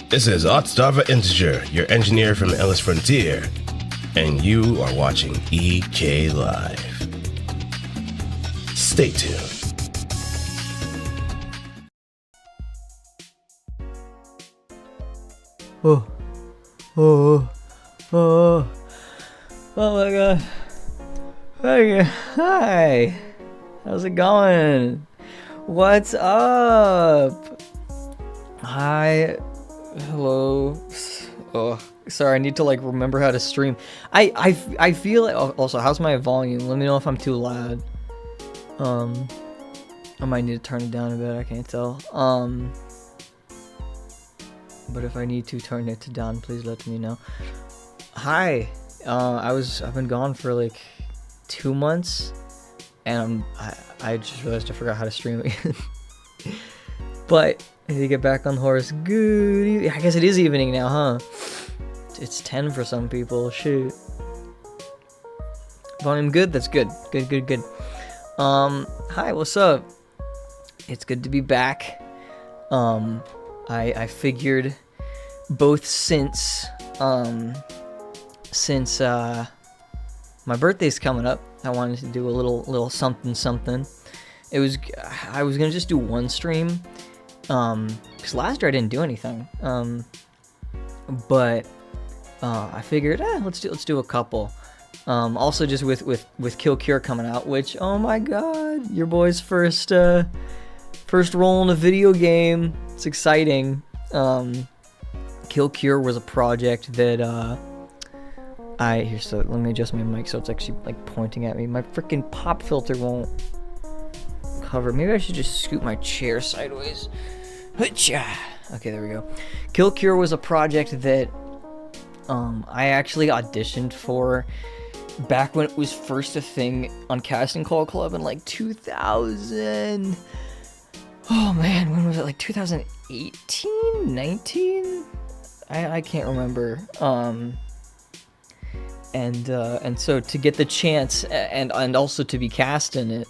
This is Otsdarva Integer, your engineer from Endless Frontier, and you are watching EK Live. Stay tuned. Oh my god. Okay. Hi. How's it going? What's up? Hi. Hello. Oh, sorry, I need to like remember how to stream. I feel like, also, how's my volume? Let me know if I'm too loud. I might need to turn it down a bit, I can't tell. But if I need to turn it down, please let me know. Hi. I've been gone for like 2 months, and I just realized I forgot how to stream again. But I need to get back on the horse. Good. I guess it is evening now, huh? It's 10 for some people. Shoot. Volume good? That's good. Good. Hi, what's up? It's good to be back. I figured both since my birthday's coming up, I wanted to do a little something. I was gonna just do one stream, because last year I didn't do anything. But I figured, let's do a couple. Also just with Kill Cure coming out, which, oh my god, your boy's first role in a video game. It's exciting. Kill Cure was a project that so let me adjust my mic so it's actually like pointing at me. My freaking pop filter won't cover. Maybe I should just scoot my chair sideways. Okay, there we go. Kill Cure was a project that I actually auditioned for back when it was first a thing on Casting Call Club in like 2000. Oh man, when was it? Like 2018, 19? I can't remember. And so to get the chance and also to be cast in it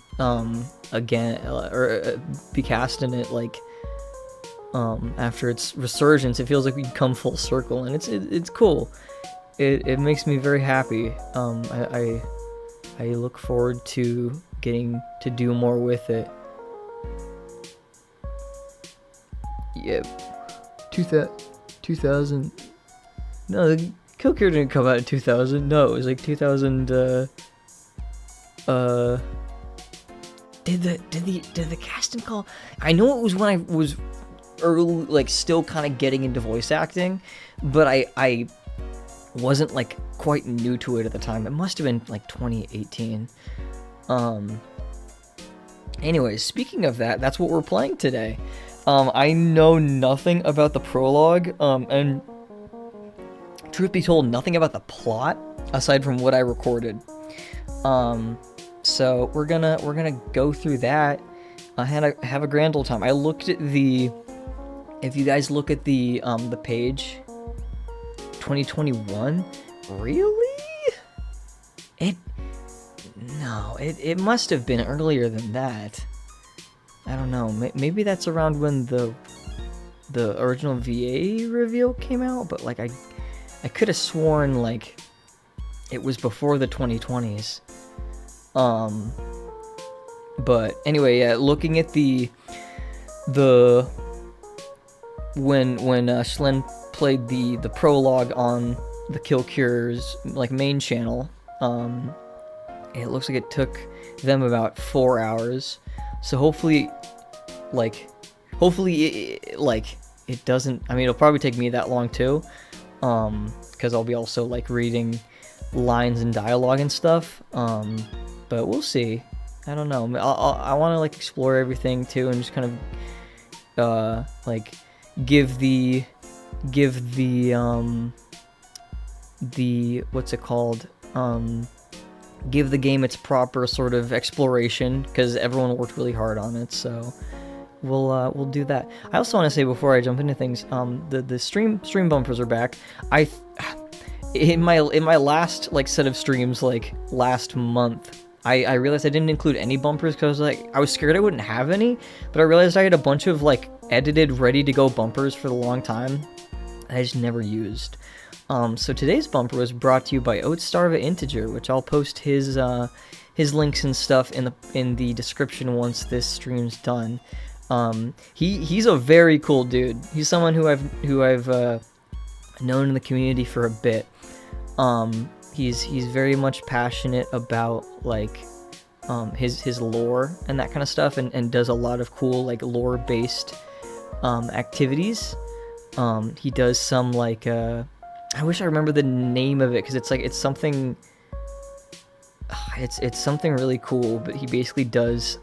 again, or be cast in it like after its resurgence, it feels like we've come full circle, and it's cool. It makes me very happy. I look forward to getting to do more with it. Yep. 2000. No, Kill Cure didn't come out in 2000. No, it was like 2000. Did the casting call? I know it was when I was early, like still kind of getting into voice acting, but I wasn't like quite new to it at the time. It must have been like 2018. Anyways, speaking of that, that's what we're playing today. I know nothing about the prologue, and truth be told, nothing about the plot aside from what I recorded. So we're gonna go through that. Have a grand old time. I looked at the. If you guys look at the page, 2021, really? It must have been earlier than that. I don't know. Maybe that's around when the original VA reveal came out, but like I could have sworn like it was before the 2020s. But anyway, yeah, looking at the when Schlen played the prologue on the Kill Cure's like main channel, it looks like it took them about 4 hours. So hopefully it doesn't. I mean, it'll probably take me that long too, because I'll be also like reading lines and dialogue and stuff. But we'll see. I don't know. I want to like explore everything too, and just kind of like give the what's it called? Give the game its proper sort of exploration, because everyone worked really hard on it. So we'll do that. I also want to say before I jump into things, the stream bumpers are back. In my last like set of streams like last month, I realized I didn't include any bumpers because I was scared I wouldn't have any, but I realized I had a bunch of like edited ready to go bumpers for the long time I just never used. So today's bumper was brought to you by Otsdarva Integer, which I'll post his links and stuff in the description once this stream's done. He's a very cool dude. He's someone who I've known in the community for a bit. He's very much passionate about like his lore and that kind of stuff, and does a lot of cool like lore based activities. He does some like I wish I remember the name of it, because it's something really cool, but he basically does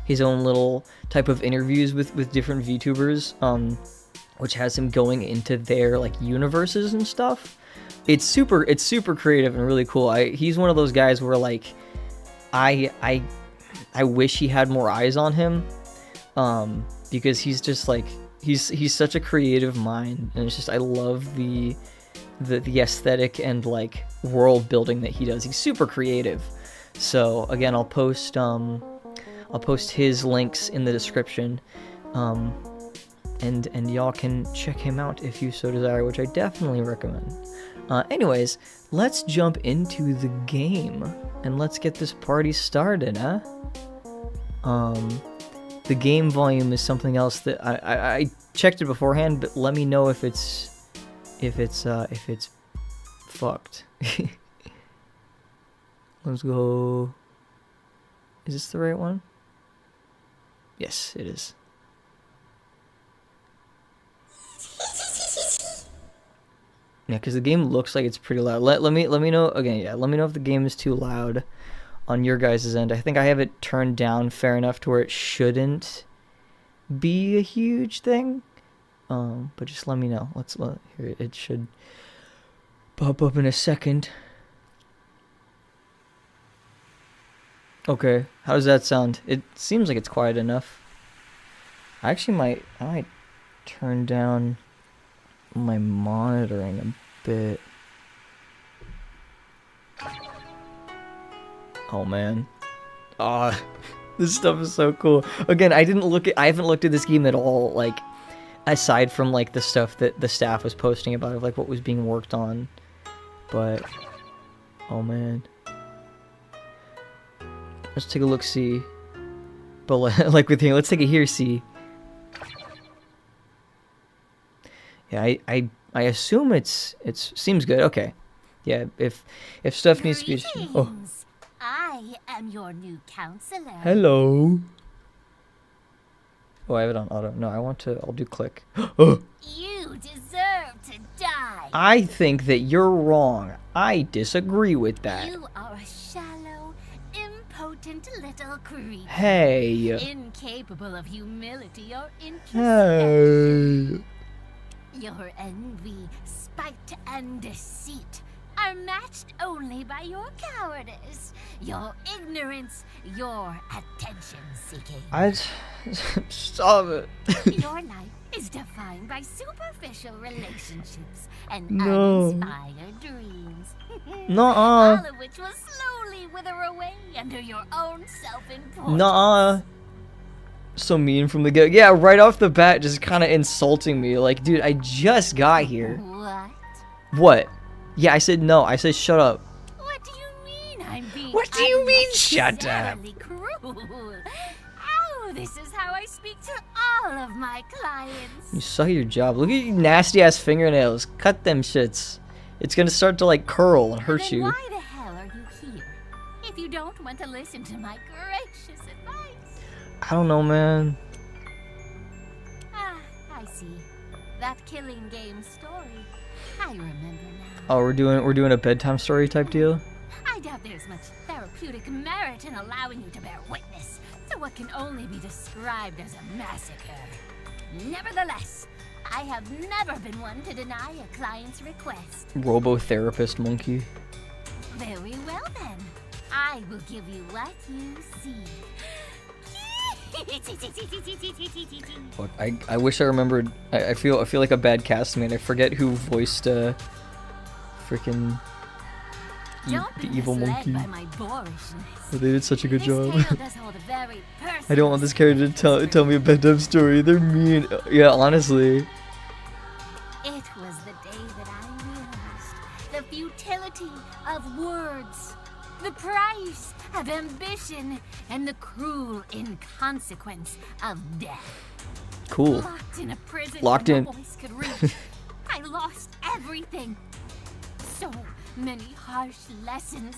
his own little type of interviews with different VTubers, which has him going into their like universes and stuff. It's super creative and really cool. He's one of those guys where like I wish he had more eyes on him, because he's just like he's such a creative mind, and it's just I love the the aesthetic and like world building that he does. He's super creative. So again, I'll post his links in the description, and y'all can check him out if you so desire, which I definitely recommend. Anyways, let's jump into the game and let's get this party started, huh? The game volume is something else that I checked it beforehand, but let me know if it's fucked. Let's go. Is this the right one? Yes, it is. Yeah, because the game looks like it's pretty loud. Let me know again. Yeah, let me know if the game is too loud on your guys' end. I think I have it turned down fair enough to where it shouldn't be a huge thing. But just let me know. Here it should pop up in a second. Okay, how does that sound? It seems like it's quiet enough. I might turn down my monitoring a bit. Oh man. This stuff is so cool. Again, I haven't looked at this game at all, like aside from like the stuff that the staff was posting about of like what was being worked on. But oh man. Let's take a look, see. But like with here, let's take a here, see. Yeah, I assume it seems good. Okay. Yeah, if stuff needs to be. Oh. I am your new counselor. Hello. Oh, I have it on auto. No, I'll do click. You deserve to die. I think that you're wrong. I disagree with that. You are a shallow, impotent little creature. Hey. Incapable of humility or introspection. Hey. Your envy, spite, and deceit are matched only by your cowardice, your ignorance, your attention-seeking. Stop it. Your life is defined by superficial relationships and No. uninspired dreams. Nuh-uh. All of which will slowly wither away under your own self-importance. Nuh-uh. So mean from the get. Yeah, right off the bat, just kind of insulting me. Like, dude, I just got here. What? What? Yeah, I said no. I said shut up. What do you mean I'm being What do you mean, shut up? unnecessarily cruel? Oh, this is how I speak to all of my clients. You suck at your job. Look at your nasty ass fingernails. Cut them shits. It's gonna start to like curl and hurt Then you. why the hell are you here? If you don't want to listen to my gracious advice. I don't know, man. Ah, I see. That killing game story. I remember now. Oh, we're doing a bedtime story type deal. I doubt there's much therapeutic merit in allowing you to bear witness to what can only be described as a massacre. Nevertheless, I have never been one to deny a client's request. Robo-therapist monkey. Very well then. I will give you what you see. Fuck, I wish I remembered. I feel like a bad castmate. I forget who voiced freaking the evil monkey. By my boorishness. Oh, they did such a good This job. tale does hold a very I don't want this character to tell me a bedtime story. They're mean. Yeah, honestly. It was the day that I realized the futility of words, the price of ambition, and the cruel inconsequence of death. Cool. Locked in a prison Locked where in. no voice could reach, I lost everything. So many harsh lessons,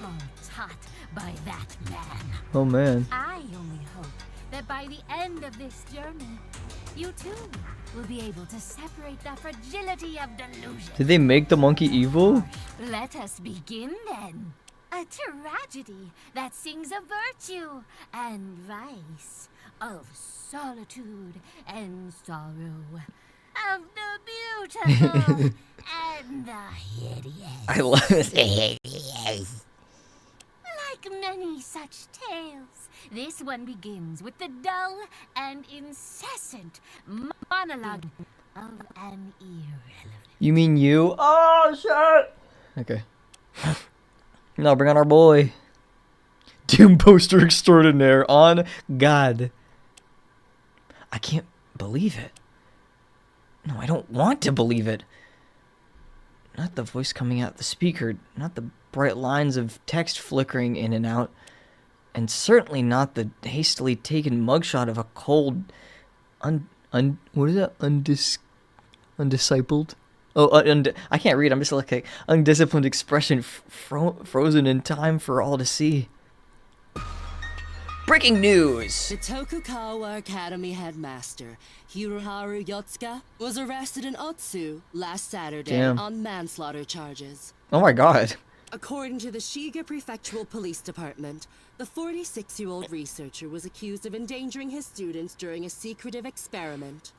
all taught by that man. Oh man. I only hope that by the end of this journey, you too will be able to separate the fragility of delusion. Did they make the monkey evil? Let us begin then. A tragedy that sings of virtue and vice, of solitude and sorrow, of the beautiful and the hideous. I love it. Like many such tales, this one begins with the dull and incessant monologue of an irrelevant You mean you? Oh, shit! Okay. Now bring on our boy. Doom poster extraordinaire on God. I can't believe it. No, I don't want to believe it. Not the voice coming out the speaker, not the bright lines of text flickering in and out, and certainly not the hastily taken mugshot of a cold, what is that? Undiscipled? Oh, I can't read. I'm just like undisciplined expression frozen in time for all to see. Breaking news! The Tokugawa Academy headmaster, Hiroharu Yotsuka, was arrested in Otsu last Saturday on manslaughter charges. Oh my god. According to the Shiga Prefectural Police Department, the 46-year-old researcher was accused of endangering his students during a secretive experiment.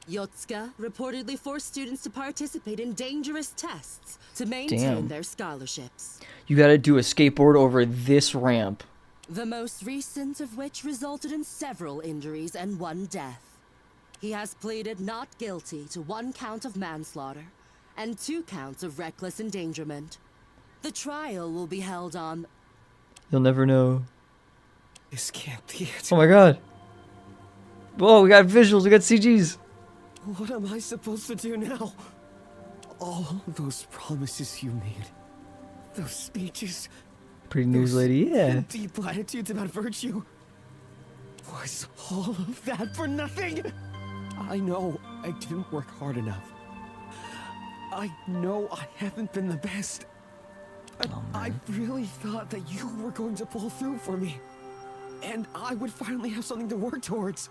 Yotsuka reportedly forced students to participate in dangerous tests to maintain their scholarships. You gotta do a skateboard over this ramp. The most recent of which resulted in several injuries and 1 death. He has pleaded not guilty to 1 count of manslaughter and 2 counts of reckless endangerment. The trial will be held on... You'll never know. This can't be it. Oh my god. Whoa, we got visuals, we got CGs. What am I supposed to do now? All those promises you made, those speeches... Pretty news lady, yeah. Deep platitudes about virtue. Was all of that for nothing? I know I didn't work hard enough. I know I haven't been the best. I really thought that you were going to pull through for me. And I would finally have something to work towards.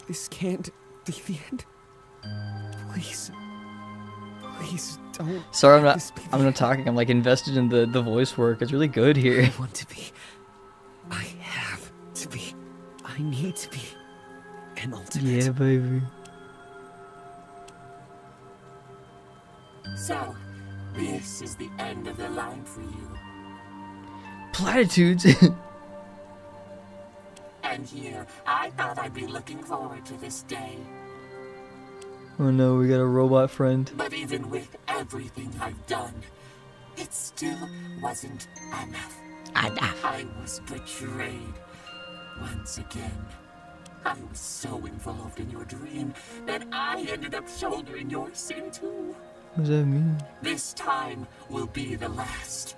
This can't be the end. Please. Please don't. Sorry, I'm not talking. I'm like invested in the voice work. It's really good here. I want to be. I have to be. I need to be an ultimate. Yeah, baby. So, this is the end of the line for you. Platitudes. And here, I thought I'd be looking forward to this day. Oh no, we got a robot friend. But even with everything I've done, it still wasn't enough. I was betrayed. Once again. I was so involved in your dream that I ended up shouldering your sin too. What does that mean? This time will be the last.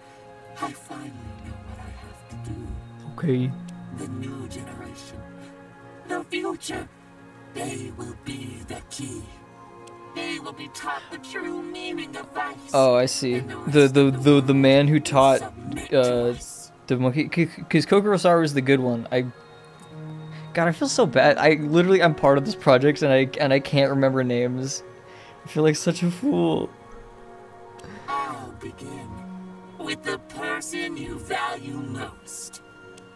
I finally know what I have to do. Okay. The new generation, the future, they will be the key. They will be taught the true meaning of vice. Oh, I see. The man who taught the monkey, because Kokorosaru is the good one. God, I feel so bad. I'm part of this project and I can't remember names. I feel like such a fool. I'll begin with the person you value most.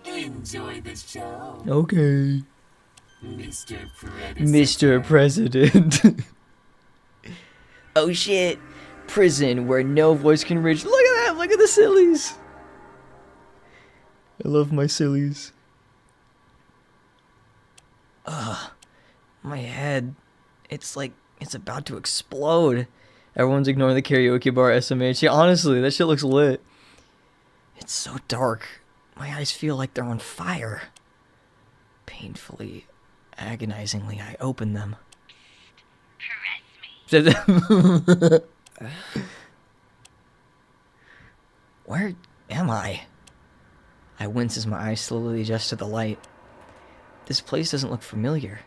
Enjoy the show. Okay. Mr. Mr. President. Oh shit. Prison where no voice can reach. Look at that. Look at the sillies. I love my sillies. Ugh. My head. It's like it's about to explode. Everyone's ignoring the karaoke bar SMH. Yeah, honestly, that shit looks lit. It's so dark. My eyes feel like they're on fire. Painfully, agonizingly, I open them. Where am I? I wince as my eyes slowly adjust to the light. This place doesn't look familiar.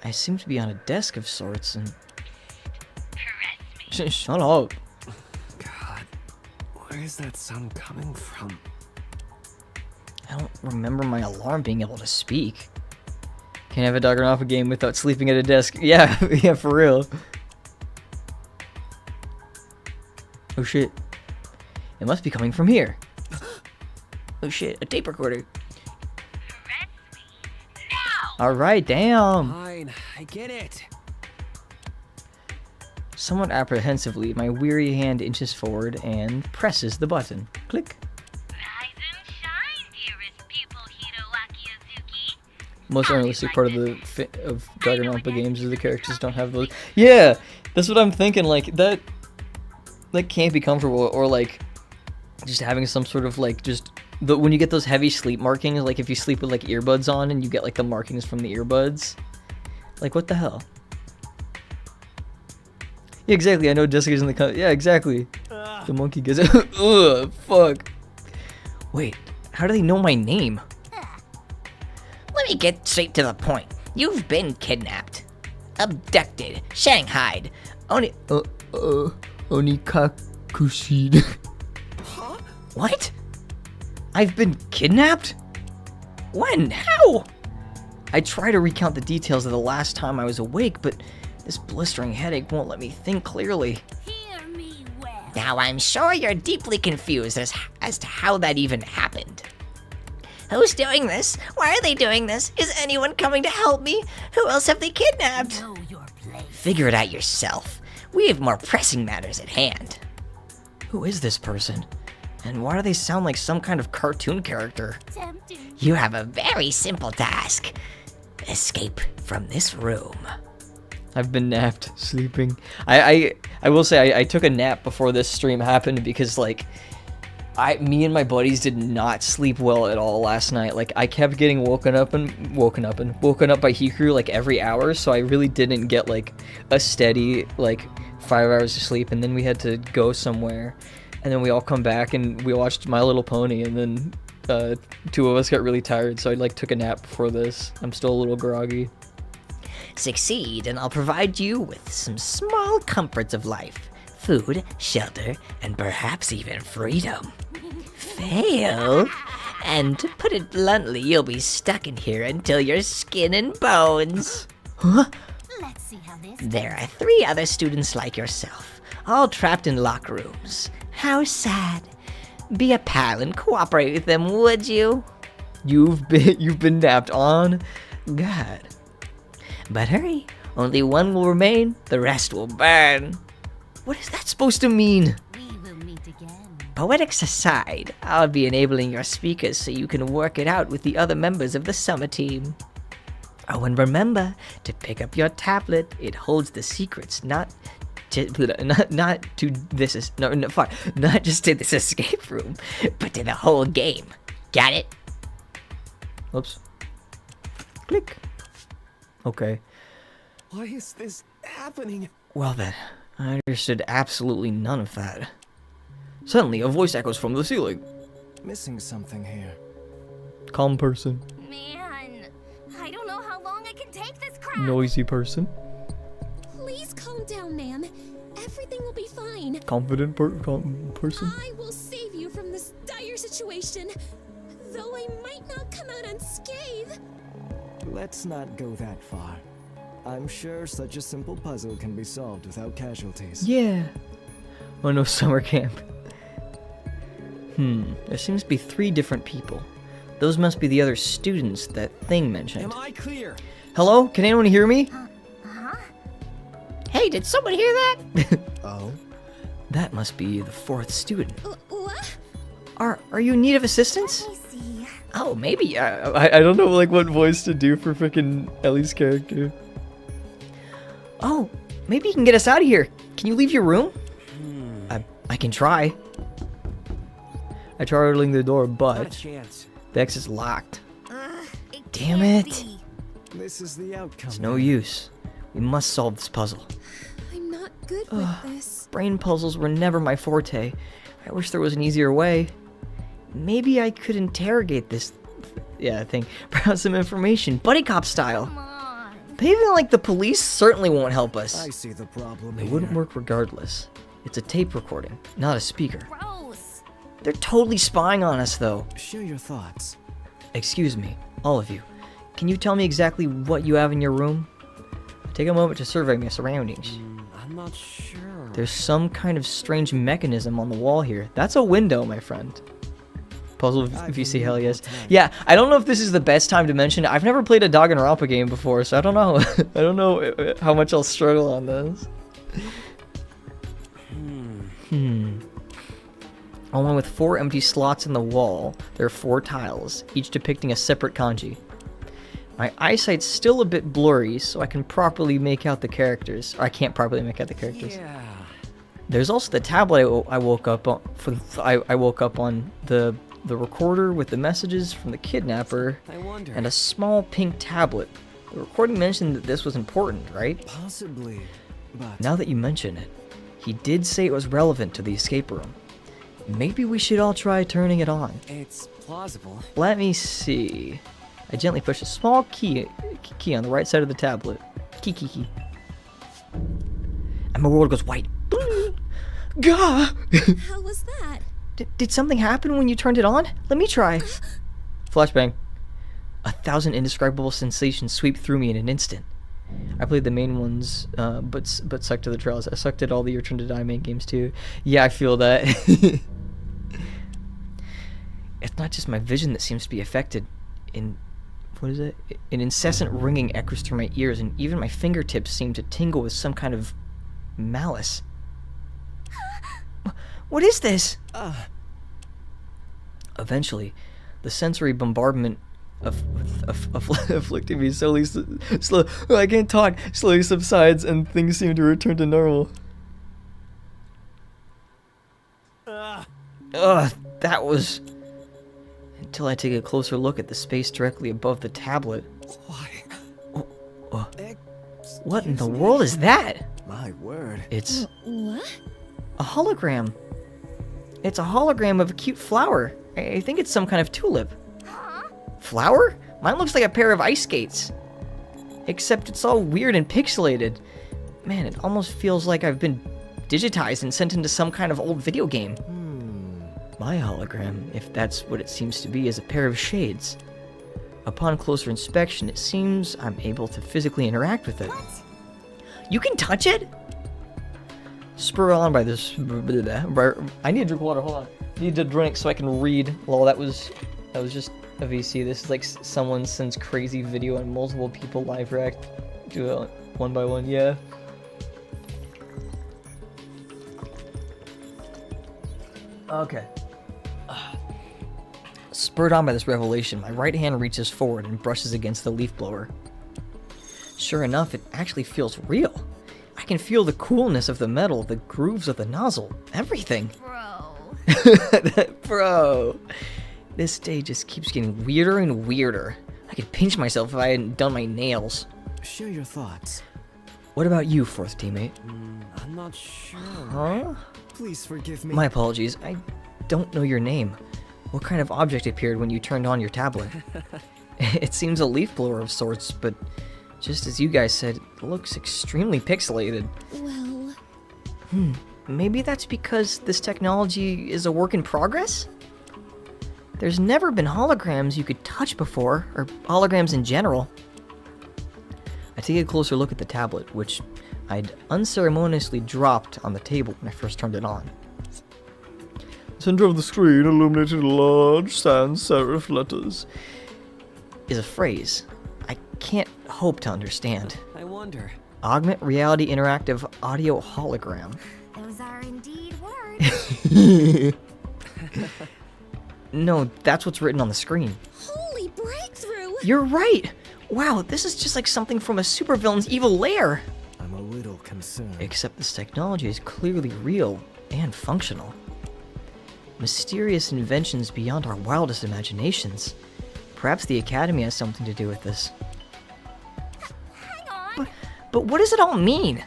I seem to be on a desk of sorts and... Shut up. God, where is that sound coming from? I don't remember my alarm being able to speak. Can't have a Danganronpa game without sleeping at a desk. Yeah, yeah, for real. Oh shit. It must be coming from here. Oh shit, a tape recorder. Alright, damn. Fine, I get it. Somewhat apprehensively, my weary hand inches forward and presses the button. Click. Rise and shine, dearest pupil Hiroaki Azuki. most unrealistic part of the of Danganronpa games is the characters don't have those. Yeah, that's what I'm thinking. Like that can't be comfortable, or like just having some sort of like just when you get those heavy sleep markings, like if you sleep with like earbuds on and you get like the markings from the earbuds, like what the hell? Yeah, exactly. I know Jessica's in the yeah, exactly. The monkey gets ugh, fuck. Wait, how do they know my name? Let me get straight to the point. You've been kidnapped, abducted, shanghaied. Onikakushid. Huh? What? I've been kidnapped? When? How? I try to recount the details of the last time I was awake, but this blistering headache won't let me think clearly. Hear me well. Now I'm sure you're deeply confused as to how that even happened. Who's doing this? Why are they doing this? Is anyone coming to help me? Who else have they kidnapped? Know your place. Figure it out yourself. We have more pressing matters at hand. Who is this person? And why do they sound like some kind of cartoon character? Tempting. You have a very simple task. Escape from this room. I've been napped, sleeping. I will say I took a nap before this stream happened because like me and my buddies did not sleep well at all last night. Like I kept getting woken up by Hikaru like every hour, so I really didn't get like a steady like 5 hours of sleep, and then we had to go somewhere, and then we all come back and we watched My Little Pony, and then two of us got really tired, so I like took a nap before this. I'm still a little groggy. Succeed, and I'll provide you with some small comforts of life. Food, shelter, and perhaps even freedom. Fail, and to put it bluntly, you'll be stuck in here until you're skin and bones. Huh? Let's see how this. There are 3 other students like yourself, all trapped in locked rooms. How sad. Be a pal and cooperate with them, would you? You've been napped on? God. But hurry, only one will remain, the rest will burn. What is that supposed to mean? We will meet again. Poetics aside, I'll be enabling your speakers so you can work it out with the other members of the summer team. Oh, and remember to pick up your tablet. It holds the secrets, not just to this escape room, but to the whole game. Got it? Oops. Click. Okay. Why is this happening? Well then, I understood absolutely none of that. Suddenly, a voice echoes from the ceiling. Missing something here. Calm person. Man, I don't know how long I can take this crap. Noisy person. Please calm down, ma'am. Everything will be fine. Confident person. I will save you from this dire situation, though I might not come out unscathed. Let's not go that far. I'm sure such a simple puzzle can be solved without casualties. Yeah. Oh no, summer camp. There seems to be 3 different people. Those must be the other students that Thing mentioned. Am I clear? Hello? Can anyone hear me? Hey, did someone hear that? Oh? That must be the 4th student. What? Are you in need of assistance? Let me see. Oh, maybe. I don't know like what voice to do for freaking Ellie's character. Oh, maybe you can get us out of here. Can you leave your room? I can try. I tried opening the door, Not a but chance. the exit's locked. Damn Can't it. be. This is the outcome. It's no use. We must solve this puzzle. I'm not good with this. Brain puzzles were never my forte. I wish there was an easier way. Maybe I could interrogate this thing. Browse some information, buddy cop style. Come on. But even like the police certainly won't help us. I see the problem It here. wouldn't work regardless. It's a tape recording, not a speaker. Gross. They're totally spying on us though. Share your thoughts. Excuse me, all of you. Can you tell me exactly what you have in your room? Take a moment to survey my surroundings. I'm not sure. There's some kind of strange mechanism on the wall here. That's a window, my friend. Puzzle if you see hell yes. Yeah, I don't know if this is the best time to mention it. I've never played a Danganronpa game before, so I don't know. I don't know how much I'll struggle on this. Along with 4 empty slots in the wall, there are 4 tiles, each depicting a separate kanji. My eyesight's still a bit blurry, so I can properly make out the characters. Or I can't properly make out the characters. Yeah. There's also the tablet I woke up on. I woke up on the recorder with the messages from the kidnapper, I wonder. and a small pink tablet. The recording mentioned that this was important, right? Possibly, but Now that you mention it, he did say it was relevant to the escape room. Maybe we should all try turning it on. it's plausible. Let me see. I gently push a small key on the right side of the tablet. Key. And my world goes white. Gah! How was that? Did something happen when you turned it on? Let me try. Flashbang. 1,000 indescribable sensations sweep through me in an instant. I played the main ones, but sucked to the trials. I sucked at all the Return to Die main games too. Yeah, I feel that. It's not just my vision that seems to be affected. What is it? An incessant ringing echoes through my ears, and even my fingertips seem to tingle with some kind of malice. What is this? Eventually, the sensory bombardment afflicting me slowly, I can't talk, slowly subsides, and things seem to return to normal. That was... Until I take a closer look at the space directly above the tablet. Why? What in the world is that? My word. It's What? a hologram. It's a hologram of a cute flower. I think it's some kind of tulip. Flower? Mine looks like a pair of ice skates. Except it's all weird and pixelated. Man, it almost feels like I've been digitized and sent into some kind of old video game. My hologram, if that's what it seems to be, is a pair of shades. Upon closer inspection, it seems I'm able to physically interact with it. You can touch it? Spurred on by this... I need to drink water, hold on. I need to drink so I can read. Well, that was just a VC. This is like someone sends crazy video and multiple people live react to it one by one, yeah. Okay. Spurred on by this revelation, my right hand reaches forward and brushes against the leaf blower. Sure enough, it actually feels real. I can feel the coolness of the metal, the grooves of the nozzle, everything. Bro. This day just keeps getting weirder and weirder. I could pinch myself if I hadn't done my nails. Share your thoughts. What about you, fourth teammate? I'm not sure. Huh? Please forgive me. My apologies. I don't know your name. What kind of object appeared when you turned on your tablet? It seems a leaf blower of sorts, but just as you guys said, it looks extremely pixelated. Well... Maybe that's because this technology is a work in progress? There's never been holograms you could touch before, or holograms in general. I take a closer look at the tablet, which I'd unceremoniously dropped on the table when I first turned it on. The center of the screen, illuminated in large sans serif letters, is a phrase I can't hope to understand. I wonder. Augment reality interactive audio hologram. Those are indeed words. No, that's what's written on the screen. Holy breakthrough! You're right! Wow, this is just like something from a supervillain's evil lair! I'm a little concerned. Except this technology is clearly real and functional. Mysterious inventions beyond our wildest imaginations. Perhaps the Academy has something to do with this. Hang on. But what does it all mean?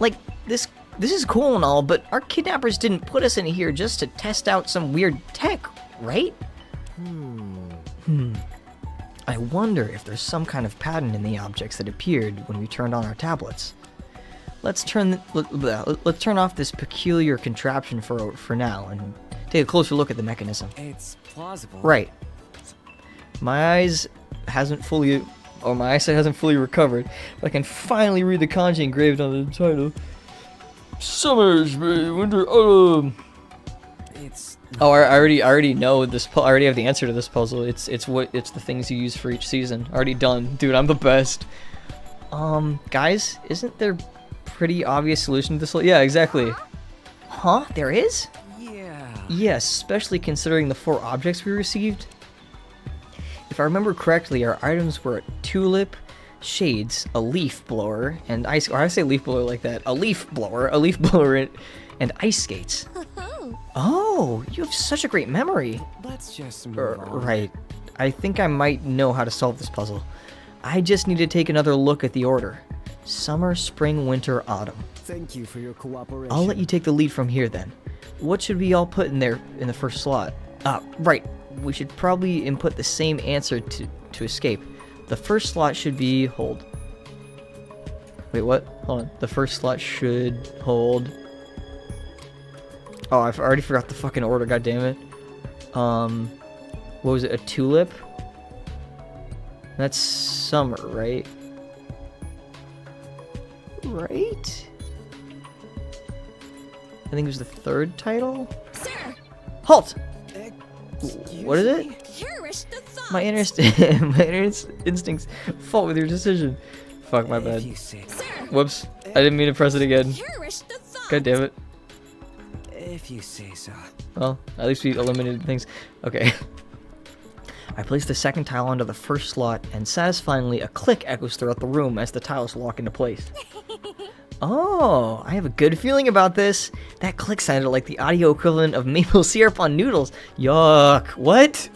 Like, this is cool and all, but our kidnappers didn't put us in here just to test out some weird tech, right? I wonder if there's some kind of pattern in the objects that appeared when we turned on our tablets. Let's turn off this peculiar contraption for now and take a closer look at the mechanism. It's plausible. Right. My eyesight hasn't fully recovered, but I can finally read the kanji engraved on the title. Summer, spring, winter, autumn. It's Oh, I already know this. I already have the answer to this puzzle. It's the things you use for each season. Already done, dude. I'm the best. Guys, isn't there pretty obvious solution to this? Yeah, exactly. Huh? There is? yeah. Yes, especially considering the 4 objects we received. If I remember correctly, our items were a tulip, shades, a leaf blower, and ice. Or I say leaf blower like that. A leaf blower, and ice skates. Oh, you have such a great memory. Let's just move on. Right. I think I might know how to solve this puzzle. I just need to take another look at the order. Summer, spring, winter, autumn. Thank you for your cooperation. I'll let you take the lead from here then. What should we all put in there in the first slot? Right. We should probably input the same answer to escape. The first slot should be hold. Wait, what? Hold on. The first slot should hold. Oh, I've already forgot the fucking order, god damn it. What was it? A tulip? That's summer, right? Right? I think it was the third title? Sir! Halt! Excuse What is it? me? Perish the thoughts! My inner, instincts fault with your decision. Fuck, my bad. If you say, Sir! Whoops. I didn't mean to press it again. Perish the thoughts! God damn it. if you say so. Well, at least we eliminated things. Okay. I place the second tile onto the first slot, and satisfyingly, a click echoes throughout the room as the tiles lock into place. Oh, I have a good feeling about this. That click sounded like the audio equivalent of maple syrup on noodles. Yuck. What?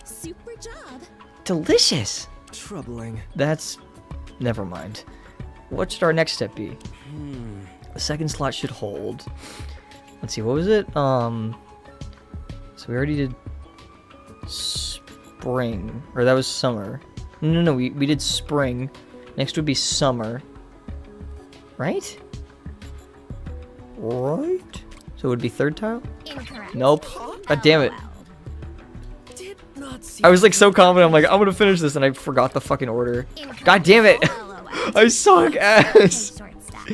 Super job. Delicious. Troubling. That's... never mind. What should our next step be? The second slot should hold. Let's see, what was it? So we already did spring. Or that was summer. No, we did spring. Next would be summer. Right? Right? So it would be third tile? Incorrect. Nope. God damn it. Did not see. I was like so confident, I'm like, I'm gonna finish this, and I forgot the fucking order. God damn it! I suck ass! Short stack.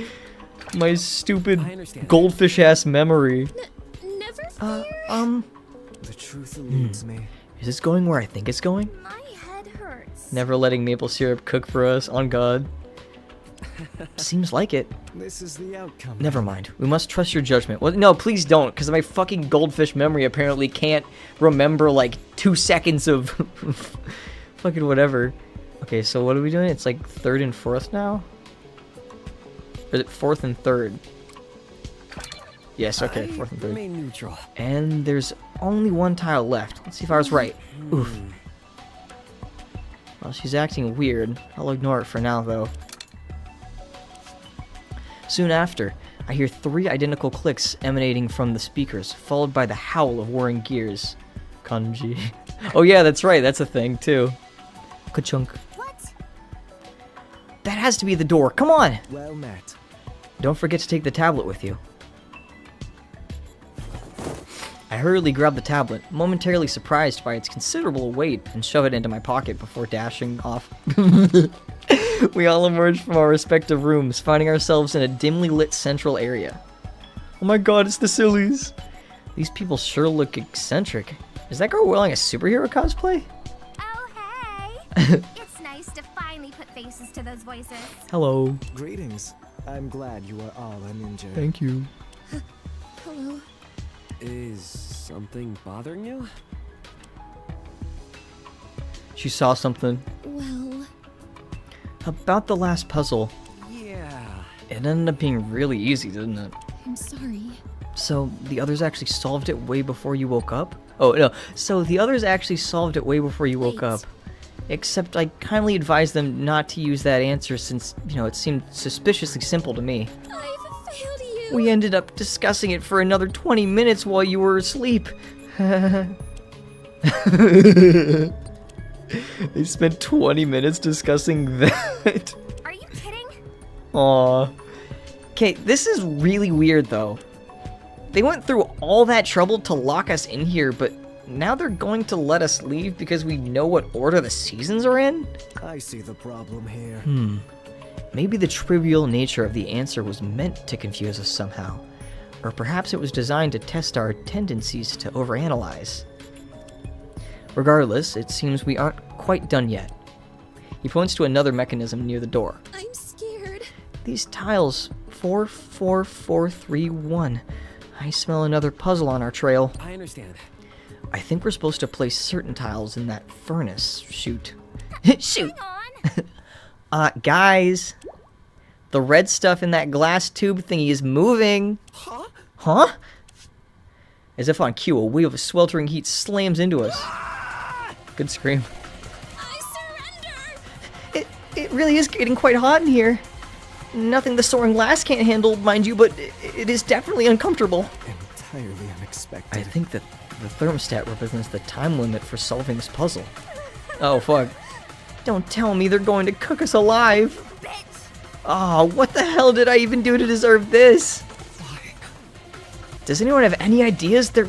My stupid I understand. goldfish ass memory. Never fear. The truth eludes me. Is this going where I think it's going? My head hurts. Never letting maple syrup cook for us, on God. Seems like it. This is the outcome. Never mind. We must trust your judgment. Well, no, please don't, because my fucking goldfish memory apparently can't remember like 2 seconds of fucking whatever. Okay, so what are we doing? It's like third and fourth now? Or is it fourth and third? Yes, okay, fourth and third. Remain neutral. And there's only one tile left. Let's see if I was right. Oof. Well, she's acting weird. I'll ignore it for now, though. Soon after, I hear 3 identical clicks emanating from the speakers, followed by the howl of whirring gears. Kanji. Oh yeah, that's right, that's a thing, too. Ka-chunk. What? That has to be the door, come on! Well met. Don't forget to take the tablet with you. I hurriedly grab the tablet, momentarily surprised by its considerable weight, and shove it into my pocket before dashing off. We all emerged from our respective rooms, finding ourselves in a dimly lit central area. Oh my god, it's the Sillies! These people sure look eccentric. Is that girl wearing a superhero cosplay? Oh, hey. It's nice to finally put faces to those voices. Hello. Greetings. I'm glad you are all uninjured. Thank you. Hello. Is something bothering you? She saw something. Well, About the last puzzle. Yeah. It ended up being really easy, didn't it? I'm sorry. So, the others actually solved it way before you woke up? Oh, no. So, the others actually solved it way before you woke Wait. up. Except I kindly advised them not to use that answer since, it seemed suspiciously simple to me. I've failed you. We ended up discussing it for another 20 minutes while you were asleep. They spent 20 minutes discussing that. Are you kidding? Aw. Okay, this is really weird though. They went through all that trouble to lock us in here, but now they're going to let us leave because we know what order the seasons are in? I see the problem here. Maybe the trivial nature of the answer was meant to confuse us somehow. Or perhaps it was designed to test our tendencies to overanalyze. Regardless, it seems we aren't quite done yet. He points to another mechanism near the door. I'm scared. These tiles, 44431. I smell another puzzle on our trail. I understand. I think we're supposed to place certain tiles in that furnace. Shoot. Shoot! Hang on. Guys. The red stuff in that glass tube thingy is moving. Huh? Huh? As if on cue, a wave of sweltering heat slams into us. Good scream. I surrender! It really is getting quite hot in here. Nothing the soaring glass can't handle, mind you, but it is definitely uncomfortable. Entirely unexpected. I think that the thermostat represents the time limit for solving this puzzle. Oh, fuck. Don't tell me they're going to cook us alive. Oh, what the hell did I even do to deserve this? Does anyone have any ideas? There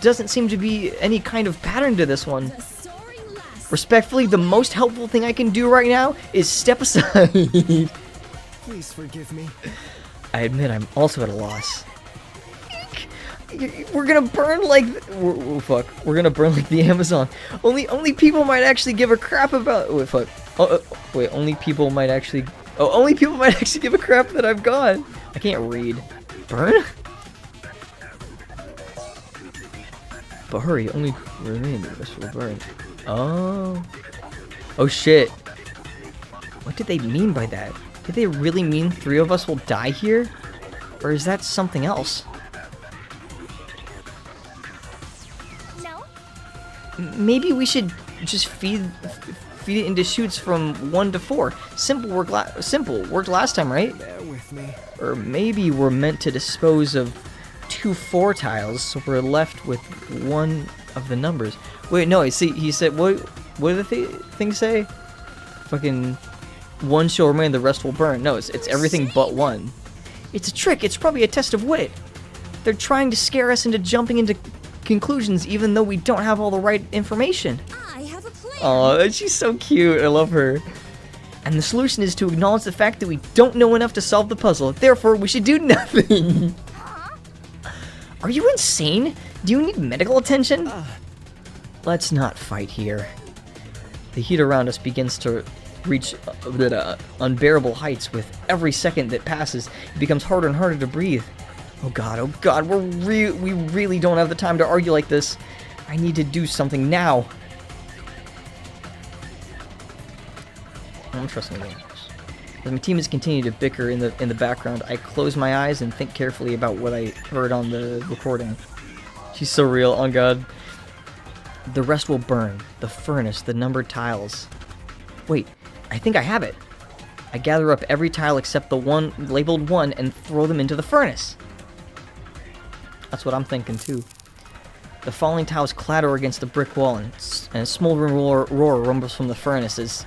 doesn't seem to be any kind of pattern to this one. The soaring lass. Respectfully, the most helpful thing I can do right now is step aside. Please forgive me. I admit I'm also at a loss. We're gonna burn like oh, fuck. We're gonna burn like the Amazon. Only people might actually give a crap about. Wait, fuck. Wait. Only people might actually give a crap that I've gone. I can't read. Burn? But hurry, only remain. The rest will burn. Oh. Oh shit. What did they mean by that? Did they really mean 3 of us will die here? Or is that something else? No? Maybe we should just feed it into chutes from 1 to 4. Simple worked last time, right? Bear with me. Or maybe we're meant to dispose of 2 4 tiles, so we're left with 1 of the numbers. Wait, no. See, he said what? What did the thing say? Fucking 1 shall remain, the rest will burn. No, it's everything but 1. It's a trick. It's probably a test of wit. They're trying to scare us into jumping into conclusions, even though we don't have all the right information. I have a plan. Oh, she's so cute. I love her. And the solution is to acknowledge the fact that we don't know enough to solve the puzzle. Therefore, we should do nothing. Are you insane? Do you need medical attention? Let's not fight here. The heat around us begins to reach unbearable heights with every second that passes. It becomes harder and harder to breathe. Oh god, we really don't have the time to argue like this. I need to do something now. I'm trusting the answers. As my team has continued to bicker in the background, I close my eyes and think carefully about what I heard on the recording. She's so real, on God. The rest will burn. The furnace, the numbered tiles. Wait, I think I have it. I gather up every tile except the one labeled 1 and throw them into the furnace. That's what I'm thinking too. The falling tiles clatter against the brick wall, and a smoldering roar rumbles from the furnace as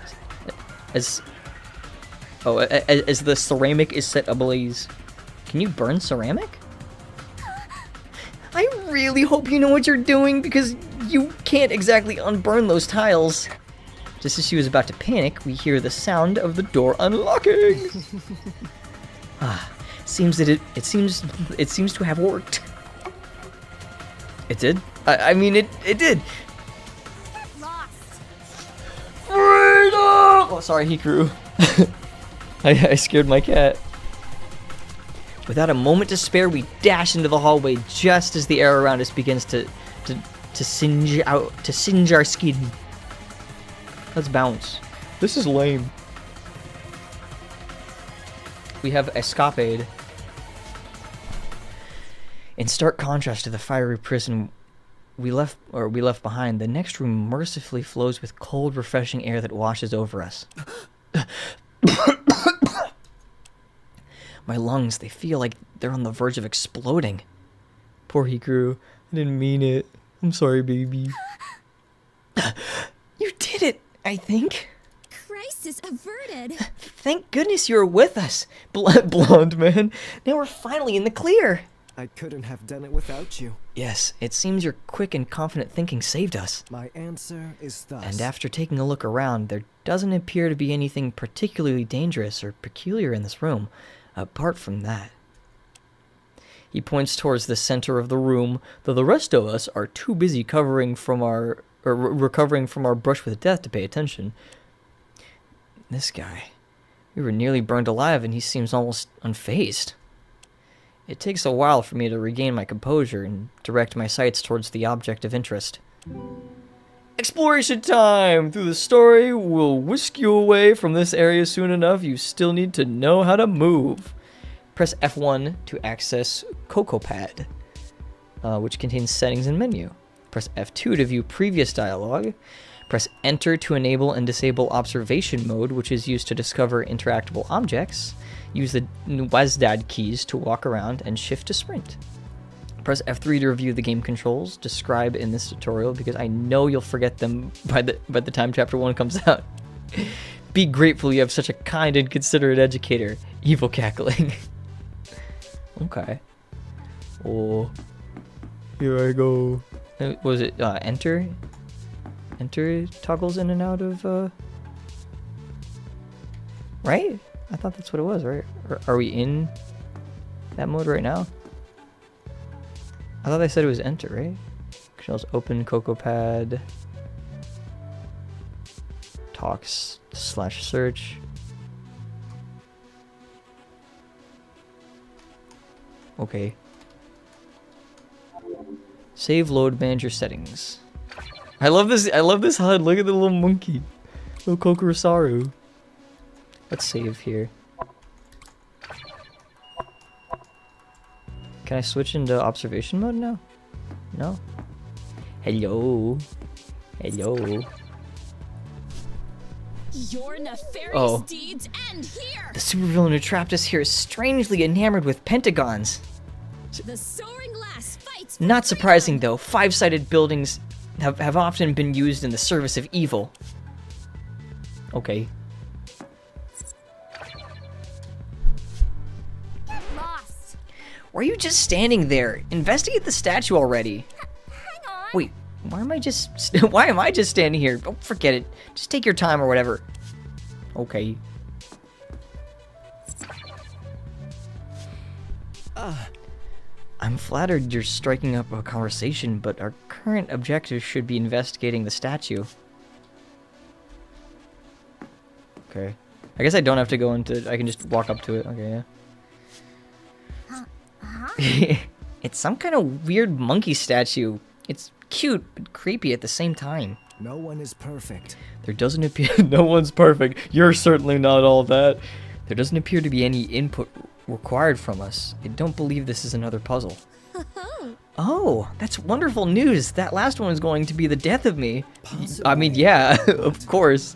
the ceramic is set ablaze. Can you burn ceramic? I really hope you know what you're doing, because you can't exactly unburn those tiles. Just as she was about to panic, we hear the sound of the door unlocking. Seems that it seems to have worked. It did? I mean, it did. Lost. Freedom! Oh, sorry, Hikaru. I scared my cat. Without a moment to spare, we dash into the hallway just as the air around us begins to singe our skin. Let's bounce. This is lame. We have escapade. In stark contrast to the fiery prison we left behind, the next room mercifully flows with cold, refreshing air that washes over us. My lungs, they feel like they're on the verge of exploding. Poor Hikaru. I didn't mean it. I'm sorry, baby. You did it, I think. Crisis averted. Thank goodness you were with us, blonde man. Now we're finally in the clear. I couldn't have done it without you. Yes, it seems your quick and confident thinking saved us. My answer is thus. And after taking a look around, there doesn't appear to be anything particularly dangerous or peculiar in this room, apart from that. He points towards the center of the room, though the rest of us are too busy recovering from our brush with death to pay attention. This guy. We were nearly burned alive and he seems almost unfazed. It takes a while for me to regain my composure and direct my sights towards the object of interest. Exploration time! Through the story, we'll whisk you away from this area soon enough. You still need to know how to move. Press F1 to access CocoaPad, which contains settings and menu. Press F2 to view previous dialogue. Press Enter to enable and disable observation mode, which is used to discover interactable objects. Use the WASD keys to walk around and shift to sprint. Press F3 to review the game controls described in this tutorial, because I know you'll forget them by the time Chapter 1 comes out. Be grateful you have such a kind and considerate educator. Evil cackling. Okay. Oh. Here I go. Was it enter? Enter toggles in and out of right? I thought that's what it was, right? Are we in that mode right now? I thought they said it was enter, right? Controls open CocoaPad. Talks / search. Okay. Save load manager settings. I love this HUD. Look at the little monkey. Little Kokorosaru. Let's save here. Can I switch into observation mode now? No? Hello? Hello? Your nefarious deeds end here! The supervillain who trapped us here is strangely enamored with pentagons. The soaring glass fights. Not surprising though, five-sided buildings have often been used in the service of evil. Okay. Lost. Why are you just standing there? Investigate the statue already. Hang on. Wait, why am I just standing here? Oh, forget it. Just take your time or whatever. Okay. I'm flattered you're striking up a conversation, but our current objective should be investigating the statue. Okay. I guess I don't have to go into... I can just walk up to it. Okay, yeah. It's some kind of weird monkey statue. It's cute, but creepy at the same time. No one is perfect. There doesn't appear... No one's perfect. You're certainly not all that. There doesn't appear to be any input required from us. I don't believe this is another puzzle. Oh, that's wonderful news. That last one is going to be the death of me. I mean, yeah, of course.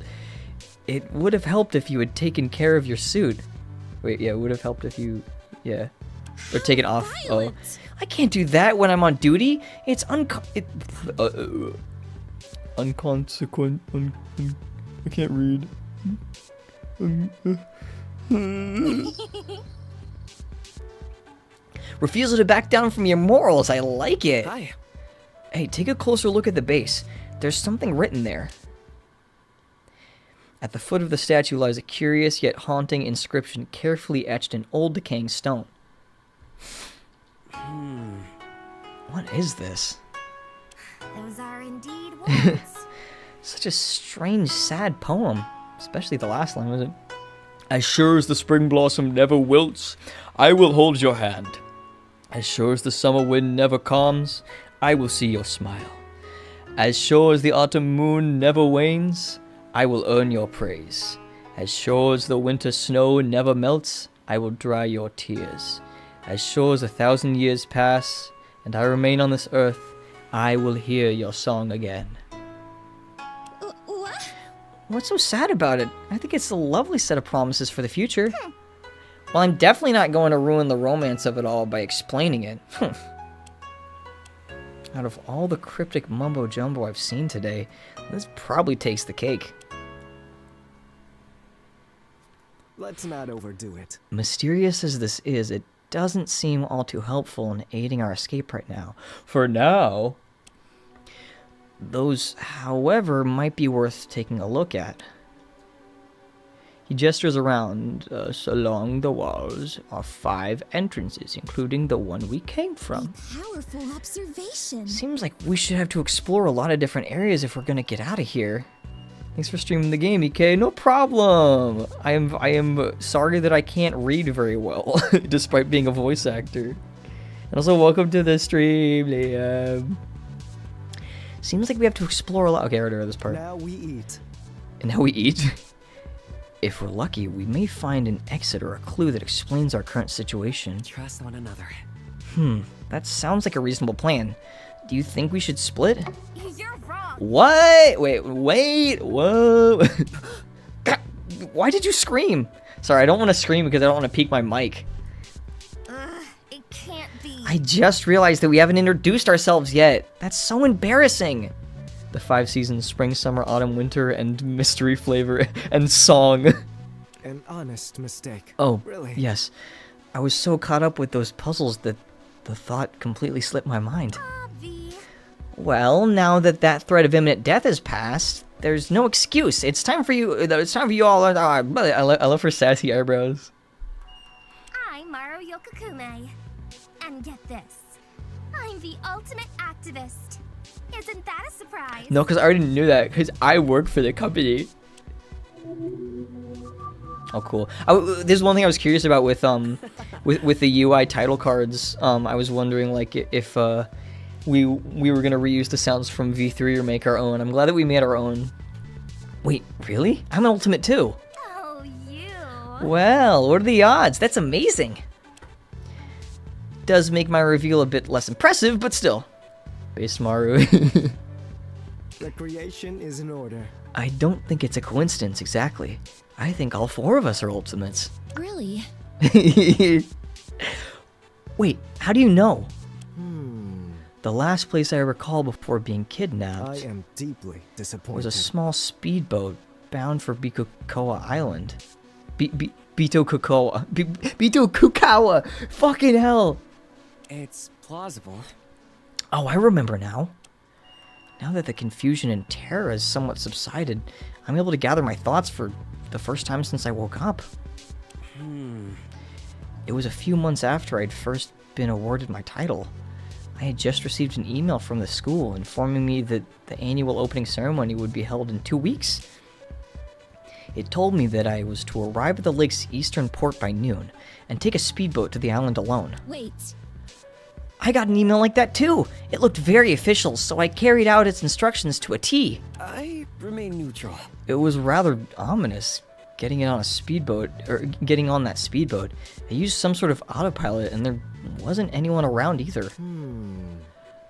It would have helped if you had taken care of your suit. Wait, yeah, it would have helped if you... Yeah. Or take it off. Oh. I can't do that when I'm on duty. It's inconsequent. I can't read. Refusal to back down from your morals. I like it. Hi. Hey, take a closer look at the base. There's something written there. At the foot of the statue lies a curious yet haunting inscription carefully etched in old decaying stone. What is this? Those are indeed words. Such a strange, sad poem. Especially the last line, was it? As sure as the spring blossom never wilts, I will hold your hand. As sure as the summer wind never calms, I will see your smile. As sure as the autumn moon never wanes, I will earn your praise. As sure as the winter snow never melts, I will dry your tears. As sure as 1,000 years pass, and I remain on this earth, I will hear your song again. What? What's so sad about it? I think it's a lovely set of promises for the future. Well, I'm definitely not going to ruin the romance of it all by explaining it. Out of all the cryptic mumbo-jumbo I've seen today, this probably takes the cake. Let's not overdo it. Mysterious as this is, it doesn't seem all too helpful in aiding our escape right now. For now. Those, however, might be worth taking a look at. He gestures around us. Along the walls are 5 entrances, including the one we came from. Powerful observation. Seems like we should have to explore a lot of different areas if we're gonna get out of here. Thanks for streaming the game, EK. No problem. I am sorry that I can't read very well, despite being a voice actor. And also, welcome to the stream, Liam. Seems like we have to explore a lot. Okay, I already read this part. Now we eat. And now we eat? If we're lucky, we may find an exit or a clue that explains our current situation. Trust one another. That sounds like a reasonable plan. Do you think we should split? You're wrong. What? Wait, whoa. God, why did you scream? Sorry, I don't want to scream because I don't want to peek my mic. It can't be. I just realized that we haven't introduced ourselves yet. That's so embarrassing. The 5 seasons, spring, summer, autumn, winter, and mystery flavor and song. An honest mistake. Oh, Really? yes. I was so caught up with those puzzles that the thought completely slipped my mind. Avi. Well, now that that threat of imminent death has passed, there's no excuse. It's time for you. It's time for you all. I love her sassy eyebrows. I'm Maru Yokokume. And get this. I'm the ultimate activist. Isn't that a surprise? No, because I already knew that. Because I work for the company. Oh, cool. There's one thing I was curious about with with the UI title cards. I was wondering like if we were gonna reuse the sounds from V3 or make our own. I'm glad that we made our own. Wait, really? I'm an ultimate too. Oh, you. Well, what are the odds? That's amazing. Does make my reveal a bit less impressive, but still. Base Maru. Recreation is in order. I don't think it's a coincidence exactly. I think all 4 of us are ultimates. Really? Wait, how do you know? The last place I recall before being kidnapped I am deeply disappointed. was a small speedboat bound for Bitokoa Island. Bitokoa. Bitokukawa! Fucking hell! It's plausible. Oh, I remember now. Now that the confusion and terror has somewhat subsided, I'm able to gather my thoughts for the first time since I woke up. It was a few months after I'd first been awarded my title. I had just received an email from the school informing me that the annual opening ceremony would be held in 2 weeks. It told me that I was to arrive at the lake's eastern port by noon and take a speedboat to the island alone. Wait. I got an email like that too. It looked very official, so I carried out its instructions to a T. I remain neutral. It was rather ominous getting on that speedboat. They used some sort of autopilot and there wasn't anyone around either.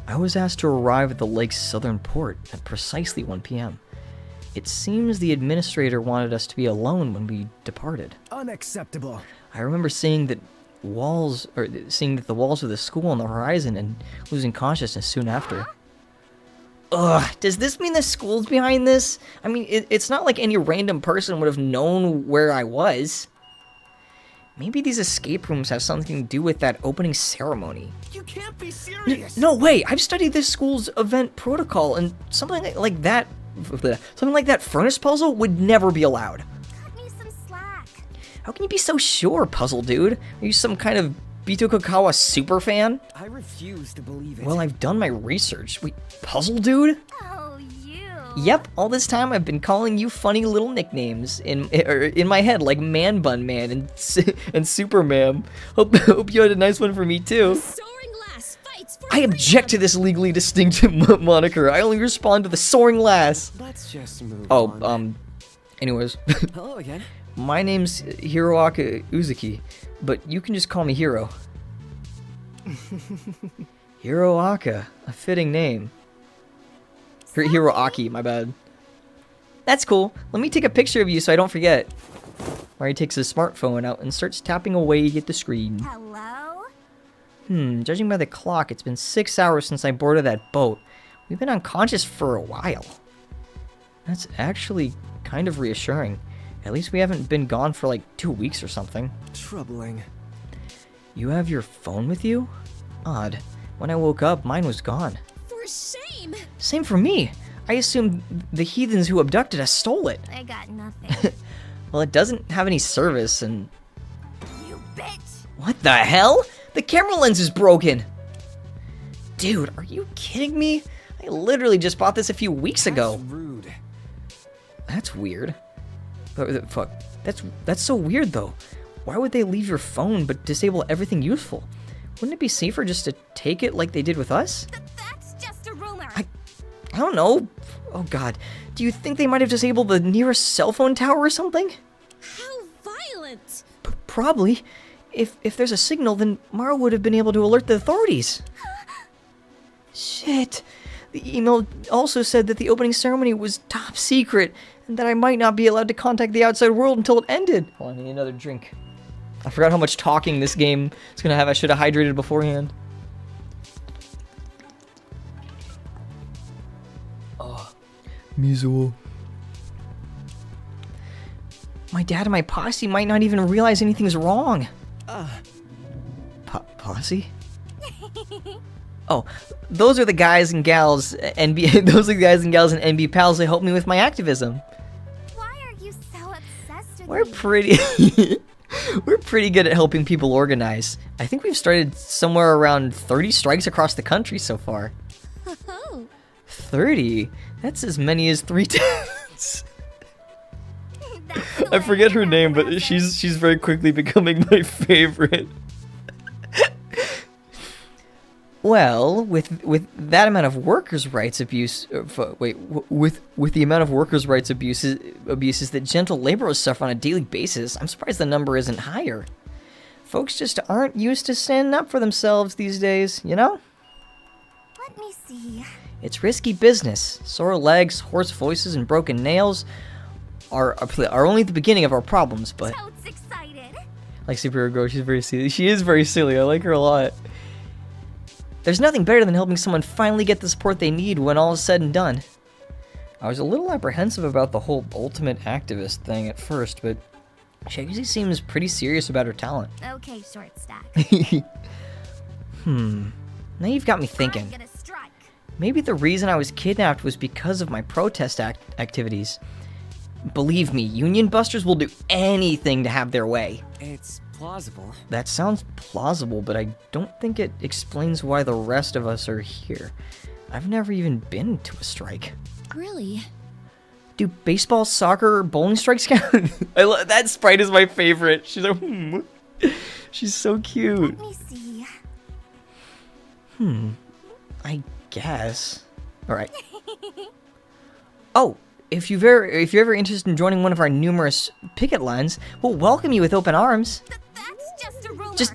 I was asked to arrive at the lake's southern port at precisely 1 p.m. It seems the administrator wanted us to be alone when we departed. Unacceptable. I remember seeing that the walls of the school on the horizon and losing consciousness soon after. Ugh, does this mean the school's behind this? I mean, it's not like any random person would have known where I was. Maybe these escape rooms have something to do with that opening ceremony. You can't be serious. No way! I've studied this school's event protocol, and something like that furnace puzzle would never be allowed. Cut me some slack. How can you be so sure, puzzle dude? Are you some kind of Bitokukawa super fan? I refuse to believe it. Well, I've done my research. Wait, puzzle dude? Oh, you. Yep, all this time I've been calling you funny little nicknames in my head, like Man Bun Man and Superman. Hope you had a nice one for me too. Soaring Lass fights for I object to this legally distinct moniker. I only respond to the Soaring Lass. Let's just move on. Anyways. Hello again. My name's Hiroaki Uzuki, but you can just call me Hiro. Hiroaka, a fitting name. Hiroaki, my bad. That's cool. Let me take a picture of you so I don't forget. Mari takes his smartphone out and starts tapping away at the screen. Hello? Judging by the clock, it's been 6 hours since I boarded that boat. We've been unconscious for a while. That's actually kind of reassuring. At least we haven't been gone for like 2 weeks or something. Troubling. You have your phone with you? Odd. When I woke up, mine was gone. For shame! Same for me. I assumed the heathens who abducted us stole it. I got nothing. Well, it doesn't have any service and... You bitch! What the hell? The camera lens is broken! Dude, are you kidding me? I literally just bought this a few weeks ago. That's rude. That's weird. Fuck. That's so weird, though. Why would they leave your phone but disable everything useful? Wouldn't it be safer just to take it like they did with us? That's just a rumor. I don't know. Oh, God. Do you think they might have disabled the nearest cell phone tower or something? How violent! Probably. If there's a signal, then Mara would have been able to alert the authorities. Shit. The email also said that the opening ceremony was top secret, and that I might not be allowed to contact the outside world until it ended. Oh, I need another drink. I forgot how much talking this game is gonna have. I should have hydrated beforehand. Oh, Mizuo. My dad and my posse might not even realize anything's wrong. Posse? Oh, those are the guys and gals and those are the guys and gals and NB pals that help me with my activism. Why are you so obsessed with We're me? pretty good at helping people organize. I think we've started somewhere around 30 strikes across the country so far. Oh, 30? That's as many as 3 times. That's the I way forget her you're name, but aggressive. she's very quickly becoming my favorite. Well, with that amount of workers' rights abuse, with the amount of workers' rights abuses that gentle laborers suffer on a daily basis, I'm surprised the number isn't higher. Folks just aren't used to standing up for themselves these days, you know? Let me see. It's risky business. Sore legs, hoarse voices, and broken nails are only the beginning of our problems, but... Toad's excited. Like Superhero Girl, she's very silly. She is very silly. I like her a lot. There's nothing better than helping someone finally get the support they need when all is said and done. I was a little apprehensive about the whole ultimate activist thing at first, but she actually seems pretty serious about her talent. Okay, short stack. Now you've got me thinking. I'm gonna strike. Maybe the reason I was kidnapped was because of my protest activities. Believe me, union busters will do anything to have their way. It's plausible. That sounds plausible, but I don't think it explains why the rest of us are here. I've never even been to a strike. really? Do baseball, soccer, bowling strikes count? That sprite is my favorite. She's like, She's so cute. Let me see. I guess. Alright. Oh, if you're ever interested in joining one of our numerous picket lines, we'll welcome you with open arms. That's just a rumor. Just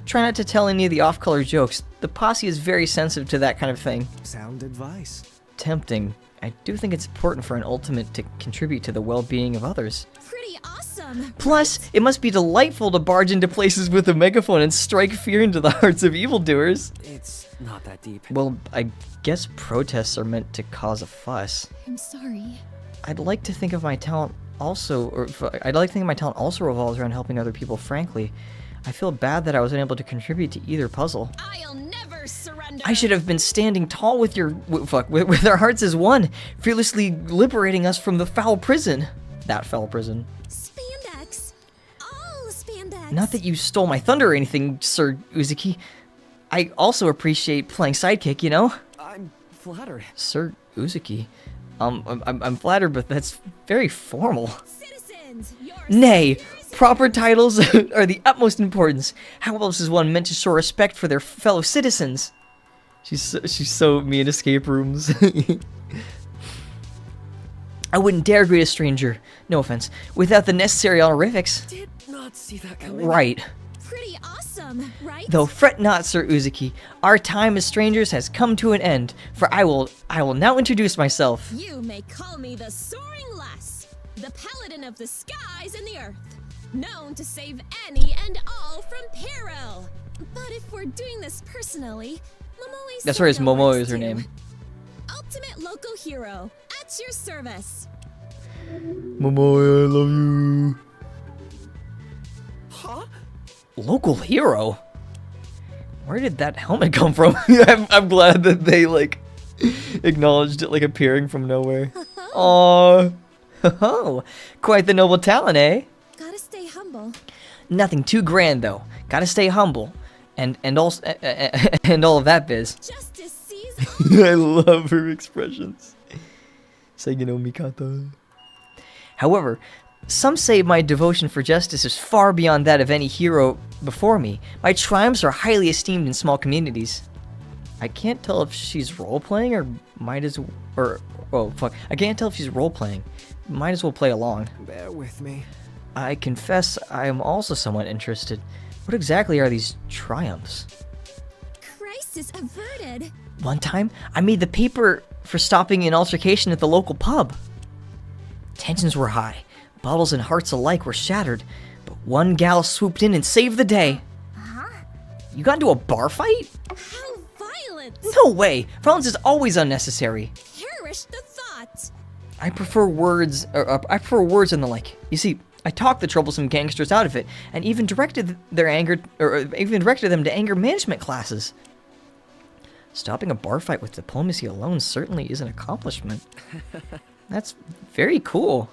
try not to tell any of the off-color jokes. The posse is very sensitive to that kind of thing. Sound advice. Tempting. I do think it's important for an ultimate to contribute to the well-being of others. Pretty awesome. Plus, it must be delightful to barge into places with a megaphone and strike fear into the hearts of evildoers. It's not that deep. Well, I guess protests are meant to cause a fuss. I'm sorry. I'd like to think of my talent also revolves around helping other people. Frankly, I feel bad that I was unable to contribute to either puzzle. I'll never surrender. I should have been standing tall with with our hearts as one, fearlessly liberating us from the foul prison. That foul prison. Spandex. All spandex. Not that you stole my thunder or anything, Sir Uzuki. I also appreciate playing sidekick, you know? I'm flattered. Sir Uzuki. I'm flattered, but that's very formal. Citizens, your Nay, seniors- proper titles are the utmost importance. How else is one meant to show respect for their fellow citizens? She's so me in escape rooms. I wouldn't dare greet a stranger, no offense, without the necessary honorifics. Did not see that coming. Right. Pretty awesome, right? Though fret not, Sir Uzuki, our time as strangers has come to an end, for I will now introduce myself. You may call me the Soaring Lass, the paladin of the skies and the earth, known to save any and all from peril. But if we're doing this personally, Momoe That's right, it's Suno Momoe works is her too. name. Ultimate local hero, at your service. Momoe, I love you. Huh? Local hero? Where did that helmet come from? I'm glad that they, acknowledged it, appearing from nowhere. Aww. Oh, quite the noble talent, eh? Gotta stay humble. Nothing too grand, though. Gotta stay humble. And also, and all of that biz. Justice sees all. I love her expressions. Say, Mikata. However, some say my devotion for justice is far beyond that of any hero before me. My triumphs are highly esteemed in small communities. I can't tell if she's role-playing or I can't tell if she's role-playing. Might as well play along. Bear with me. I confess I am also somewhat interested. What exactly are these triumphs? Crisis averted. One time, I made the paper for stopping an altercation at the local pub. Tensions were high. Bottles and hearts alike were shattered. But one gal swooped in and saved the day. You got into a bar fight? How violent! No way! Violence is always unnecessary. Perish the thought. I prefer words and the like. You see, I talked the troublesome gangsters out of it, and even directed them to anger management classes. Stopping a bar fight with diplomacy alone certainly is an accomplishment. That's very cool.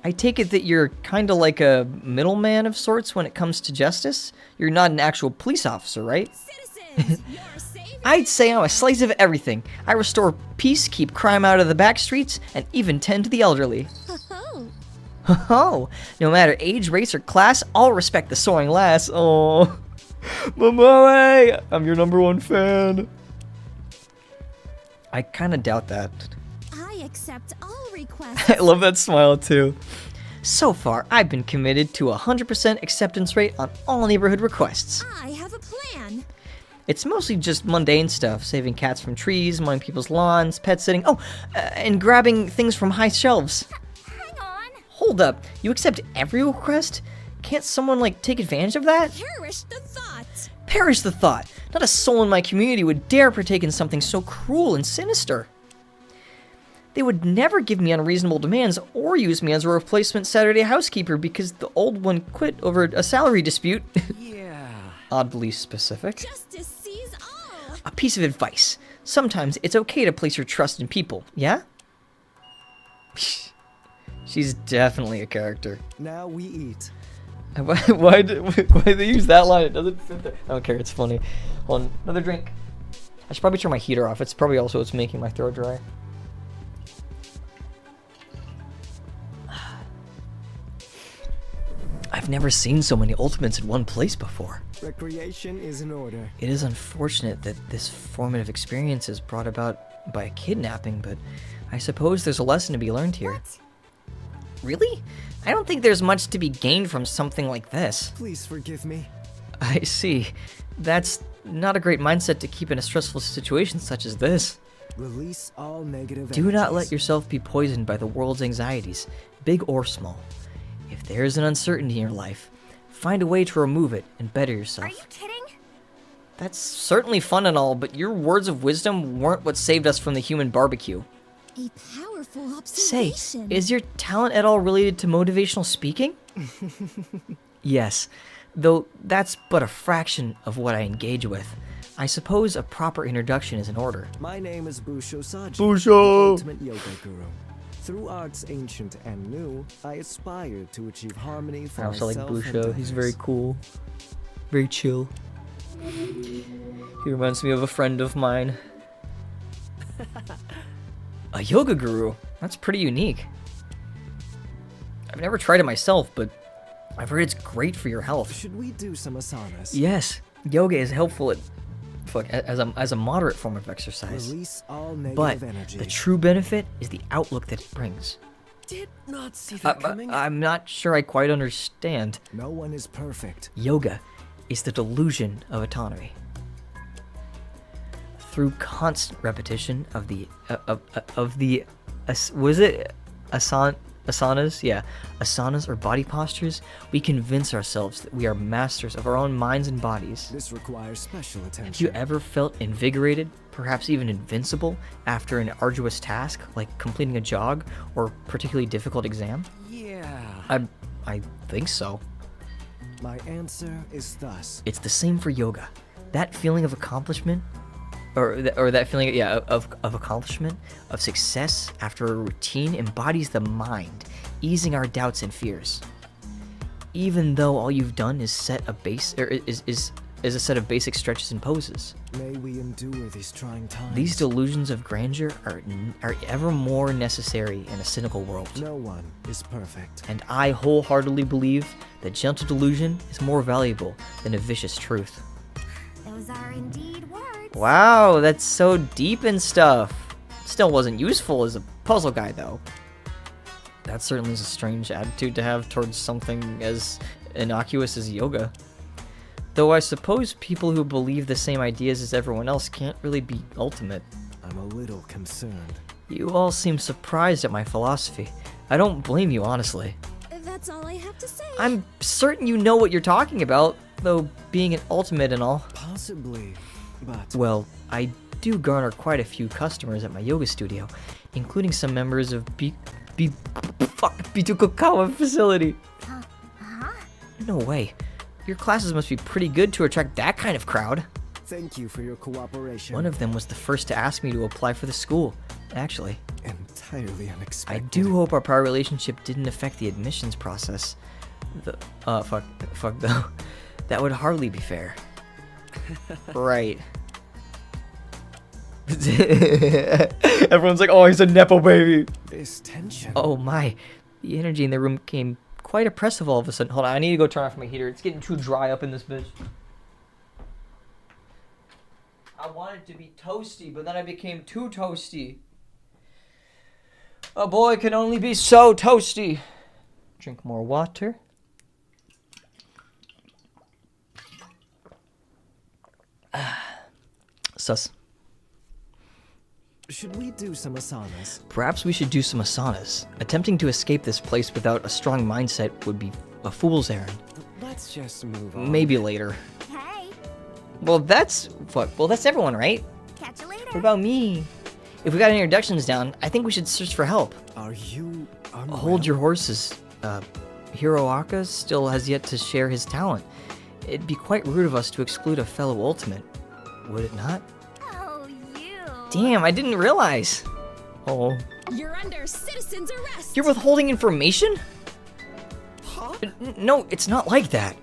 I take it that you're kind of like a middleman of sorts when it comes to justice? You're not an actual police officer, right? Citizens, you're saving. I'd say I'm a slice of everything. I restore peace, keep crime out of the back streets, and even tend to the elderly. Oh, no matter age, race, or class, I'll respect the soaring lass. Oh, Momoe, I'm your #1 fan. I kind of doubt that. I accept all requests. I love that smile too. So far, I've been committed to 100% acceptance rate on all neighborhood requests. I have a plan. It's mostly just mundane stuff, saving cats from trees, mowing people's lawns, pet sitting, and grabbing things from high shelves. Hang on. Hold up, you accept every request? Can't someone, take advantage of that? Perish the thought. Perish the thought! Not a soul in my community would dare partake in something so cruel and sinister. They would never give me unreasonable demands or use me as a replacement Saturday housekeeper because the old one quit over a salary dispute. Yeah. Oddly specific. Justice sees all. A piece of advice. Sometimes it's okay to place your trust in people, yeah? She's definitely a character. Now we eat. Why did they use that line? It doesn't fit there. I don't care, it's funny. Hold on, another drink. I should probably turn my heater off. It's probably also what's making my throat dry. I've never seen so many ultimates in one place before. Recreation is in order. It is unfortunate that this formative experience is brought about by a kidnapping, but I suppose there's a lesson to be learned here. What? Really? I don't think there's much to be gained from something like this. Please forgive me. I see. That's not a great mindset to keep in a stressful situation such as this. Release all negative Do not energies. let yourself be poisoned by the world's anxieties, big or small. If there is an uncertainty in your life, find a way to remove it and better yourself. Are you kidding? That's certainly fun and all, but your words of wisdom weren't what saved us from the human barbecue. A powerful Say, observation. is your talent at all related to motivational speaking? Yes, though that's but a fraction of what I engage with. I suppose a proper introduction is in order. My name is Busho Saji, Busho! the ultimate yoga guru. Through arts ancient and new, I aspire to achieve harmony for I also like myself and Busho. He's others. very cool. Very chill. He reminds me of a friend of mine. A yoga guru? That's pretty unique. I've never tried it myself, but I've heard it's great for your health. Should we do some asanas? Yes, yoga is helpful as a moderate form of exercise. Release all negative But energy. the true benefit is the outlook that it brings. Did not see that coming. I'm not sure I quite understand. No one is perfect. Yoga is the delusion of autonomy. Through constant repetition of the asanas? Yeah, asanas or body postures, we convince ourselves that we are masters of our own minds and bodies. This requires special attention. Have you ever felt invigorated, perhaps even invincible, after an arduous task like completing a jog or particularly difficult exam? Yeah. I think so. My answer is thus. It's the same for yoga. That feeling of accomplishment, or that feeling, yeah, of accomplishment, of success after a routine embodies the mind, easing our doubts and fears. Even though all you've done is set a base, or is is a set of basic stretches and poses. May we endure these trying times. These delusions of grandeur are ever more necessary in a cynical world. No one is perfect. And I wholeheartedly believe that gentle delusion is more valuable than a vicious truth. Those are indeed words. Wow, that's so deep and stuff. Still wasn't useful as a puzzle guy, though. That certainly is a strange attitude to have towards something as innocuous as yoga. Though I suppose people who believe the same ideas as everyone else can't really be ultimate. I'm a little concerned. You all seem surprised at my philosophy. I don't blame you, honestly. That's all I have to say. I'm certain you know what you're talking about, though being an ultimate and all. Possibly, but... Well, I do garner quite a few customers at my yoga studio, including some members of Bitukukawa facility. No way. Your classes must be pretty good to attract that kind of crowd. Thank you for your cooperation. One of them was the first to ask me to apply for the school, actually. Entirely unexpected. I do hope our prior relationship didn't affect the admissions process. Fuck though. That would hardly be fair. Right. Everyone's like, oh, he's a Nepo baby. This tension. Oh my. The energy in the room came quite oppressive all of a sudden. Hold on, I need to go turn off my heater. It's getting too dry up in this bitch. I wanted to be toasty, but then I became too toasty. A boy can only be so toasty. Drink more water. Sus. Should we do some asanas? Perhaps we should do some asanas. Attempting to escape this place without a strong mindset would be a fool's errand. Let's just move on. Maybe later. Hey, Well, that's everyone, right? catch you later. What about me? If we got introductions down, I think we should search for help. Are you unwell? Hold your horses. Hiroaka still has yet to share his talent. It'd be quite rude of us to exclude a fellow ultimate, would it not? Oh, you. Damn, I didn't realize. Oh. You're under citizen's arrest. You're withholding information? Huh? No, it's not like that.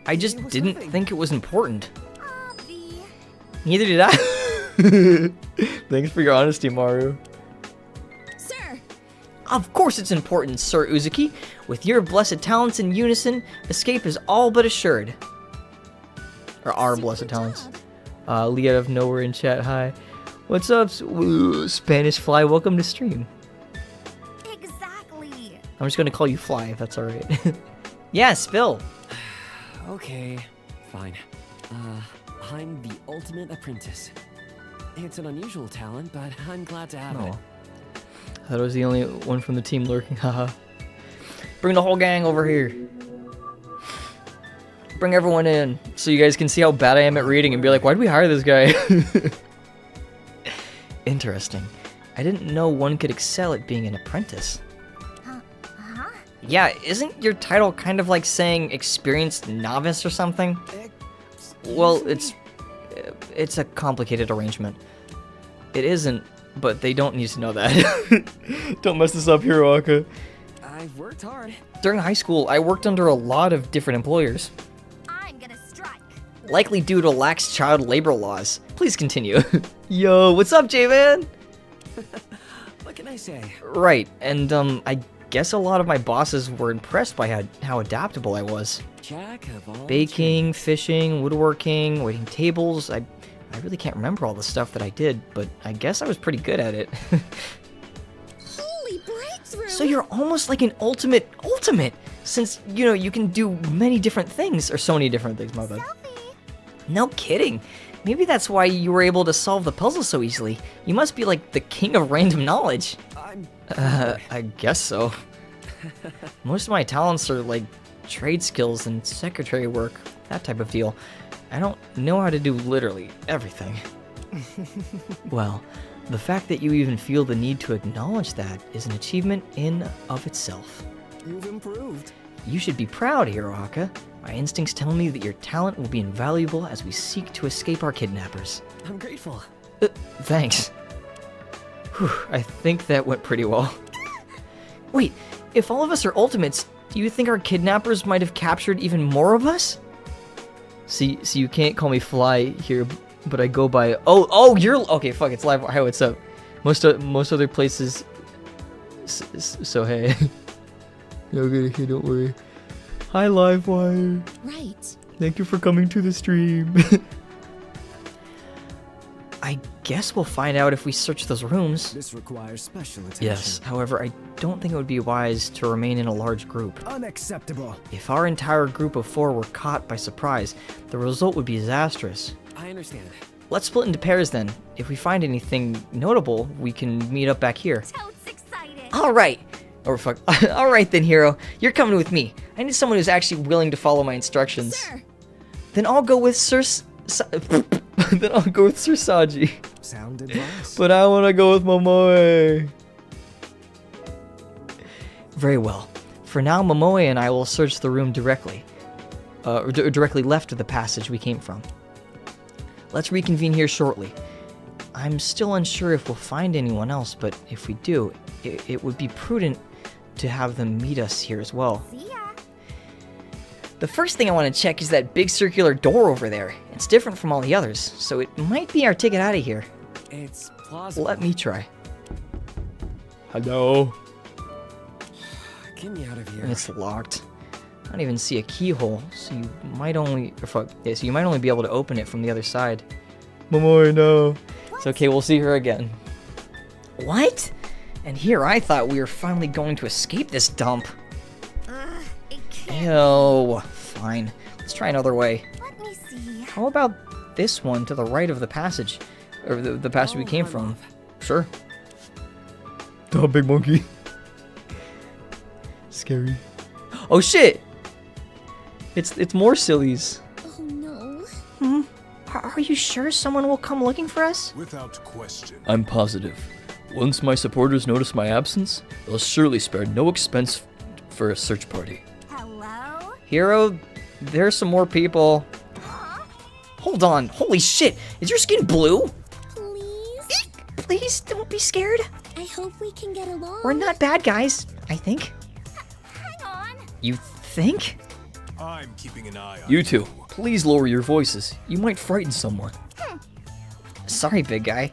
I just it was didn't nothing. think it was important. Obvi. Neither did I. Thanks for your honesty, Maru. Sir, Of course it's important, Sir Uzuki. With your blessed talents in unison, escape is all but assured. Or our super blessed talents. job. Lee out of nowhere in chat, hi. What's up, Spanish Fly? Welcome to stream. Exactly. I'm just gonna call you Fly, if that's alright. Yeah, spill. Okay, fine. I'm the ultimate apprentice. It's an unusual talent, but I'm glad to have it. Oh. I thought I was the only one from the team lurking, haha. Bring the whole gang over here. Bring everyone in, so you guys can see how bad I am at reading and be like, why did we hire this guy? Interesting. I didn't know one could excel at being an apprentice. Huh? Yeah, isn't your title kind of like saying experienced novice or something? Well, it's a complicated arrangement. It isn't, but they don't need to know that. Don't mess this up, Hiroaka. I've worked hard. During high school, I worked under a lot of different employers, I'm gonna strike. likely due to lax child labor laws. Please continue. Yo, what's up, J-Man? What can I say? Right, and I guess a lot of my bosses were impressed by how adaptable I was. Jack of all Baking, fishing, woodworking, waiting tables. I really can't remember all the stuff that I did, but I guess I was pretty good at it. Holy breakthrough! So you're almost like an ultimate, since, you know, you can do many different things, or so many different things, my bad. Selfie. No kidding. Maybe that's why you were able to solve the puzzle so easily. You must be like the king of random knowledge. I'm I guess so. Most of my talents are like trade skills and secretary work, that type of deal. I don't know how to do literally everything. Well, the fact that you even feel the need to acknowledge that is an achievement in of itself. You've improved. You should be proud, Hiroaka. My instincts tell me that your talent will be invaluable as we seek to escape our kidnappers. I'm grateful. Thanks. Whew, I think that went pretty well. Wait, if all of us are ultimates, do you think our kidnappers might have captured even more of us? See, you can't call me Fly here, but I go by. Oh, you're okay. Fuck, it's live. Hi, what's up? Most other places. So hey. Okay, don't worry. Hi, Livewire. Right. Thank you for coming to the stream. I guess we'll find out if we search those rooms. This requires special attention. Yes, however, I don't think it would be wise to remain in a large group. Unacceptable. If our entire group of 4 were caught by surprise, the result would be disastrous. I understand. Let's split into pairs then. If we find anything notable, we can meet up back here. Totes excited. Alright! Oh fuck. Alright then, Hero. You're coming with me. I need someone who's actually willing to follow my instructions. Sir. Then I'll go with Sir Saji. Sound advice. But I want to go with Momoe. Very well. For now, Momoe and I will search the room directly. Directly left of the passage we came from. Let's reconvene here shortly. I'm still unsure if we'll find anyone else, but if we do, it would be prudent to have them meet us here as well. See ya. The first thing I want to check is that big circular door over there. It's different from all the others, so it might be our ticket out of here. It's plausible. Let me try. Hello? Get me out of here. It's locked. I don't even see a keyhole, so you might only be able to open it from the other side. Momoe, no. It's okay, we'll see her again. What? And here I thought we were finally going to escape this dump. It can't. Ew. Fine. Let's try another way. Let me see. How about this one to the right of the passage? Or the passage we came from? Sure. Oh, big monkey. Scary. Oh shit! It's more sillies. Oh no. Are you sure someone will come looking for us? Without question. I'm positive. Once my supporters notice my absence, they'll surely spare no expense for a search party. Hello? Hero, there's some more people. Hold on. Holy shit. Is your skin blue? Please? Please don't be scared. I hope we can get along. We're not bad guys, I think. Hang on. You think? I'm keeping an eye on You two, please lower your voices. You might frighten someone. Sorry, big guy.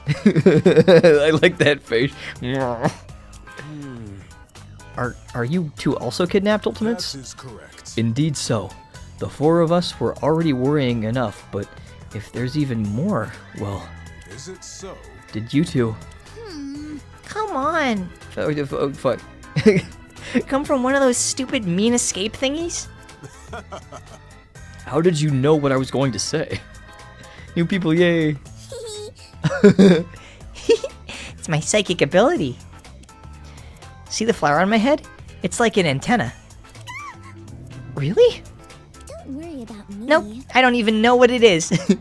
I like that face. Are you two also kidnapped, Ultimates? That is correct. Indeed so. The 4 of us were already worrying enough, but if there's even more, well, Is it so? did you two... Come on. Oh, fuck. Come from one of those stupid mean escape thingies? How did you know what I was going to say? New people, yay. It's my psychic ability. See the flower on my head? It's like an antenna. Really? Don't worry about me. Nope, I don't even know what it is. Fantastic.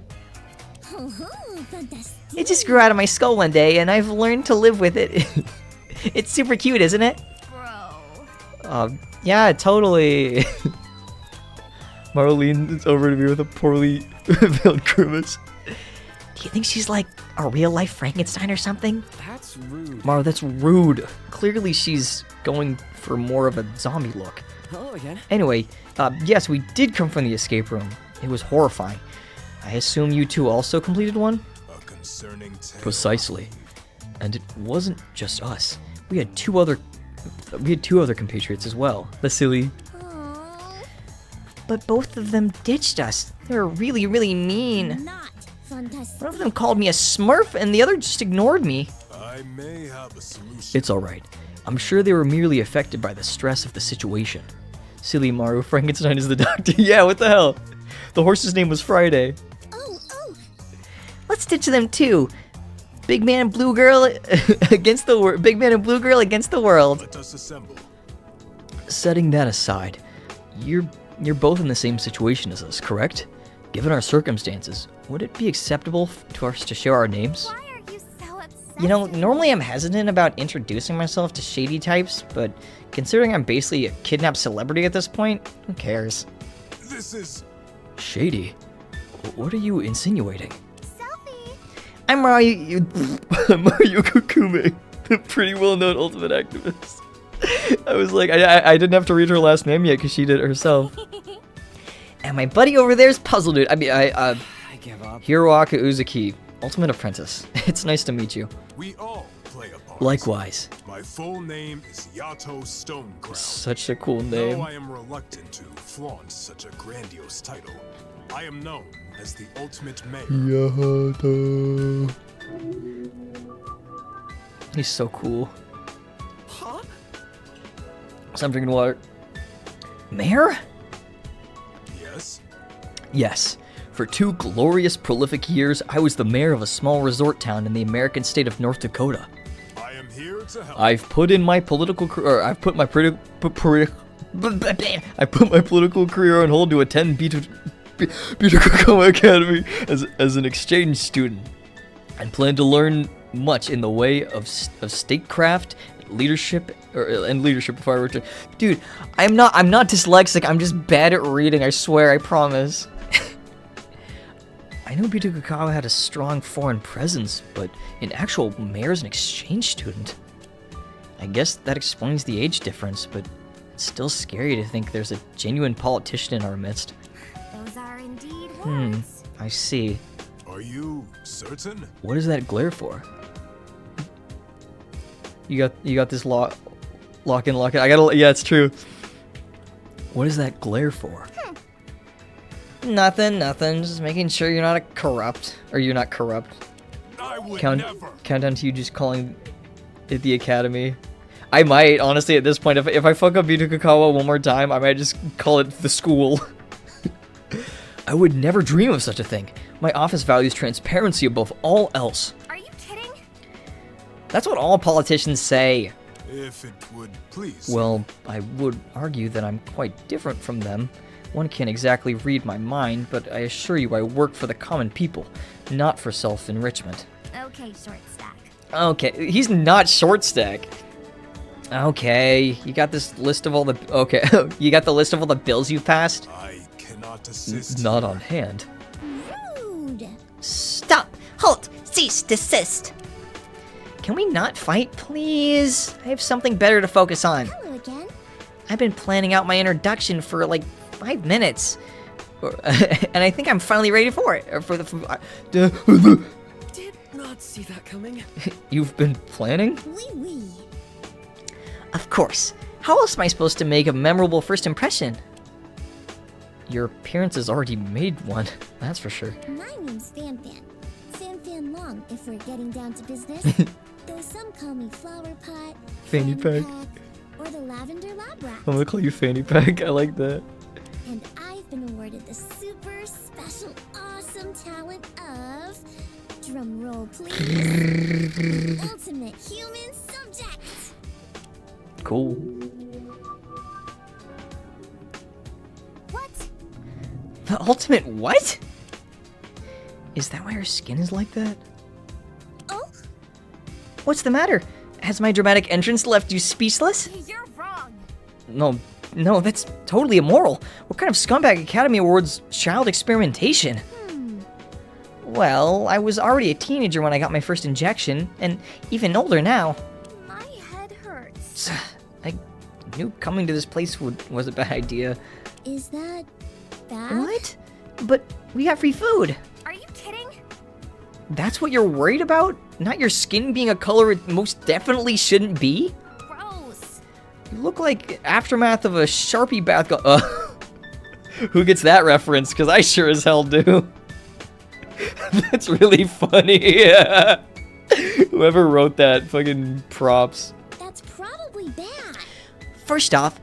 It just grew out of my skull one day, and I've learned to live with it. It's super cute, isn't it? Bro. Yeah, totally. Marlene is over to me with a poorly veiled grimace. Do you think she's like a real-life Frankenstein or something? That's rude. Maro, that's rude. Clearly she's going for more of a zombie look. Hello again. Anyway, yes, we did come from the escape room. It was horrifying. I assume you two also completed one? A concerning tale. Precisely. And it wasn't just us. We had two other compatriots as well. Vasily. But both of them ditched us. They were really, really mean. Not fantastic. One of them called me a smurf, and the other just ignored me. I may have a solution. It's alright. I'm sure they were merely affected by the stress of the situation. Silly Maru, Frankenstein is the doctor. Yeah, what the hell? The horse's name was Friday. Oh. Let's ditch them too. Big man and blue girl against the world. Big man and blue girl against the world. Let us assemble. Setting that aside, you're both in the same situation as us, correct? Given our circumstances, would it be acceptable to us to share our names? Why are you so upset? You know, normally I'm hesitant about introducing myself to shady types, but considering I'm basically a kidnapped celebrity at this point, who cares? This is Shady? What are you insinuating? Selfie. I'm Mario. Mario Kokume, the pretty well-known ultimate activist. I was like, I didn't have to read her last name yet because she did it herself. And my buddy over there's Puzzle Dude. I give up. Hiroaki Uzuki, Ultimate Apprentice. It's nice to meet you. We all play a part. Likewise. My full name is Yato Stoneground. Such a cool name. Though I am reluctant to flaunt such a grandiose title, I am known as the ultimate mayor. Yato. He's so cool. Huh? So I'm drinking water. Mayor? Yes? Yes. For 2 glorious, prolific years, I was the mayor of a small resort town in the American state of North Dakota. I am here to help. I've put in my political career. I've put my political career on hold to attend Bitokugawa Academy as an exchange student, and plan to learn much in the way of statecraft, leadership, and leadership if I return. Dude, I'm not dyslexic. I'm just bad at reading. I swear. I promise. I know Bitokugawa had a strong foreign presence, but an actual mayor's an exchange student. I guess that explains the age difference, but it's still scary to think there's a genuine politician in our midst. Those are indeed words. I see. Are you certain? What is that glare for? You got this lock in. Yeah, it's true. What is that glare for? Nothing. Just making sure you're not corrupt. I would never. Countdown to you just calling it the academy. I might, honestly, at this point, if I fuck up Bitokugawa one more time, I might just call it the school. I would never dream of such a thing. My office values transparency above all else. Are you kidding? That's what all politicians say. If it would please. Well, I would argue that I'm quite different from them. One can't exactly read my mind, but I assure you I work for the common people, not for self-enrichment. Okay, short stack. Okay, he's not short stack. Okay, you got this list of all the... Okay, you got the list of all the bills you've passed? I cannot assist. Not on hand. Rude. Stop! Halt! Cease! Desist! Can we not fight, please? I have something better to focus on. Hello again. I've been planning out my introduction for like 5 minutes. And I think I'm finally ready for it. Did not see that coming. You've been planning? Wee. Of course. How else am I supposed to make a memorable first impression? Your appearance has already made one, that's for sure. My name's Fan Long, if we're getting down to business. Though some call me Flower Pot, Fanny Pack. or the Lavender Lab Rat. I'm gonna call you Fanny Pack, I like that. And I've been awarded the super special awesome talent of... Drum roll, please. The ultimate human subject. Cool. What? The ultimate what? Is that why her skin is like that? Oh? What's the matter? Has my dramatic entrance left you speechless? You're wrong. No, that's totally immoral. What kind of scumbag academy awards child experimentation? Well, I was already a teenager when I got my first injection, and even older now. My head hurts. I knew coming to this place was a bad idea. Is that bad? What? But we got free food. Are you kidding? That's what you're worried about? Not your skin being a color it most definitely shouldn't be? Gross. You look like aftermath of a Sharpie bath Who gets that reference? Because I sure as hell do. That's really funny. Yeah. Whoever wrote that, fucking props. That's probably bad. First off,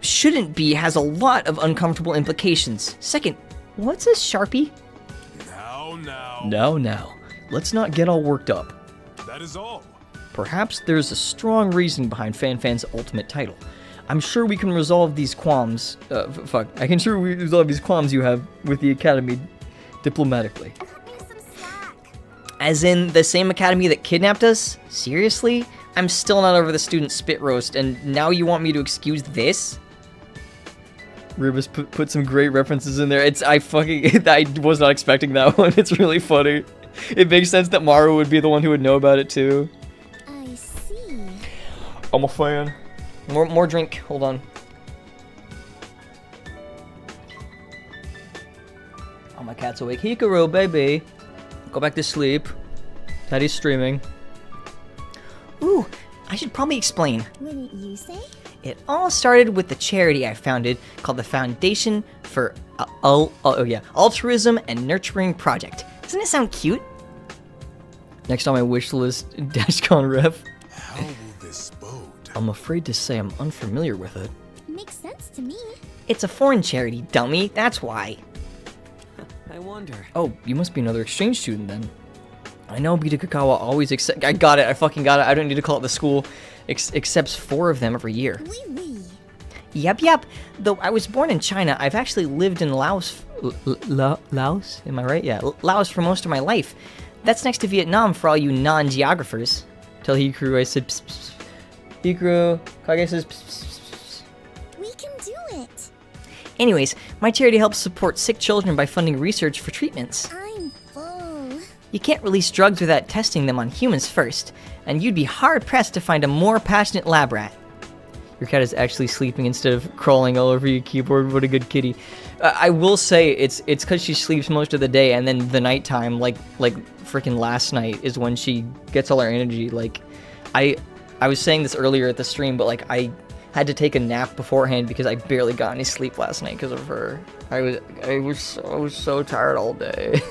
shouldn't be has a lot of uncomfortable implications. Second, what's a Sharpie? Now. Let's not get all worked up. That is all. Perhaps there's a strong reason behind FanFan's ultimate title. I'm sure we can resolve these qualms. I can sure we resolve these qualms you have with the academy diplomatically. Cut me some slack. As in the same academy that kidnapped us? Seriously? I'm still not over the student spit roast, and now you want me to excuse this? Ribas put some great references in there. I was not expecting that one. It's really funny. It makes sense that Maru would be the one who would know about it too. I see. I'm a fan. More drink. Hold on. my cat's awake. Hikaru, baby. Go back to sleep. Daddy's streaming. Ooh, I should probably explain. Wouldn't you say? It all started with the charity I founded called the Foundation for Altruism and Nurturing Project. Doesn't it sound cute? Next on my wish list, Dashcon Ref. How will this bode? I'm afraid to say I'm unfamiliar with it. Makes sense to me. It's a foreign charity, dummy. That's why. I wonder. Oh, you must be another exchange student then. I know Bita Kakawa always accept. I got it. I fucking got it. I don't need to call it the school. Accepts 4 of them every year. Wee wee. Yep. Though I was born in China, I've actually lived in Laos. Laos? Am I right? Yeah, Laos for most of my life. That's next to Vietnam for all you non-geographers. Tell Hikaru I said psst, psst. Hikaru, Kage says psst, psst, psst. We can do it. Anyways, my charity helps support sick children by funding research for treatments. I'm full. You can't release drugs without testing them on humans first, and you'd be hard-pressed to find a more passionate lab rat. Your cat is actually sleeping instead of crawling all over your keyboard. What a good kitty. I will say it's because she sleeps most of the day, and then the nighttime, like freaking last night, is when she gets all her energy. Like, I was saying this earlier at the stream, but like I had to take a nap beforehand because I barely got any sleep last night because of her. I was so tired all day.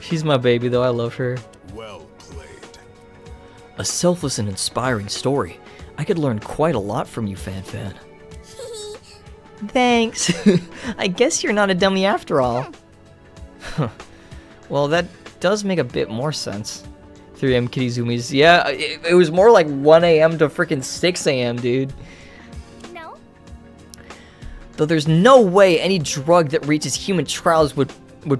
She's my baby, though. I love her. Well played. A selfless and inspiring story. I could learn quite a lot from you, Fan. Thanks. I guess you're not a dummy after all. Well, that does make a bit more sense. 3 a.m. Kitty Zoomies. Yeah, it was more like 1 a.m. to freaking 6 a.m., dude. No? Though there's no way any drug that reaches human trials would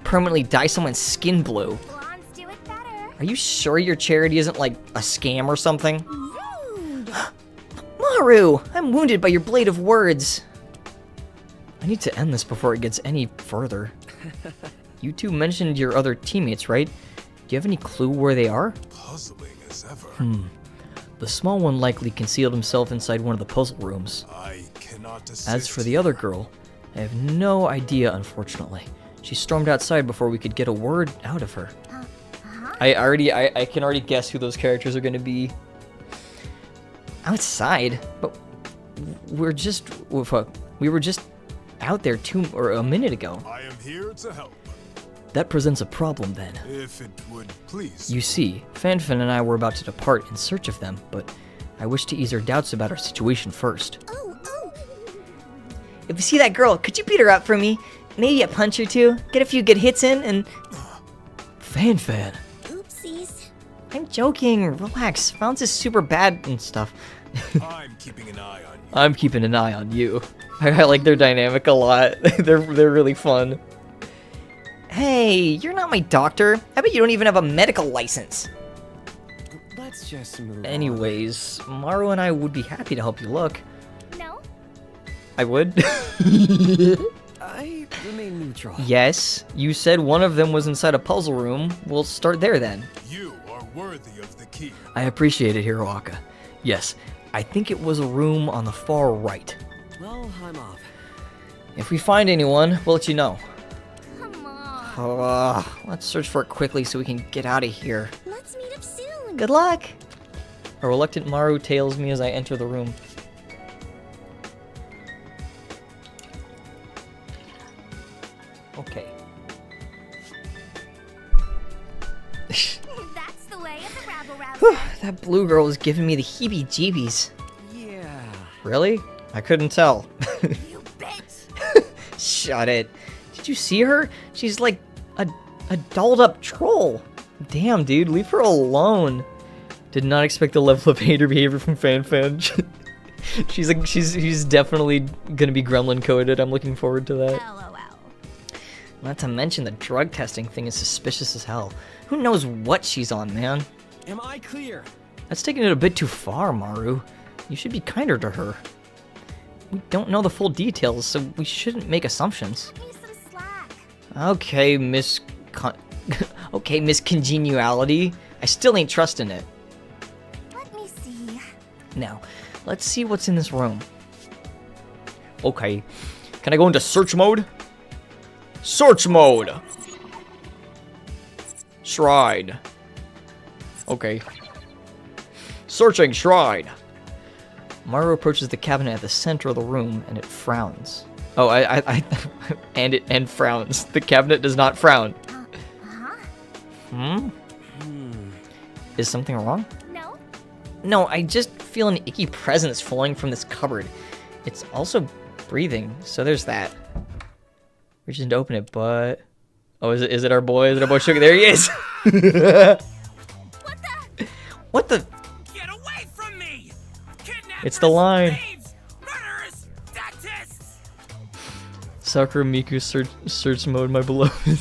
permanently dye someone's skin blue. Blondes do it better. Are you sure your charity isn't like a scam or something? Rude. Maru! I'm wounded by your blade of words. I need to end this before it gets any further. You two mentioned your other teammates, right? Do you have any clue where they are? Puzzling as ever. The small one likely concealed himself inside one of the puzzle rooms. I cannot assist. As for the other girl, I have no idea, unfortunately. She stormed outside before we could get a word out of her. I can already guess who those characters are going to be. Outside? But we were just out there a minute ago. I am here to help. That presents a problem then. If it would please. You see, Fan and I were about to depart in search of them, but I wish to ease her doubts about our situation first. Oh. If you see that girl, could you beat her up for me? Maybe a punch or two? Get a few good hits in and... Fan. Oopsies. I'm joking. Relax. Bounce is super bad and stuff. I'm keeping an eye on you. I'm keeping an eye on you. I like their dynamic a lot. They're really fun. Hey, you're not my doctor. I bet you don't even have a medical license. Let's just move on. Anyways, Maru and I would be happy to help you look. No? I would? I remain neutral. Yes, you said one of them was inside a puzzle room. We'll start there then. You are worthy of the key. I appreciate it, Hiroaka. Yes, I think it was a room on the far right. Well, I'm off. If we find anyone, we'll let you know. Come on. Let's search for it quickly so we can get out of here. Let's meet up soon. Good luck. A reluctant Maru tails me as I enter the room. Okay. That's the way of the rabble-rousers. That blue girl was giving me the heebie-jeebies. Yeah. Really? I couldn't tell. You bitch. Shut it. Did you see her? She's like a dolled up troll. Damn, dude, leave her alone. Did not expect the level of hater behavior from Fan. She's definitely gonna be gremlin coded. I'm looking forward to that. LOL. Not to mention the drug testing thing is suspicious as hell. Who knows what she's on, man? Am I clear? That's taking it a bit too far, Maru. You should be kinder to her. We don't know the full details, so we shouldn't make assumptions. Give me some slack. Okay, Miss Congeniality. I still ain't trusting it. Let me see. Now, let's see what's in this room. Okay. Can I go into search mode? Search mode. Shrine. Okay. Searching shrine. Maru approaches the cabinet at the center of the room, and it frowns. Oh, and frowns. The cabinet does not frown. Is something wrong? No? No, I just feel an icky presence flowing from this cupboard. It's also breathing, so there's that. Reaching to open it, but... Oh, is it our boy? Is it our boy Sugar? There he is! What the? Get away from me! Kidnappers, It's the line. thieves, murderers, dentists! Sakura Miku search mode, my beloved.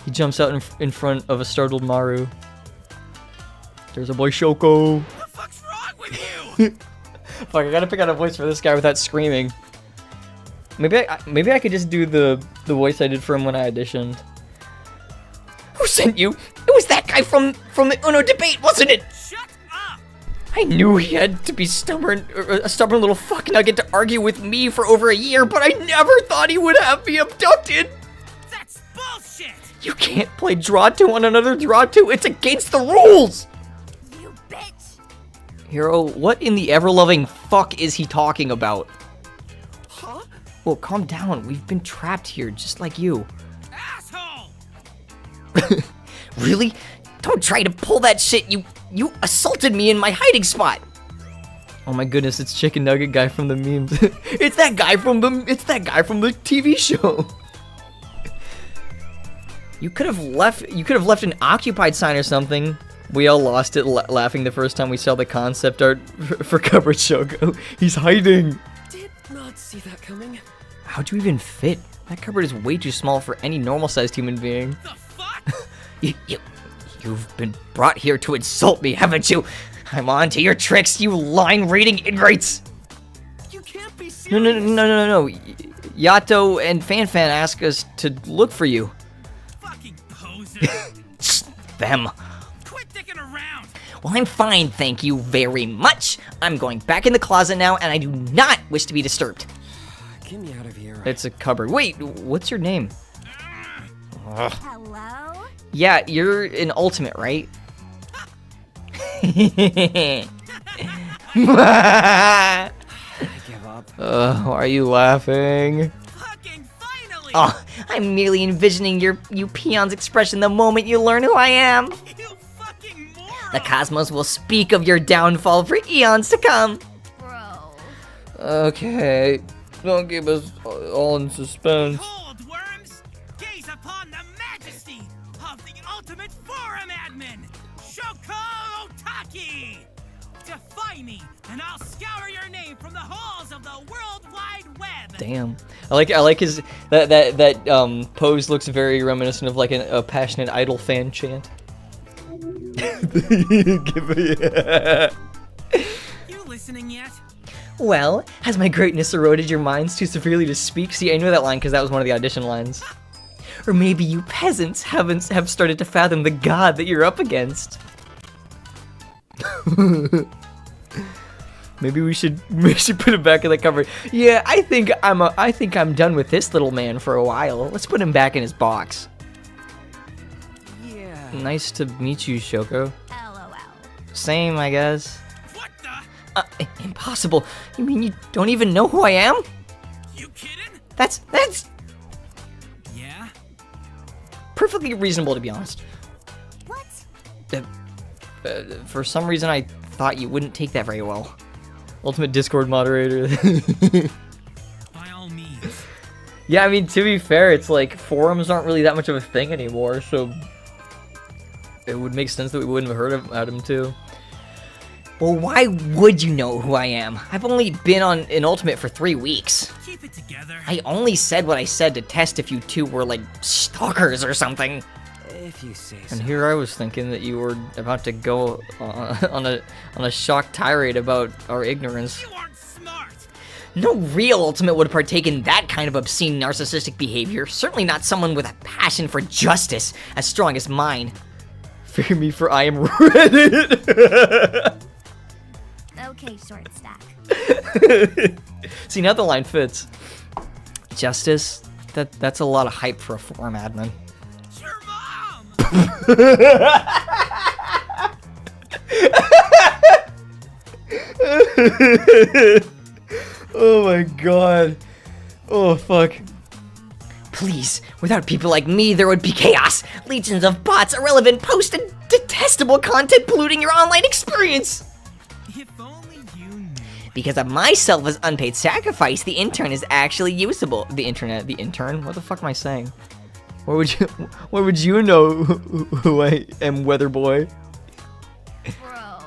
He jumps out in front of a startled Maru. There's a boy Shoko. What the fuck's wrong with you? Fuck, I gotta pick out a voice for this guy without screaming. Maybe I could just do the voice I did for him when I auditioned. Who sent you? It was that guy from the Uno debate, wasn't it? Shut up! I knew he had to be stubborn, a stubborn little fuck nugget to argue with me for over a year, but I never thought he would have me abducted. That's bullshit! You can't play draw two on another draw two. It's against the rules. You bitch! Hero, what in the ever-loving fuck is he talking about? Huh? Well, calm down. We've been trapped here, just like you. Asshole! Really? Don't try to pull that shit. You assaulted me in my hiding spot. Oh my goodness, it's Chicken Nugget guy from the memes. It's that guy from the TV show. You could have left an occupied sign or something. We all lost it laughing the first time we saw the concept art for Cupboard Shoko. He's hiding. Did not see that coming. How'd you even fit? That cupboard is way too small for any normal-sized human being. The fuck? You've been brought here to insult me, haven't you? I'm on to your tricks, you line-reading ingrates! You can't be serious. No. Yato and Fanfan asked us to look for you. Fucking poser! Them. Quit dicking around! Well, I'm fine, thank you very much. I'm going back in the closet now, and I do not wish to be disturbed. Get me out of here. It's a cupboard. Wait, what's your name? Ugh. Hello? Yeah, you're an ultimate, right? I give up. Why are you laughing? Fucking finally! Oh, I'm merely envisioning you peon's expression the moment you learn who I am. You fucking moron! The cosmos will speak of your downfall for eons to come. Bro. Okay, don't keep us all in suspense. Behold, worms! Gaze upon the majesty of the ultimate forum admin, Shoko Otaki! Defy me, and I'll scour your name from the halls of the World Wide Web! Damn, I like his that pose looks very reminiscent of like a passionate Idol fan chant. You listening yet? Well, has my greatness eroded your minds too severely to speak? See, I knew that line because that was one of the audition lines. Or maybe you peasants have started to fathom the god that you're up against. Maybe we should put him back in the cupboard. Yeah, I think I'm done with this little man for a while. Let's put him back in his box. Yeah. Nice to meet you, Shoko. LOL. Same, I guess. What the? Impossible. You mean you don't even know who I am? You kidding? That's Yeah? perfectly reasonable, to be honest. What? For some reason, I thought you wouldn't take that very well. Ultimate Discord moderator. By all means. Yeah, I mean, to be fair, it's like forums aren't really that much of a thing anymore, so it would make sense that we wouldn't have heard about him too. Well, why would you know who I am? I've only been on an Ultimate for 3 weeks. Keep it together. I only said what I said to test if you two were like stalkers or something. If you say so. And here I was thinking that you were about to go on a shock tirade about our ignorance. You aren't smart. No real Ultimate would partake in that kind of obscene narcissistic behavior. Certainly not someone with a passion for justice as strong as mine. Fear me, for I am Reddit. Okay, short stack. See, now the line fits. Justice? That's a lot of hype for a forum admin. Your mom! Oh my god. Oh fuck. Please, without people like me, there would be chaos, legions of bots, irrelevant posts, and detestable content polluting your online experience. If only you knew. Because of myself as unpaid sacrifice, the intern is actually usable. The intern? What the fuck am I saying? Why would you know who I am, weather boy? Bro.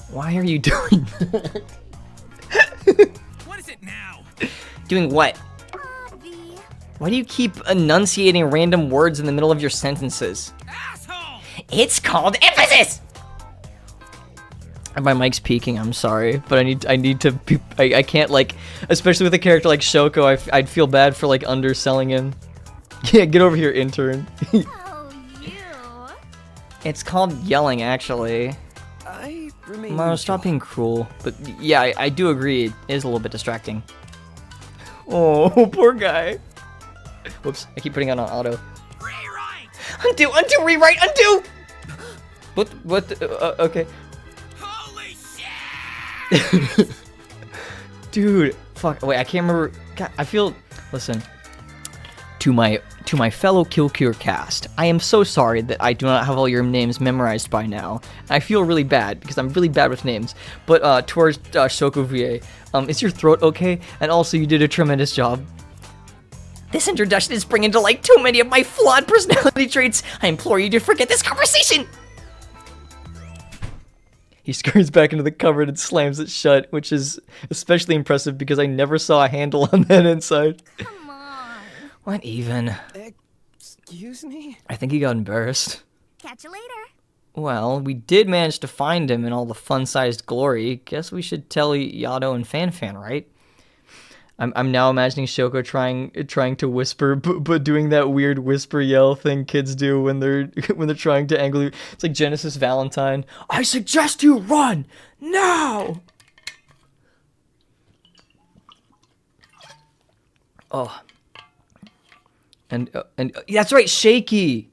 Why are you doing that? What is it now? Doing what? V. Why do you keep enunciating random words in the middle of your sentences? Asshole! It's called emphasis! My mic's peaking, I'm sorry, but I need to be, I can't, like, especially with a character like Shoko, I'd feel bad for, like, underselling him. Yeah, get over here, intern. Oh, you. It's called yelling, actually. I remain. Maro, stop being cruel. But yeah, I do agree, it is a little bit distracting. Oh, poor guy. Whoops, I keep putting it on auto. Rewrite! Undo, rewrite, undo! Okay. Holy shit! Dude, fuck, wait, I can't remember. God, I feel, listen. To my fellow Kill Cure cast, I am so sorry that I do not have all your names memorized by now. I feel really bad because I'm really bad with names. But towards Shoko VA, is your throat okay? And also, you did a tremendous job. This introduction is bringing to light too many of my flawed personality traits. I implore you to forget this conversation. He scurries back into the cupboard and slams it shut, which is especially impressive because I never saw a handle on that inside. Come on. What even? Excuse me? I think he got embarrassed. Catch you later. Well, we did manage to find him in all the fun-sized glory. Guess we should tell Yato and Fanfan, right? I'm now imagining Shoko trying to whisper, but doing that weird whisper yell thing kids do when they're trying to angle you. It's like Genesis Valentine. I suggest you run now. Oh. And that's right, Shaky.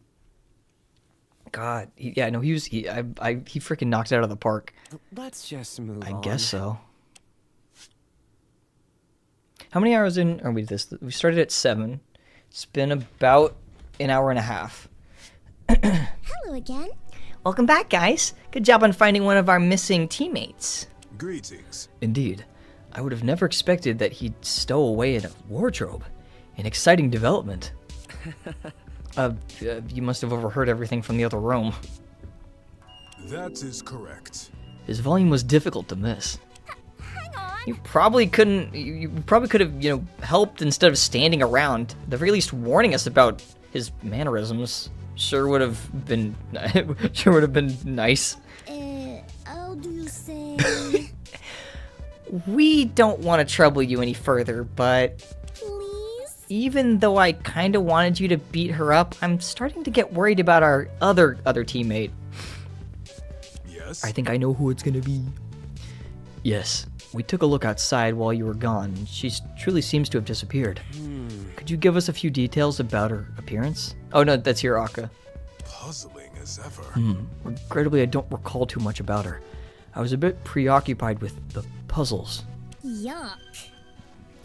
God, he freaking knocked it out of the park. Let's just move on. I guess so. How many hours in are we this? We started at 7. It's been about an hour and a half. Hello again. Welcome back, guys. Good job on finding one of our missing teammates. Greetings. Indeed. I would have never expected that he'd stow away in a wardrobe. An exciting development. You must have overheard everything from the other room. That is correct. His volume was difficult to miss. Hang on. You probably could have, helped instead of standing around. At the very least warning us about his mannerisms. Sure would have been nice. How do you say? We don't want to trouble you any further, but Please? even though I kind of wanted you to beat her up, I'm starting to get worried about our other teammate. Yes? I think I know who it's gonna be. Yes, we took a look outside while you were gone. She truly seems to have disappeared. Could you give us a few details about her appearance? Oh no, that's Hiraka. Puzzling as ever. Regrettably, I don't recall too much about her. I was a bit preoccupied with the puzzles. Yuck.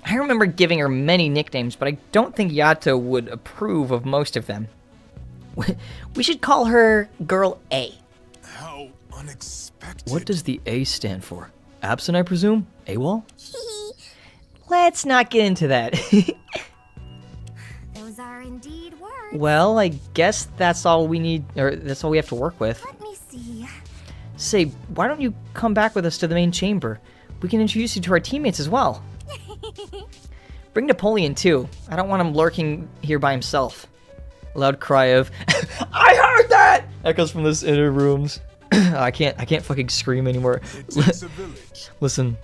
I remember giving her many nicknames, but I don't think Yato would approve of most of them. We should call her Girl A. How unexpected. What does the A stand for? Absent, I presume? AWOL? Let's not get into that. Those are indeed words. Well, I guess that's all we need, or that's all we have to work with. Let me see. Say, why don't you come back with us to the main chamber? We can introduce you to our teammates as well. Bring Napoleon too. I don't want him lurking here by himself. A loud cry of, I heard that! Echoes from this inner rooms. I can't fucking scream anymore. It takes a village. Listen,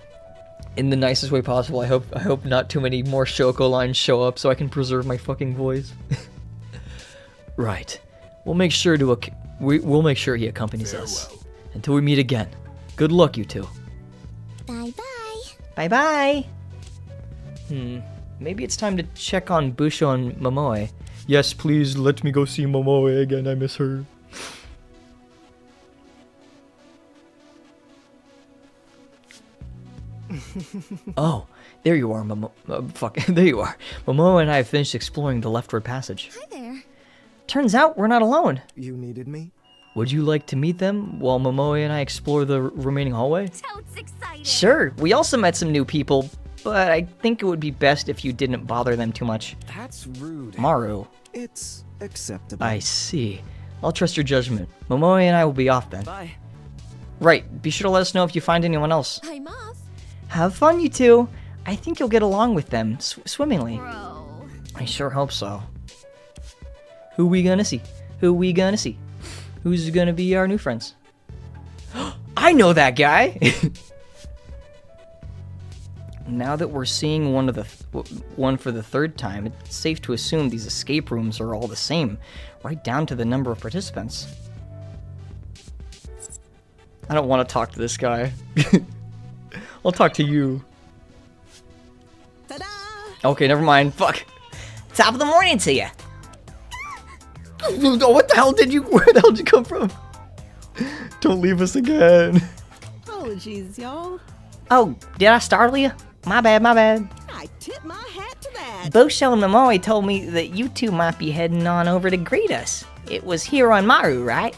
in the nicest way possible, I hope not too many more Shoko lines show up so I can preserve my fucking voice. Right. We'll make sure he accompanies us. Farewell. Until we meet again. Good luck, you two. Bye-bye. Bye-bye. maybe it's time to check on Busho and Momoe. Yes, please, let me go see Momoe again. I miss her. Oh, there you are, there you are. Momoe and I have finished exploring the leftward passage. Hi there. Turns out we're not alone. You needed me? Would you like to meet them while Momoe and I explore the remaining hallway? Totes excited. Sure, we also met some new people, but I think it would be best if you didn't bother them too much. That's rude. Maru. It's acceptable. I see. I'll trust your judgment. Momoe and I will be off then. Bye. Right, be sure to let us know if you find anyone else. I'm off. Have fun, you two. I think you'll get along with them swimmingly. Bro. I sure hope so. Who we gonna see? Who we gonna see? Who's gonna be our new friends? I know that guy! Now that we're seeing one for the third time, it's safe to assume these escape rooms are all the same, right down to the number of participants. I don't want to talk to this guy. I'll talk to you. Ta-da! Okay, never mind. Fuck. Top of the morning to you. What the hell where the hell did you come from? Don't leave us again. Apologies, y'all. Oh, did I startle you? My bad, my bad. I tip my hat to that. Busho and Momoe told me that you two might be heading on over to greet us. It was Hiro and Maru, right?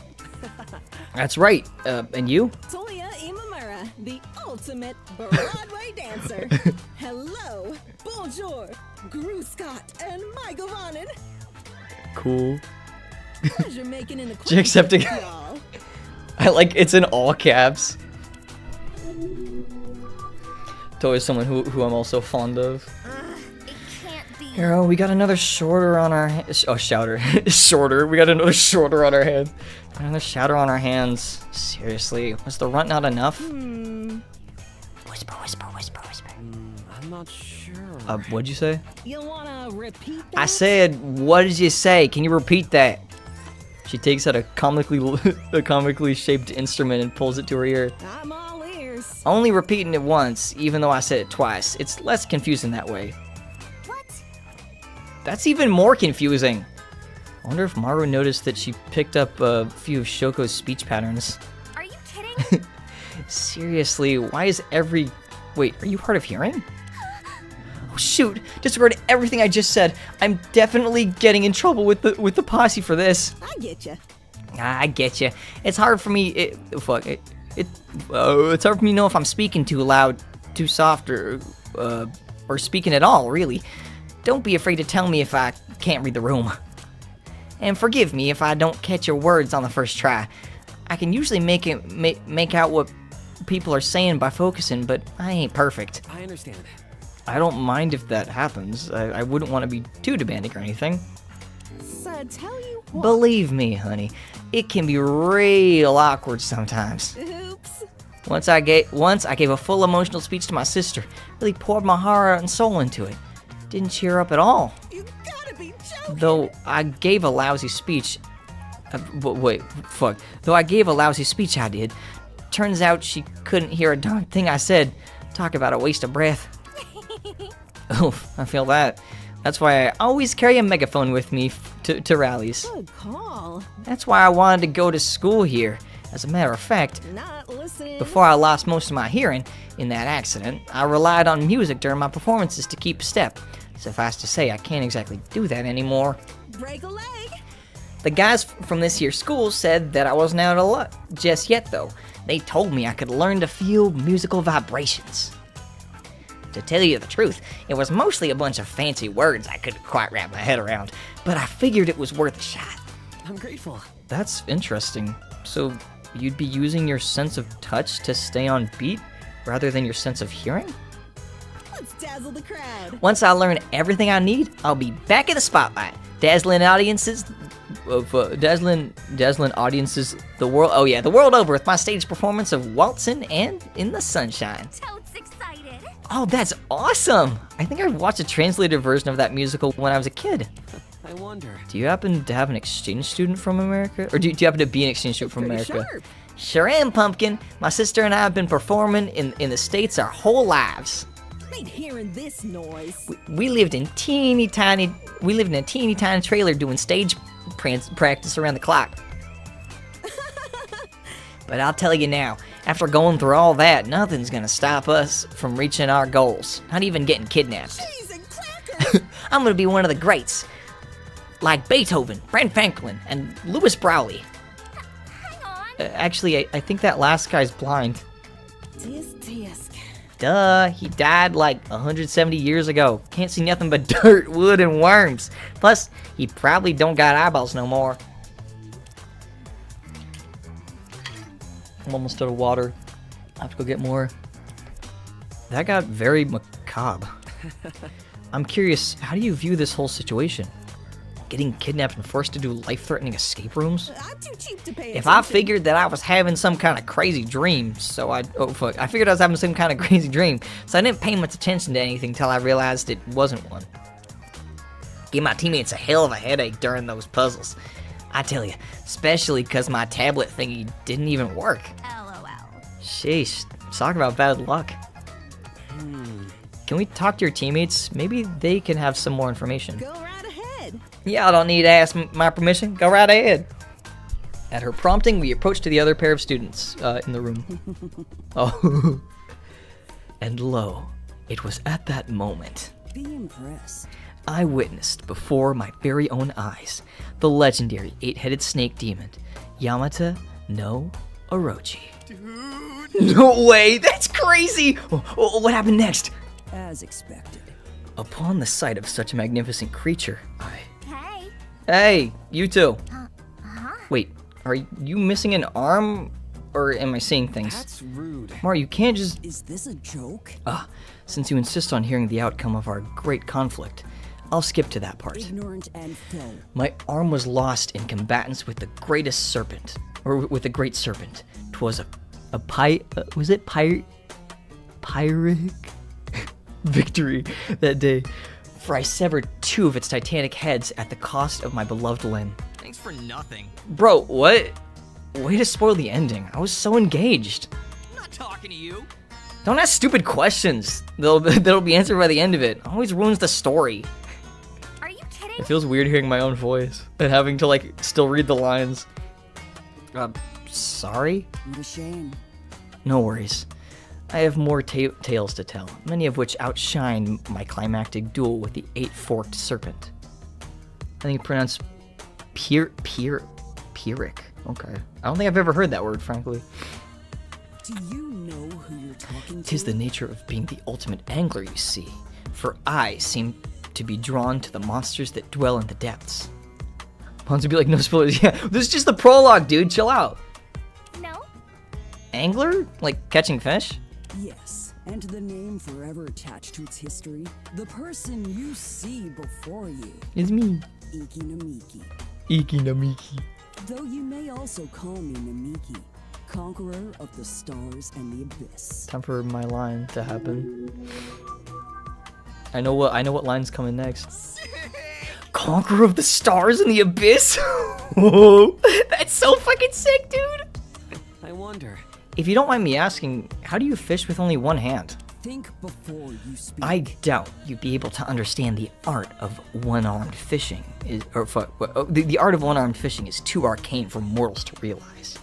That's right. And you? Toya Imamura, the ultimate Broadway dancer. Hello, bonjour, Gru Scott, and Michael Vannen. Cool. Pleasure making an acquaintance, Accepting. y'all. I like it's in all caps. Toy is someone who I'm also fond of. It can't be. Hero, we got another shorter on our shorter. We got another shorter on our hands. Another shadow on our hands. Seriously, was the runt not enough? Whisper, whisper, whisper, whisper. I'm not sure. What'd you say? You wanna repeat that? I said, what did you say? Can you repeat that? She takes out a comically shaped instrument and pulls it to her ear. I'm all ears. Only repeating it once, even though I said it twice. It's less confusing that way. What? That's even more confusing. I wonder if Maru noticed that she picked up a few of Shoko's speech patterns. Are you kidding? Seriously, why is Wait, are you hard of hearing? Oh shoot, disregard everything I just said. I'm definitely getting in trouble with the posse for this. I get you. I get you. It's hard for me. It's hard for me to know if I'm speaking too loud, too soft, or speaking at all. Really, don't be afraid to tell me if I can't read the room. And forgive me if I don't catch your words on the first try. I can usually make out what people are saying by focusing, but I ain't perfect. I understand. I don't mind if that happens. I wouldn't want to be too demanding or anything. So tell you what. Believe me, honey, it can be real awkward sometimes. Oops. Once I gave a full emotional speech to my sister, really poured my heart and soul into it. Didn't cheer up at all. You gotta be joking. Though I gave a lousy speech. Though I gave a lousy speech, I did. Turns out she couldn't hear a darn thing I said. Talk about a waste of breath. Oof, I feel that. That's why I always carry a megaphone with me to rallies. Good call. That's why I wanted to go to school here. As a matter of fact, Not listening. before I lost most of my hearing in that accident, I relied on music during my performances to keep step. Suffice to say, I can't exactly do that anymore. Break a leg. The guys from this year's school said that I wasn't out of luck just yet, though. They told me I could learn to feel musical vibrations. To tell you the truth, it was mostly a bunch of fancy words I couldn't quite wrap my head around, but I figured it was worth a shot. I'm grateful. That's interesting. So, you'd be using your sense of touch to stay on beat, rather than your sense of hearing? Let's dazzle the crowd. Once I learn everything I need, I'll be back in the spotlight, dazzling audiences the world over with my stage performance of Waltzin' and In the Sunshine. Totes excited. Oh, that's awesome! I think I watched a translated version of that musical when I was a kid. I wonder. Do you happen to have an exchange student from America? Or do you happen to be an exchange student from Pretty America? sharp. Sure am, Pumpkin. My sister and I have been performing in the States our whole lives. ain't hearing this noise. We lived in a teeny tiny trailer doing stage practice around the clock. But I'll tell you now, after going through all that, nothing's gonna stop us from reaching our goals. Not even getting kidnapped. Cheese and crackers! I'm gonna be one of the greats. Like Beethoven, Ben Franklin, and Louis Braille. Hang on. Actually, I think that last guy's blind. Tisk. Duh, he died like 170 years ago. Can't see nothing but dirt, wood, and worms. Plus, he probably don't got eyeballs no more. I'm almost out of water. I have to go get more. That got very macabre. I'm curious, how do you view this whole situation? Getting kidnapped and forced to do life-threatening escape rooms? I'm too cheap to pay If I figured that I was having some kind of crazy dream, I figured I was having some kind of crazy dream, so I didn't pay much attention to anything till I realized it wasn't one. Gave my teammates a hell of a headache during those puzzles. I tell you, especially because my tablet thingy didn't even work. LOL. Sheesh, talk about bad luck. Can we talk to your teammates? Maybe they can have some more information. Go right ahead. Y'all don't need to ask my permission. Go right ahead. At her prompting, we approached to the other pair of students in the room. Oh. And lo, it was at that moment Be impressed. I witnessed before my very own eyes the legendary 8-headed snake demon, Yamata no Orochi. Dude! No way! That's crazy! What happened next? As expected. Upon the sight of such a magnificent creature, Hey. Hey, you too. Huh? Wait, are you missing an arm? Or am I seeing things? That's rude. Mar, you can't just... Is this a joke? Since you insist on hearing the outcome of our great conflict, I'll skip to that part. Ignorant and foe. My arm was lost in combatants with the greatest serpent, or with the great serpent. 'Twas Pyrrhic victory that day, for I severed 2 of its titanic heads at the cost of my beloved limb. Thanks for nothing. Bro, what? Way to spoil the ending. I was so engaged. I'm not talking to you. Don't ask stupid questions. That'll be answered by the end of it. Always ruins the story. Are you kidding? It feels weird hearing my own voice and having to still read the lines. Sorry? What a shame. No worries. I have more tales to tell, many of which outshine my climactic duel with the 8-forked serpent. I think it's pronounced Pyrrhic. Okay. I don't think I've ever heard that word, frankly. Do you know who you're talking to? 'Tis the nature of being the ultimate angler, you see, for I seem to be drawn to the monsters that dwell in the depths. Pons would be like, no spoilers. Yeah, this is just the prologue, dude. Chill out. No. Angler? Like catching fish? Yes, and the name forever attached to its history. The person you see before you. It's me. Iki Namiki. Iki Namiki. Though you may also call me Namiki, conqueror of the stars and the abyss. Time for my line to happen. I know what line's coming next. Conqueror of the stars and the abyss? Whoa, that's so fucking sick, dude! I wonder. If you don't mind me asking, how do you fish with only one hand? Think before you speak. I doubt you'd be able to understand the art of one-armed fishing. The art of one-armed fishing is too arcane for mortals to realize.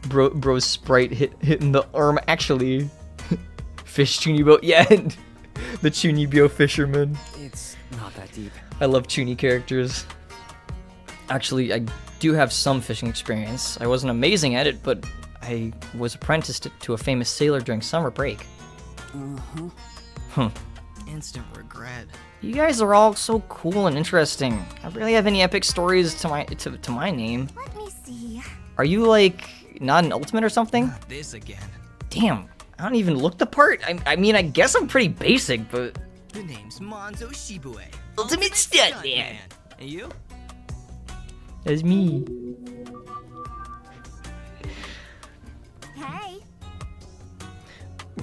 Bro's sprite hitting the arm actually. Fish Chunibyo, yeah, the Chunibyo fisherman. It's not that deep. I love Chuny characters. Actually, I do have some fishing experience. I wasn't amazing at it, but I was apprenticed to a famous sailor during summer break. Instant regret. You guys are all so cool and interesting. I barely have any epic stories to my name. Let me see. Are you not an ultimate or something? Not this again. Damn, I don't even look the part. I mean, I guess I'm pretty basic, but The name's Monzo Shibue. Ultimate Stuntman. And you? that's me. Hey.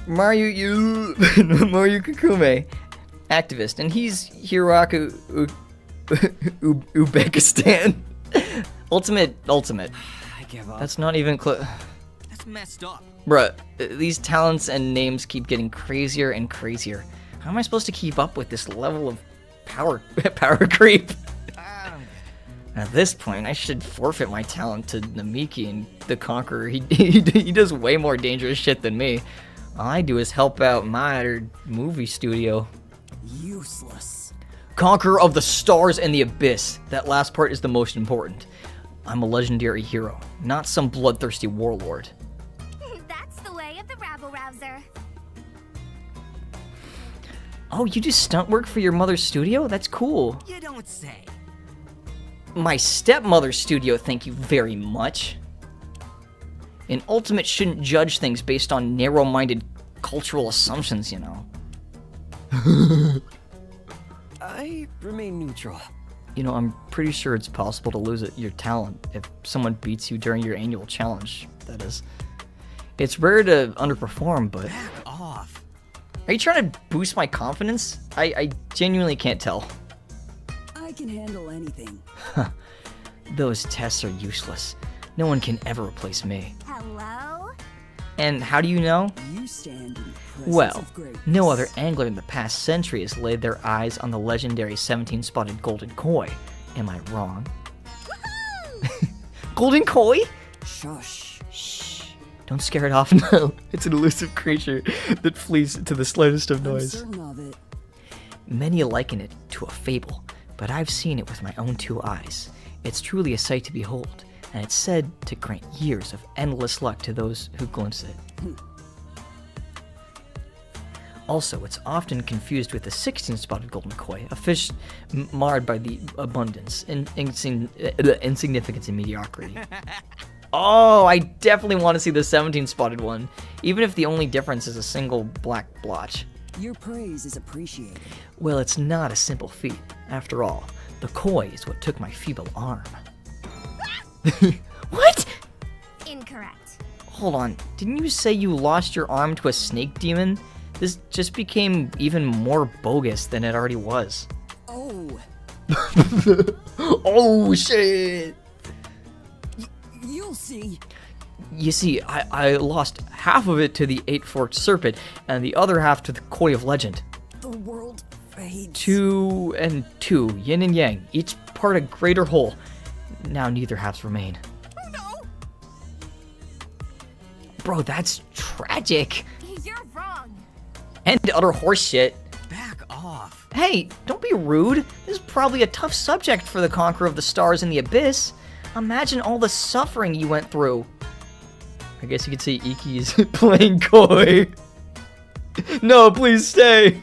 Mario Kakume, activist, and he's Hiroku Uzbekistan. Ultimate. I give up. That's not even close. That's That's messed up. Bruh, these talents and names keep getting crazier and crazier. How am I supposed to keep up with this level of power creep? At this point, I should forfeit my talent to Namiki and the Conqueror. He does way more dangerous shit than me. All I do is help out my movie studio. Useless. Conqueror of the stars and the abyss. That last part is the most important. I'm a legendary hero, not some bloodthirsty warlord. That's the way of the rabble-rouser. Oh, you do stunt work for your mother's studio? That's cool. You don't say. My stepmother's studio, thank you very much. An ultimate shouldn't judge things based on narrow-minded cultural assumptions, you know. I remain neutral. You know, I'm pretty sure it's possible to lose your talent if someone beats you during your annual challenge, that is. It's rare to underperform, but... Back off. Are you trying to boost my confidence? I genuinely can't tell. I can handle anything. Those tests are useless. No one can ever replace me. Hello? And how do you know? You stand in the presence Well, of greatness. no other angler in the past century has laid their eyes on the legendary 17-spotted golden koi. Am I wrong? Golden koi? Shush. Shh. Don't scare it off now. It's an elusive creature that flees to the slightest of I'm noise. certain of it. Many liken it to a fable, but I've seen it with my own 2 eyes. It's truly a sight to behold, and it's said to grant years of endless luck to those who glimpse it. Also, it's often confused with the 16-spotted golden koi, a fish marred by the abundance, insignificance, and mediocrity. Oh, I definitely want to see the 17-spotted one, even if the only difference is a single black blotch. Your praise is appreciated. Well, it's not a simple feat. After all, the koi is what took my feeble arm. What? Incorrect. Hold on, didn't you say you lost your arm to a snake demon? This just became even more bogus than it already was. Oh. Oh, shit! You'll see. You see, I lost half of it to the 8-forked serpent, and the other half to the koi of legend. The world fades. 2 and 2, yin and yang, each part a greater whole. Now neither halves remain. No! Bro, that's tragic. You're wrong. And utter horseshit. Back off. Hey, don't be rude. This is probably a tough subject for the Conqueror of the Stars and the Abyss. Imagine all the suffering you went through. I guess you could say Iki is playing coy. No, please stay.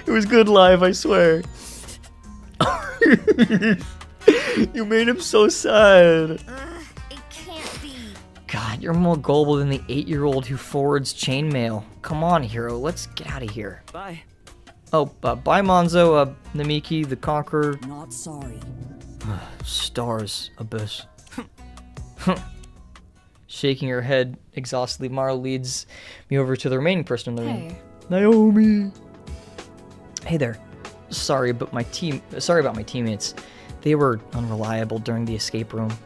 It was good live, I swear. You made him so sad. It can't be. God, you're more gullible than the 8-year-old who forwards chainmail. Come on, hero, let's get out of here. Bye. Oh, bye, Monzo, Namiki, the Conqueror. Not sorry. Stars, Abyss. Shaking her head exhaustedly, Mara leads me over to the remaining person in the room. Naomi. Hey there. Sorry about my teammates. They were unreliable during the escape room.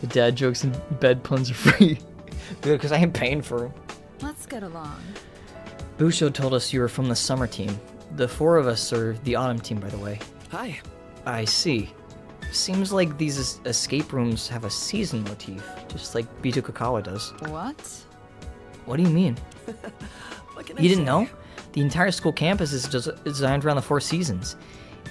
The dad jokes and bed puns are free. Because I ain't paying for them. Let's get along. Busho told us you were from the summer team. The 4 of us are the autumn team, by the way. Hi. I see. Seems like these escape rooms have a season motif, just like Bitu Kakawa does. What? What do you mean? What can You I didn't say? know? The entire school campus is designed around the 4 seasons.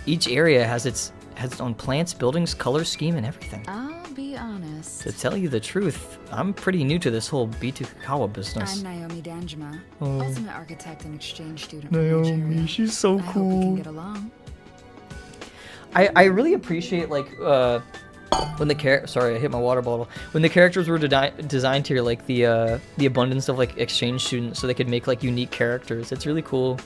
Each area has its own plants, buildings, color scheme, and everything. I'll be honest. To tell you the truth, I'm pretty new to this whole Bitu Kakawa business. I'm Naomi Danjuma, Oh. ultimate architect and exchange student from Nigeria. She's so I hope we can get along. I really appreciate like when the sorry, I hit my water bottle. When the characters were designed here, like the abundance of like exchange students, so they could make like unique characters. It's really cool.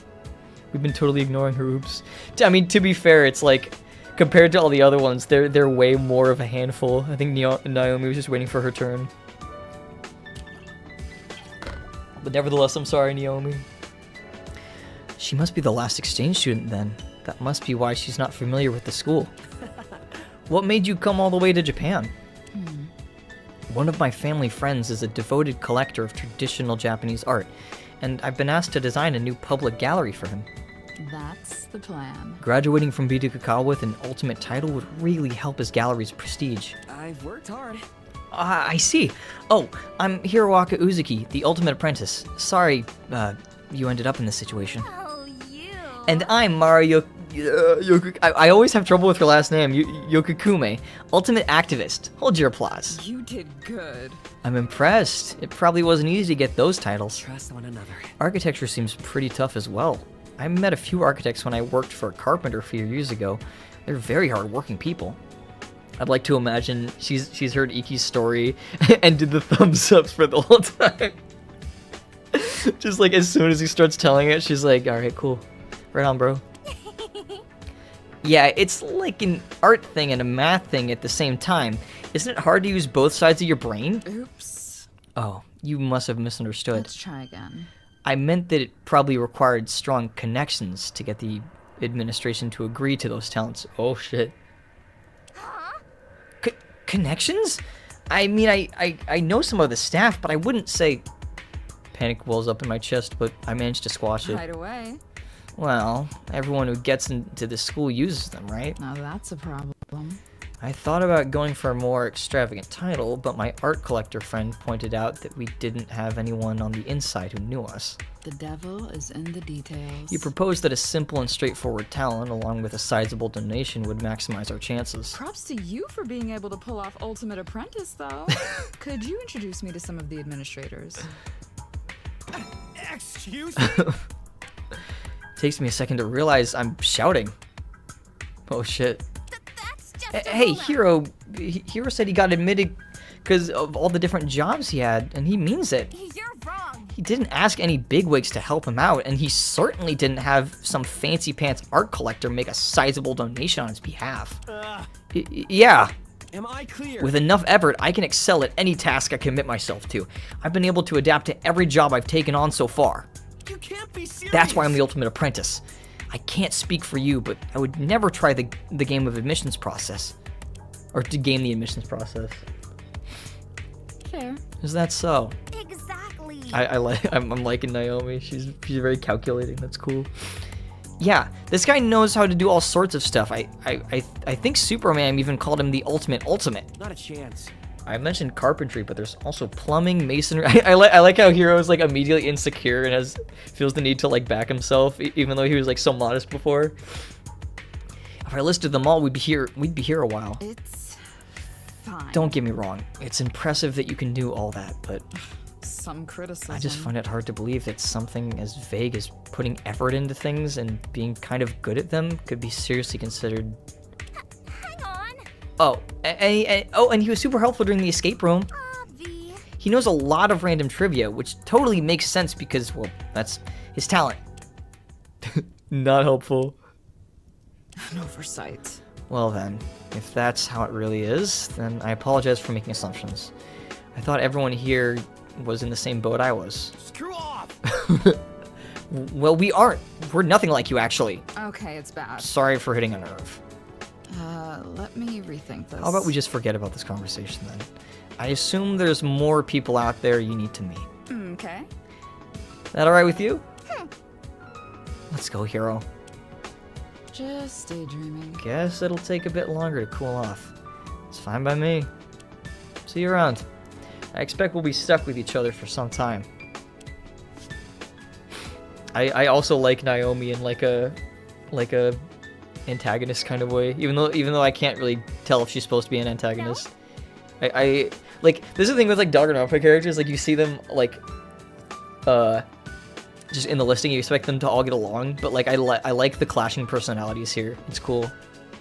We've been totally ignoring her. Oops. I mean, to be fair, it's like compared to all the other ones, they're way more of a handful. I think Naomi was just waiting for her turn. But nevertheless, I'm sorry, Naomi. She must be the last exchange student then. That must be why she's not familiar with the school. What made you come all the way to Japan? One of my family friends is a devoted collector of traditional Japanese art, and I've been asked to design a new public gallery for him. That's the plan. Graduating from Bidokakawa with an ultimate title would really help his gallery's prestige. I've worked hard. I see. Oh, I'm Hiroaka Uzuki, the ultimate apprentice. Sorry, you ended up in this situation. Oh, you. And I'm Mario... I always have trouble with her last name, Yokokume, ultimate activist. Hold your applause. You did good. I'm impressed. It probably wasn't easy to get those titles. Trust one another. Architecture seems pretty tough as well. I met a few architects when I worked for a carpenter a few years ago. They're very hard-working people. I'd like to imagine she's heard Iki's story and did the thumbs ups for the whole time. Just like as soon as he starts telling it, she's like, all right, cool. Right on, bro. Yeah, it's like an art thing and a math thing at the same time. Isn't it hard to use both sides of your brain? Oops. Oh, you must have misunderstood. Let's try again. I meant that it probably required strong connections to get the administration to agree to those talents. Oh, shit. Huh? Connections? I mean, I know some of the staff, but I wouldn't say... Panic wells up in my chest, but I managed to squash it. Right away. Well, everyone who gets into the school uses them, right? Now that's a problem. I thought about going for a more extravagant title, but my art collector friend pointed out that we didn't have anyone on the inside who knew us. The devil is in the details. He proposed that a simple and straightforward talent, along with a sizable donation, would maximize our chances. Props to you for being able to pull off Ultimate Apprentice, though. Could you introduce me to some of the administrators? Excuse me? Takes me a second to realize I'm shouting. Oh shit. That's just Hey, Hiro said he got admitted because of all the different jobs he had, and he means it. You're wrong. He didn't ask any bigwigs to help him out, and he certainly didn't have some fancy pants art collector make a sizable donation on his behalf. Yeah. Am I clear? With enough effort, I can excel at any task I commit myself to. I've been able to adapt to every job I've taken on so far. You can't be serious. That's why I'm the ultimate apprentice. I can't speak for you, but I would never try the game of admissions process. Or to game the admissions process. Fair. Is that so? Exactly. I'm liking Naomi. She's very calculating. That's cool. Yeah, this guy knows how to do all sorts of stuff. I think Superman even called him the ultimate. Not a chance. I mentioned carpentry, but there's also plumbing, masonry. I like how Hiro's like immediately insecure and feels the need to like back himself, even though he was like so modest before. If I listed them all, we'd be here a while. It's fine. Don't get me wrong. It's impressive that you can do all that, but some criticism. I just find it hard to believe that something as vague as putting effort into things and being kind of good at them could be seriously considered. Hang on. Oh, and he was super helpful during the escape room. He knows a lot of random trivia, which totally makes sense because, well, that's his talent. Not helpful. An oversight. Well then, if that's how it really is, then I apologize for making assumptions. I thought everyone here was in the same boat I was. Screw off! Well, we aren't. We're nothing like you, actually. Okay, it's bad. Sorry for hitting a nerve. Let me rethink this. How about we just forget about this conversation then? I assume there's more people out there you need to meet. Okay. That alright with you? Let's go, Hiro. Just daydreaming. Guess it'll take a bit longer to cool off. It's fine by me. See you around. I expect we'll be stuck with each other for some time. I also like Naomi in like a antagonist kind of way, even though I can't really tell if she's supposed to be an antagonist. I like, this is the thing with like Danganronpa characters, like you see them like just in the listing, you expect them to all get along, but like I like the clashing personalities here. It's cool.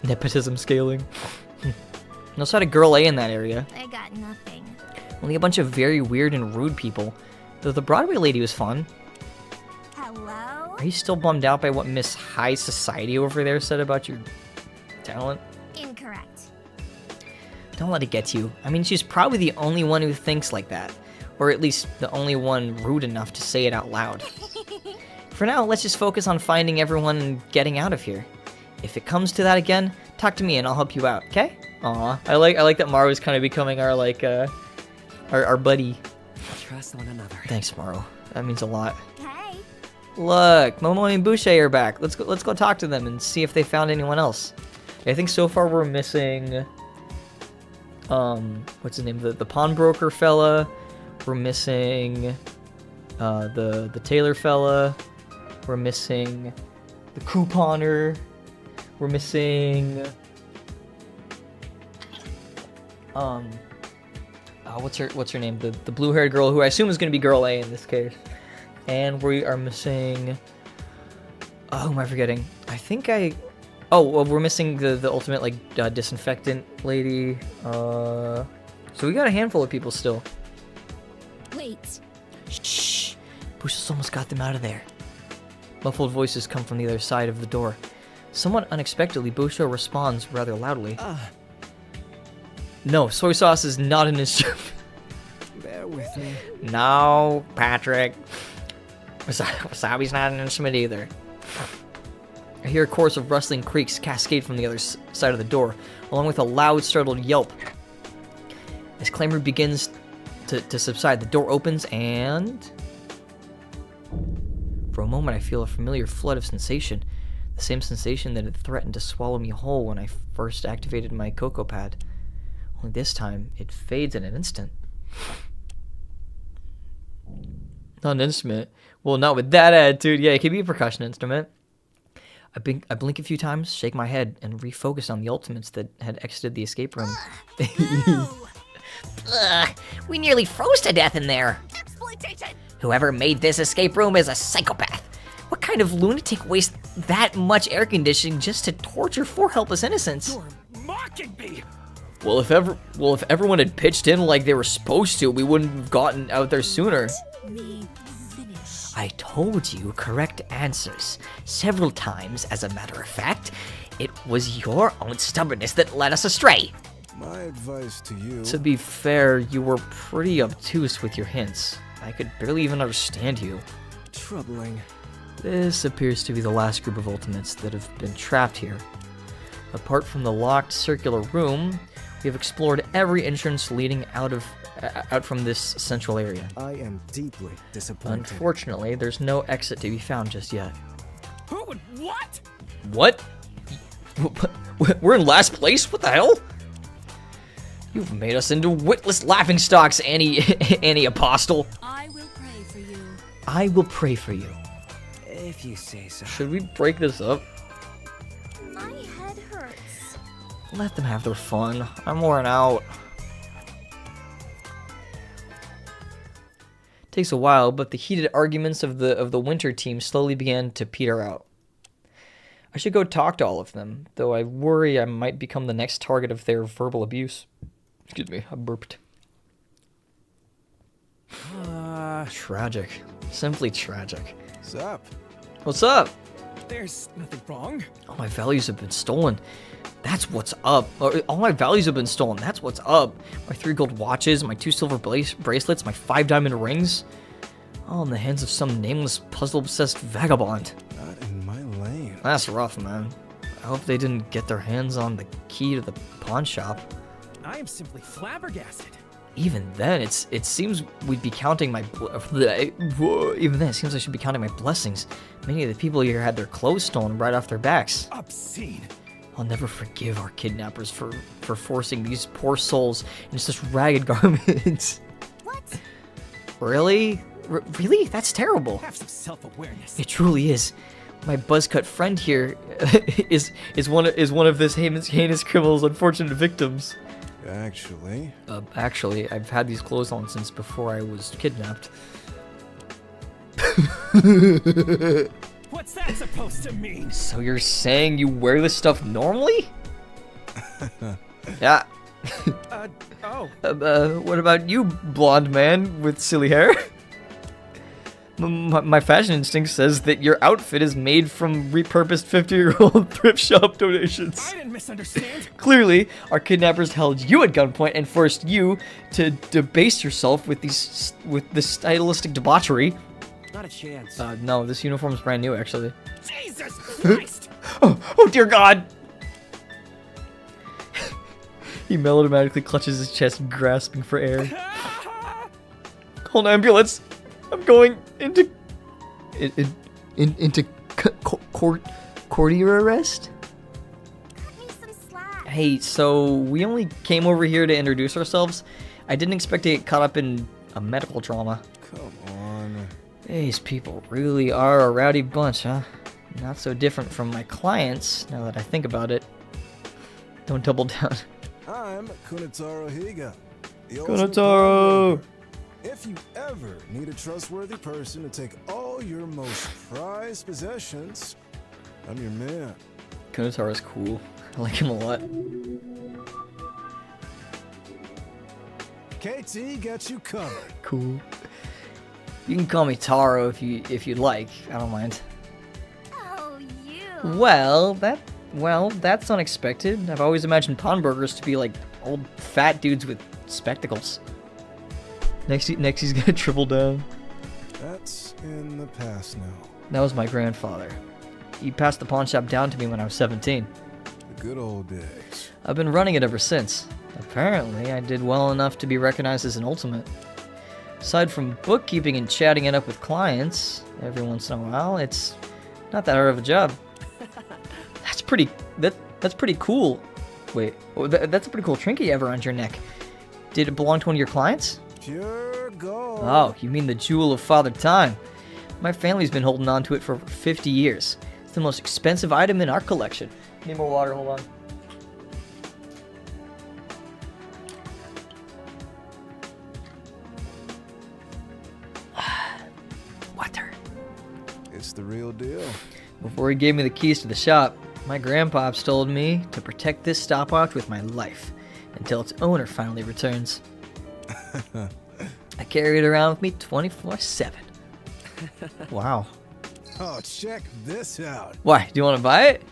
Nepotism scaling. I also had a girl A in that area. I got nothing. Only a bunch of very weird and rude people. Though the Broadway lady was fun. Hello? Are you still bummed out by what Miss High Society over there said about your talent? Incorrect. Don't let it get to you. I mean, she's probably the only one who thinks like that. Or at least the only one rude enough to say it out loud. For now, let's just focus on finding everyone and getting out of here. If it comes to that again, talk to me and I'll help you out, okay? Aw, I like that Maru's kind of becoming our, like, Our buddy. Trust one another. Thanks, Morrow. That means a lot. Hey. Look, Momo and Boucher are back. Let's go talk to them and see if they found anyone else. I think so far we're missing what's his name? The pawnbroker fella. We're missing the tailor fella. We're missing the couponer. We're missing what's her name? The blue-haired girl who I assume is going to be girl A in this case. And we are missing who am I forgetting? We're missing the ultimate like disinfectant lady. So we got a handful of people still. Wait. Shh. Bush's almost got them out of there. Muffled voices come from the other side of the door. Somewhat unexpectedly, Busho responds rather loudly. No, soy sauce is not an instrument. Bear with me. No, Patrick. Wasabi's not an instrument either. I hear a chorus of rustling creaks cascade from the other side of the door, along with a loud, startled yelp. As clamor begins to subside, the door opens and... For a moment, I feel a familiar flood of sensation. The same sensation that had threatened to swallow me whole when I first activated my cocoa pad. Only this time, it fades in an instant. Not an instrument. Well, not with that attitude. Yeah, it could be a percussion instrument. I blink a few times, shake my head, and refocus on the ultimates that had exited the escape room. Ugh, we nearly froze to death in there. Exploitation. Whoever made this escape room is a psychopath. What kind of lunatic wastes that much air conditioning just to torture four helpless innocents? You're mocking me! Well, if everyone had pitched in like they were supposed to, we wouldn't have gotten out there sooner. I told you correct answers several times, as a matter of fact. It was your own stubbornness that led us astray. My advice to you... To be fair, you were pretty obtuse with your hints. I could barely even understand you. Troubling. This appears to be the last group of ultimates that have been trapped here. Apart from the locked circular room, we have explored every entrance leading out from this central area. I am deeply disappointed. Unfortunately, there's no exit to be found just yet. Who would what? What? We're in last place? What the hell? You've made us into witless laughingstocks, Annie Apostle. I will pray for you. I will pray for you. If you say so. Should we break this up? My head hurts. Let them have their fun. I'm worn out. Takes a while, but the heated arguments of the winter team slowly began to peter out. I should go talk to all of them, though I worry I might become the next target of their verbal abuse. Excuse me, I burped. Tragic. Simply tragic. What's up? What's up? There's nothing wrong. All my values have been stolen. That's what's up. All my values have been stolen. That's what's up. My 3 gold watches, my 2 silver bracelets, my 5 diamond rings. All in the hands of some nameless, puzzle-obsessed vagabond. Not in my lane. That's rough, man. I hope they didn't get their hands on the key to the pawn shop. I am simply flabbergasted. Even then, it seems we'd be counting my... Even then, it seems I should be counting my blessings. Many of the people here had their clothes stolen right off their backs. Obscene. I'll never forgive our kidnappers for forcing these poor souls into such ragged garments. What? Really? Really? That's terrible. Have some self-awareness. It truly is. My buzzcut friend here is one of this heinous criminal's unfortunate victims. Actually, I've had these clothes on since before I was kidnapped. What's that supposed to mean? So you're saying you wear this stuff normally? Yeah. What about you, blonde man with silly hair? My fashion instinct says that your outfit is made from repurposed 50-year-old thrift shop donations. I didn't misunderstand. Clearly, our kidnappers held you at gunpoint and forced you to debase yourself with this stylistic debauchery. Not a chance. No, this uniform's brand new, actually. Jesus Christ! Oh dear God! He melodramatically clutches his chest, grasping for air. Hold on, ambulance. I'm going into courtier arrest. Cut me some slack. Hey, so we only came over here to introduce ourselves. I didn't expect to get caught up in a medical drama. Come on. These people really are a rowdy bunch, huh? Not so different from my clients, now that I think about it. Don't double down. I'm Kunitaro Higa. the Kunitaro! ultimate pawnbroker. If you ever need a trustworthy person to take all your most prized possessions, I'm your man. Kunitaro's cool. I like him a lot. KT got you covered. Cool. You can call me Taro if you'd like. I don't mind. Oh, you. Well, that's unexpected. I've always imagined pawnbrokers to be like old fat dudes with spectacles. Next he's gonna triple down. That's in the past now. That was my grandfather. He passed the pawn shop down to me when I was 17. The good old days. I've been running it ever since. Apparently, I did well enough to be recognized as an ultimate. Aside from bookkeeping and chatting it up with clients every once in a while, it's not that hard of a job. That's pretty cool. Wait, that's a pretty cool trinket you have around your neck. Did it belong to one of your clients? Pure gold. Oh, you mean the jewel of Father Time. My family's been holding on to it for over 50 years. It's the most expensive item in our collection. Need more water, hold on. Water. It's the real deal. Before he gave me the keys to the shop, my grandpops told me to protect this stopwatch with my life until its owner finally returns. I carry it around with me 24/7. Wow. Oh, check this out. Why? Do you want to buy it?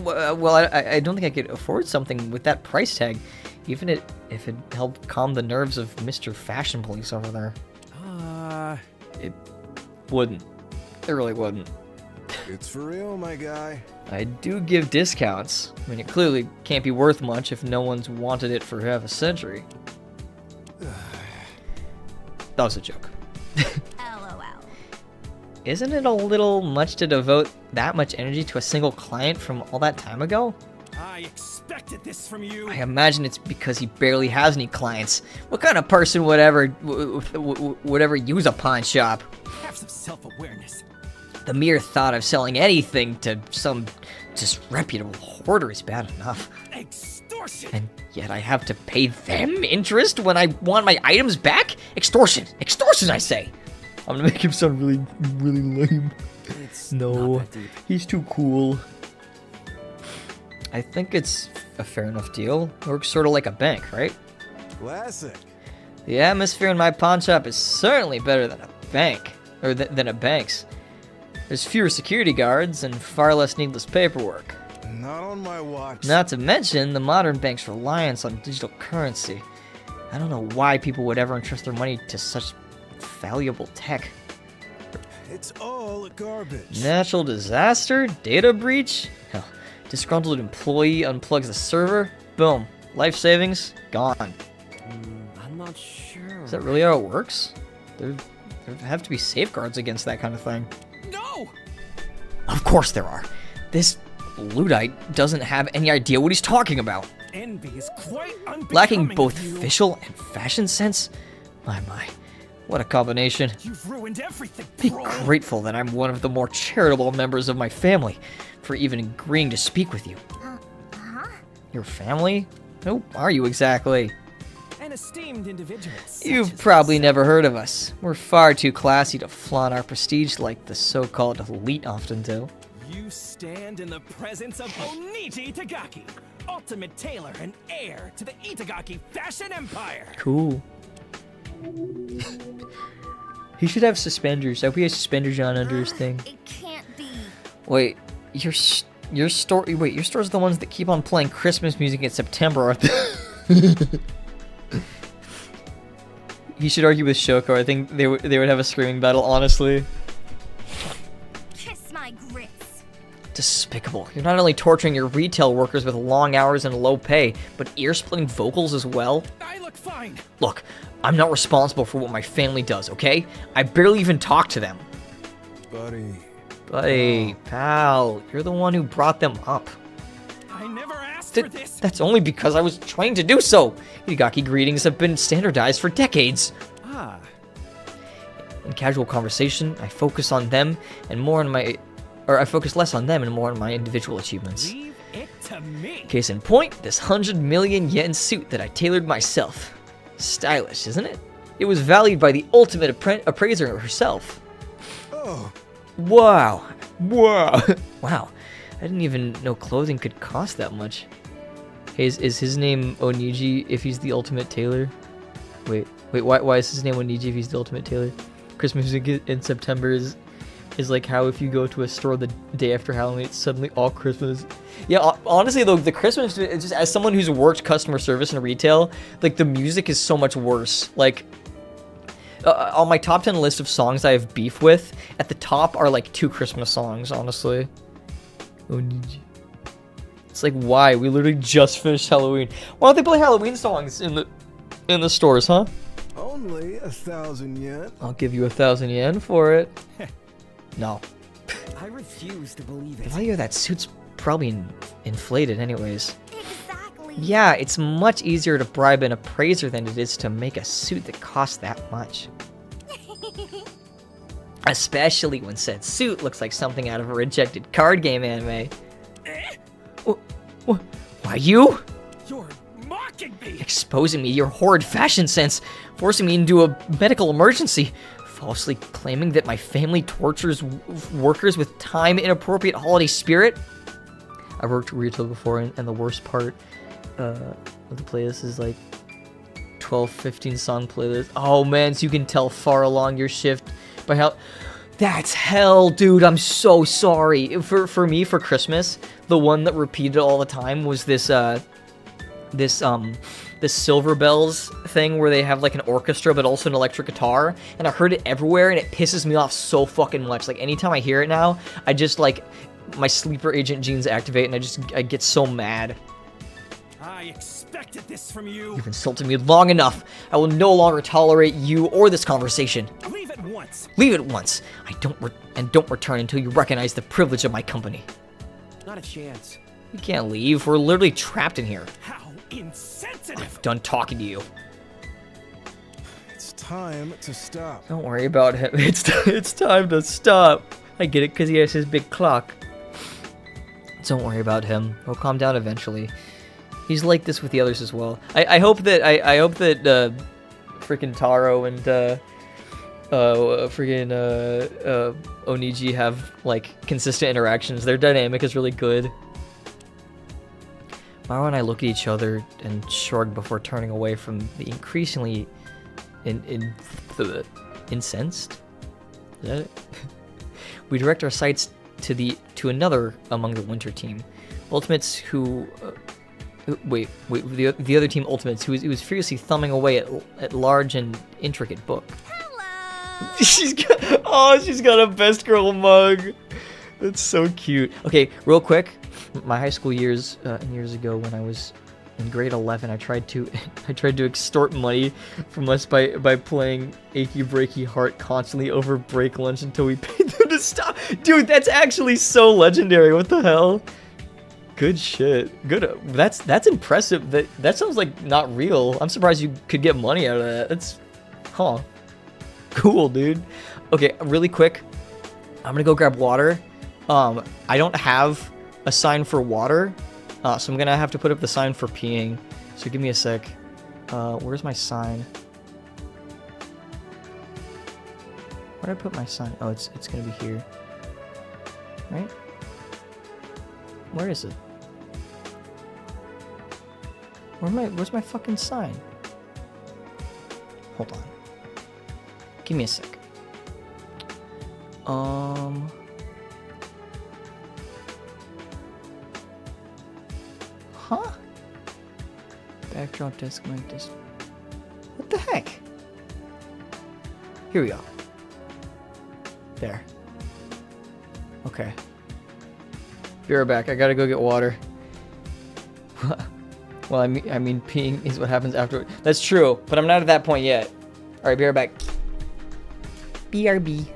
Well, I don't think I could afford something with that price tag, even if it helped calm the nerves of Mr. Fashion Police over there. It wouldn't. It really wouldn't. It's for real, my guy. I do give discounts. I mean, it clearly can't be worth much if no one's wanted it for half a century. That was a joke. LOL. Isn't it a little much to devote that much energy to a single client from all that time ago? I expected this from you. I imagine it's because he barely has any clients. What kind of person would ever use a pawn shop? Have some self-awareness. The mere thought of selling anything to some disreputable hoarder is bad enough. Extortion! And yet I have to pay them interest when I want my items back? Extortion! Extortion, I say! I'm gonna make him sound really, really lame. No, he's too cool. I think it's a fair enough deal. Works sort of like a bank, right? Classic. The atmosphere in my pawn shop is certainly better than a bank, or than a bank's. There's fewer security guards and far less needless paperwork. Not on my watch. Not to mention the modern bank's reliance on digital currency. I don't know why people would ever entrust their money to such valuable tech. It's all garbage. Natural disaster? Data breach? Hell, disgruntled employee unplugs the server? Boom. Life savings? Gone. I'm not sure. Is that really how it works? There have to be safeguards against that kind of thing. No! Of course there are. This Luddite doesn't have any idea what he's talking about. Envy is quite unbecoming. Lacking both of you. facial and fashion sense? My. What a combination. You've ruined everything, Be bro. grateful that I'm one of the more charitable members of my family for even agreeing to speak with you. Huh? Your family? Who are you exactly? An esteemed individual. You've probably never heard of us. We're far too classy to flaunt our prestige like the so-called elite often do. You stand in the presence of Onichi Itagaki, ultimate tailor and heir to the Itagaki fashion empire. Cool. He should have suspenders. I hope he has suspenders on under his thing. It can't be. Wait, your store? Wait, your store's the ones that keep on playing Christmas music in September, aren't they? He should argue with Shoko. I think they would have a screaming battle. Honestly. Kiss my grits. despicable. You're not only torturing your retail workers with long hours and low pay, but ear-splitting vocals as well? I look fine. Look, I'm not responsible for what my family does, okay? I barely even talk to them. Buddy, pal, you're the one who brought them up. I never asked for this. That's only because I was trying to do so. Igaki greetings have been standardized for decades. Ah. In casual conversation, I focus on them and more on my... Or I focus less on them and more on my individual achievements. Leave it to me. Case in point, this 100 million yen suit that I tailored myself. Stylish, isn't it? It was valued by the ultimate appraiser herself. Oh. Wow. Wow. Wow. I didn't even know clothing could cost that much. Hey, is his name Oniji if he's the ultimate tailor? Wait, why is his name Oniji if he's the ultimate tailor? Christmas music in September is like how if you go to a store the day after Halloween, it's suddenly all Christmas. Yeah, honestly though, the Christmas, just as someone who's worked customer service and retail, like the music is so much worse. Like, on my top 10 list of songs I have beef with, at the top are like 2 Christmas songs, honestly. It's like, why? We literally just finished Halloween. Why don't they play Halloween songs in the stores, huh? Only 1,000 yen. I'll give you 1,000 yen for it. No. I refuse to believe it. The value of that suit's probably inflated anyways. Exactly. Yeah, it's much easier to bribe an appraiser than it is to make a suit that costs that much. Especially when said suit looks like something out of a rejected card game anime. Why you? You're mocking me. Exposing me your horrid fashion sense, forcing me into a medical emergency, falsely claiming that my family tortures workers with time-inappropriate holiday spirit. I've worked retail before, and the worst part of the playlist is like 12, 15 song playlist. Oh man, so you can tell far along your shift by how... That's hell, dude. I'm so sorry. For me, for Christmas, the one that repeated all the time was this Silver Bells thing where they have like an orchestra but also an electric guitar, and I heard it everywhere and it pisses me off so fucking much. Like anytime I hear it now, I just like my sleeper agent genes activate and I get so mad. I expected this from you. You've insulted me long enough. I will no longer tolerate you or this conversation. Leave it once. Leave it once. Don't return until you recognize the privilege of my company. Not a chance. You can't leave. We're literally trapped in here. How insensitive. I'm done talking to you. It's time to stop. Don't worry about him. It's time to stop. I get it because he has his big clock. Don't worry about him. He'll calm down eventually. He's like this with the others as well. I hope that freaking Taro and Oniji have like consistent interactions. Their dynamic is really good. Maro and I look at each other and shrug before turning away from the increasingly incensed. Is that it? We direct our sights to another among the winter team, Ultimates who. The other team Ultimates, who was furiously thumbing away at large and intricate book. Hello. she's got a best girl mug. That's so cute. Okay, real quick, my high school years ago when I was in grade 11, I tried to extort money from us by playing Achy Breaky Heart constantly over break lunch until we paid them to stop. Dude, that's actually so legendary. What the hell? Good shit. Good. That's impressive. That sounds like not real. I'm surprised you could get money out of that. That's, cool, dude. Okay, really quick. I'm gonna go grab water. I don't have a sign for water, so I'm gonna have to put up the sign for peeing. So give me a sec. Where's my sign? Where'd I put my sign? Oh, it's gonna be here. Right? Where is it? Where's my fucking sign? Hold on. Give me a sec. Huh? Backdrop desk mic desk. What the heck? Here we go. There. Okay. Be right back. I gotta go get water. Well, I mean, peeing is what happens after. That's true, but I'm not at that point yet. All right, be right back. BRB.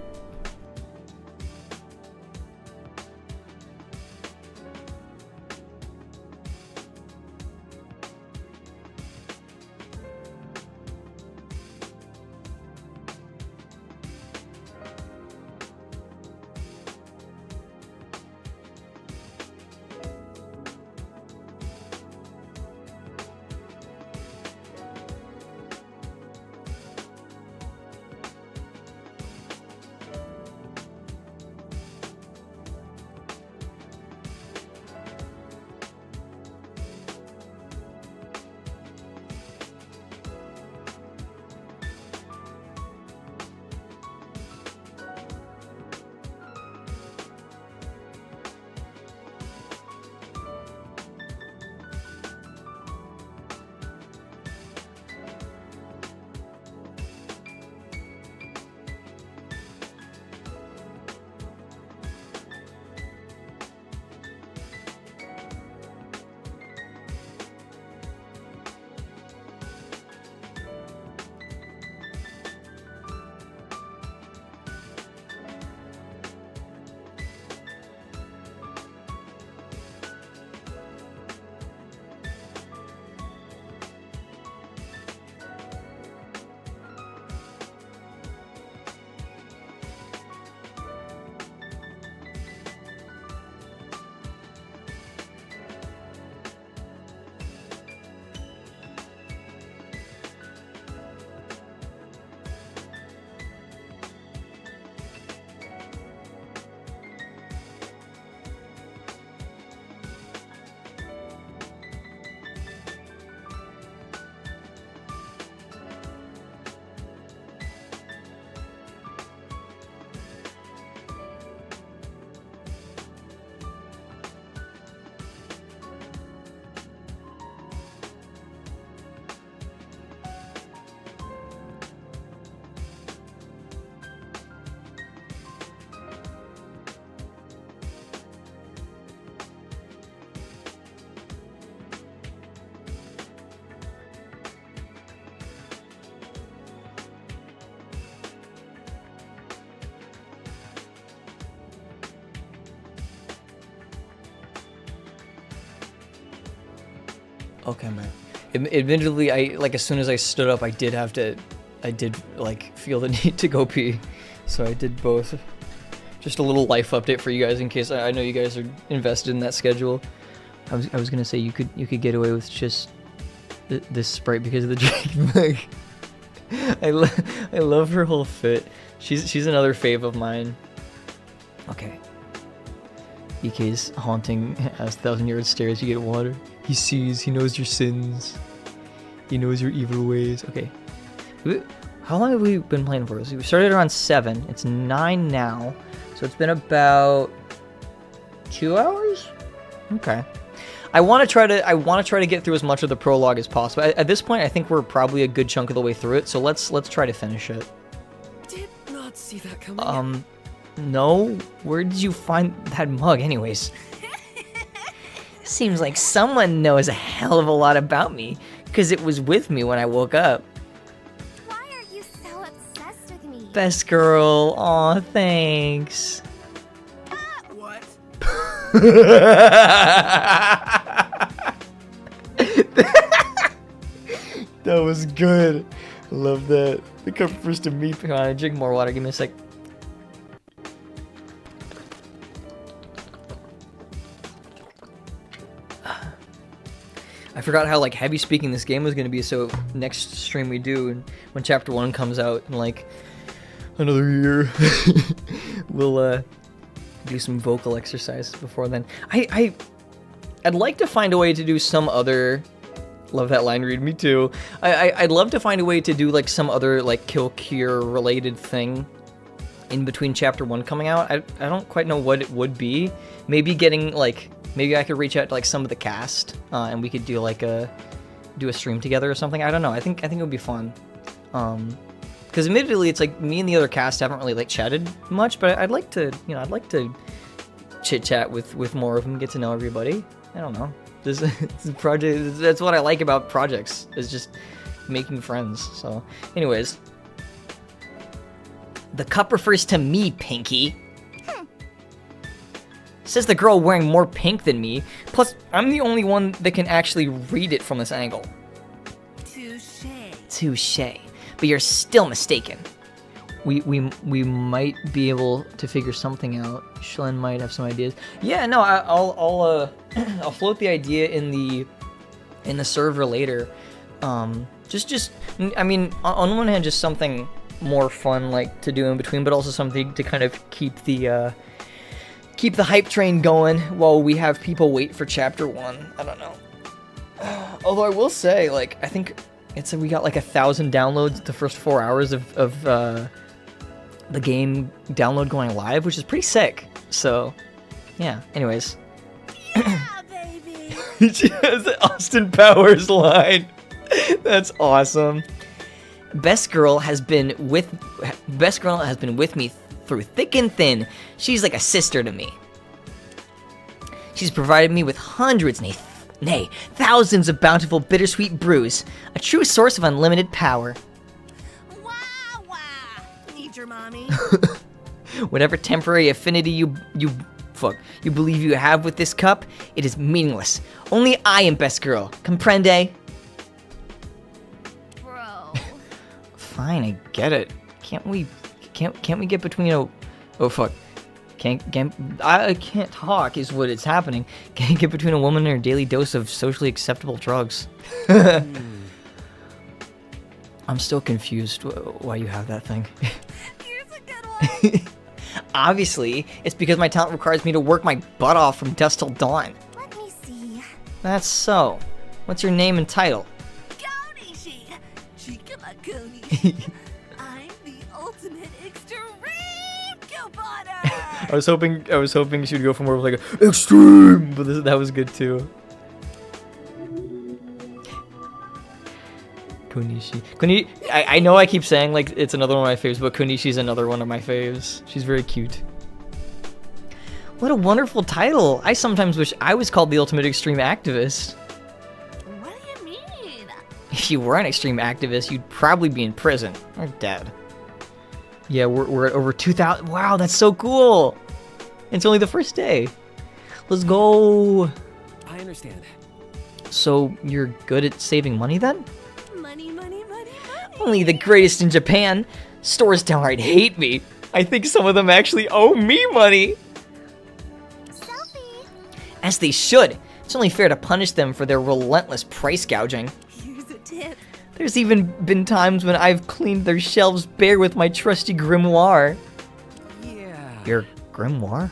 Okay, man. Admittedly, as soon as I stood up, I did feel the need to go pee. So I did both. Just a little life update for you guys in case I know you guys are invested in that schedule. I was gonna say you could get away with just this Sprite because of the Dragon Mug. I love her whole fit. She's another fave of mine. Okay. EK's haunting as 1,000-yard stares. You get water. He sees. He knows your sins. He knows your evil ways. Okay. How long have we been playing for? So we started around 7. It's 9 now. So it's been about 2 hours. Okay. I want to try to get through as much of the prologue as possible. At this point, I think we're probably a good chunk of the way through it. So let's try to finish it. Did not see that coming. No. Where did you find that mug, anyways? Seems like someone knows a hell of a lot about me, because it was with me when I woke up. Why are you so obsessed with me? Best girl. Aw, thanks. What? That was good. Love that. The cup first to me. Hang on, drink more water. Give me a sec. I forgot how heavy speaking this game was going to be, so next stream we do, and when chapter 1 comes out in another year, we'll do some vocal exercises before then. I'd like to find a way to do some other... Love that line read, me too. I'd love to find a way to do some other kill cure related thing in between chapter 1 coming out. I don't quite know what it would be. Maybe getting maybe I could reach out to some of the cast, and we could do do a stream together or something. I don't know. I think it would be fun. Because admittedly, it's me and the other cast haven't really chatted much, but I'd like to chit chat with more of them, get to know everybody. I don't know. This project, that's what I like about projects, is just making friends. So, anyways. The cup refers to me, Pinky. Says the girl wearing more pink than me. Plus, I'm the only one that can actually read it from this angle. Touché. But you're still mistaken. We might be able to figure something out. Schlen might have some ideas. Yeah, no, I'll float the idea in the server later. Just I mean, on one hand, just something more fun like to do in between, but also something to kind of keep the hype train going while we have people wait for chapter 1. I don't know. Although I will say, like, I think we got like 1,000 downloads the first 4 hours of the game download going live, which is pretty sick. So, yeah. Anyways. Yeah, baby. She has the Austin Powers line. That's awesome. Best girl has been with me through thick and thin. She's like a sister to me. She's provided me with hundreds, nay, thousands of bountiful bittersweet brews, a true source of unlimited power. Need your mommy. Whatever temporary affinity you believe you have with this cup, it is meaningless. Only I am best girl. Comprende? Bro. Fine, I get it. Can't we get between a... Oh, fuck. I can't talk is what is happening. Can't get between a woman and her daily dose of socially acceptable drugs. I'm still confused why you have that thing. Here's a good one. Obviously, it's because my talent requires me to work my butt off from dusk till dawn. Let me see. That's so. What's your name and title? Konishi. Chikamakonishi. I'm the ultimate extreme couponer. I was hoping she would go for more of like a extreme, but that was good too. Konishi. I know I keep saying like it's another one of my faves, but Konishi's another one of my faves. She's very cute. What a wonderful title. I sometimes wish I was called the ultimate extreme activist. What do you mean? If you were an extreme activist, you'd probably be in prison or dead. Yeah, we're at over 2,000. Wow, that's so cool. It's only the first day. Let's go. I understand. So you're good at saving money then? Money. Only the greatest in Japan. Stores downright hate me. I think some of them actually owe me money. Selfie. As they should. It's only fair to punish them for their relentless price gouging. Here's a tip. There's even been times when I've cleaned their shelves bare with my trusty grimoire. Yeah. Your grimoire?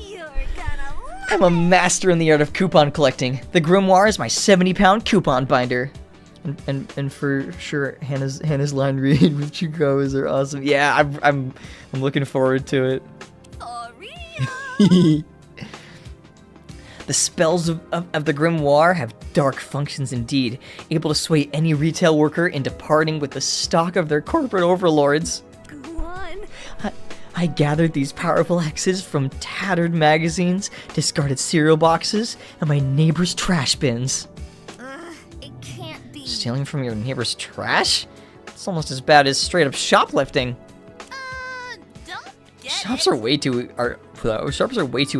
You're gonna love I'm a master in the art of coupon collecting. The grimoire is my 70-pound coupon binder. And for sure, Hannah's line read with Chukowas are awesome. Yeah, I'm looking forward to it. For real. The spells of the grimoire have dark functions indeed, able to sway any retail worker into parting with the stock of their corporate overlords. Go on. I gathered these powerful hexes from tattered magazines, discarded cereal boxes, and my neighbor's trash bins. It can't be. Stealing from your neighbor's trash? It's almost as bad as straight up shoplifting. Don't get Shops it. are way too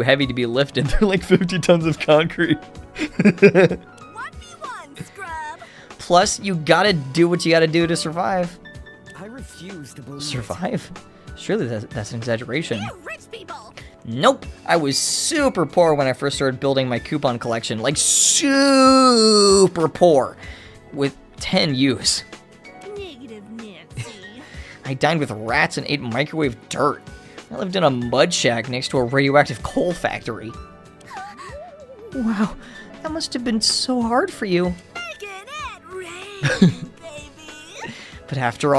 heavy to be lifted. They're like 50 tons of concrete. 1v1, scrub. Plus, you gotta do what you gotta do to survive. I refuse to believe Survive? Surely that's an exaggeration. You rich people. Nope. I was super poor when I first started building my coupon collection. Like, super poor. With 10 U's. Negative Nancy. I dined with rats and ate microwave dirt. I lived in a mud shack next to a radioactive coal factory. Wow, that must have been so hard for you. Making it rain, baby. But after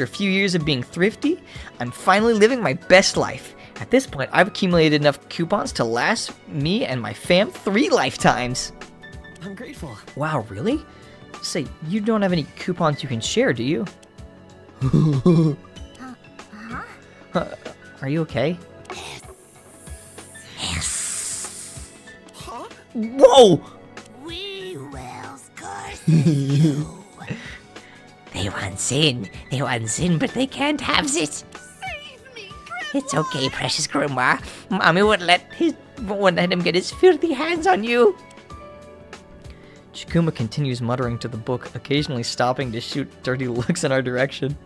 a few years of being thrifty, I'm finally living my best life. At this point, I've accumulated enough coupons to last me and my fam 3 lifetimes. I'm grateful. Wow, really? Say, you don't have any coupons you can share, do you? Are you okay? Whoa! We will curse you. They want sin, but they can't have it. Save me, It's okay, precious Grimoire. Mommy won't let him get his filthy hands on you. Chikuma continues muttering to the book, occasionally stopping to shoot dirty looks in our direction.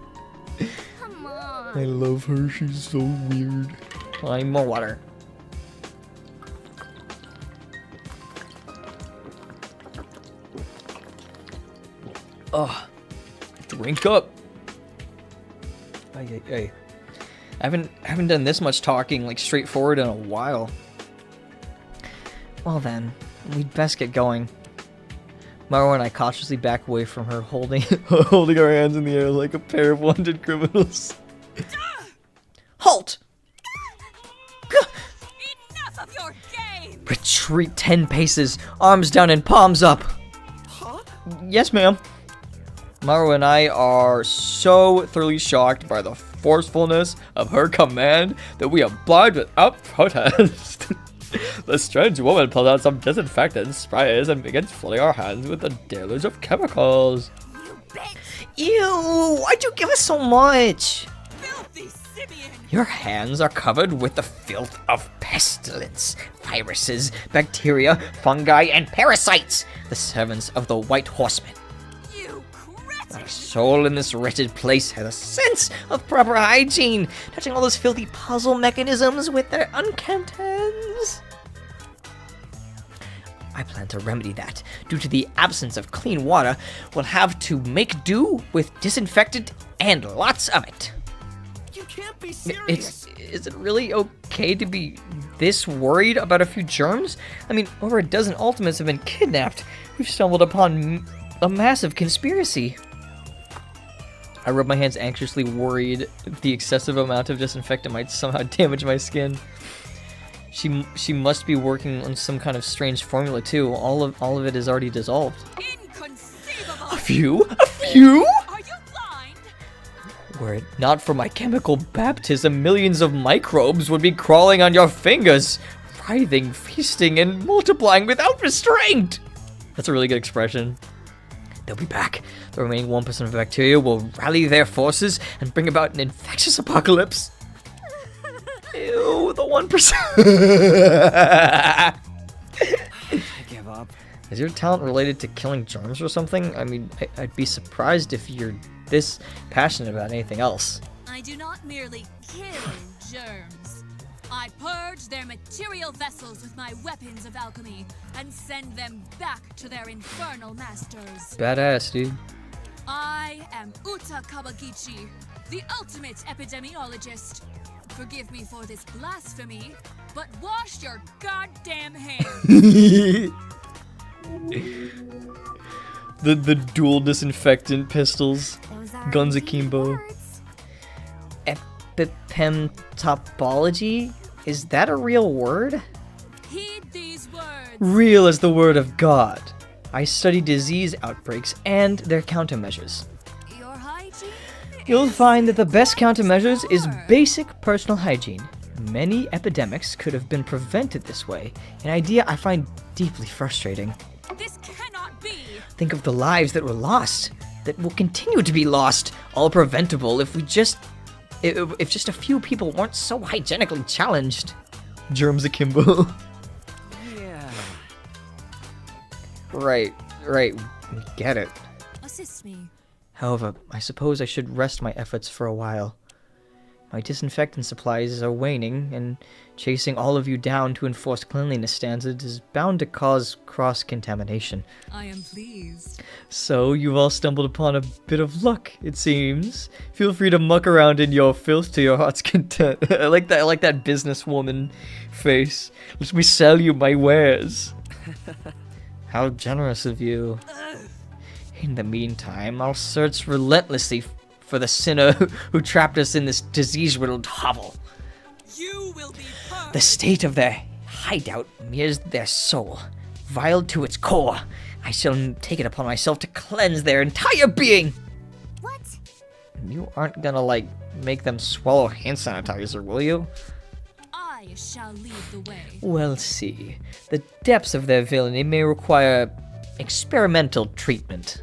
Come on. I love her, she's so weird. I need more water. Oh, drink up. Hey. I haven't done this much talking, like, straightforward in a while. Well then, we'd best get going. Marwa and I cautiously back away from her, holding our hands in the air like a pair of wanted criminals. Halt! Enough of your game! Retreat 10 paces, arms down and palms up. Huh? Yes, ma'am. Marwa and I are so thoroughly shocked by the forcefulness of her command that we oblige without protest. The strange woman pulls out some disinfectant sprays and begins flooding our hands with a deluge of chemicals. You bitch. Ew! Why'd you give us so much? Filthy Simeon! Your hands are covered with the filth of pestilence, viruses, bacteria, fungi, and parasites, the servants of the White Horseman. You cretin! Not a soul in this wretched place has a sense of proper hygiene, touching all those filthy puzzle mechanisms with their unkempt hands. I plan to remedy that. Due to the absence of clean water, we'll have to make do with disinfectant and lots of it. You can't be serious. Is it really okay to be this worried about a few germs? I mean, over a dozen Ultimates have been kidnapped. We've stumbled upon a massive conspiracy. I rub my hands anxiously, worried the excessive amount of disinfectant might somehow damage my skin. She must be working on some kind of strange formula too. All of it is already dissolved. Inconceivable! A few? Are you blind? Were it not for my chemical baptism, millions of microbes would be crawling on your fingers, writhing, feasting, and multiplying without restraint. That's a really good expression. They'll be back. The remaining 1% of bacteria will rally their forces and bring about an infectious apocalypse. Ew, the 1%. I give up. Is your talent related to killing germs or something? I mean, I'd be surprised if you're this passionate about anything else. I do not merely kill germs. I purge their material vessels with my weapons of alchemy and send them back to their infernal masters. Badass, dude. I am Uta Kawagichi, the ultimate epidemiologist. Forgive me for this blasphemy, but wash your goddamn hands. the dual disinfectant pistols, Those are guns indeed akimbo. words. Epipemtopology? Is that a real word? Heed these words. Real as the word of God. I study disease outbreaks and their countermeasures. Your hygiene? You'll find that the best countermeasures is basic personal hygiene. Many epidemics could have been prevented this way, an idea I find deeply frustrating. This cannot be. Think of the lives that were lost, that will continue to be lost, all preventable if just a few people weren't so hygienically challenged. Germs akimbo. Yeah. Right, we get it. Assist me. However, I suppose I should rest my efforts for a while. My disinfectant supplies are waning, and chasing all of you down to enforce cleanliness standards is bound to cause cross-contamination. I am pleased. So, you've all stumbled upon a bit of luck, it seems. Feel free to muck around in your filth to your heart's content. I like that businesswoman face. Let me sell you my wares. How generous of you. In the meantime, I'll search relentlessly for the sinner who trapped us in this disease-riddled hovel. You will be purged. The state of their hideout mirrors their soul. Vile to its core, I shall take it upon myself to cleanse their entire being. What? You aren't gonna, make them swallow hand sanitizer, will you? I shall lead the way. We'll see. The depths of their villainy may require experimental treatment.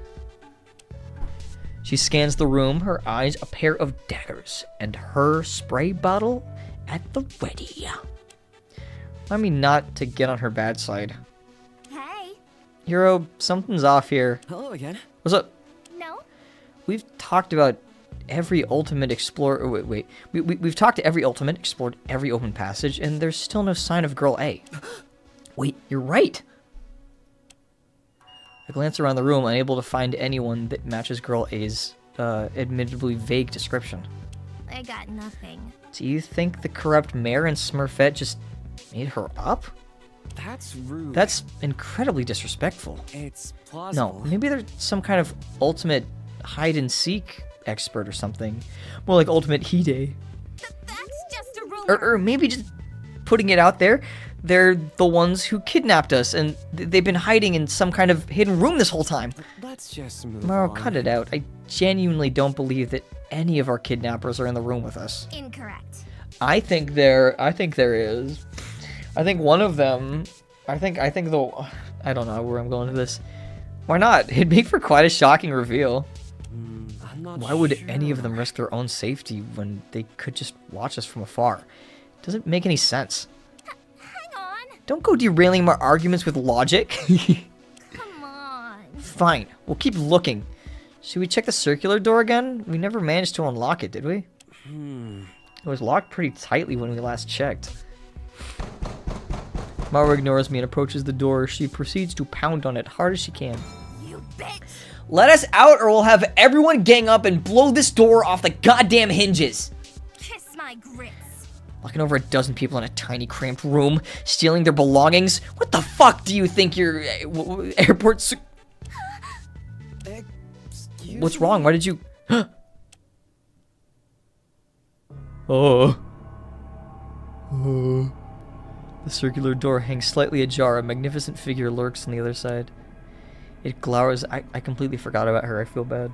She scans the room, her eyes a pair of daggers, and her spray bottle at the ready. I mean, not to get on her bad side. Hey. Hero, something's off here. Hello again. What's up? No? We've talked about every ultimate explorer. Wait. We've talked to every ultimate, explored every open passage, and there's still no sign of Girl A. Wait, you're right. I glance around the room, unable to find anyone that matches Girl A's admittedly vague description. I got nothing. Do you think the corrupt mayor and Smurfette just made her up? That's rude. That's incredibly disrespectful. It's plausible. No, maybe there's some kind of ultimate hide-and-seek expert or something. More like Ultimate Hide. That's just a rumor. Or maybe just putting it out there, they're the ones who kidnapped us, and they've been hiding in some kind of hidden room this whole time. Let's just move Maro, on. cut it out. I genuinely don't believe that any of our kidnappers are in the room with us. Incorrect. I think there is. I think one of them. I don't know where I'm going with this. Why not? It'd make for quite a shocking reveal. I'm not Why would sure. any of them risk their own safety when they could just watch us from afar? Doesn't make any sense. Hang on. Don't go derailing my arguments with logic. Come on. Fine, we'll keep looking. Should we check the circular door again? We never managed to unlock it, did we? It was locked pretty tightly when we last checked. Mara ignores me and approaches the door. She proceeds to pound on it hard as she can. You bitch. Let us out or we'll have everyone gang up and blow this door off the goddamn hinges. Kiss my grits. Locking over a dozen people in a tiny cramped room, stealing their belongings. What the fuck do you think your airport... What's wrong? Why did you... Oh. The circular door hangs slightly ajar. A magnificent figure lurks on the other side. It glowers. I completely forgot about her. I feel bad.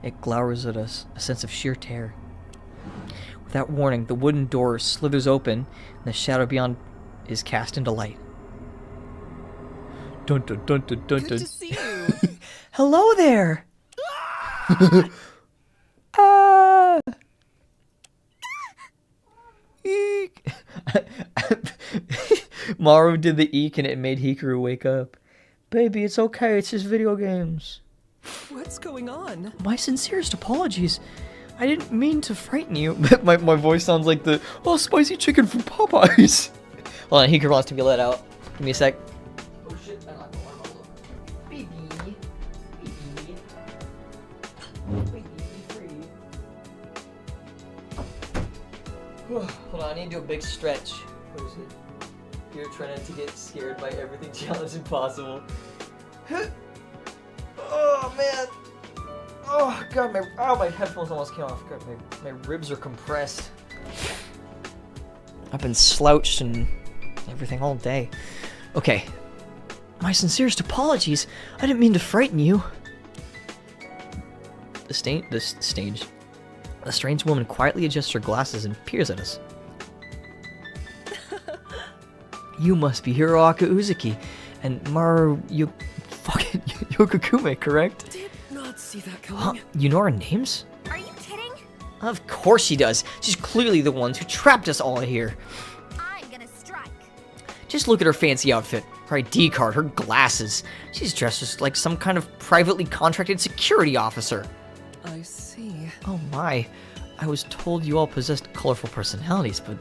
It glowers at us, a sense of sheer terror. Without warning, the wooden door slithers open, and the shadow beyond is cast into light. Dun dun dun dun dun dun. Good to see you. Hello there. Ah! Eek. Maru did the eek and it made Hikaru wake up. Baby, it's okay. It's just video games. What's going on? My sincerest apologies. I didn't mean to frighten you. my voice sounds like the spicy chicken from Popeyes. Hold on, Hikaru wants to be let out. Give me a sec. Oh shit, I'm not going to Baby. Hold on, I need to do a big stretch. What is it? You're trying to get scared by everything challenging possible. Oh man. Oh god, my headphones almost came off. God, my ribs are compressed. I've been slouched and everything all day. Okay. My sincerest apologies. I didn't mean to frighten you. The strange woman quietly adjusts her glasses and peers at us. You must be Hiroaka Uzuki and Maru Yokokume, correct? Did not see that coming. Huh? You know our names? Are you kidding? Of course she does. She's clearly the ones who trapped us all here. I'm gonna strike. Just look at her fancy outfit, her ID card, her glasses. She's dressed just like some kind of privately contracted security officer. I see. Oh my. I was told you all possessed colorful personalities, but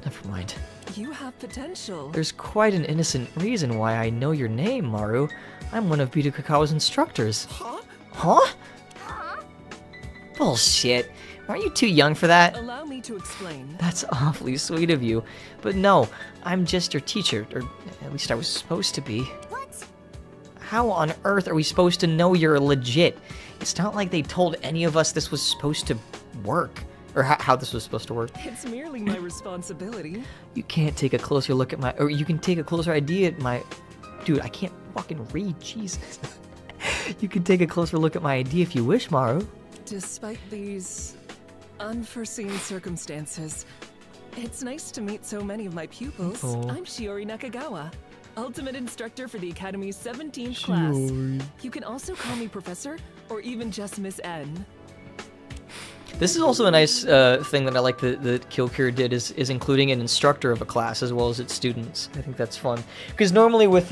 never mind. You have potential. There's quite an innocent reason why I know your name, Maru. I'm one of Bita Kakawa's instructors. Huh? Huh? Huh? Bullshit. Aren't you too young for that? Allow me to explain. That's awfully sweet of you. But no, I'm just your teacher, or at least I was supposed to be. What? How on earth are we supposed to know you're legit? It's not like they told any of us this was supposed to work. Or how this was supposed to work. It's merely my responsibility. You can't take a closer look at my... Or you can take a closer idea at my... Dude, I can't fucking read, Jesus. You can take a closer look at my ID if you wish, Maru. Despite these unforeseen circumstances, It's nice to meet so many of my pupils. Oh. I'm Shiori Nakagawa, ultimate instructor for the Academy's 17th class. You can also call me Professor, or even just Miss N. This is also a nice thing that I like that Killcure did is including an instructor of a class as well as its students. I think that's fun. Because normally with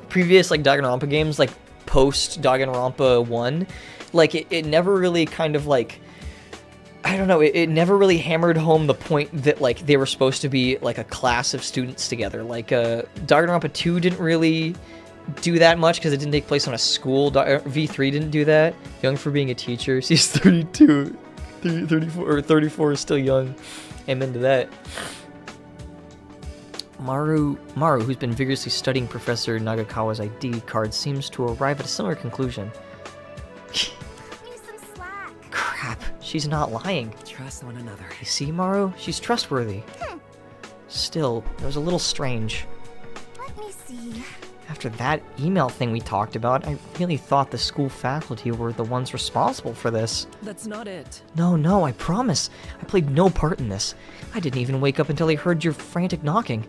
previous like Danganronpa games, like post Danganronpa 1, like it never really kind of like, I don't know, it never really hammered home the point that like they were supposed to be like a class of students together. Like Danganronpa 2 didn't really do that much because it didn't take place on a school. V3 didn't do that. Young for being a teacher. She's 32. 34 or 34 is still young. I'm into that. Maru, who's been vigorously studying Professor Nagakawa's ID card, seems to arrive at a similar conclusion. Crap, she's not lying. Trust one another. You see, Maru? She's trustworthy. Still, it was a little strange. Let me see. After that email thing we talked about, I really thought the school faculty were the ones responsible for this. That's not it. No, I promise. I played no part in this. I didn't even wake up until I heard your frantic knocking.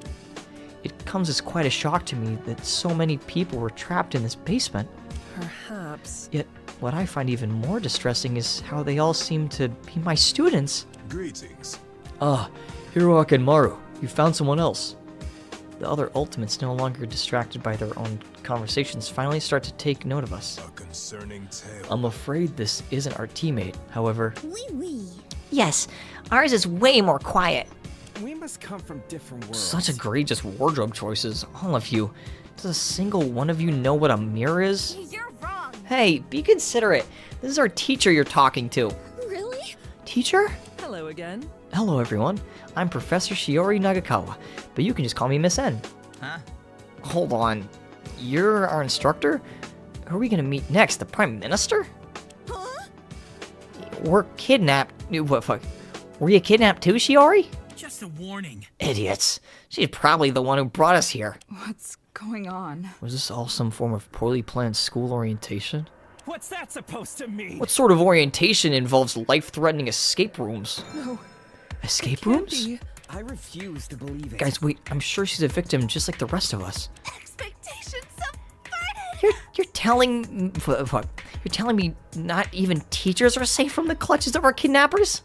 It comes as quite a shock to me that so many people were trapped in this basement. Perhaps. Yet, what I find even more distressing is how they all seem to be my students. Greetings. Hiroaki and Maru, you found someone else. The other ultimates, no longer distracted by their own conversations, finally start to take note of us. A concerning tale. I'm afraid this isn't our teammate, however. Yes, ours is way more quiet. We must come from different worlds. Such egregious wardrobe choices, all of you. Does a single one of you know what a mirror is? You're wrong. Hey, be considerate. This is our teacher you're talking to. Really? Teacher? Hello again. Hello, everyone. I'm Professor Shiori Nagakawa, but you can just call me Miss N. Huh? Hold on. You're our instructor? Who are we gonna meet next? The Prime Minister? Huh? We're kidnapped. What fuck? Were you kidnapped too, Shiori? Just a warning. Idiots. She's probably the one who brought us here. What's going on? Was this all some form of poorly planned school orientation? What's that supposed to mean? What sort of orientation involves life-threatening escape rooms? No. Escape Can't rooms? be. I refuse to believe it. Guys, wait, I'm sure she's a victim just like the rest of us. Expectations subverted. You're telling what? You're telling me not even teachers are safe from the clutches of our kidnappers?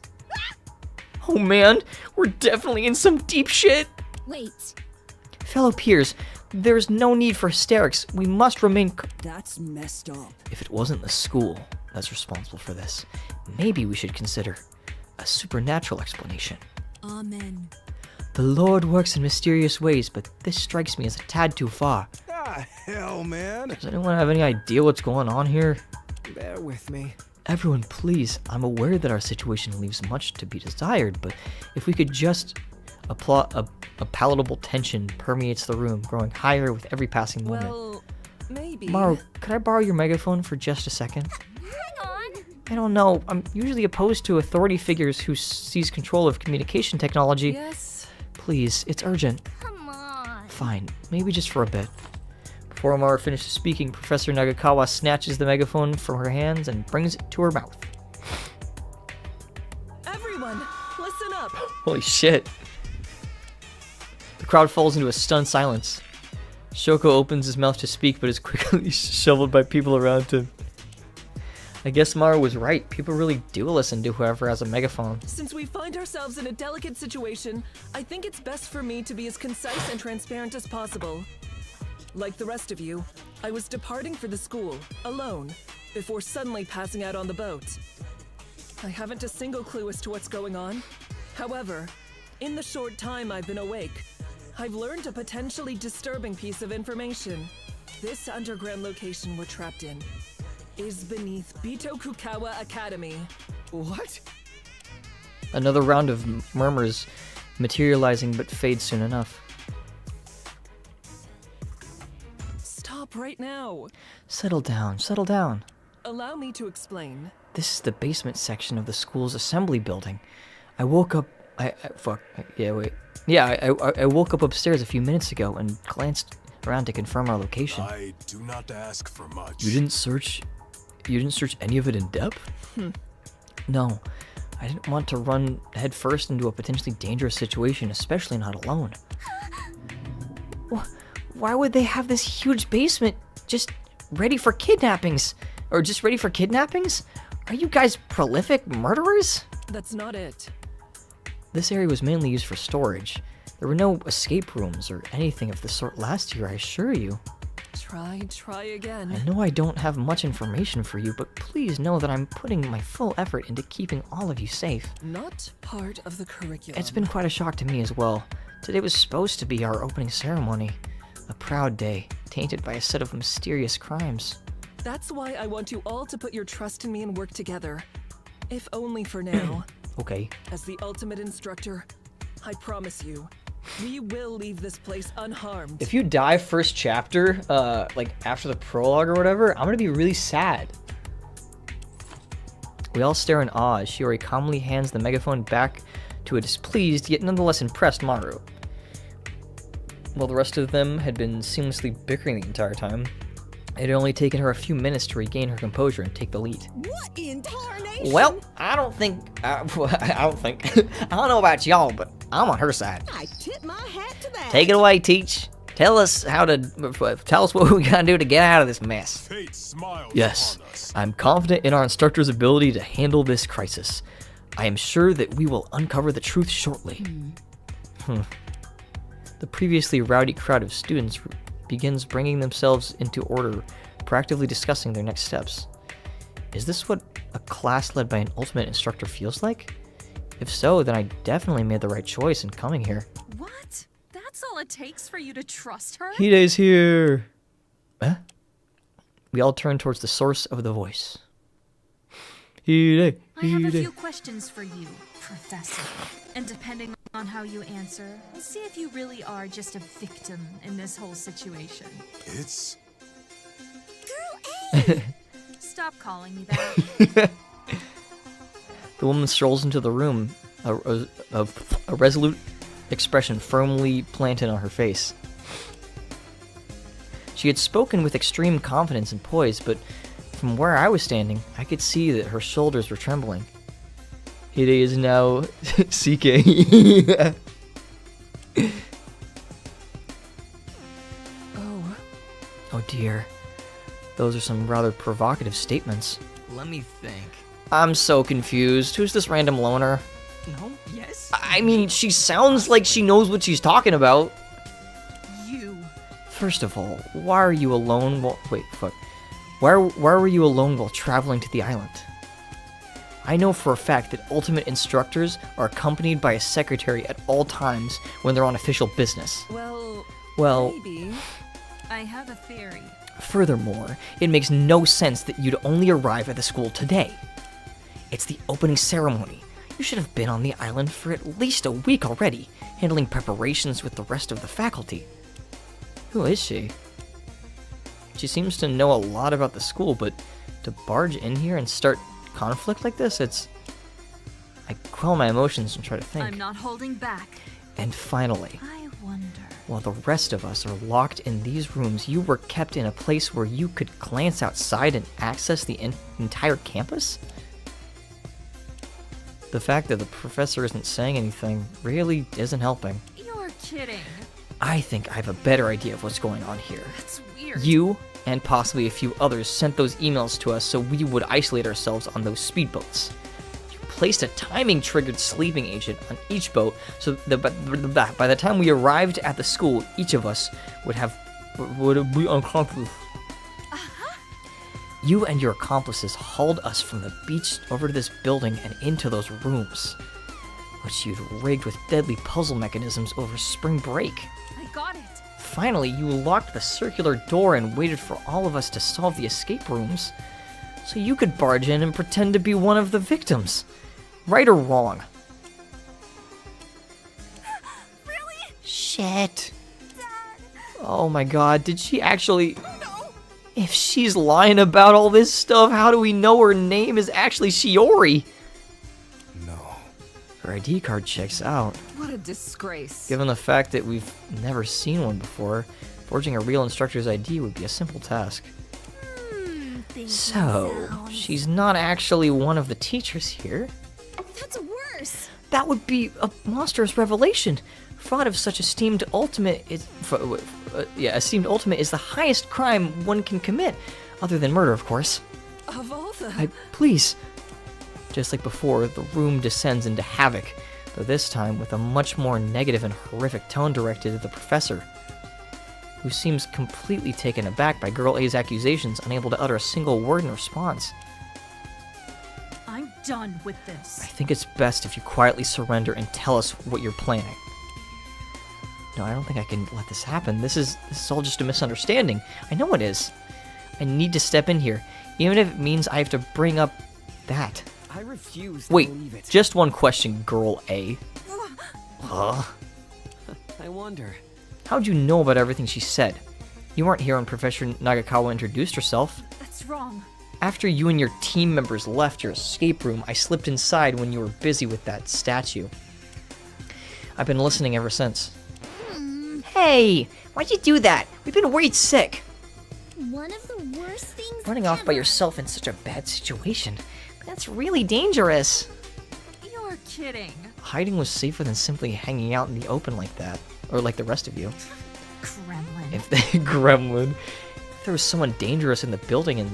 Oh man, we're definitely in some deep shit. Wait. Fellow peers, there's no need for hysterics. We must remain That's messed up. If it wasn't the school that's responsible for this, maybe we should consider a supernatural explanation. Amen. The Lord works in mysterious ways, but this strikes me as a tad too far. Ah, hell, man. Does anyone have any idea what's going on here? Bear with me. Everyone, please. I'm aware that our situation leaves much to be desired, but if we could just a palatable tension permeates the room, growing higher with every passing moment. Well, maybe. Maru, could I borrow your megaphone for just a second? Hang on. I don't know. I'm usually opposed to authority figures who seize control of communication technology. Yes. Please, it's urgent. Come on. Fine, maybe just for a bit. Before Maru finishes speaking, Professor Nagakawa snatches the megaphone from her hands and brings it to her mouth. Everyone, listen up. Holy shit. The crowd falls into a stunned silence. Shoko opens his mouth to speak, but is quickly shoveled by people around him. I guess Maru was right. People really do listen to whoever has a megaphone. Since we find ourselves in a delicate situation, I think it's best for me to be as concise and transparent as possible. Like the rest of you, I was departing for the school, alone, before suddenly passing out on the boat. I haven't a single clue as to what's going on. However, in the short time I've been awake, I've learned a potentially disturbing piece of information. This underground location we're trapped in is beneath Bitokukawa Academy. What? Another round of murmurs materializing but fades soon enough. Stop right now. Settle down, settle down. Allow me to explain. This is the basement section of the school's assembly building. I woke up... I woke up upstairs a few minutes ago and glanced around to confirm our location. I do not ask for much. You didn't search any of it in depth? No. I didn't want to run headfirst into a potentially dangerous situation, especially not alone. Why would they have this huge basement just ready for kidnappings? Or just ready for kidnappings? Are you guys prolific murderers? That's not it. This area was mainly used for storage. There were no escape rooms or anything of the sort last year, I assure you. Try again. I know I don't have much information for you, but please know that I'm putting my full effort into keeping all of you safe. Not part of the curriculum. It's been quite a shock to me as well. Today was supposed to be our opening ceremony. A proud day, tainted by a set of mysterious crimes. That's why I want you all to put your trust in me and work together. If only for now. Okay. As the ultimate instructor, I promise you, we will leave this place unharmed. If you die first chapter, like after the prologue or whatever, I'm gonna be really sad. We all stare in awe as Shiori calmly hands the megaphone back to a displeased yet nonetheless impressed Maru. While the rest of them had been seamlessly bickering the entire time, it had only taken her a few minutes to regain her composure and take the lead. What in tarnation? Well, I don't know about y'all, but I'm on her side. I tip my hat to that. Take it away, Teach. Tell us what we gotta do to get out of this mess. Fate smiles Yes, upon us. I'm confident in our instructor's ability to handle this crisis. I am sure that we will uncover the truth shortly. The previously rowdy crowd of students begins bringing themselves into order, proactively discussing their next steps. Is this what a class led by an ultimate instructor feels like? If so, then I definitely made the right choice in coming here. What? That's all it takes for you to trust her? Hide's here! Huh? We all turn towards the source of the voice. Hide! I have a few questions for you, Professor. And depending on how you answer, we'll see if you really are just a victim in this whole situation. It's... Girl A! Stop calling me that. The woman strolls into the room, a resolute expression firmly planted on her face. She had spoken with extreme confidence and poise, but from where I was standing, I could see that her shoulders were trembling. Hide is now CK. Oh dear. Those are some rather provocative statements. Let me think. I'm so confused. Who's this random loner? No? Yes? I mean, she sounds like she knows what she's talking about. You. First of all, why are you alone while... Wait, fuck. Why were you alone while traveling to the island? I know for a fact that ultimate instructors are accompanied by a secretary at all times when they're on official business. Well, maybe. I have a theory. Furthermore, it makes no sense that you'd only arrive at the school today. It's the opening ceremony. You should have been on the island for at least a week already, handling preparations with the rest of the faculty. Who is she? She seems to know a lot about the school, but to barge in here and start conflict like this, I quell my emotions and try to think. I'm not holding back. And finally, I wonder. while the rest of us are locked in these rooms, you were kept in a place where you could glance outside and access the entire campus? The fact that the professor isn't saying anything really isn't helping. You're kidding. I think I have a better idea of what's going on here. That's weird. You, and possibly a few others, sent those emails to us so we would isolate ourselves on those speedboats. You placed a timing-triggered sleeping agent on each boat so that by the time we arrived at the school, each of us would be unconscious. You and your accomplices hauled us from the beach over to this building and into those rooms, which you'd rigged with deadly puzzle mechanisms over spring break. I got it. Finally, you locked the circular door and waited for all of us to solve the escape rooms, so you could barge in and pretend to be one of the victims. Right or wrong? Really? Shit. Oh my god, did she actually... If she's lying about all this stuff, how do we know her name is actually Shiori? No. Her ID card checks out. What a disgrace. Given the fact that we've never seen one before, forging a real instructor's ID would be a simple task. So, she's not actually one of the teachers here? That's That would be a monstrous revelation. Fraud of such esteemed ultimate is the highest crime one can commit, other than murder, of course. Of all the... Please. Just like before, the room descends into havoc, though this time with a much more negative and horrific tone directed at the professor, who seems completely taken aback by Girl A's accusations, unable to utter a single word in response. I'm done with this. I think it's best if you quietly surrender and tell us what you're planning. No, I don't think I can let this happen. This is all just a misunderstanding. I know it is. I need to step in here, even if it means I have to bring up that. I refuse to Wait, believe it. just one question, Girl A. Huh? I wonder. How'd you know about everything she said? You weren't here when Professor Nagakawa introduced herself. That's wrong. After you and your team members left your escape room, I slipped inside when you were busy with that statue. I've been listening ever since. Hey, why'd you do that? We've been worried sick. One of the worst things Running off by yourself in such a bad situation. That's really dangerous. You're kidding. Hiding was safer than simply hanging out in the open like that. Or like the rest of you. Gremlin. If Gremlin. If there was someone dangerous in the building and...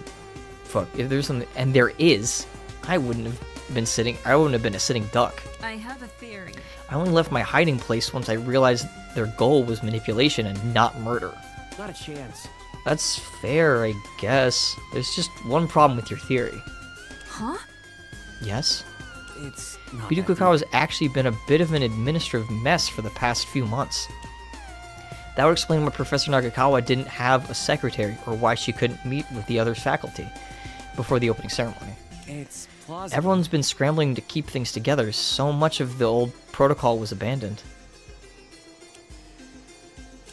Fuck, if there's something... And there is. I wouldn't have been a sitting duck. I have a theory. I only left my hiding place once I realized their goal was manipulation and not murder. Not a chance. That's fair, I guess. There's just one problem with your theory. Huh? Yes? It's not Bidokakawa's actually been a bit of an administrative mess for the past few months. That would explain why Professor Nagakawa didn't have a secretary, or why she couldn't meet with the other faculty before the opening ceremony. It's plausible. Everyone's been scrambling to keep things together, so much of the old protocol was abandoned.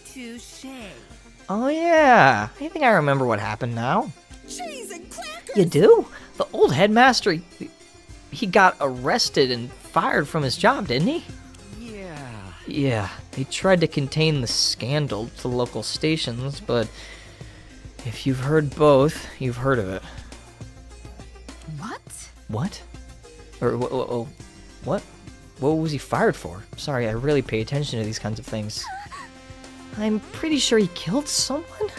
Touché. Oh yeah, I think I remember what happened now. Cheese and crackers! You do? The old headmaster, he got arrested and fired from his job, didn't he? Yeah. Yeah, they tried to contain the scandal to local stations, but if you've heard both, you've heard of it. What? What? Or, what? What was he fired for? Sorry, I really pay attention to these kinds of things. I'm pretty sure he killed someone?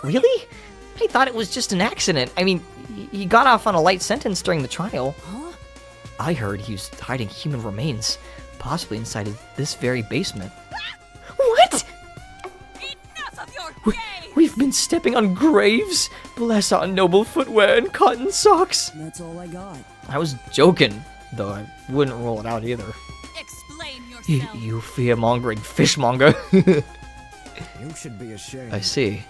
Really? I thought it was just an accident. I mean, he got off on a light sentence during the trial. Huh? I heard he was hiding human remains, possibly inside of this very basement. What? Enough of your game! We've been stepping on graves? Bless our noble footwear and cotton socks. That's all I got. I was joking, though I wouldn't rule it out either. Explain yourself. You fear-mongering fishmonger. You should be ashamed. I see.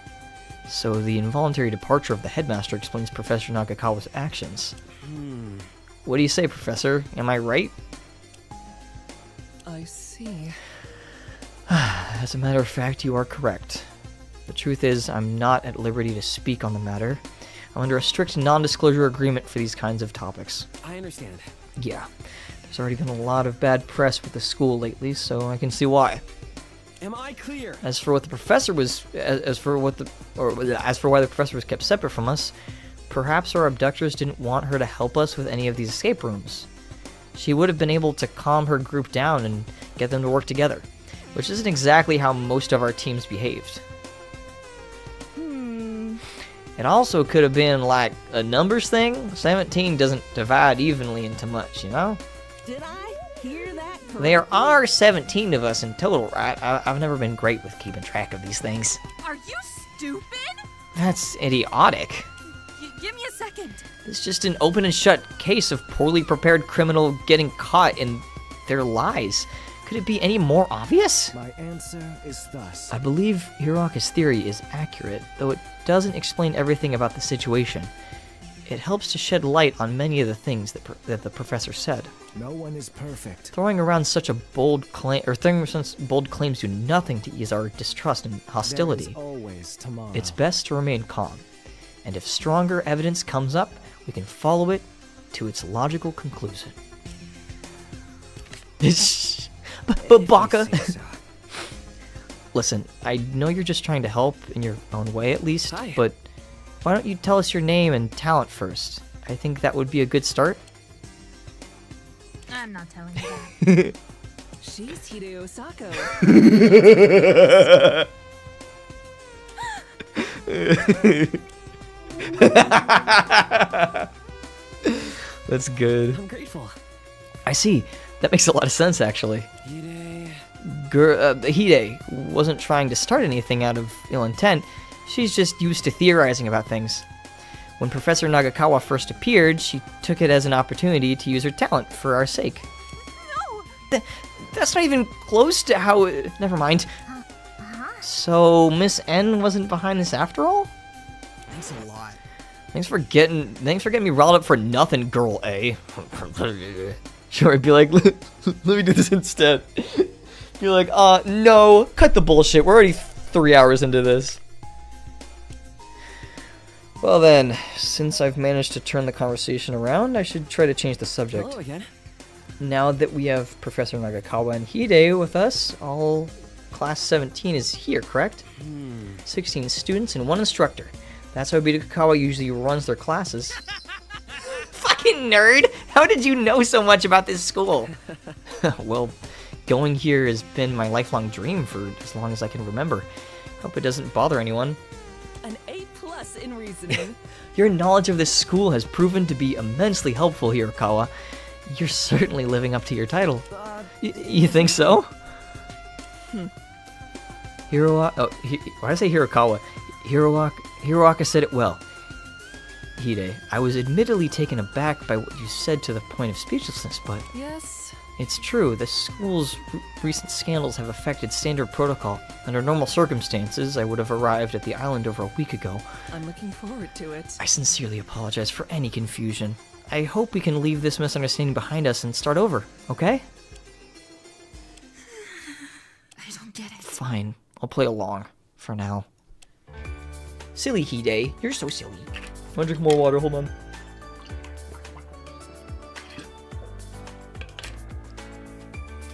So the involuntary departure of the headmaster explains Professor Nagakawa's actions. What do you say, Professor? Am I right? I see. As a matter of fact, you are correct. The truth is, I'm not at liberty to speak on the matter. I'm under a strict non-disclosure agreement for these kinds of topics. I understand. Yeah. There's already been a lot of bad press with the school lately, so I can see why. Am I clear? As for why the professor was kept separate from us, perhaps our abductors didn't want her to help us with any of these escape rooms. She would have been able to calm her group down and get them to work together, which isn't exactly how most of our teams behaved. It also could have been like a numbers thing. 17 doesn't divide evenly into much, you know? Did I hear that correctly? There are 17 of us in total, right? I've never been great with keeping track of these things. Are you stupid? That's idiotic. Give me a second. It's just an open and shut case of poorly prepared criminal getting caught in their lies. Could it be any more obvious? My answer is thus. I believe Hiraka's theory is accurate, though it doesn't explain everything about the situation. It helps to shed light on many of the things that the professor said. No one is perfect. Throwing around such a bold claim, or throwing around bold claims do nothing to ease our distrust and hostility. There is always tomorrow. It's best to remain calm, and if stronger evidence comes up, we can follow it to its logical conclusion. But Baka. Listen, I know you're just trying to help in your own way at least, but why don't you tell us your name and talent first? I think that would be a good start. I I'm not telling you that. She's Hide Osako. That's good. I'm grateful. I see. That makes a lot of sense, actually. Hide. Hide wasn't trying to start anything out of ill intent. She's just used to theorizing about things. When Professor Nagakawa first appeared, she took it as an opportunity to use her talent for our sake. No! That's not even close to how... Never mind. So, Miss N wasn't behind this after all? Thanks a lot. Thanks for getting me riled up for nothing, girl A. Sure, I'd be like, let me do this instead. Be like, no, cut the bullshit. We're already 3 hours into this. Well then, since I've managed to turn the conversation around, I should try to change the subject. Hello again. Now that we have Professor Nagakawa and Hide with us, all class 17 is here, correct? 16 students and 1 instructor. That's how Nagakawa usually runs their classes. Fucking nerd! How did you know so much about this school? Well, going here has been my lifelong dream for as long as I can remember. Hope it doesn't bother anyone. An A+ in reasoning. Your knowledge of this school has proven to be immensely helpful, Hirokawa. You're certainly living up to your title. You think so? Hmm. Why did I say Hirokawa? Hiroaka said it well. Hide, I was admittedly taken aback by what you said to the point of speechlessness, but... Yes? It's true, the school's recent scandals have affected standard protocol. Under normal circumstances, I would have arrived at the island over a week ago. I'm looking forward to it. I sincerely apologize for any confusion. I hope we can leave this misunderstanding behind us and start over, okay? I don't get it. Fine, I'll play along, for now. Silly Hide, you're so silly. Wanna drink more water? Hold on.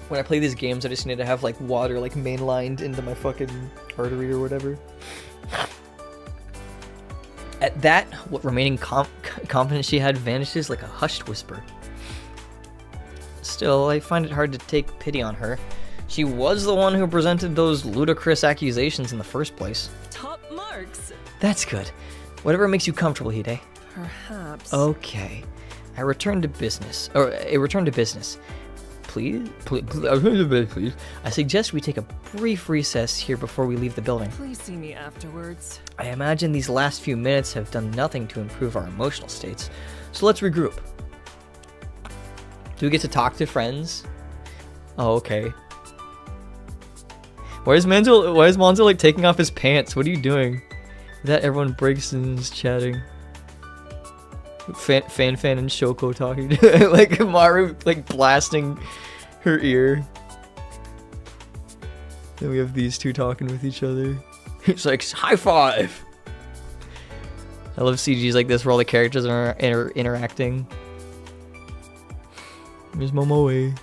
When I play these games, I just need to have like water like mainlined into my fucking artery or whatever. At that, what remaining confidence she had vanishes like a hushed whisper. Still, I find it hard to take pity on her. She was the one who presented those ludicrous accusations in the first place. Top marks. That's good. Whatever makes you comfortable, Hide. Perhaps. Okay. A return to business. Please. I suggest we take a brief recess here before we leave the building. Please see me afterwards. I imagine these last few minutes have done nothing to improve our emotional states, so let's regroup. Do we get to talk to friends? Oh, okay. Why is Monzo like taking off his pants? What are you doing? That everyone breaks and is chatting. Fan and Shoko talking. Like Maru like blasting her ear. Then we have these two talking with each other. It's like, high five! I love CGs like this where all the characters are interacting. There's Momoe.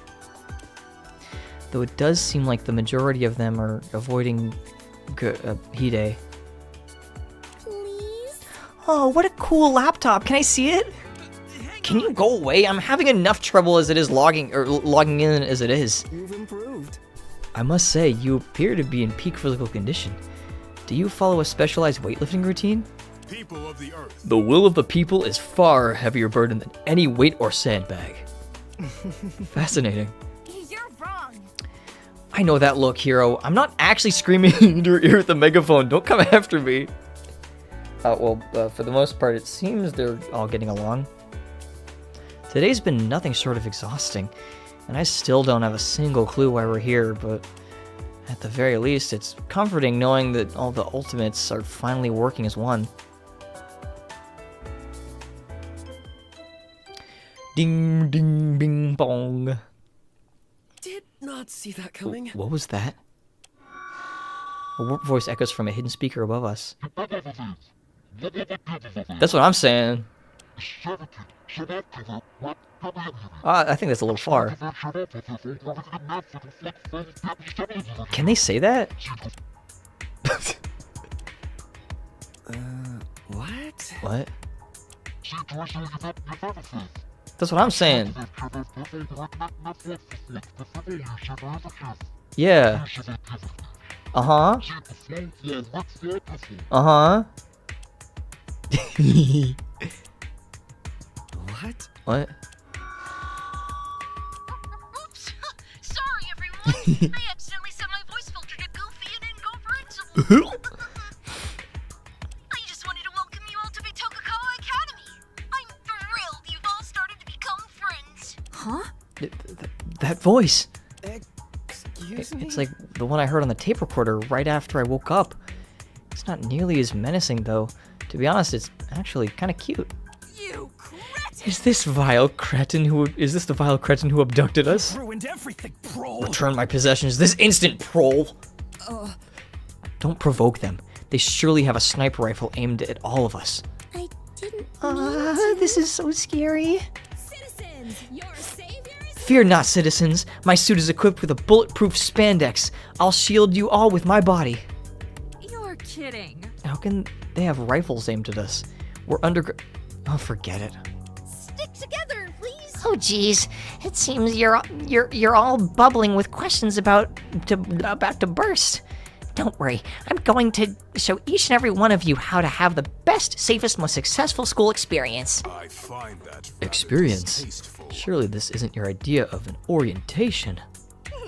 Though it does seem like the majority of them are avoiding Hide. Oh, what a cool laptop. Can I see it? Can you go away? I'm having enough trouble as it is logging in as it is. You've improved. I must say, you appear to be in peak physical condition. Do you follow a specialized weightlifting routine? People of the earth. The will of the people is far heavier burden than any weight or sandbag. Fascinating. You're wrong. I know that look, Hero. I'm not actually screaming into her ear with the megaphone. Don't come after me. For the most part, it seems they're all getting along. Today's been nothing short of exhausting, and I still don't have a single clue why we're here, but at the very least, it's comforting knowing that all the ultimates are finally working as one. Ding, ding, bing, bong. Did not see that coming. What was that? A warp voice echoes from a hidden speaker above us. That's what I'm saying. I think that's a little far. Can they say that? What? What? That's what I'm saying. Yeah. Uh-huh. Uh-huh. What? What? Oops. Sorry, everyone. I accidentally set my voice filter to goofy and incomprehensible. I just wanted to welcome you all to Bitokakawa Academy. I'm thrilled you've all started to become friends. Huh? That voice. Excuse me? It's like the one I heard on the tape recorder right after I woke up. It's not nearly as menacing, though. To be honest, it's actually kind of cute. You cretin! Is this the vile cretin who abducted us? Ruined everything, Prol. Return my possessions this instant, Prol. Don't provoke them. They surely have a sniper rifle aimed at all of us. I didn't This is so scary. Citizens, your savior is Fear not, citizens. My suit is equipped with a bulletproof spandex. I'll shield you all with my body. You're kidding. How can they have rifles aimed at us? We're under... Oh, forget it. stick together, please. Oh geez, it seems you're all bubbling with questions about to burst. Don't worry, I'm going to show each and every one of you how to have the best, safest, most successful school experience. I find that Experience? distasteful. Surely this isn't your idea of an orientation.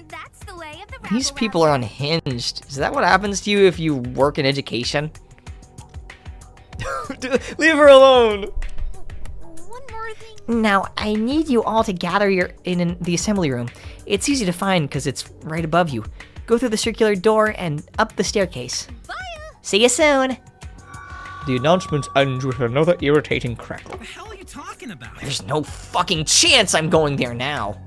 That's the way of the These people are unhinged. Is that what happens to you if you work in education? Leave her alone! One more thing. Now, I need you all to gather in the assembly room. It's easy to find because it's right above you. Go through the circular door and up the staircase. See you soon. The announcement ends with another irritating crackle. What the hell are you talking about? There's no fucking chance I'm going there now.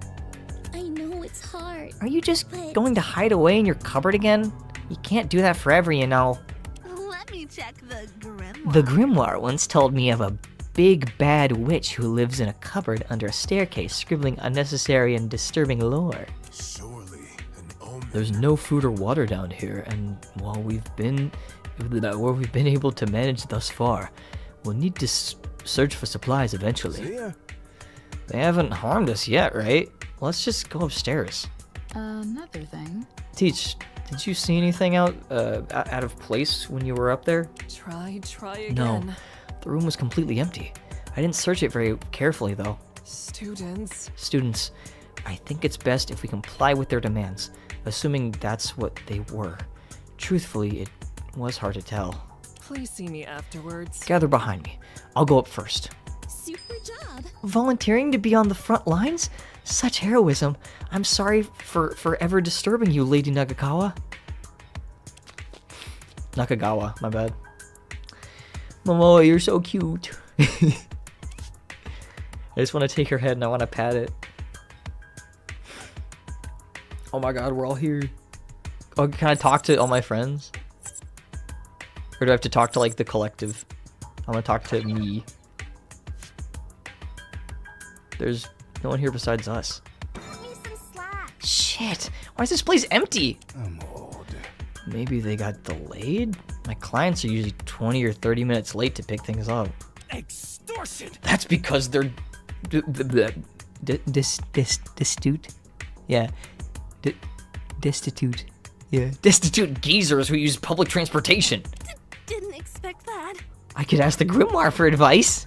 I know it's hard. Are you just going to hide away in your cupboard again? You can't do that forever, you know. Let me check the grimoire. The grimoire once told me of a big bad witch who lives in a cupboard under a staircase, scribbling unnecessary and disturbing lore. Surely an omen. There's no food or water down here, and while we've been able to manage thus far, we'll need to search for supplies eventually. See ya. They haven't harmed us yet, right? Let's just go upstairs. Another thing. Teach, did you see anything out of place when you were up there? Try No, again. the room was completely empty. I didn't search it very carefully, though. Students. Students, I think it's best if we comply with their demands, assuming that's what they were. Truthfully, it was hard to tell. Please see me afterwards. Gather behind me. I'll go up first. Super job. Volunteering to be on the front lines? Such heroism. I'm sorry for ever disturbing you, Lady Nakagawa. Nakagawa, my bad. Momoa, you're so cute. I just want to take her head and I want to pat it. Oh my god, we're all here. Oh, can I talk to all my friends? Or do I have to talk to, like, the collective? I'm gonna talk to me. There's no one here besides us. Give me some slack. Shit! Why is this place empty? I'm old. Maybe they got delayed? My clients are usually 20 or 30 minutes late to pick things up. Extortion! That's because they're... destitute? Yeah. Destitute. Yeah. Destitute geezers who use public transportation. Didn't expect that. I could ask the grimoire for advice.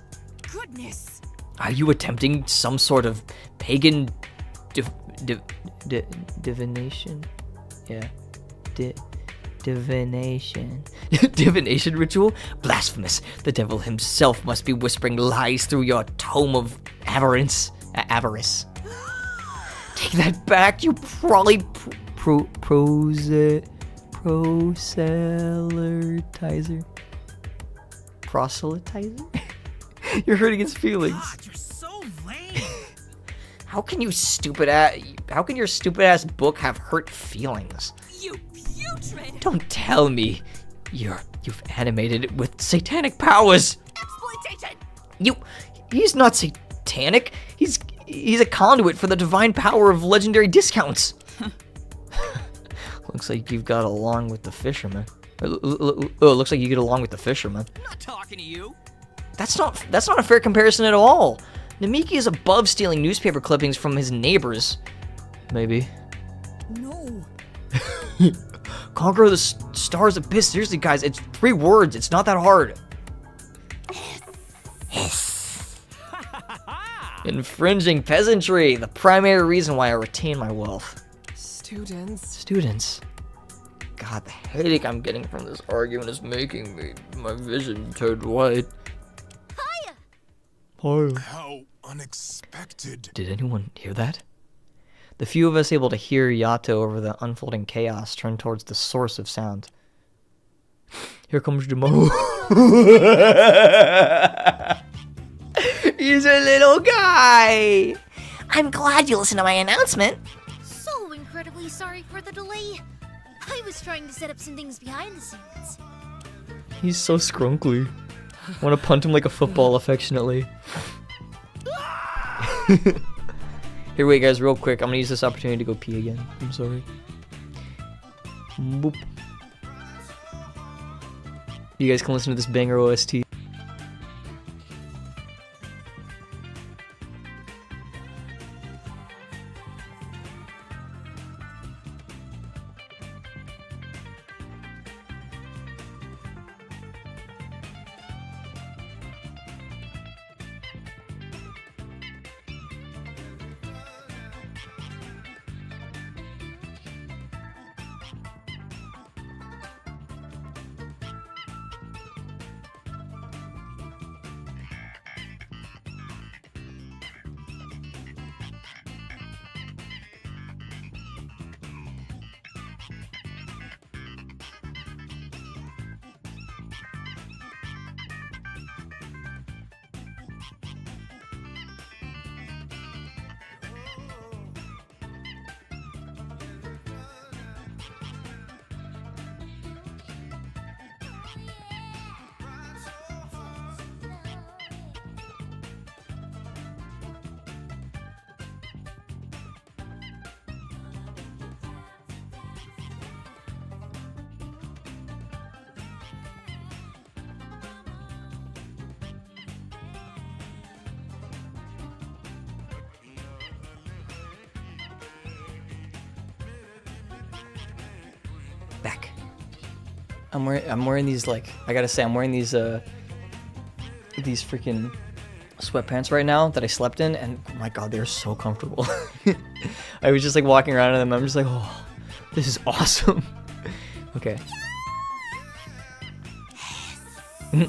Goodness. Are you attempting some sort of pagan divination? Yeah. Divination. Divination ritual? Blasphemous. The devil himself must be whispering lies through your tome of avarice. Take that back, you proselytizer. Proselytizer? You're hurting his feelings. God, you're so lame. How can your stupid ass book have hurt feelings? You putrid! Don't tell me you've animated it with satanic powers. Exploitation! He's not satanic. He's a conduit for the divine power of legendary discounts. Looks like you've got along with the fisherman. Looks like you get along with the fisherman. I'm not talking to you. That's not a fair comparison at all. Namiki is above stealing newspaper clippings from his neighbors. Maybe. No. Conquer the Star's Abyss. Seriously, guys, it's 3 words. It's not that hard. Infringing peasantry. The primary reason why I retain my wealth. Students. God, the headache I'm getting from this argument is making my vision turn white. Hiya. How unexpected. Did anyone hear that? The few of us able to hear Yato over the unfolding chaos turn towards the source of sound. Here comes Jamo. He's a little guy. I'm glad you listened to my announcement. So incredibly sorry for the delay. I was trying to set up some things behind the scenes. He's so scrunkly. I want to punt him like a football affectionately. Here, wait, guys, real quick. I'm gonna use this opportunity to go pee again. I'm sorry. Boop. You guys can listen to this banger OST. Back. I'm wearing these, like, I gotta say, I'm wearing these freaking sweatpants right now that I slept in, and oh my god, they're so comfortable. I was just like walking around in them, I'm just like, oh, this is awesome. Okay. What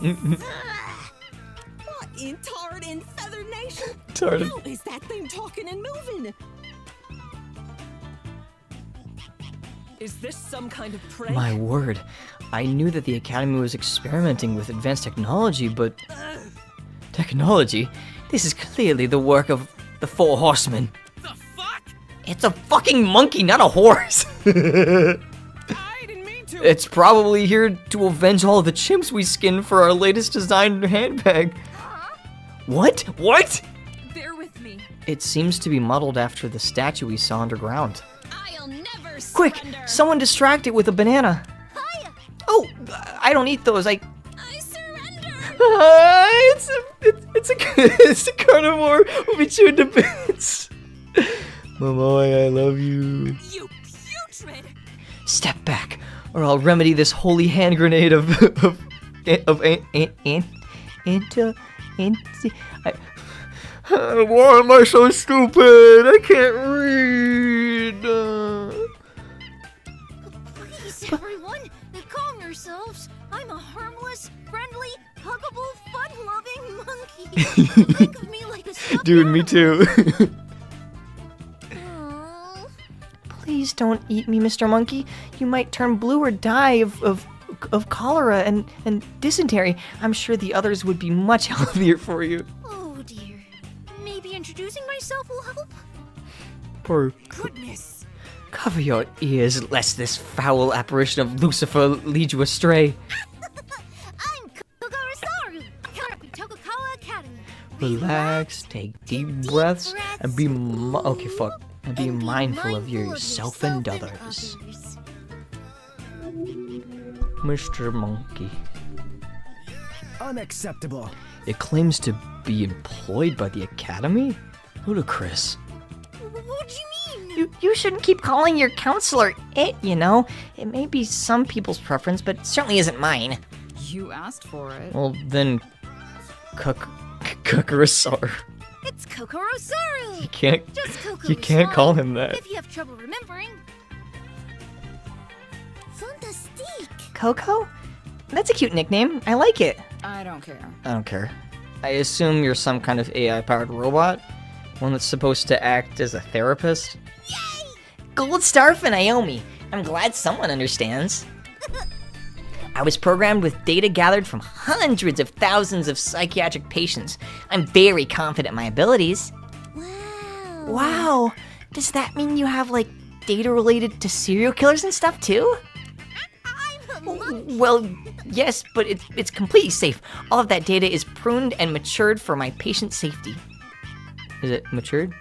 in Tard and Feather Nation? Tard. How is that thing talking and moving? Is this some kind of prank? My word. I knew that the Academy was experimenting with advanced technology, but... Technology? This is clearly the work of the 4 Horsemen. The fuck? It's a fucking monkey, not a horse! I didn't mean to. It's probably here to avenge all the chimps we skinned for our latest design handbag. What? What? Bear with me. It seems to be modeled after the statue we saw underground. I'll never Quick! surrender. Someone distract it with a banana. Oh, I don't eat those. I surrender. It's a carnivore. We'll be chewed to bits. Momoe, I love you. You putrid! Step back, or I'll remedy this holy hand grenade of why am I so stupid? I can't read. Please, everyone, calm yourselves. I'm a harmless, friendly, huggable, fun-loving monkey. Think of me like a stuffed Dude, me too. Please don't eat me, Mr. Monkey. You might turn blue or die of cholera and dysentery. I'm sure the others would be much healthier for you. Oh dear. Maybe introducing myself will help? Poor. Goodness. Cover your ears, lest this foul apparition of Lucifer lead you astray. I'm Kokorosaru from Tokugawa Academy. Relax, take deep breaths, and be and be mindful of yourself and others. Mr. Monkey. Unacceptable. It claims to be employed by the Academy? Ludicrous. What do you mean? You shouldn't keep calling your counselor it, you know? It may be some people's preference, but it certainly isn't mine. You asked for it. Well, then... Kokorosaur. It's Kokorosaru! You can't... Just Kokoro You can't call him that. If you have trouble remembering. Fantastique! Coco? That's a cute nickname. I like it. I don't care. I don't care. I assume you're some kind of AI-powered robot? One that's supposed to act as a therapist? Gold star for Naomi. I'm glad someone understands. I was programmed with data gathered from hundreds of thousands of psychiatric patients. I'm very confident in my abilities. Wow. Does that mean you have, like, data related to serial killers and stuff, too? Well, yes, but it's completely safe. All of that data is pruned and matured for my patient safety. Is it matured?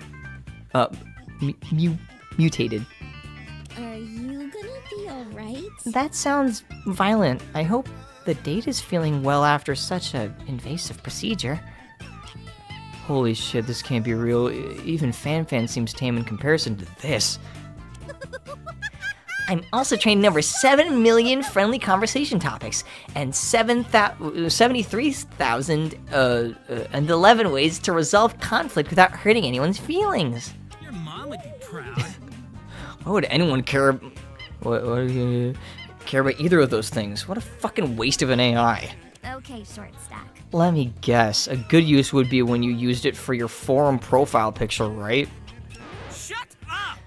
Mutated. Are you gonna be alright? That sounds violent. I hope the data's feeling well after such an invasive procedure. Holy shit, this can't be real. Even Fan seems tame in comparison to this. I'm also trained in over 7 million friendly conversation topics and 73,011 ways to resolve conflict without hurting anyone's feelings. Your mom would be proud. Why would anyone care about either of those things? What a fucking waste of an AI. Okay, short stack. Let me guess. A good use would be when you used it for your forum profile picture, right? Shut up!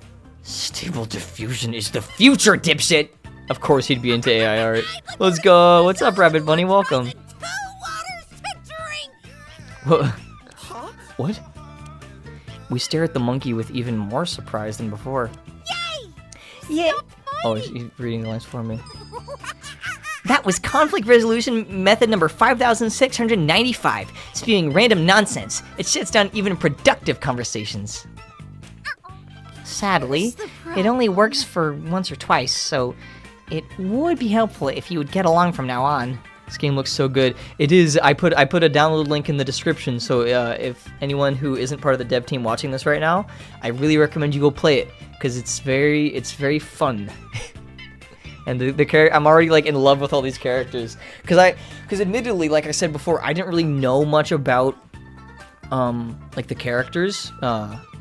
Stable diffusion is the future, dipshit! Of course he'd be into AI art. Let's go! What's up, Rabbit Bunny? Welcome. What? What? We stare at the monkey with even more surprise than before. Yeah. Oh, he's reading the lines for me. That was conflict resolution method number 5,695, spewing random nonsense. It shuts down even productive conversations. Sadly, it only works for once or twice, so it would be helpful if you would get along from now on. This game looks so good. It is. I put a download link in the description, so if anyone who isn't part of the dev team watching this right now, I really recommend you go play it because it's very fun. And the character, I'm already like in love with all these characters because admittedly, like I said before, I didn't really know much about like the characters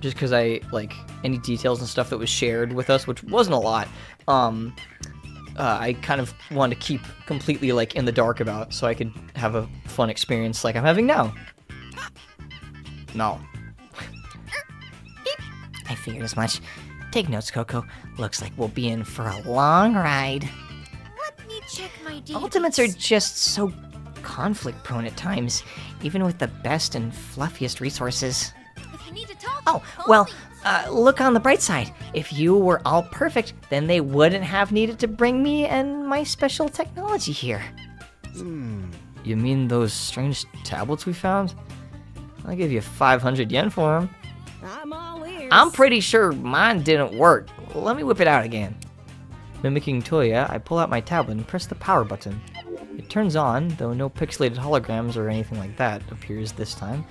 just because I like any details and stuff that was shared with us, which wasn't a lot. I kind of wanted to keep completely like in the dark about so I could have a fun experience like I'm having now. No. I figured as much. Take notes, Coco. Looks like we'll be in for a long ride. Let me check my data. Ultimates are just so conflict-prone at times, even with the best and fluffiest resources. If you need to talk, Oh, well, look on the bright side. If you were all perfect, then they wouldn't have needed to bring me and my special technology here. You mean those strange tablets we found? I'll give you 500 yen for them. I'm all ears. I'm pretty sure mine didn't work. Let me whip it out again. Mimicking Toya, I pull out my tablet and press the power button. It turns on, though no pixelated holograms or anything like that appears this time.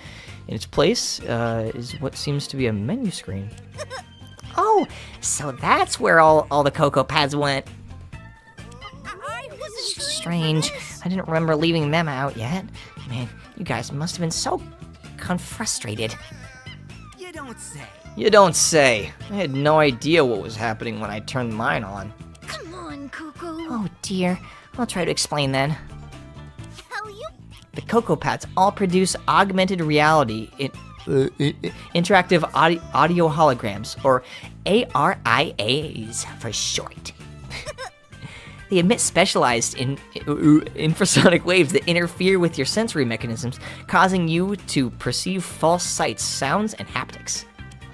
In its place is what seems to be a menu screen. Oh, so that's where all the Cocoa Pads went. Strange. I didn't remember leaving them out yet. Man, you guys must have been so frustrated. You don't say. You don't say. I had no idea what was happening when I turned mine on. come on, Coco. Oh dear. I'll try to explain then. Tell you. The Cocoa Pads all produce augmented reality interactive audio holograms, or ARIAs for short. They emit specialized infrasonic waves that interfere with your sensory mechanisms, causing you to perceive false sights, sounds, and haptics.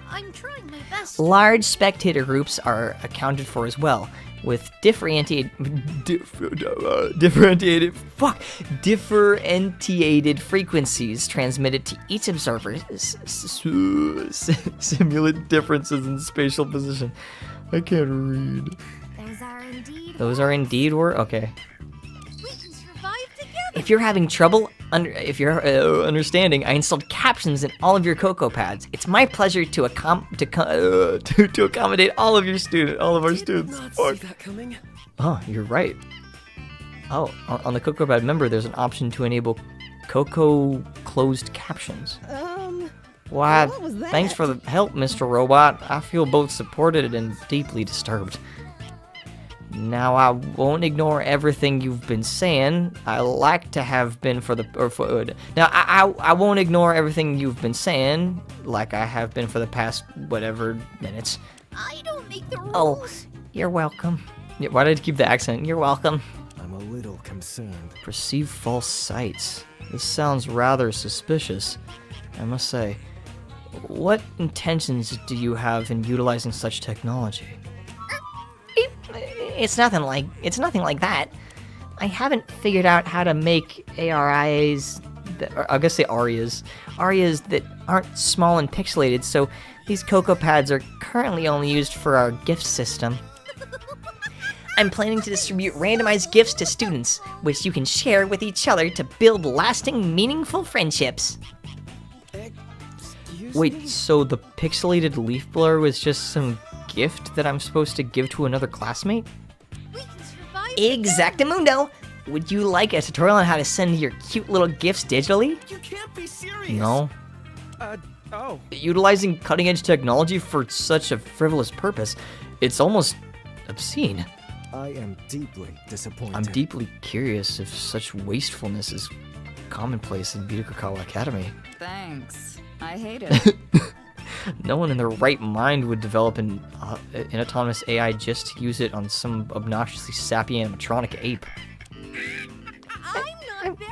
I'm trying my best. Large spectator groups are accounted for as well, with differentiated frequencies transmitted to each observer, simulate differences in spatial position. I can't read. Those are indeed. Those are indeed okay. We can survive together. If you're having trouble, if you're understanding, I installed captions in all of your Cocoa Pads. It's my pleasure to accommodate all of our students. Not see that coming. Oh, you're right. Oh, on the Cocoa Pad member, there's an option to enable Cocoa closed captions. Why, what was that? thanks for the help, Mr. Robot. I feel both supported and deeply disturbed. Now, I won't ignore everything you've been saying. I like to have been Now, I won't ignore everything you've been saying, like I have been for the past, whatever, minutes. I don't make the rules. Oh, you're welcome. Yeah, why did I keep the accent? You're welcome. I'm a little concerned. Perceive false sights. This sounds rather suspicious, I must say. What intentions do you have in utilizing such technology? It's nothing like that. I haven't figured out how to make ARIAs, I guess say arias that aren't small and pixelated, so these Cocoa Pads are currently only used for our gift system. I'm planning to distribute randomized gifts to students, which you can share with each other to build lasting, meaningful friendships. Wait, so the pixelated leaf blur was just some gift that I'm supposed to give to another classmate? Exactamundo! Would you like a tutorial on how to send your cute little gifts digitally? You can't be serious. No. Oh. Utilizing cutting-edge technology for such a frivolous purpose, it's almost obscene. I am deeply disappointed. I'm deeply curious if such wastefulness is commonplace in Bidokakawa Academy. Thanks. I hate it. No one in their right mind would develop an autonomous AI just to use it on some obnoxiously sappy animatronic ape.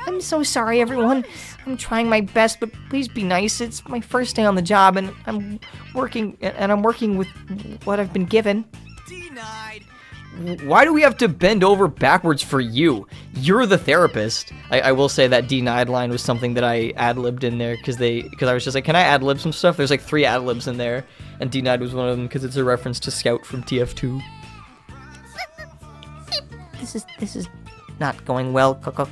I'm so sorry, everyone. I'm trying my best, but please be nice. It's my first day on the job, and I'm working with what I've been given. Denied. Why do we have to bend over backwards for you? You're the therapist. I will say that denied line was something that I ad-libbed in there because I was just like, can I ad-lib some stuff? There's like 3 ad-libs in there, and denied was one of them because it's a reference to Scout from TF2. This is not going well, Coco.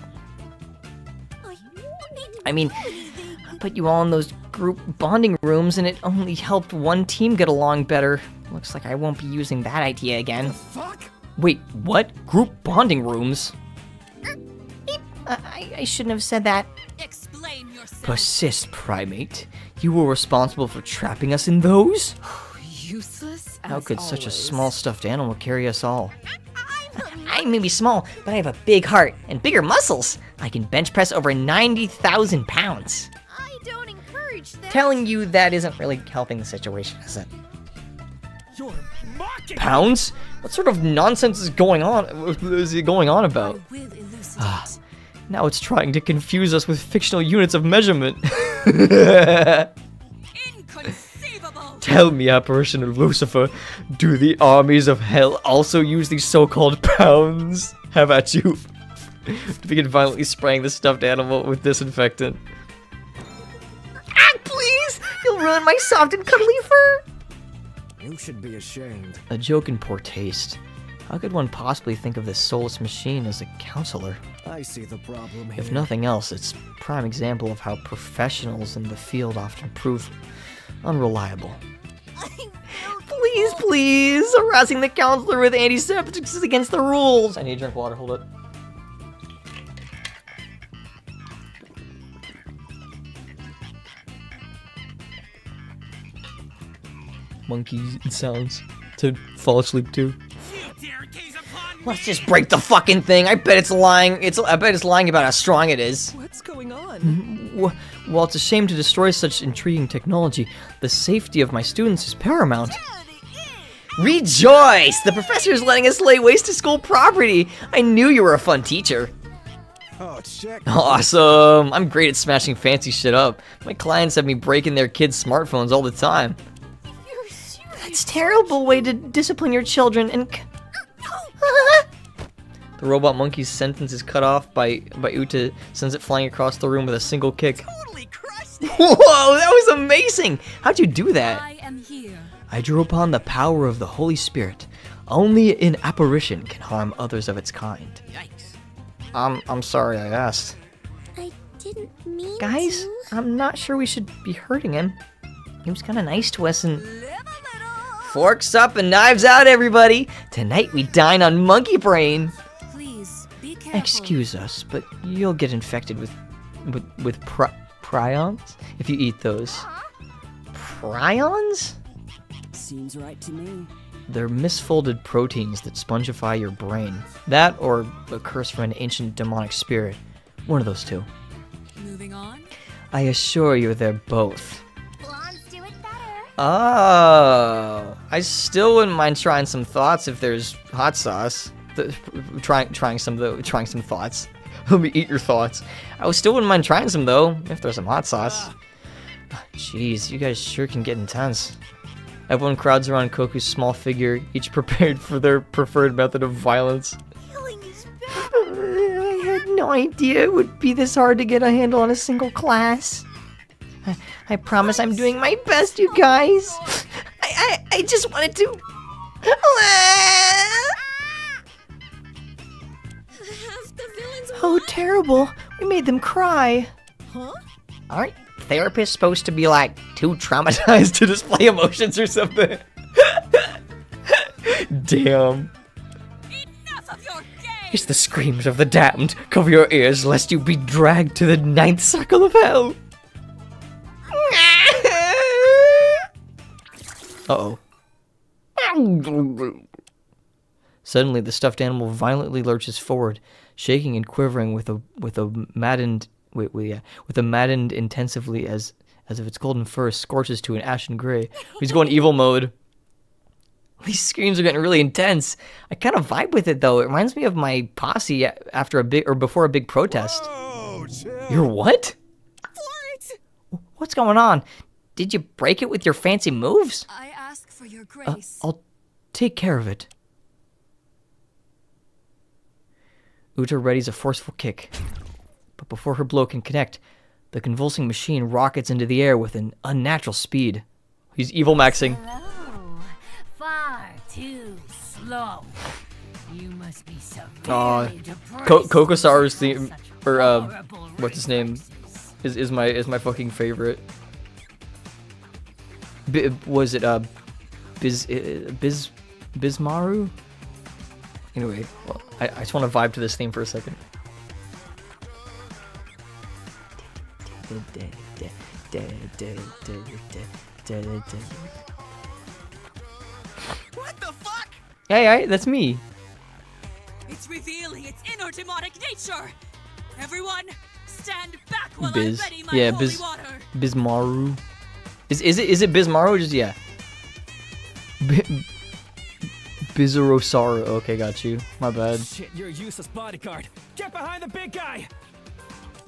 I mean, I put you all in those group bonding rooms, and it only helped one team get along better. Looks like I won't be using that idea again. Fuck? Wait, what? Group bonding rooms? I shouldn't have said that. Explain yourself. Persist, primate. You were responsible for trapping us in those? Useless. How could as such a always. small stuffed animal carry us all? I may be small, but I have a big heart and bigger muscles. I can bench press over 90,000 pounds. I don't encourage that. Telling you that isn't really helping the situation, is it? You're mocking. Pounds? What sort of nonsense is going on? Is it going on about? Now it's trying to confuse us with fictional units of measurement. Inconceivable. Tell me, apparition of Lucifer, do the armies of hell also use these so-called pounds? Have at you. To begin violently spraying the stuffed animal with disinfectant. Ah, please! You'll ruin my soft and cuddly fur! You should be ashamed. A joke in poor taste. How could one possibly think of this soulless machine as a counselor? I see the problem here. If nothing else, it's a prime example of how professionals in the field often prove unreliable. Please, please! Harassing the counselor with antiseptics is against the rules! I need to drink water, hold it. Monkeys and sounds to fall asleep to. Let's just break the fucking thing. I bet it's lying. I bet it's lying about how strong it is. What's going on? Well, it's a shame to destroy such intriguing technology. The safety of my students is paramount. Rejoice! The professor is letting us lay waste to school property. I knew you were a fun teacher. Oh, check. Awesome! I'm great at smashing fancy shit up. My clients have me breaking their kids' smartphones all the time. That's a terrible way to discipline your children and... The robot monkey's sentence is cut off by Uta, sends it flying across the room with a single kick. Totally crushed it. Whoa, that was amazing! How'd you do that? I am here. I drew upon the power of the Holy Spirit. Only an apparition can harm others of its kind. Yikes. I'm sorry I asked. I didn't mean Guys, to. I'm not sure we should be hurting him. He was kind of nice to us and... Forks up and knives out, everybody! Tonight we dine on monkey brain! Please, be careful. Excuse us, but you'll get infected with prions if you eat those. Prions? Seems right to me. They're misfolded proteins that spongify your brain. That or a curse from an ancient demonic spirit. One of those two. Moving on. I assure you they're both. Blondes do it better. Oh, I still wouldn't mind trying some thoughts if there's hot sauce. Trying some thoughts. Let me eat your thoughts. I still wouldn't mind trying some though, if there's some hot sauce. Jeez, you guys sure can get intense. Everyone crowds around Koku's small figure, each prepared for their preferred method of violence. Killing is I had no idea it would be this hard to get a handle on a single class. I promise I'm doing my best, you guys. I just wanted to... Oh, terrible. We made them cry. Huh? Aren't therapists supposed to be, like, too traumatized to display emotions or something? Damn. Enough of your game. It's the screams of the damned. Cover your ears lest you be dragged to the ninth circle of hell. Uh-oh. Suddenly, the stuffed animal violently lurches forward, shaking and quivering with a maddened intensively as if its golden fur scorches to an ashen gray. He's going evil mode. These screams are getting really intense. I kind of vibe with it though. It reminds me of my posse before a big protest. Whoa, You're what? What's going on? Did you break it with your fancy moves? I ask for your grace. I'll take care of it. Uta readies a forceful kick. But before her blow can connect, the convulsing machine rockets into the air with an unnatural speed. He's evil maxing. Slow. Far too slow. You must be so Kokosar's theme, or what's his name, is my fucking favorite. Was it Bismaru? Anyway, well, I just want to vibe to this theme for a second. What the fuck? Hey, that's me. It's revealing its inner demonic nature. Everyone, stand back while I Biz, ready my yeah, holy water. Bismaru. Is it Bismaru? Or just yeah. Bizarosaru. Okay, got you. My bad. Shit, you're a useless bodyguard. Get behind the big guy.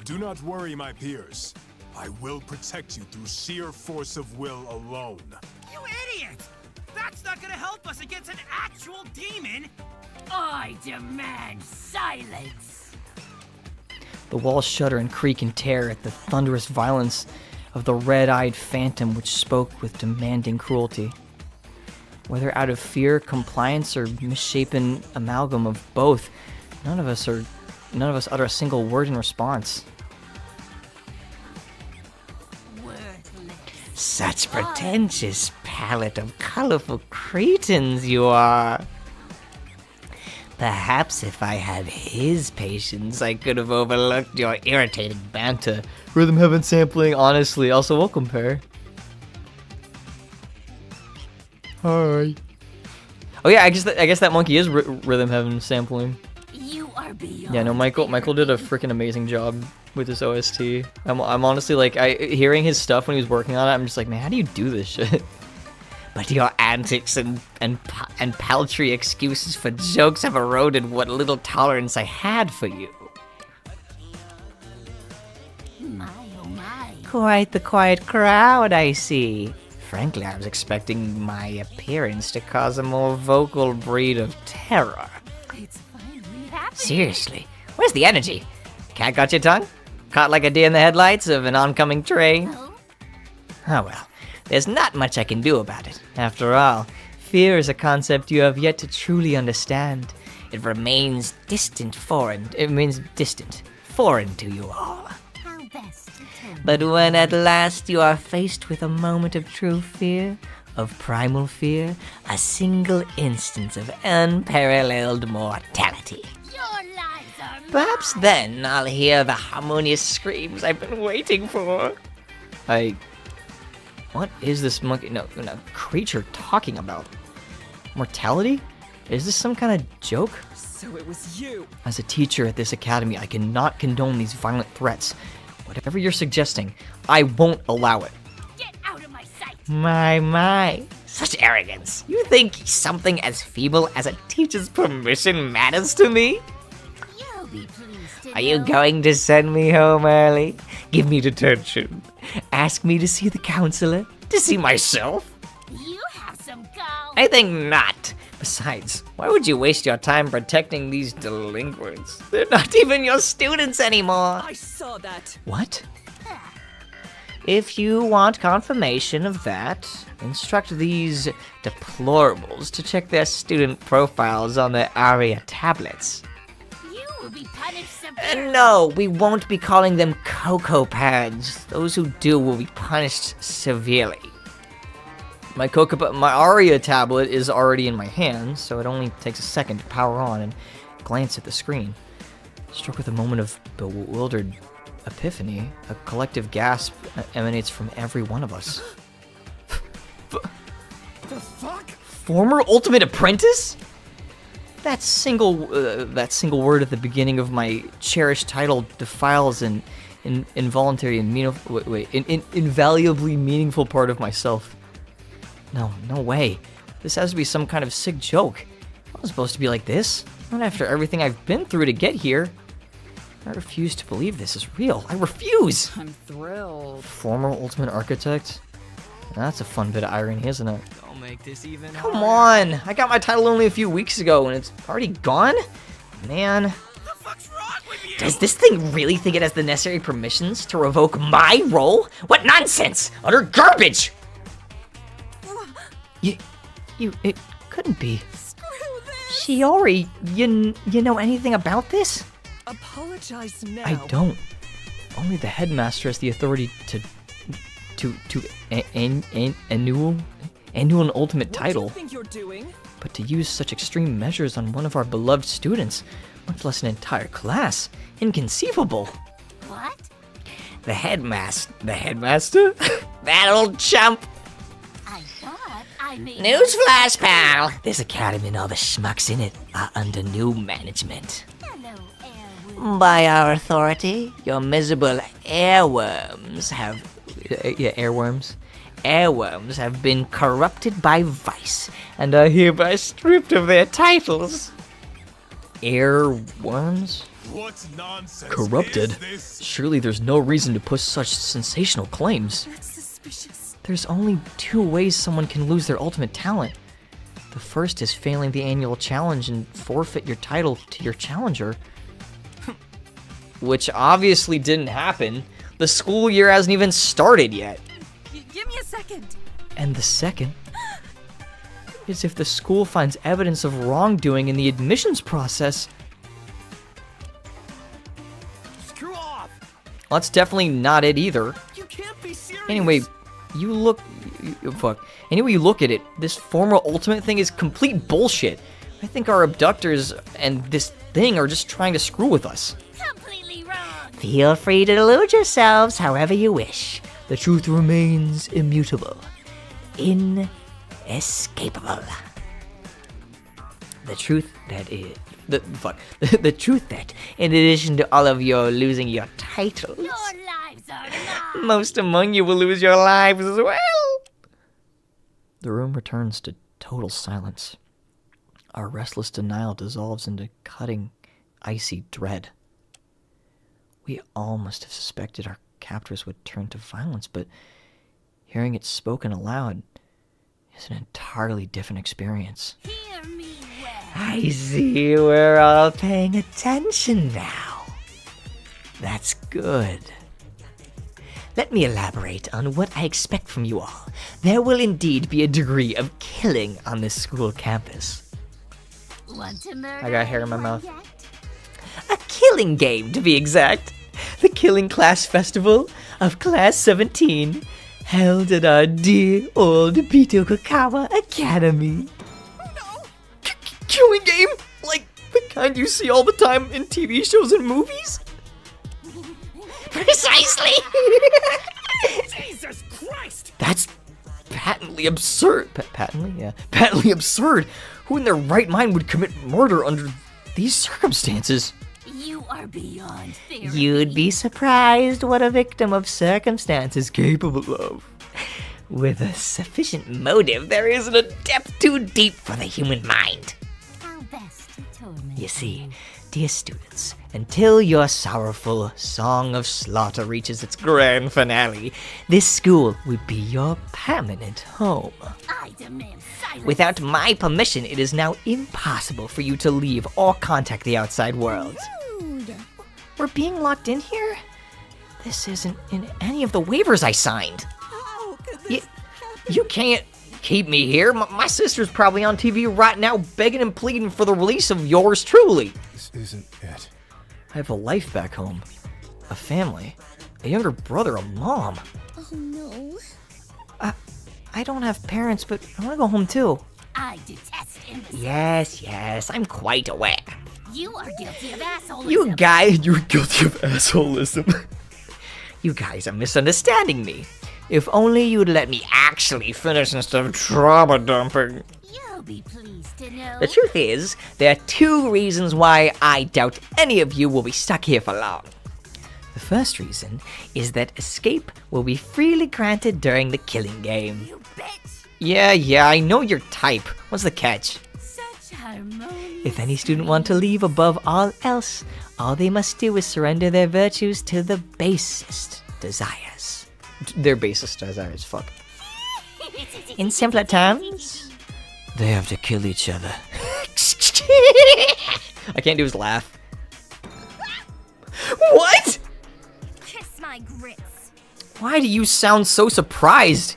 Do not worry, my peers. I will protect you through sheer force of will alone. You idiot! That's not gonna help us against an actual demon! I demand silence! The walls shudder and creak in terror at the thunderous violence of the red-eyed phantom which spoke with demanding cruelty. Whether out of fear, compliance, or misshapen amalgam of both, none of us utter a single word in response. Such pretentious palette of colorful cretins you are. Perhaps if I had his patience, I could have overlooked your irritating banter. Rhythm Heaven sampling, honestly. Also, welcome, Pear. Hi. Oh yeah, I guess that monkey is Rhythm Heaven sampling. You are beyond. Yeah, no, Michael did a freaking amazing job with this OST. I'm honestly like, hearing his stuff when he was working on it, I'm just like, man, how do you do this shit? But your antics and paltry excuses for jokes have eroded what little tolerance I had for you. My oh my. Quite the quiet crowd, I see. Frankly, I was expecting my appearance to cause a more vocal breed of terror. It's finally happening. Seriously, where's the energy? Cat got your tongue? Caught like a deer in the headlights of an oncoming train? No? Oh well, there's not much I can do about it. After all, fear is a concept you have yet to truly understand. It remains distant, foreign to you all. How But when at last you are faced with a moment of true fear, of primal fear, a single instance of unparalleled mortality, perhaps then I'll hear the harmonious screams I've been waiting for. What is this monkey, no, creature talking about? Mortality? Is this some kind of joke? So it was you. As a teacher at this academy, I cannot condone these violent threats. Whatever you're suggesting, I won't allow it. Get out of my sight! My, such arrogance. You think something as feeble as a teacher's permission matters to me? You'll be pleased to Are you know. going to send me home early? Give me detention. Ask me to see the counselor? To see myself? You have some gall. I think not. Besides, why would you waste your time protecting these delinquents? They're not even your students anymore. I saw that. What? If you want confirmation of that, instruct these deplorables to check their student profiles on their ARIA tablets. You will be punished severely. No, we won't be calling them Cocoa Pads. Those who do will be punished severely. My ARIA tablet is already in my hand, so it only takes a second to power on and glance at the screen. Struck with a moment of bewildered epiphany, a collective gasp emanates from every one of us. The fuck? Former Ultimate Apprentice? That single word at the beginning of my cherished title defiles an involuntary and invaluably meaningful part of myself. No way. This has to be some kind of sick joke. I wasn't supposed to be like this. Not after everything I've been through to get here. I refuse to believe this is real. I refuse! I'm thrilled. Former Ultimate Architect? That's a fun bit of irony, isn't it? Don't make this even Come on! I got my title only a few weeks ago and it's already gone? Man. Does this thing really think it has the necessary permissions to revoke my role? What nonsense! Utter garbage! It couldn't be. Screw this! Shiori, you know anything about this? Apologize now. I don't. Only the headmaster has the authority to annul an ultimate title. What do you think you're doing? But to use such extreme measures on one of our beloved students, much less an entire class, inconceivable. What? The headmaster? That old chump! I thought I made... Newsflash, pal! This academy and all the schmucks in it are under new management. Hello, Airwood. By our authority, your miserable airworms have... Airworms have been corrupted by vice and are hereby stripped of their titles. Airworms? What nonsense Corrupted? is this? Surely there's no reason to push such sensational claims. That's suspicious. There's only two ways someone can lose their ultimate talent. The first is failing the annual challenge and forfeit your title to your challenger. Which obviously didn't happen. The school year hasn't even started yet. Give me a second. And the second is if the school finds evidence of wrongdoing in the admissions process. Screw off! Well, that's definitely not it either. You can't be serious. Anyway, you look at it, this former ultimate thing is complete bullshit. I think our abductors and this thing are just trying to screw with us. Completely wrong. Feel free to delude yourselves however you wish. The truth remains immutable. Inescapable. The truth that, in addition to all of your losing your titles, Your lives are mine. most among you will lose your lives as well. The room returns to total silence. Our restless denial dissolves into cutting, icy dread. We all must have suspected our captors would turn to violence, but hearing it spoken aloud is an entirely different experience. Hear me well. I see we're all paying attention now. That's good. Let me elaborate on what I expect from you all. There will indeed be a degree of killing on this school campus. Want to murder I got hair in my mouth. yet? A killing game, to be exact. The Killing Class Festival, of Class 17, held at our dear old Bitokukawa Academy. Killing game? Like the kind you see all the time in TV shows and movies? Precisely! Jesus Christ! That's patently absurd. Patently? Yeah. Patently absurd. Who in their right mind would commit murder under these circumstances? You are beyond therapy. You'd be surprised what a victim of circumstance is capable of. With a sufficient motive, there isn't a depth too deep for the human mind. How best to torment You see, dear students, until your sorrowful Song of Slaughter reaches its grand finale, this school would be your permanent home. I demand silence. Without my permission, it is now impossible for you to leave or contact the outside world. Rude. We're being locked in here? This isn't in any of the waivers I signed. You can't keep me here. My sister's probably on TV right now begging and pleading for the release of yours truly. This isn't it. I have a life back home, a family, a younger brother, a mom. Oh no. I don't have parents, but I want to go home too. I detest imbeciles. Yes, I'm quite aware. You are guilty of assholism. You're guilty of assholism. You guys are misunderstanding me. If only you'd let me actually finish instead of trauma dumping. You'll be pleased to know. The truth is, there are two reasons why I doubt any of you will be stuck here for long. The first reason is that escape will be freely granted during the killing game. You bitch. Yeah, I know your type. What's the catch? Such harmony. If any student want to leave above all else, all they must do is surrender their virtues to the basest desires. Their basest desires, fuck. In simpler terms, They have to kill each other. I can't do his laugh. What? Kiss my grits. Why do you sound so surprised?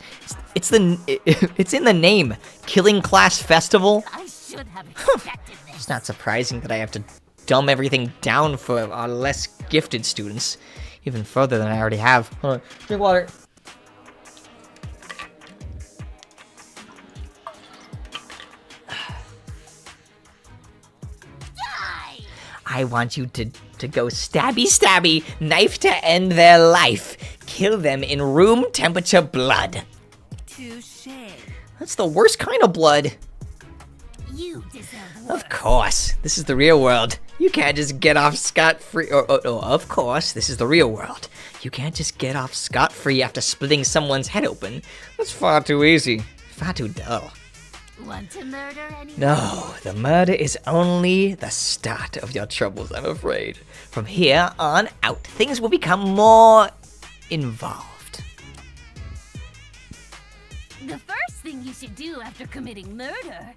It's in the name. Killing Class Festival? I should have expected this. It's not surprising that I have to dumb everything down for our less gifted students. Even further than I already have. Hold on. Drink water. I want you to go stabby, knife to end their life. Kill them in room temperature blood. Touche. That's the worst kind of blood. You deserve worse. Of course, this is the real world. You can't just get off scot-free. Of course, this is the real world. You can't just get off scot-free after splitting someone's head open. That's far too easy. Far too dull. Want to murder anyone? No, the murder is only the start of your troubles, I'm afraid. From here on out, things will become more involved. The first thing you should do after committing murder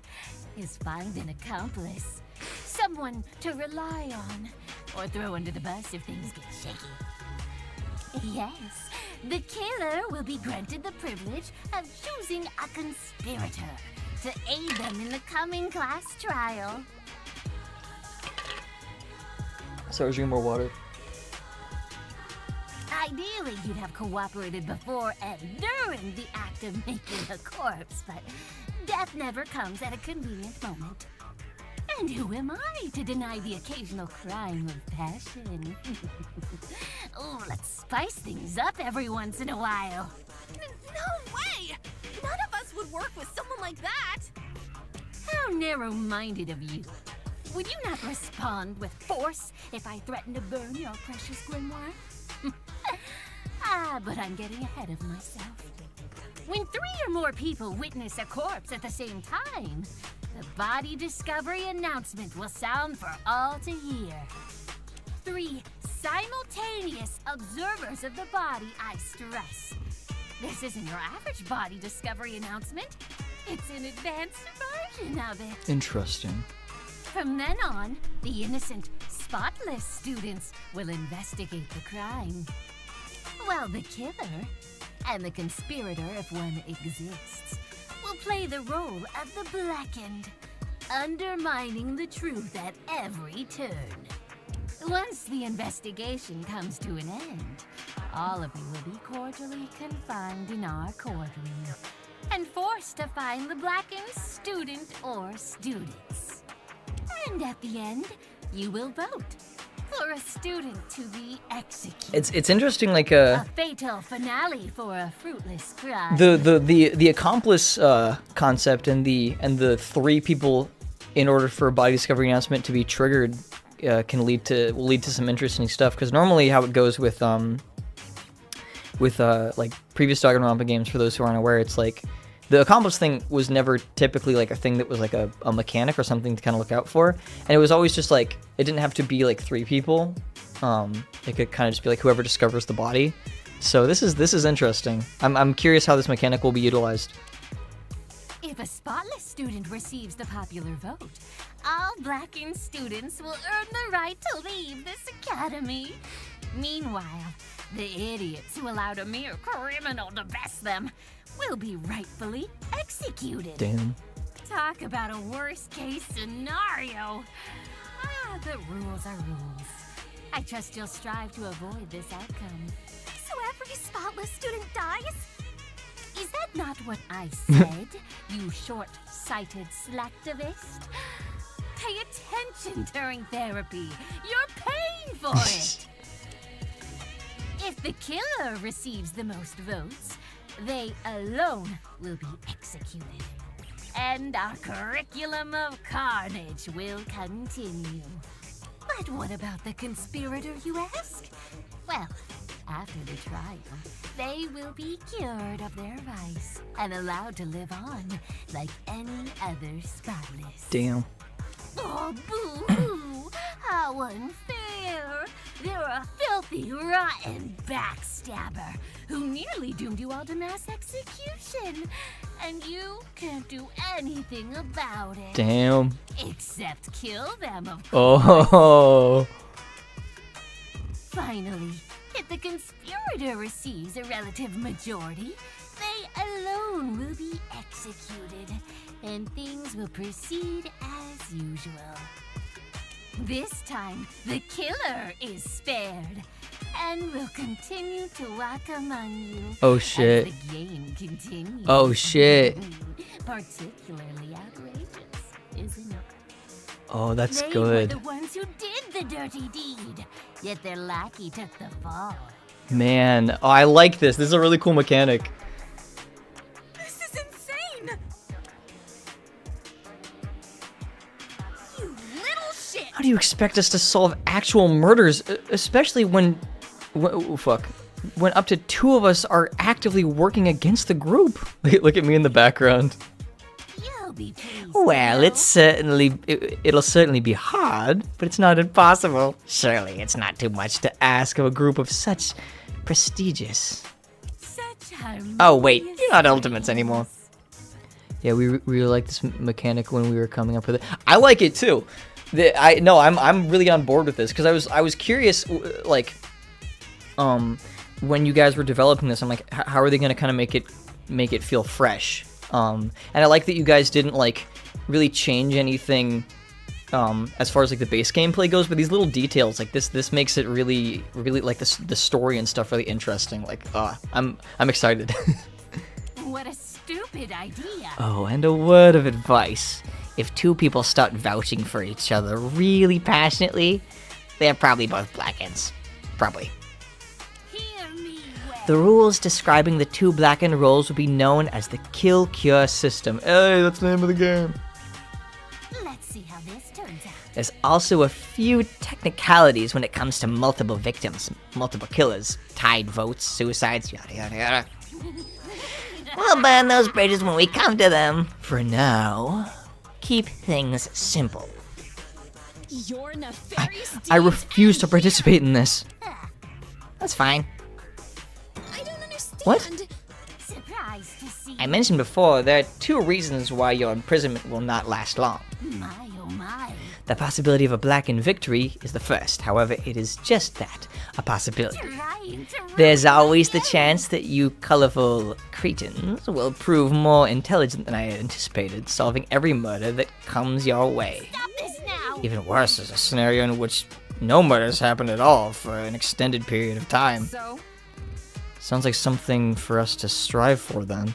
is find an accomplice. Someone to rely on, or throw under the bus if things get shaky. Yes, the killer will be granted the privilege of choosing a conspirator to aid them in the coming class trial. Sorry, drink more water. Ideally, you'd have cooperated before and during the act of making a corpse, but death never comes at a convenient moment. And who am I to deny the occasional crime of passion? Oh, let's spice things up every once in a while. No way! None of us would work with someone like that! How narrow-minded of you. Would you not respond with force if I threatened to burn your precious grimoire? But I'm getting ahead of myself. When 3 or more people witness a corpse at the same time, the body discovery announcement will sound for all to hear. 3 simultaneous observers of the body, I stress. This isn't your average body discovery announcement. It's an advanced version of it. Interesting. From then on, the innocent, spotless students will investigate the crime. While the killer, and the conspirator if one exists, will play the role of the blackened, undermining the truth at every turn. Once the investigation comes to an end, all of you will be cordially confined in our courtroom and forced to find the blackened student or students. And at the end, you will vote for a student to be executed. It's interesting, like a fatal finale for a fruitless crime. the accomplice concept and the 3 people in order for a body discovery announcement to be triggered will lead to some interesting stuff, because normally how it goes with like previous Danganronpa games, for those who aren't aware, it's like the accomplice thing was never typically like a thing that was like a mechanic or something to kind of look out for, and it was always just like, it didn't have to be like 3 people. It could kind of just be like whoever discovers the body. So this is interesting. I'm curious how this mechanic will be utilized. If a spotless student receives the popular vote, all blackened students will earn the right to leave this academy. Meanwhile, the idiots who allowed a mere criminal to best them will be rightfully executed. Damn. Talk about a worst-case scenario. The rules are rules. I trust you'll strive to avoid this outcome. So every spotless student dies? Is that not what I said, you short-sighted slacktivist? Pay attention during therapy. You're paying for it. If the killer receives the most votes, they alone will be executed. And our curriculum of carnage will continue. But what about the conspirator, you ask? Well, after the trial, they will be cured of their vice and allowed to live on like any other spotless. Damn. Oh, boo-hoo! How unfair! They're a filthy, rotten backstabber who nearly doomed you all to mass execution. And you can't do anything about it. Damn. Except kill them, of course. Oh. Finally, if the conspirator receives a relative majority, they alone will be executed, and things will proceed as usual. This time, the killer is spared, and will continue to walk among you. Oh shit. As the game continues. Oh shit. Particularly outrageous, isn't it? Oh, that's They good. were the ones who did the dirty deed, yet their lackey took the fall. Man, oh, I like this. This is a really cool mechanic. This is insane! You little shit! How do you expect us to solve actual murders, especially when up to 2 of us are actively working against the group? Look at me in the background. Well, it'll certainly be hard, but it's not impossible. Surely it's not too much to ask of a group of such prestigious. Oh wait, you're not Ultimates anymore. Yeah, we really like this mechanic when we were coming up with it. I like it too. I'm really on board with this, because I was curious, like, when you guys were developing this, I'm like, how are they gonna kind of make it feel fresh? And I like that you guys didn't like really change anything as far as like the base gameplay goes, but these little details like this makes it really like the story and stuff really interesting. Like, I'm excited. What a stupid idea. Oh, and a word of advice. If 2 people start vouching for each other really passionately, they're probably both Blackens. Probably. The rules describing the 2 Blackened roles will be known as the Kill-Cure system. Hey, that's the name of the game. Let's see how this turns out. There's also a few technicalities when it comes to multiple victims, multiple killers, tied votes, suicides, yada yada yada. We'll burn those bridges when we come to them. For now, keep things simple. Your nefarious I refuse to participate in this. That's fine. I don't understand. What? Surprised to see. I mentioned before, there are 2 reasons why your imprisonment will not last long. My oh my. The possibility of a blackened victory is the first. However, it is just that, a possibility. There's always the chance that you colorful cretins will prove more intelligent than I had anticipated, solving every murder that comes your way. Stop this now. Even worse is a scenario in which no murders happened at all for an extended period of time. So? Sounds like something for us to strive for then.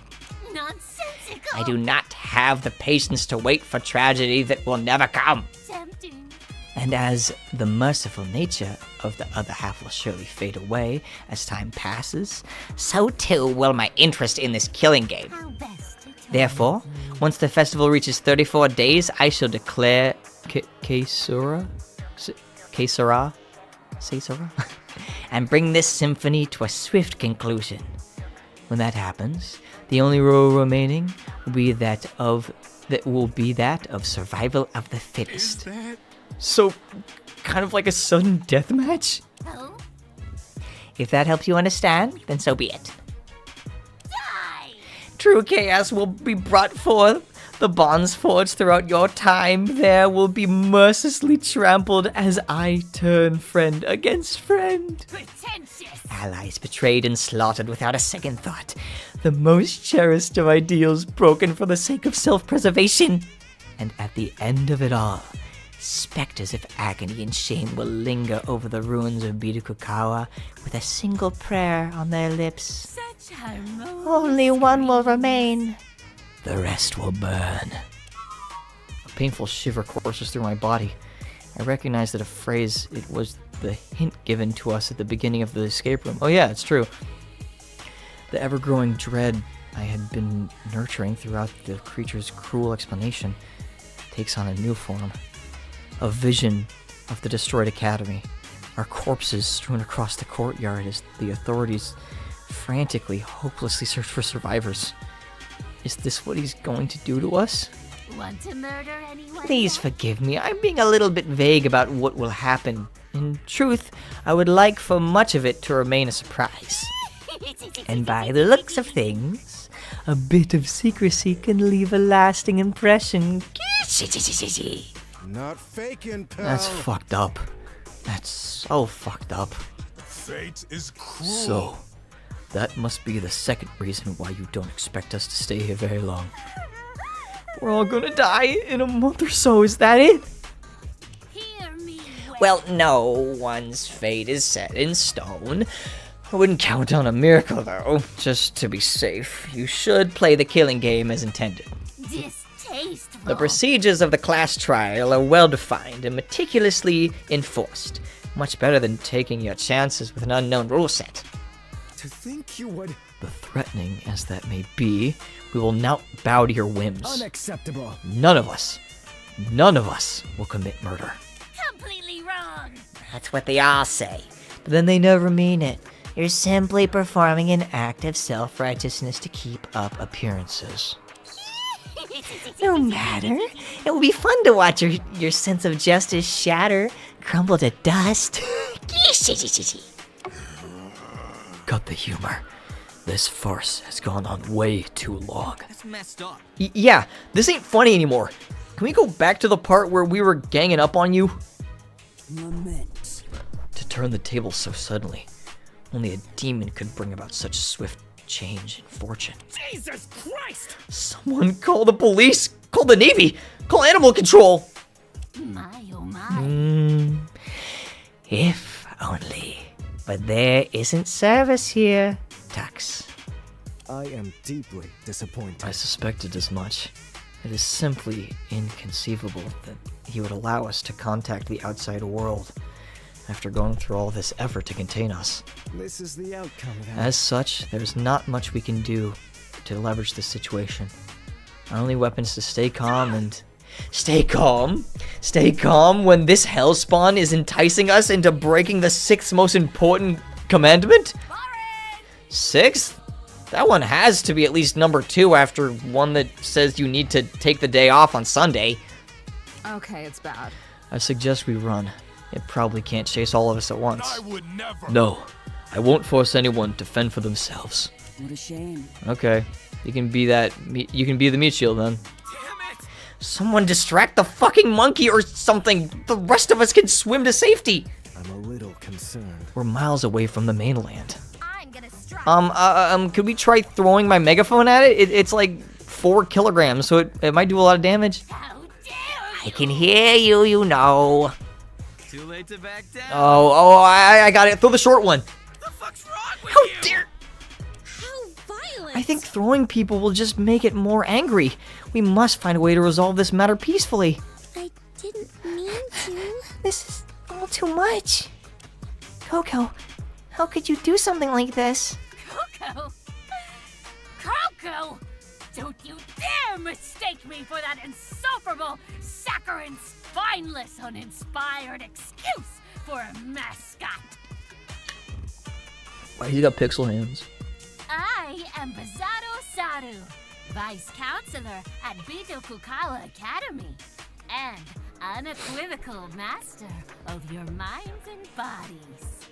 Nonsensical. I do not have the patience to wait for tragedy that will never come. Tempting. And as the merciful nature of the other half will surely fade away as time passes, so too will my interest in this killing game. How best to tell Therefore, once the festival reaches 34 days, I shall declare Caesura, and bring this symphony to a swift conclusion. When that happens, the only rule remaining will be that of survival of the fittest. So, kind of like a sudden death match? Oh? If that helps you understand, then so be it. Die! True chaos will be brought forth. The bonds forged throughout your time there will be mercilessly trampled as I turn friend against friend. Pretentious! Allies betrayed and slaughtered without a second thought. The most cherished of ideals broken for the sake of self-preservation. And at the end of it all, specters of agony and shame will linger over the ruins of Birukukawa with a single prayer on their lips. Such harmonious. Only one will remain. The rest will burn. A painful shiver courses through my body. I recognize that a phrase, it was the hint given to us at the beginning of the escape room. Oh yeah, it's true. The ever-growing dread I had been nurturing throughout the creature's cruel explanation takes on a new form. A vision of the destroyed academy. Our corpses strewn across the courtyard as the authorities frantically, hopelessly search for survivors. Is this what he's going to do to us? Want to murder anyone? Please forgive me, I'm being a little bit vague about what will happen. In truth, I would like for much of it to remain a surprise. And by the looks of things, a bit of secrecy can leave a lasting impression. Not faking, pal. That's fucked up. That's so fucked up. Fate is cruel. So, that must be the second reason why you don't expect us to stay here very long. We're all gonna die in a month or so, is that it? Hear me Well, no one's fate is set in stone. I wouldn't count on a miracle, though. Just to be safe, you should play the killing game as intended. Distasteful. The procedures of the class trial are well-defined and meticulously enforced. Much better than taking your chances with an unknown rule set. To think you would... But threatening as that may be, we will not bow to your whims. Unacceptable. None of us will commit murder. Completely wrong. That's what they all say. But then they never mean it. You're simply performing an act of self-righteousness to keep up appearances. No matter. It will be fun to watch your sense of justice shatter, crumble to dust. Cut the humor. This farce has gone on way too long. That's messed up. Yeah, this ain't funny anymore. Can we go back to the part where we were ganging up on you? Lament. To turn the table so suddenly, only a demon could bring about such swift change in fortune. Jesus Christ! Someone call the police! Call the Navy! Call animal control! My oh my. If only. But there isn't service here, Tux. I am deeply disappointed. I suspected as much. It is simply inconceivable that he would allow us to contact the outside world after going through all this effort to contain us. This is the outcome of that. As such, there's not much we can do to leverage the situation. Our only weapon is to stay calm and... Stay calm? Stay calm when this hellspawn is enticing us into breaking the 6th most important commandment? 6th? That one has to be at least number 2 after one that says you need to take the day off on Sunday. Okay, it's bad. I suggest we run. It probably can't chase all of us at once. I would never. No, I won't force anyone to fend for themselves. What a shame. Okay, you can be the meat shield then. Someone distract the fucking monkey or something. The rest of us can swim to safety. I'm a little concerned. We're miles away from the mainland. I'm gonna strike. Could we try throwing my megaphone at it? It's like 4 kilograms, so it might do a lot of damage. How dare I can hear you, you know. Too late to back down. I got it. Throw the short one. The fuck's wrong with How you? dare! How violent! I think throwing people will just make it more angry. We must find a way to resolve this matter peacefully. I didn't mean to. This is all too much. Coco, how could you do something like this? Coco? Coco! Don't you dare mistake me for that insufferable, saccharine, spineless, uninspired excuse for a mascot! Why he's got pixel hands? I am Bazado Saru, Vice Counselor at Bito Kukawa Academy, and unequivocal master of your minds and bodies.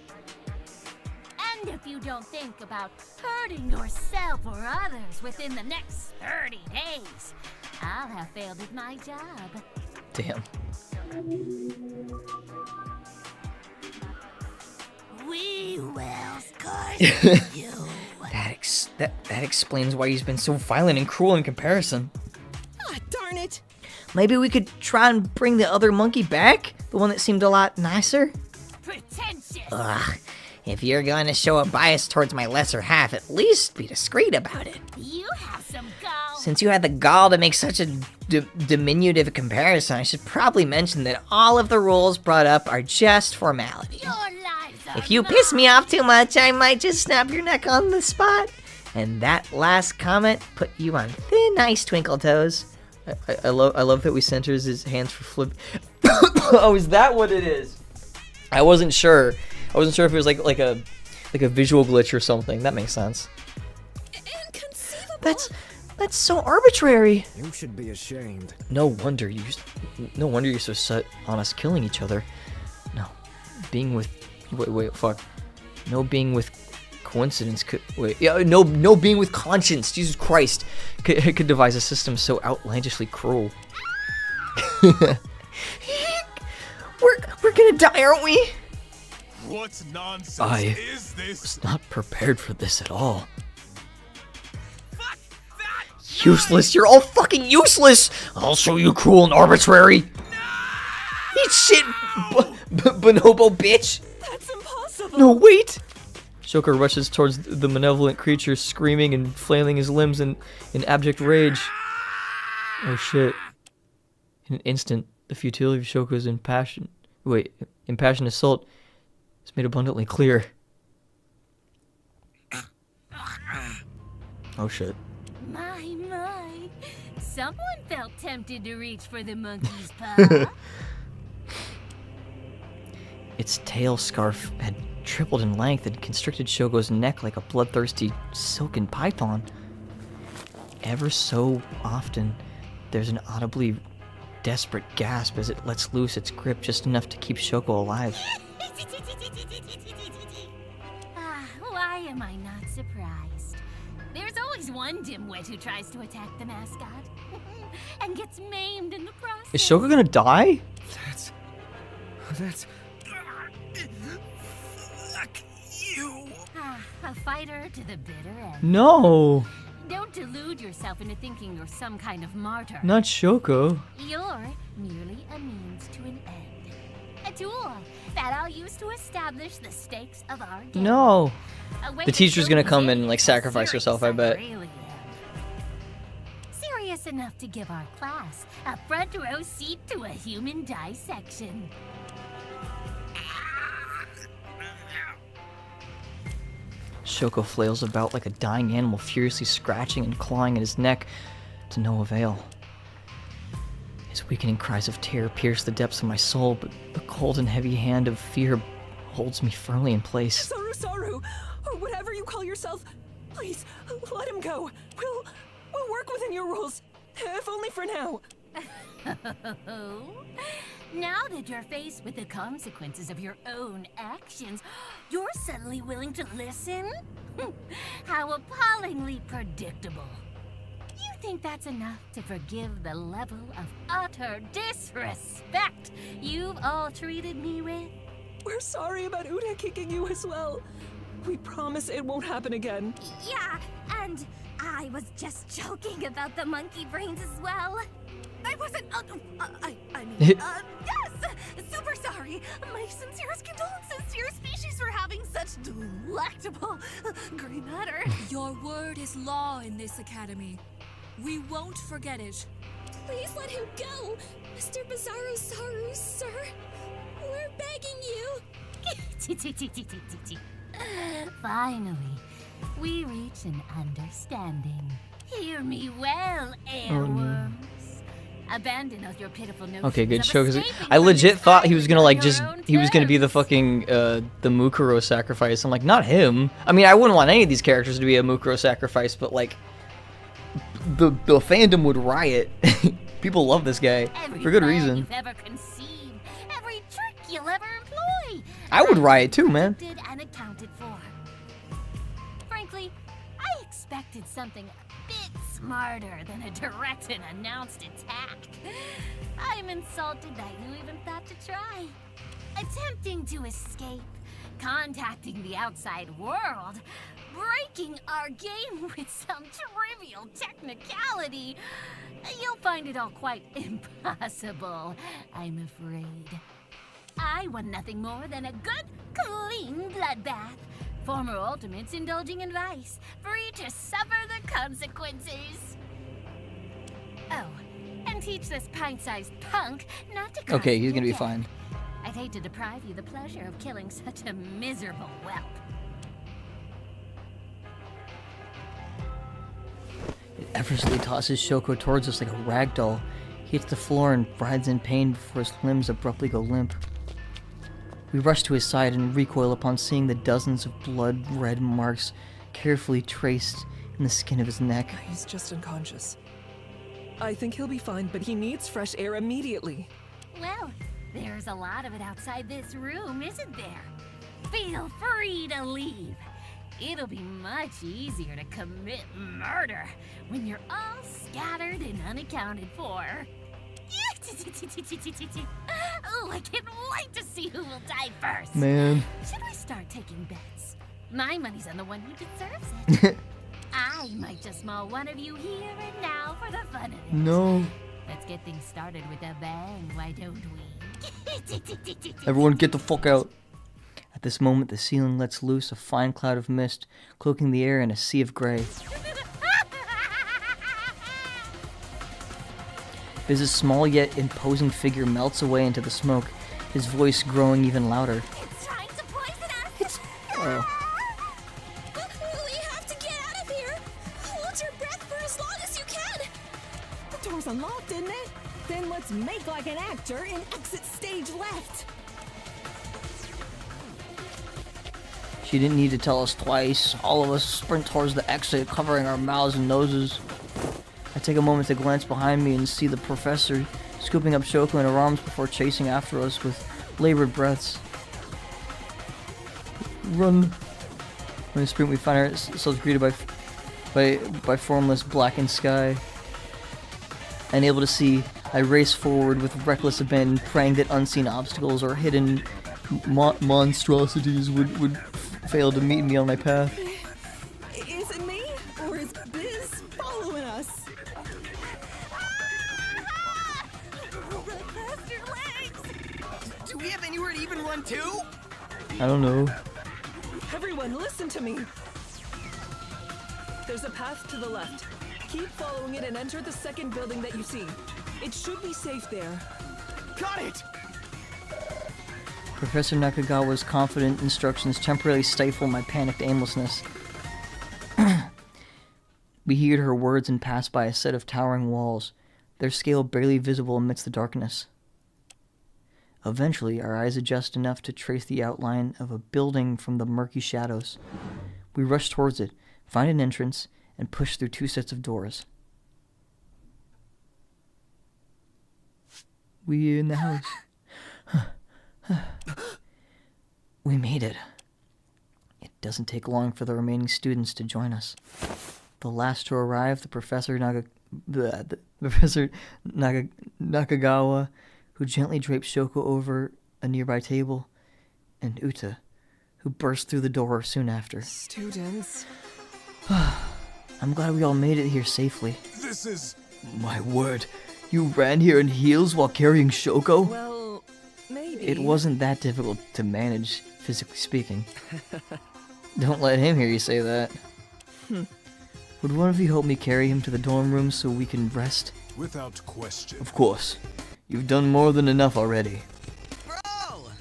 And if you don't think about hurting yourself or others within the next 30 days, I'll have failed at my job. Damn. We will scorch you. That explains why he's been so violent and cruel in comparison. Ah, darn it! Maybe we could try and bring the other monkey back? The one that seemed a lot nicer? Pretentious! Ugh. If you're going to show a bias towards my lesser half, at least be discreet about it. You have some gall. Since you had the gall to make such a diminutive comparison, I should probably mention that all of the rules brought up are just formality. Your lives are If you piss me off too much, I might just snap your neck on the spot. And that last comment put you on thin ice, Twinkle Toes. I love that we centers his hands for flip. Oh, is that what it is? I wasn't sure. I wasn't sure if it was like a visual glitch or something. That makes sense. Inconceivable. That's so arbitrary. You should be ashamed. No wonder you're so set on us killing each other. No, being with fuck. No being with coincidence could no being with conscience. Jesus Christ, could devise a system so outlandishly cruel. We're gonna die, aren't we? What nonsense I is this? was not prepared for this at all. Fuck that! Useless! You're all fucking useless! I'll show you cruel and arbitrary! Eat shit, bonobo bitch! That's impossible! No, wait! Shoko rushes towards the malevolent creature, screaming and flailing his limbs in abject rage. Oh shit. In an instant, the futility of Shoko's impassioned assault is made abundantly clear. Oh shit. My. Someone felt tempted to reach for the monkey's paw. Its tail scarf had tripled in length and constricted Shogo's neck like a bloodthirsty silken python. Ever so often, there's an audibly desperate gasp as it lets loose its grip just enough to keep Shoko alive. Why am I not surprised? There's always one dimwit who tries to attack the mascot and gets maimed in the process. Is Shoko gonna die? That's... Fuck you. A fighter to the bitter end. No! Don't delude yourself into thinking you're some kind of martyr. Not Shoko. You're merely a means to an end. A tool that I'll use to establish the stakes of our game. No. A way The to teacher's show gonna these come and idiots sacrifice how herself, I serious bet. really am. Serious enough to give our class a front row seat to a human dissection. Shoko flails about like a dying animal, furiously scratching and clawing at his neck, to no avail. His weakening cries of terror pierce the depths of my soul, but the cold and heavy hand of fear holds me firmly in place. Saru, or whatever you call yourself, please, let him go. We'll work within your rules, if only for now. Now that you're faced with the consequences of your own actions, you're suddenly willing to listen? How appallingly predictable. You think that's enough to forgive the level of utter disrespect you've all treated me with? We're sorry about Uda kicking you as well. We promise it won't happen again. Yeah, and I was just joking about the monkey brains as well. I wasn't. I mean, yes! Super sorry. My sincerest condolences to your species for having such delectable gray matter. Your word is law in this academy. We won't forget it. Please let him go, Mr. Bizarro Saru, sir. We're begging you. Finally, we reach an understanding. Hear me well, airworms. Abandon all your pitiful notions. Okay, good of show. Cause escaping I from legit this thought he was gonna like island just on your own he was gonna be the fucking the Mukuro sacrifice. I'm like, not him. I mean, I wouldn't want any of these characters to be a Mukuro sacrifice, but like the fandom would riot. People love this guy for good reason. You've ever conceived, every trick you'll ever employ. I would riot too, man. Did and accounted for. Frankly, I expected something a bit smarter than a direct and announced attack. I'm insulted that you even thought to try. Attempting to escape, contacting the outside world, breaking our game with some trivial technicality. You'll find it all quite impossible, I'm afraid. I want nothing more than a good, clean bloodbath. Former ultimates indulging in vice, free to suffer the consequences. Oh, and teach this pint-sized punk not to cross Okay, he's me gonna be again. fine. I'd hate to deprive you the pleasure of killing such a miserable whelp. It effortlessly tosses Shoko towards us like a rag doll. He hits the floor and writhes in pain before his limbs abruptly go limp. We rush to his side and recoil upon seeing the dozens of blood-red marks carefully traced in the skin of his neck. He's just unconscious. I think he'll be fine, but he needs fresh air immediately. Well, there's a lot of it outside this room, isn't there? Feel free to leave. It'll be much easier to commit murder when you're all scattered and unaccounted for. Oh, I can't wait to see who will die first. Man. Should we start taking bets? My money's on the one who deserves it. I might just maul one of you here and now for the fun of it. No. Let's get things started with a bang, why don't we? Everyone get the fuck out. At this moment, the ceiling lets loose a fine cloud of mist, cloaking the air in a sea of gray. Biz's small yet imposing figure melts away into the smoke, his voice growing even louder. It's trying to poison us! Oh. We have to get out of here. Hold your breath for as long as you can. The door's unlocked, isn't it? Then let's make like an actor and exit stage left. She didn't need to tell us twice. All of us sprint towards the exit, covering our mouths and noses. I take a moment to glance behind me and see the professor scooping up Shoko in her arms before chasing after us with labored breaths. Run! When we sprint, we find ourselves greeted by formless blackened sky. Unable to see, I race forward with reckless abandon, praying that unseen obstacles or hidden monstrosities would fail to meet me on my path. Is it me? Or is Biz following us? Do we have anywhere to even run to? I don't know. Everyone, listen to me. There's a path to the left. Keep following it and enter the second building that you see. It should be safe there. Got it! Professor Nakagawa's confident instructions temporarily stifle my panicked aimlessness. We heard her words and passed by a set of towering walls, their scale barely visible amidst the darkness. Eventually, our eyes adjust enough to trace the outline of a building from the murky shadows. We rush towards it, find an entrance, and push through two sets of doors. We're in the house. We made it. It doesn't take long for the remaining students to join us. The last to arrive, the Professor Nakagawa, who gently drapes Shoko over a nearby table, and Uta, who burst through the door soon after. Students. I'm glad we all made it here safely. This is... My word, You ran here in heels while carrying Shoko? Well, maybe. It wasn't that difficult to manage, physically speaking. Don't let him hear you say that. Would one of you help me carry him to the dorm room so we can rest? Without question. Of course. You've done more than enough already. Bro!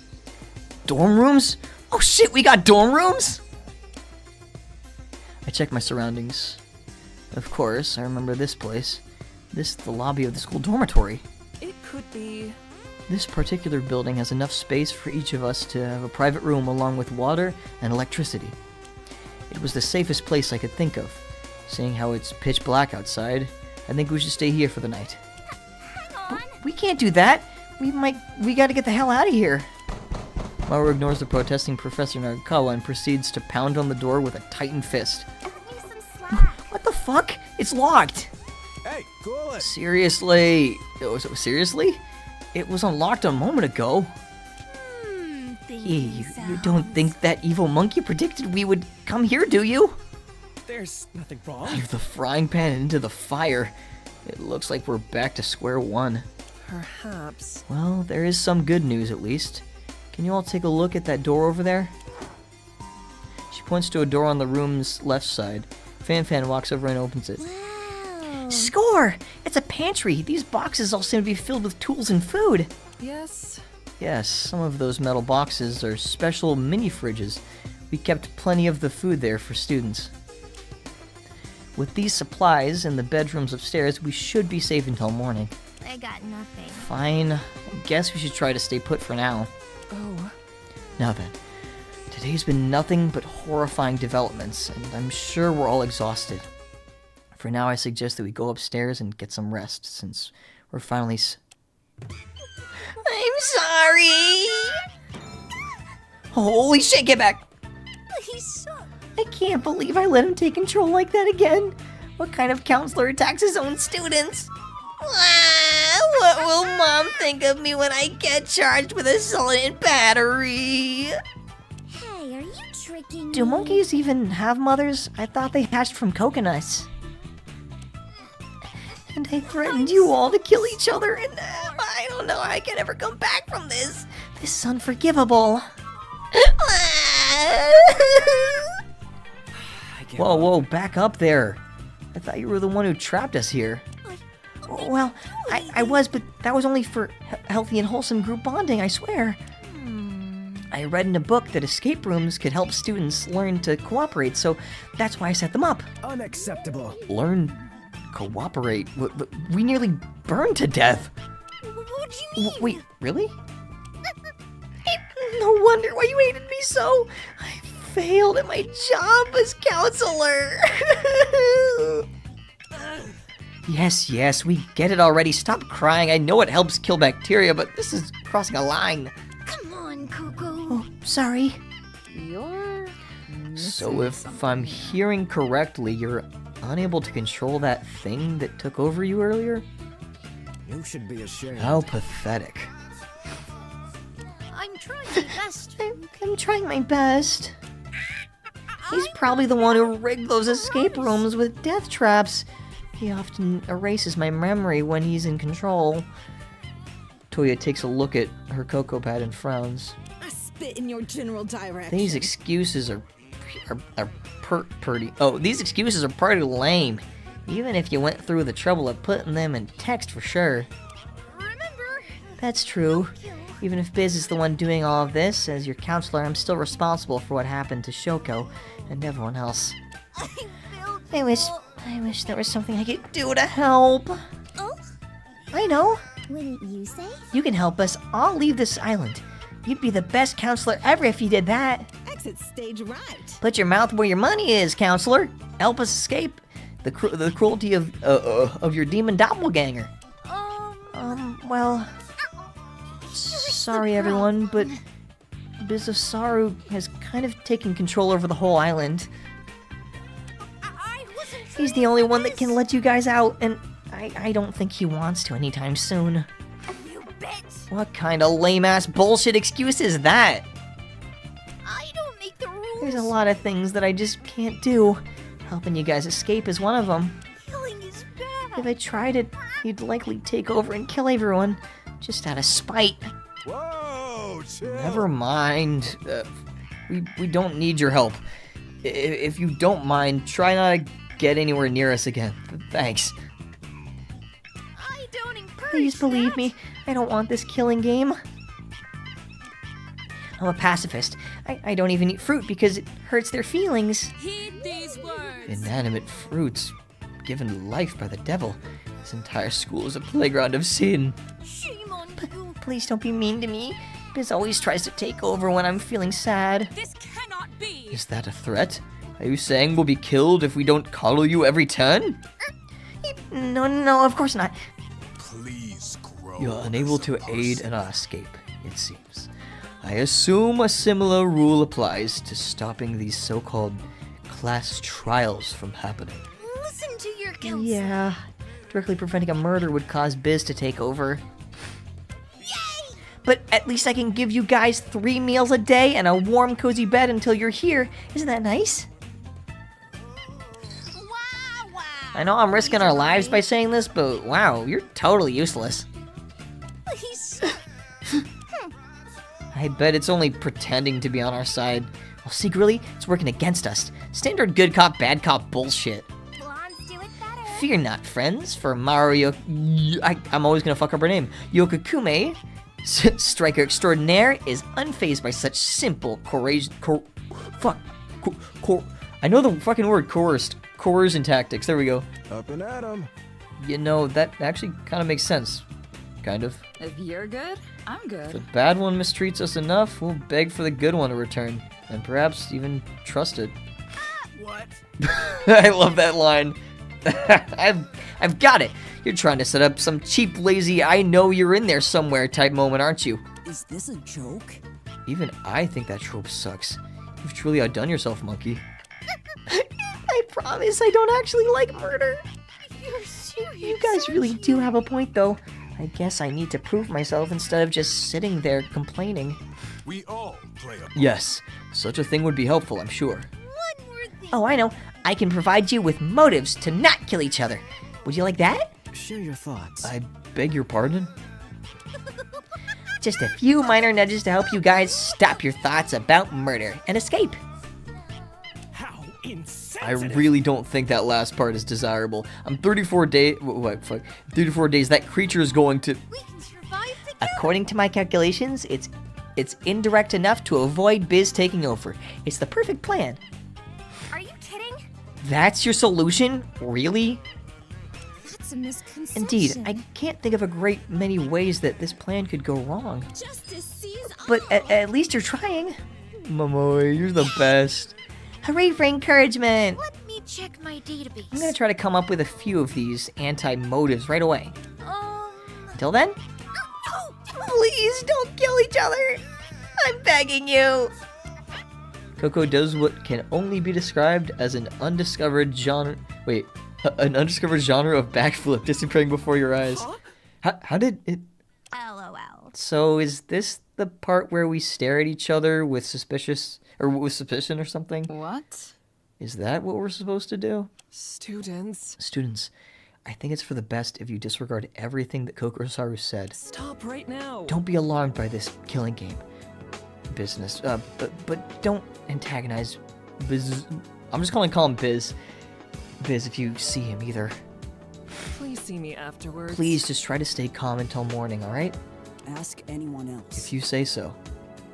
Dorm rooms? Oh shit, we got dorm rooms? I checked my surroundings. Of course, I remember this place. This is the lobby of the school dormitory. It could be. This particular building has enough space for each of us to have a private room along with water and electricity. It was the safest place I could think of. Seeing how it's pitch black outside, I think we should stay here for the night. We can't do that! We gotta get the hell out of here! Maru ignores the protesting Professor Nagakawa and proceeds to pound on the door with a tightened fist. What the fuck? It's locked! Hey, cool it! Seriously? Seriously? It was unlocked a moment ago. You don't think that evil monkey predicted we would come here, do you? There's nothing wrong. Leave the frying pan into the fire. It looks like we're back to square one. Perhaps. Well, there is some good news at least. Can you all take a look at that door over there? She points to a door on the room's left side. Fan walks over and opens it. Wow. Score! It's a pantry. These boxes all seem to be filled with tools and food. Yes. Yes, some of those metal boxes are special mini fridges. We kept plenty of the food there for students. With these supplies in the bedrooms upstairs, we should be safe until morning. I got nothing. Fine. I guess we should try to stay put for now. Oh. Now then, today's been nothing but horrifying developments, and I'm sure we're all exhausted. For now, I suggest that we go upstairs and get some rest, since we're finally I'm sorry! Holy shit, get back! He's so... I can't believe I let him take control like that again. What kind of counselor attacks his own students? What will Mom think of me when I get charged with assault and battery? Hey, are you tricking me? Do monkeys even have mothers? I thought they hatched from coconuts. And I threatened you all to kill each other, and I don't know how I can ever come back from this. This is unforgivable. Whoa, back up there. I thought you were the one who trapped us here. Well, I was, but that was only for healthy and wholesome group bonding, I swear. I read in a book that escape rooms could help students learn to cooperate, so that's why I set them up. Unacceptable. Learn cooperate? We nearly burned to death. What do you mean? Wait, really? No wonder why you hated me so. I failed at my job as counselor. Yes, we get it already. Stop crying. I know it helps kill bacteria, but this is crossing a line. Come on, Coco. Oh, sorry. You're... So if I'm hearing correctly, you're unable to control that thing that took over you earlier? You should be ashamed. How pathetic. I'm trying my best. I'm trying my best. He's probably the one who rigged those escape rooms with death traps. He often erases my memory when he's in control. Toya takes a look at her cocoa pad and frowns. I spit in your general direction. These excuses are these excuses are pretty lame. Even if you went through the trouble of putting them in text for sure. Remember? That's true. Even if Biz is the one doing all of this, as your counselor, I'm still responsible for what happened to Shoko and everyone else. I wish there was something I could do to help. Oh? I know. Wouldn't you say? You can help us all leave this island. You'd be the best counselor ever if you did that. Exit stage right. Put your mouth where your money is, counselor. Help us escape the cruelty of your demon doppelganger. Well, sorry everyone, but Bizasaru has kind of taken control over the whole island. He's the only one that can let you guys out, and I don't think he wants to anytime soon. You bitch! What kind of lame-ass bullshit excuse is that? I don't make the rules. There's a lot of things that I just can't do. Helping you guys escape is one of them. Killing is bad. If I tried it, he'd likely take over and kill everyone, just out of spite. Whoa, chill. Never mind. We don't need your help. If you don't mind, try not to get anywhere near us again. Thanks. I don't encourage Please believe me, I don't want this killing game. I'm a pacifist. I don't even eat fruit because it hurts their feelings. Heed these words. Inanimate fruits given life by the devil. This entire school is a playground of sin. Shame on you. Please don't be mean to me. Biz always tries to take over when I'm feeling sad. This cannot be. Is that a threat? Are you saying we'll be killed if we don't coddle you every turn? No, of course not. Please grow. You're unable to aid in our escape, it seems. I assume a similar rule applies to stopping these so-called class trials from happening. Listen to your counsel. Yeah, directly preventing a murder would cause Biz to take over. Yay! But at least I can give you guys 3 meals a day and a warm, cozy bed until you're here. Isn't that nice? Wow. I know I'm risking our lives by saying this, but wow, you're totally useless. Please. I bet it's only pretending to be on our side. Well, secretly, it's working against us. Standard good cop, bad cop bullshit. Blondes do it better. Fear not, friends, for Mario... I'm always gonna fuck up her name. Yokokume, striker extraordinaire, is unfazed by such simple I know the fucking word, coercion tactics. There we go. Up and at 'em. You know, that actually kind of makes sense. Kind of. If you're good, I'm If the good. bad one mistreats us enough, we'll beg for the good one to return, and perhaps even trust it. What? I love that line. I've got it. You're trying to set up some cheap, lazy, I know you're in there somewhere type moment, aren't you? Is this a joke? Even I think that trope sucks. You've truly outdone yourself, monkey. I promise I don't actually like murder. You're serious. You guys really do have a point, though. I guess I need to prove myself instead of just sitting there complaining. We all play a part. Yes, such a thing would be helpful, I'm sure. One more thing. Oh, I know. I can provide you with motives to not kill each other. Would you like that? Share your thoughts. I beg your pardon? Just a few minor nudges to help you guys stop your thoughts about murder and escape. How I insensitive! really don't think that last part is desirable. I'm 34 days. What? Fuck. 34 days. That creature is going to. We can survive together. According to my calculations, it's indirect enough to avoid Biz taking over. It's the perfect plan. Are you kidding? That's your solution? Really? That's a misconception. Indeed, I can't think of a great many ways that this plan could go wrong. Justice sees all. But at least you're trying. Momoe, you're the best. Hooray for encouragement! Let me check my database. I'm gonna try to come up with a few of these anti-motives right away. Until then, please don't kill each other! I'm begging you! Coco does what can only be described as an undiscovered genre. Wait, an undiscovered genre of backflip disappearing before your eyes. How did it? LOL. So is this the part where we stare at each other with suspicion or something? What? Is that what we're supposed to do? Students. Students, I think it's for the best if you disregard everything that Kokorosaru said. Stop right now. Don't be alarmed by this killing game business, but don't antagonize Biz. I'm just gonna call him Biz. Biz, if you see him either. Please see me afterwards. Please just try to stay calm until morning, alright? Ask anyone else. If you say so.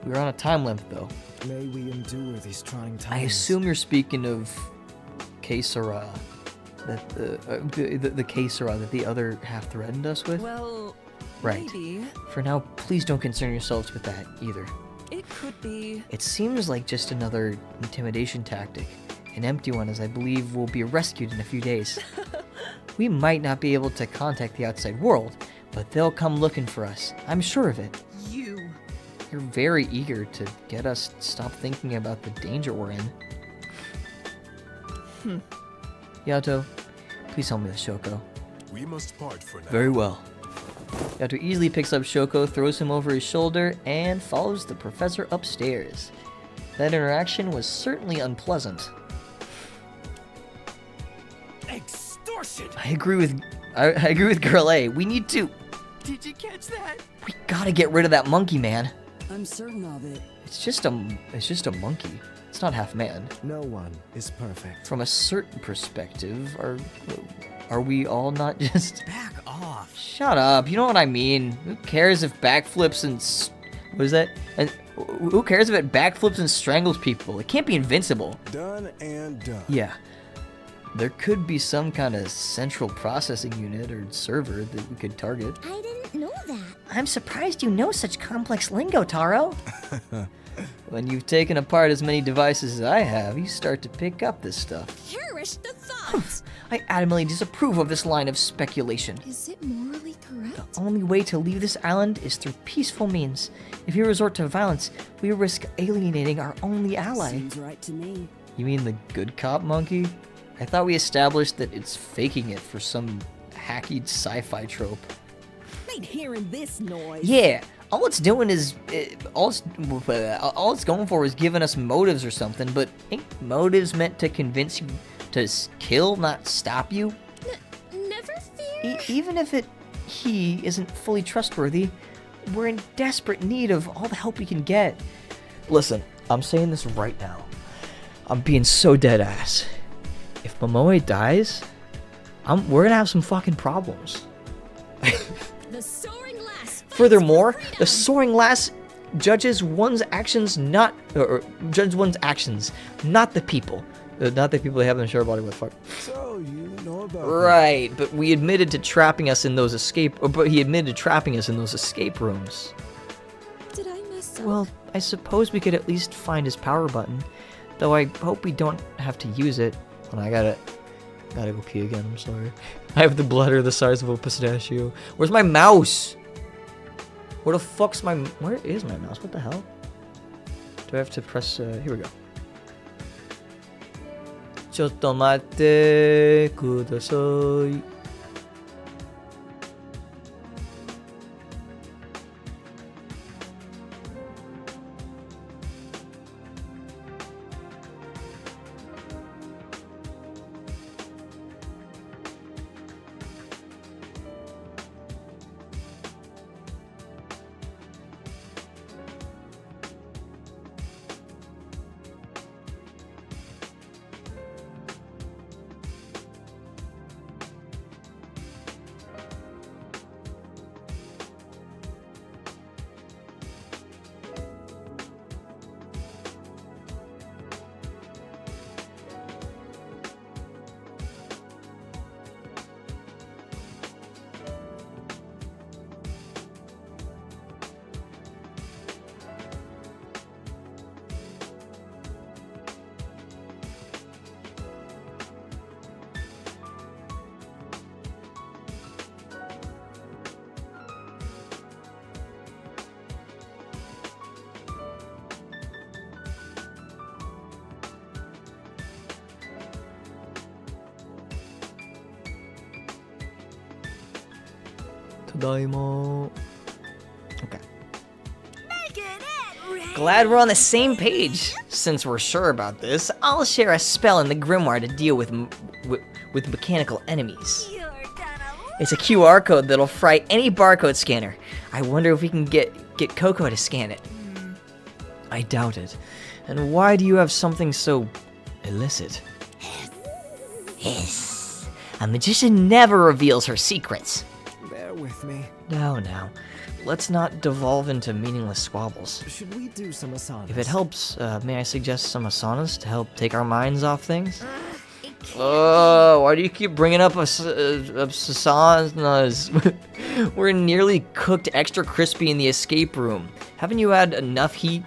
We're on a time limit, though. May we endure these trying times. I assume you're speaking of Kesara. That the Kesara that the other half threatened us with? Well, right. maybe. For now, please don't concern yourselves with that, either. It could be. It seems like just another intimidation tactic. An empty one, as I believe we'll be rescued in a few days. We might not be able to contact the outside world, but they'll come looking for us. I'm sure of it. You're very eager to get us to stop thinking about the danger we're in. Yato, please help me with Shoko. We must part for now. Very well. Yato easily picks up Shoko, throws him over his shoulder, and follows the professor upstairs. That interaction was certainly unpleasant. Extortion! I agree with I agree with Girl A. We need to... Did you catch that? We gotta get rid of that monkey, man. I'm certain of it. It's just a monkey. It's not half man. No one is perfect. From a certain perspective, are we all not just... Back off. Shut up. You know what I mean. Who cares if backflips and... What is that? And who cares if it backflips and strangles people? It can't be invincible. Done and done. Yeah. There could be some kind of central processing unit or server that we could target. I didn't know that. I'm surprised you know such complex lingo, Taro. When you've taken apart as many devices as I have, you start to pick up this stuff. Perish the thoughts. I adamantly disapprove of this line of speculation. Is it morally correct? The only way to leave this island is through peaceful means. If we resort to violence, we risk alienating our only ally. Seems right to me. You mean the good cop monkey? I thought we established that it's faking it for some hacky sci-fi trope. Ain't hearing this noise. Yeah, all it's doing is all it's going for is giving us motives or something. But ain't motives meant to convince you to kill, not stop you? Never fear. Even if he isn't fully trustworthy, we're in desperate need of all the help we can get. Listen, I'm saying this right now. I'm being so dead ass. If Momoe dies, we're gonna have some fucking problems. The soaring lass. Furthermore, the soaring lass judges one's actions, not the people. Not the people they have in the share body. What the fuck? So you know about Right, but we admitted to trapping us in those he admitted to trapping us in those escape rooms. Did I mess up? Well, I suppose we could at least find his power button, though I hope we don't have to use it. And I gotta go pee again, I'm sorry. I have the bladder the size of a pistachio. Where's my mouse? Where is my mouse? What the hell? Do I have to press, here we go. ちょっと待ってください。Tadaima. Okay. Glad we're on the same page. Since we're sure about this, I'll share a spell in the grimoire to deal with mechanical enemies. It's a QR code that'll fry any barcode scanner. I wonder if we can get Coco to scan it. I doubt it. And why do you have something so illicit? Hiss. A magician never reveals her secrets. Bear with me. Now. Let's not devolve into meaningless squabbles. Should we do some asanas? If it helps, may I suggest some asanas to help take our minds off things? Oh, why do you keep bringing up asanas? We're nearly cooked extra crispy in the escape room. Haven't you had enough heat?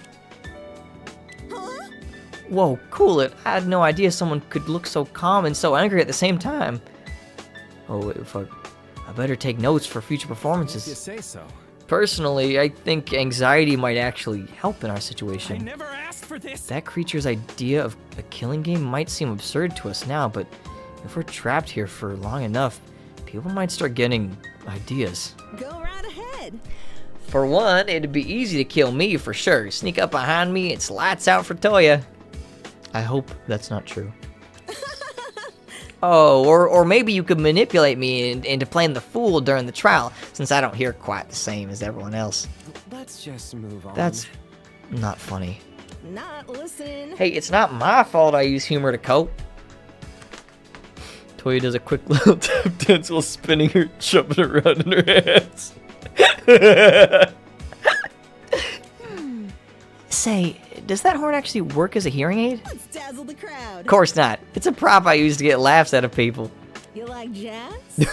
Whoa, cool it. I had no idea someone could look so calm and so angry at the same time. Oh, wait, fuck. I better take notes for future performances. If you say so. Personally, I think anxiety might actually help in our situation. I never asked for this. That creature's idea of a killing game might seem absurd to us now, but if we're trapped here for long enough, people might start getting ideas. Go right ahead. For one, it'd be easy to kill me for sure. Sneak up behind me, it's lights out for Toya. I hope that's not true. Oh, or maybe you could manipulate me into playing the fool during the trial, since I don't hear quite the same as everyone else. Let's just move on. That's not funny. Not listening. Hey, it's not my fault I use humor to cope. Toya does a quick little tap dance while spinning her, jumping around in her hands. Say, does that horn actually work as a hearing aid? Let's dazzle the crowd. Of course not. It's a prop I use to get laughs out of people. You like jazz?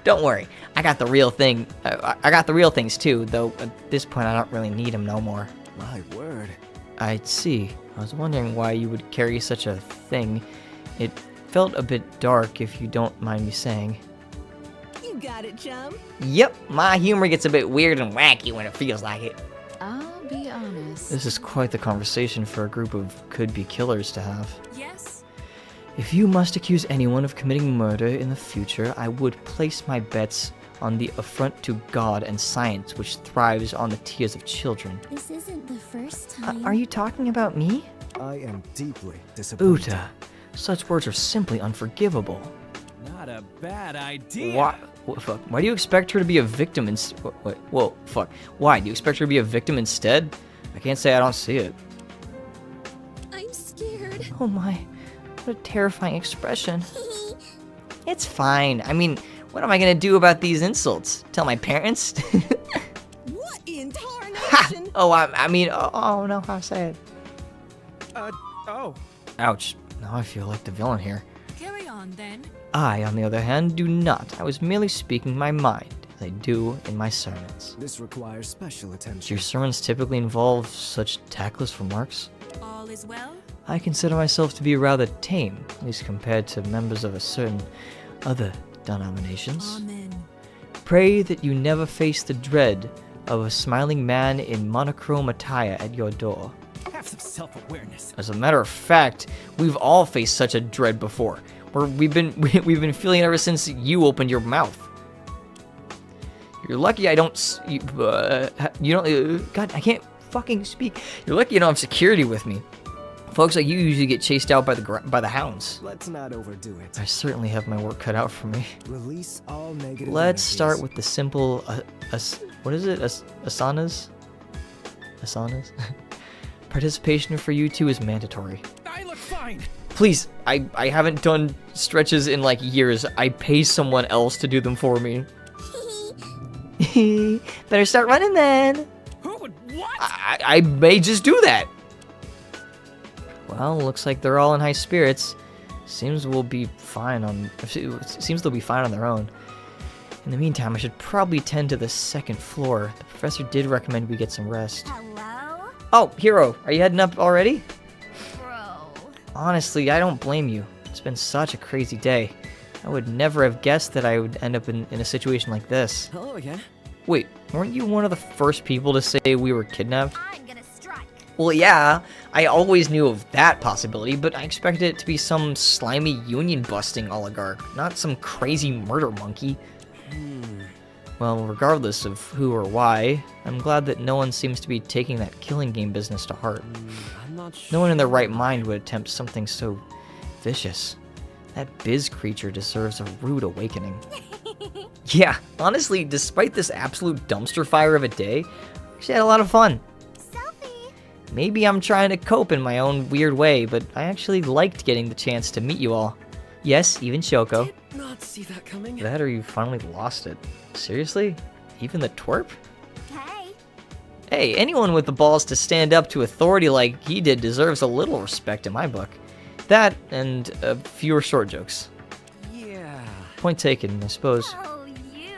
Don't worry, I got the real thing. I got the real things too, though at this point I don't really need them no more. My word. I see. I was wondering why you would carry such a thing. It felt a bit dark, if you don't mind me saying. You got it, chum. Yep, my humor gets a bit weird and wacky when it feels like it. I'll be honest. This is quite the conversation for a group of could-be killers to have. Yes? If you must accuse anyone of committing murder in the future, I would place my bets on the affront to God and science, which thrives on the tears of children. This isn't the first time. Are you talking about me? I am deeply disappointed. Uta, such words are simply unforgivable. Not a bad idea. Fuck. Why do you expect her to be a victim whoa, fuck. Why? Do you expect her to be a victim instead? I can't say I don't see it. I'm scared. Oh my, what a terrifying expression. It's fine. I mean, what am I gonna do about these insults? Tell my parents? What in tarnation? Oh, I mean, oh no, how sad. Oh. Ouch. Now I feel like the villain here. Carry on then. I, on the other hand, do not. I was merely speaking my mind, as I do in my sermons. This requires special Do attention. your sermons typically involve such tactless remarks? All is well? I consider myself to be rather tame, at least compared to members of a certain other denominations. Amen. Pray that you never face the dread of a smiling man in monochrome attire at your door. Have some self-awareness. As a matter of fact, we've all faced such a dread before. We've been feeling it ever since you opened your mouth. You're lucky I don't. You don't. God, I can't fucking speak. You're lucky you don't have security with me. Folks like you usually get chased out by the hounds. Let's not overdo it. I certainly have my work cut out for me. Release all negative Let's energies. start with the simple. What is it? Asanas. Asanas. Participation for you two is mandatory. I look fine. Please, I haven't done stretches in like years. I pay someone else to do them for me. Better start running then. Who would what? I may just do that. Well, looks like they're all in high spirits. Seems they'll be fine on their own. In the meantime, I should probably tend to the second floor. The professor did recommend we get some rest. Hello? Oh, Hero, are you heading up already? Bro. Honestly, I don't blame you. It's been such a crazy day. I would never have guessed that I would end up in a situation like this. Hello again. Wait, weren't you one of the first people to say we were kidnapped? I'm gonna strike. Well, yeah, I always knew of that possibility, but I expected it to be some slimy union-busting oligarch, not some crazy murder monkey. Well, regardless of who or why, I'm glad that no one seems to be taking that killing game business to heart. I'm not sure. No one in their right mind would attempt something so vicious. That Biz creature deserves a rude awakening. Yeah, honestly, despite this absolute dumpster fire of a day, I actually had a lot of fun. Selfie. Maybe I'm trying to cope in my own weird way, but I actually liked getting the chance to meet you all. Yes, even Shoko. Did not see that coming. That or you finally lost it. Seriously? Even the twerp? Hey. Hey, anyone with the balls to stand up to authority like he did deserves a little respect in my book. That, and fewer short jokes. Yeah. Point taken, I suppose. Oh, you.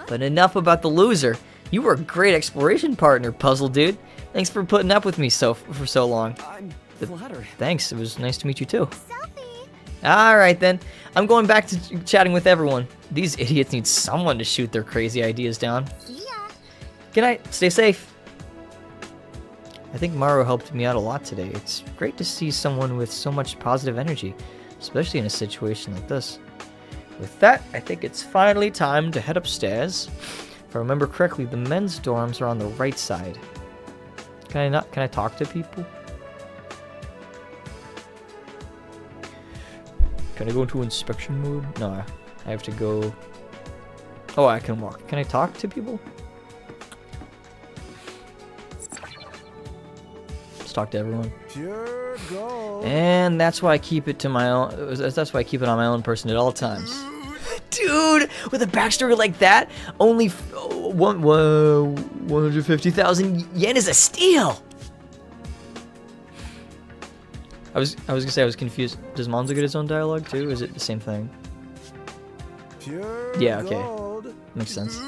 But enough about the loser. You were a great exploration partner, puzzle dude. Thanks for putting up with me for so long. I'm flattered. Thanks, it was nice to meet you too. Selfie. Alright then, I'm going back to chatting with everyone. These idiots need someone to shoot their crazy ideas down. See ya. Good night, stay safe. I think Maru helped me out a lot today. It's great to see someone with so much positive energy, especially in a situation like this. With that, I think it's finally time to head upstairs. If I remember correctly, the men's dorms are on the right side. Can I talk to people? Can I go into inspection mode? No, I have to go... Oh, I can walk. Can I talk to people? Just talk to everyone. Pure gold. And that's why I keep it to my own. That's why I keep it on my own person at all times. Dude, with a backstory like that, only 150,000 yen is a steal. I was gonna say I was confused. Does Monzo get his own dialogue too? Is it the same thing? Pure Yeah. Okay. gold. Makes sense.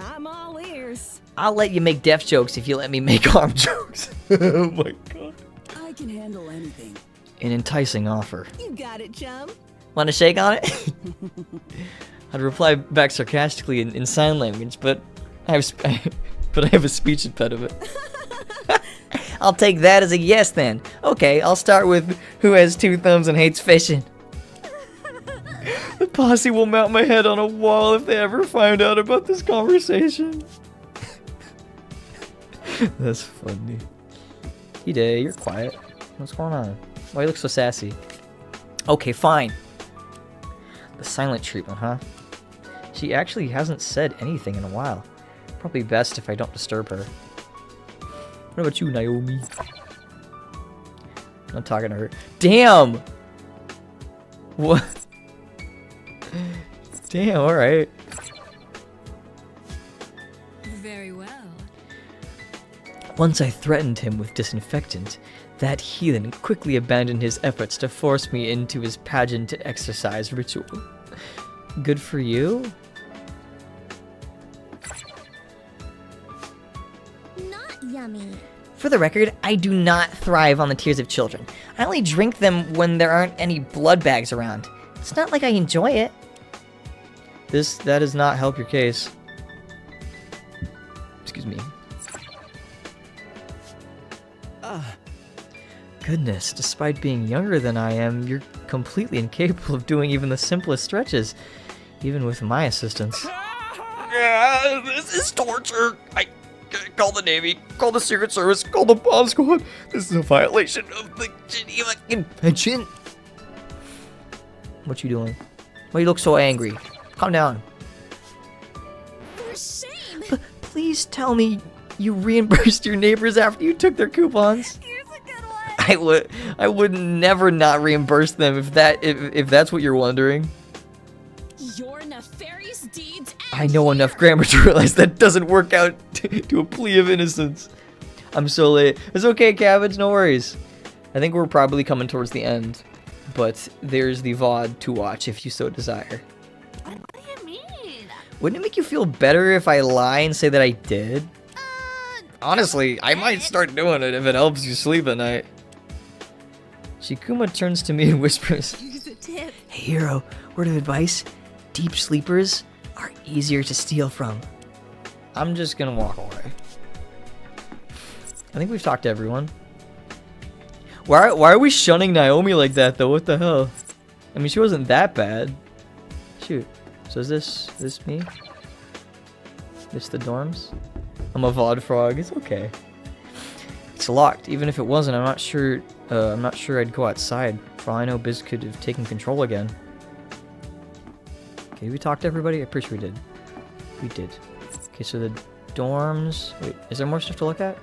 I'm all ears. I'll let you make deaf jokes if you let me make arm jokes. Oh my god. I can handle anything. An enticing offer. You got it, chum. Want to shake on it? I'd reply back sarcastically in sign language, but I have a speech impediment. I'll take that as a yes then. Okay, I'll start with who has 2 thumbs and hates fishing. The posse will mount my head on a wall if they ever find out about this conversation. That's funny. Hide, you're quiet. What's going on? Why you look so sassy? Okay, fine. The silent treatment, huh? She actually hasn't said anything in a while. Probably best if I don't disturb her. What about you, Naomi? I'm not talking to her. Damn! What? Damn, alright. Very well. Once I threatened him with disinfectant, that heathen quickly abandoned his efforts to force me into his pageant exercise ritual. Good for you? Not yummy. For the record, I do not thrive on the tears of children. I only drink them when there aren't any blood bags around. It's not like I enjoy it. That does not help your case. Excuse me. Goodness, despite being younger than I am, you're completely incapable of doing even the simplest stretches, even with my assistance. This is torture. I call the Navy, call the Secret Service, call the bomb squad. This is a violation of the Geneva Convention. What you doing? Why you look so angry? Calm down. For shame! Please tell me you reimbursed your neighbors after you took their coupons. Here's a good one. I would never not reimburse them if that's what you're wondering. Your nefarious deeds. I know enough grammar to realize that doesn't work out to a plea of innocence. I'm so late. It's okay, Cabbage, no worries. I think we're probably coming towards the end, but there's the VOD to watch if you so desire. What do you mean? Wouldn't it make you feel better if I lie and say that I did? Honestly, I might start doing it if it helps you sleep at night. Shikuma turns to me and whispers, Here's a tip. Hey, hero, word of advice: deep sleepers are easier to steal from. I'm just gonna walk away. I think we've talked to everyone. Why are we shunning Naomi like that though? What the hell? I mean, she wasn't that bad. Shoot. So is this me? It's the dorms? I'm a VOD frog. It's okay. It's locked. Even if it wasn't, I'm not sure I'd go outside. For all I know, Biz could have taken control again. Okay, we talked to everybody? I'm pretty sure we did. We did. Okay, so the dorms... Wait, is there more stuff to look at?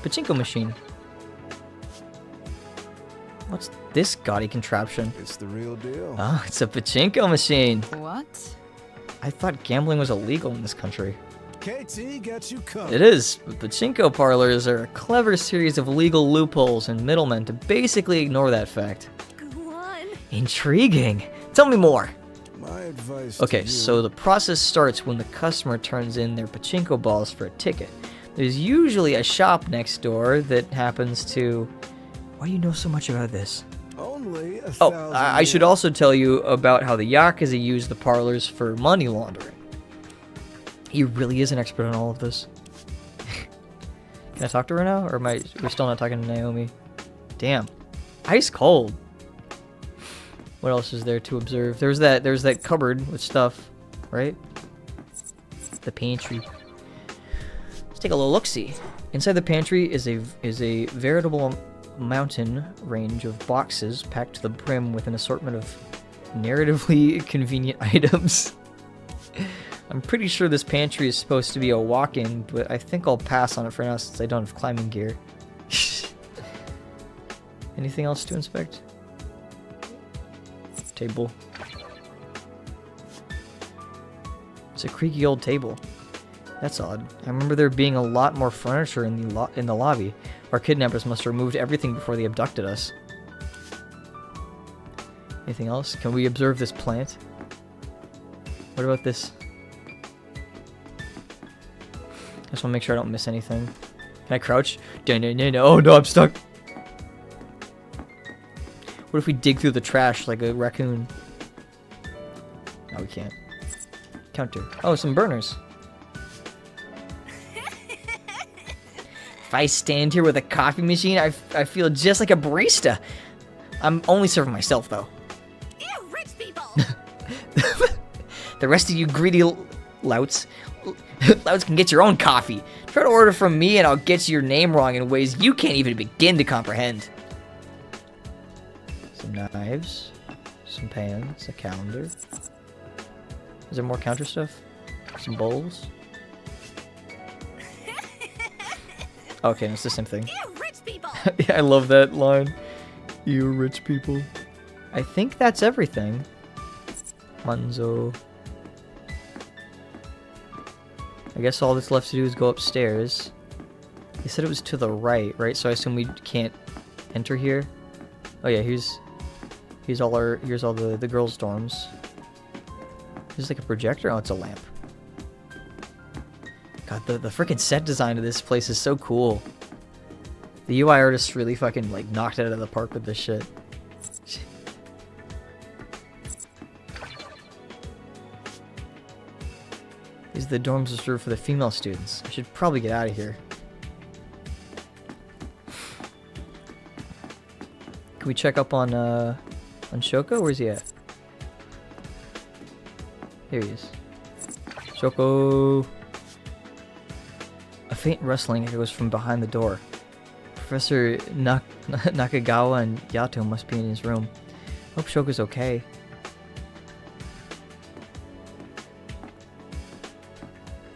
Pachinko machine. What's this gaudy contraption? It's the real deal. Oh, it's a pachinko machine. What? I thought gambling was illegal in this country. KT gets you covered. It is, but pachinko parlors are a clever series of legal loopholes and middlemen to basically ignore that fact. Go on. Intriguing. Tell me more. My advice. Okay, to you, so the process starts when the customer turns in their pachinko balls for a ticket. There's usually a shop next door that happens to... Why do you know so much about this? Only a Oh, thousand I should yen. also tell you about how the Yakuza use the parlors for money laundering. He really is an expert on all of this. Can I talk to her now? Or we're still not talking to Naomi? Damn. Ice cold. What else is there to observe? There's that cupboard with stuff, right? The pantry. Let's take a little look-see. Inside the pantry is a veritable mountain range of boxes packed to the brim with an assortment of narratively convenient items. I'm pretty sure this pantry is supposed to be a walk-in, but I think I'll pass on it for now since I don't have climbing gear. Anything else to inspect? Table. It's a creaky old table. That's odd. I remember there being a lot more furniture in the lobby. Our kidnappers must have removed everything before they abducted us. Anything else? Can we observe this plant? What about this? I just want to make sure I don't miss anything. Can I crouch? No. Oh no, I'm stuck. What if we dig through the trash like a raccoon? No, we can't. Counter. Oh, some burners. If I stand here with a coffee machine, I feel just like a barista. I'm only serving myself, though. Ew, rich people! The rest of you greedy louts can get your own coffee. Try to order from me and I'll get your name wrong in ways you can't even begin to comprehend. Some knives, some pans, a calendar. Is there more counter stuff? Some bowls? Okay, it's the same thing. Ew, rich people! Yeah, I love that line. You rich people. I think that's everything. Manzo. I guess all that's left to do is go upstairs. They said it was to the right, So I assume we can't enter here. Oh yeah, here's all the girls' dorms. There's like a projector. Oh, it's a lamp. God, the freaking set design of this place is so cool. The UI artists really fucking like knocked it out of the park with this shit. These are the dorms reserved for the female students. I should probably get out of here. Can we check up on Shoko? Where's he at? Here he is. Shoko. A faint rustling echoes from behind the door. Professor Nakagawa and Yato must be in his room. Hope Shoko's okay.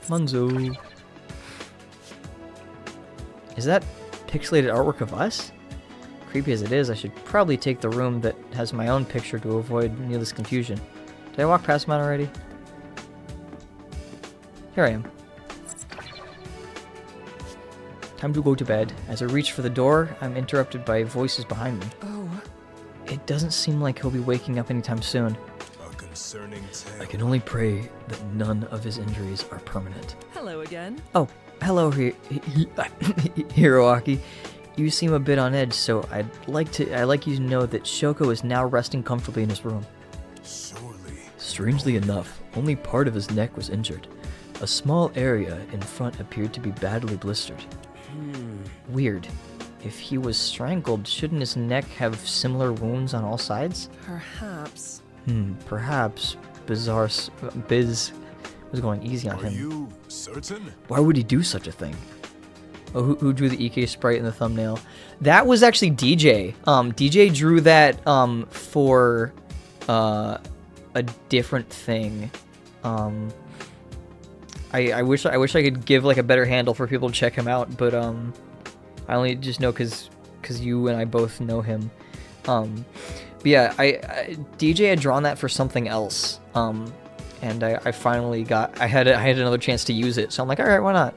Manzo. Is that pixelated artwork of us? Creepy as it is, I should probably take the room that has my own picture to avoid needless confusion. Did I walk past mine already? Here I am. Time to go to bed. As I reach for the door, I'm interrupted by voices behind me. Oh. It doesn't seem like he'll be waking up anytime soon. A concerning tale. I can only pray that none of his injuries are permanent. Hello again. Oh, hello, Hiroaki. You seem a bit on edge, so I'd like you to know that Shoko is now resting comfortably in his room. Surely. Strangely enough, only part of his neck was injured. A small area in front appeared to be badly blistered. Weird. If he was strangled, shouldn't his neck have similar wounds on all sides? Perhaps. Perhaps Biz was going easy on him. Are you certain? Why would he do such a thing? Oh, who drew the EK sprite in the thumbnail? That was actually DJ. DJ drew that for a different thing. I wish I could give like a better handle for people to check him out, but I only just know because you and I both know him. But yeah, DJ had drawn that for something else. And I finally I had another chance to use it, so I'm like, all right, why not?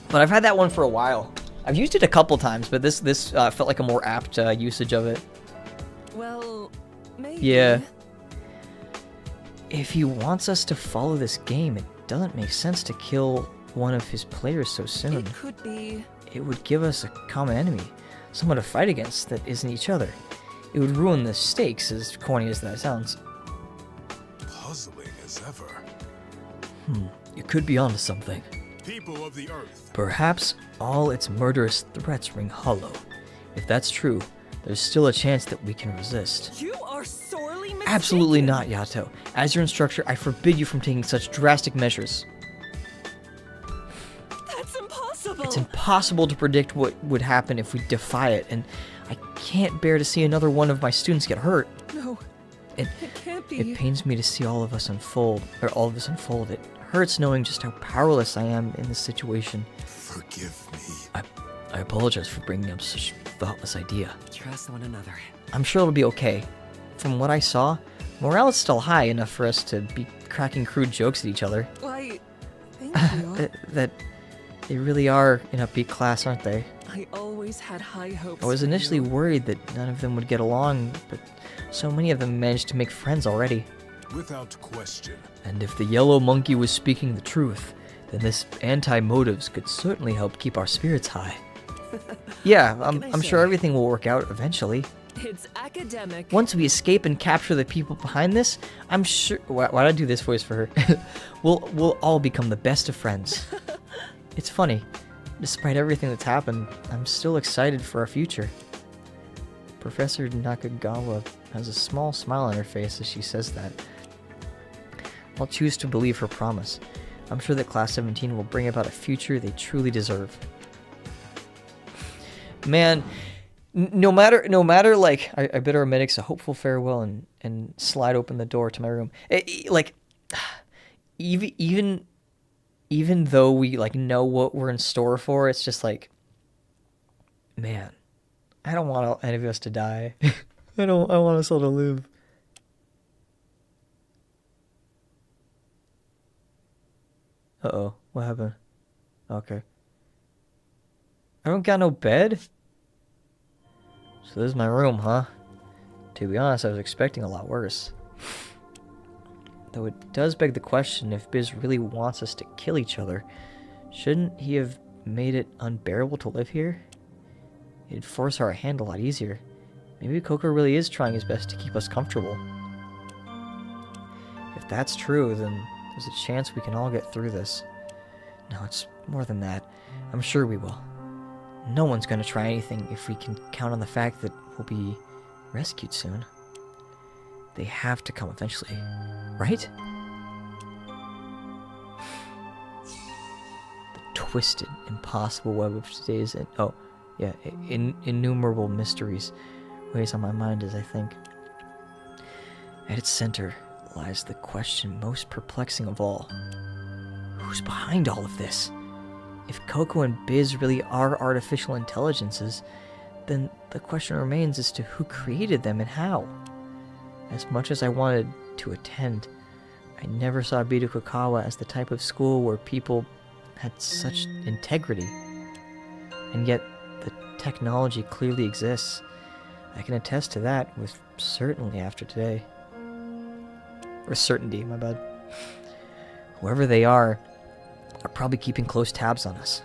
But I've had that one for a while. I've used it a couple times, but this felt like a more apt usage of it. Well, maybe. Yeah. If he wants us to follow this game, it doesn't make sense to kill one of his players so soon. It could be. It would give us a common enemy, someone to fight against that isn't each other. It would ruin the stakes, as corny as that sounds. Puzzling as ever. You could be onto something. People of the Earth. Perhaps all its murderous threats ring hollow. If that's true, there's still a chance that we can resist. You are sorely mistaken. Absolutely not, Yato. As your instructor, I forbid you from taking such drastic measures. That's impossible. It's impossible to predict what would happen if we defy it, and I can't bear to see another one of my students get hurt. No, it can't be. It pains me to see all of us unfold. It hurts knowing just how powerless I am in this situation. Forgive me. I apologize for bringing up such a thoughtless idea. Trust one another. I'm sure it'll be okay. From what I saw, morale is still high enough for us to be cracking crude jokes at each other. Why, thank you. That they really are an upbeat class, aren't they? I always had high hopes. I was initially worried that none of them would get along, but so many of them managed to make friends already. Without question. And if the yellow monkey was speaking the truth, then this anti-motives could certainly help keep our spirits high. Yeah, I'm sure everything will work out eventually. It's academic. Once we escape and capture the people behind this, I'm sure... Why'd I do this voice for her? We'll all become the best of friends. It's funny. Despite everything that's happened, I'm still excited for our future. Professor Nakagawa has a small smile on her face as she says that. I'll choose to believe her promise. I'm sure that Class 17 will bring about a future they truly deserve. Man, no matter like, I bid our medics a hopeful farewell and slide open the door to my room. Even though we like know what we're in store for, it's just like, man, I don't want any of us to die. I want us all to live. Uh-oh, what happened? Okay. I don't got no bed? So this is my room, huh? To be honest, I was expecting a lot worse. Though it does beg the question, if Biz really wants us to kill each other, shouldn't he have made it unbearable to live here? It'd force our hand a lot easier. Maybe Coco really is trying his best to keep us comfortable. If that's true, then there's a chance we can all get through this. No, it's more than that. I'm sure we will. No one's gonna try anything if we can count on the fact that we'll be rescued soon. They have to come eventually, right? The twisted, impossible web of today's innumerable mysteries weighs on my mind as I think. At its center lies the question most perplexing of all. Who's behind all of this? If Coco and Biz really are artificial intelligences, then the question remains as to who created them and how. As much as I wanted to attend, I never saw Bidokakawa as the type of school where people had such integrity. And yet, the technology clearly exists. I can attest to that with certainty after today. Or certainty, my bad. Whoever they are probably keeping close tabs on us.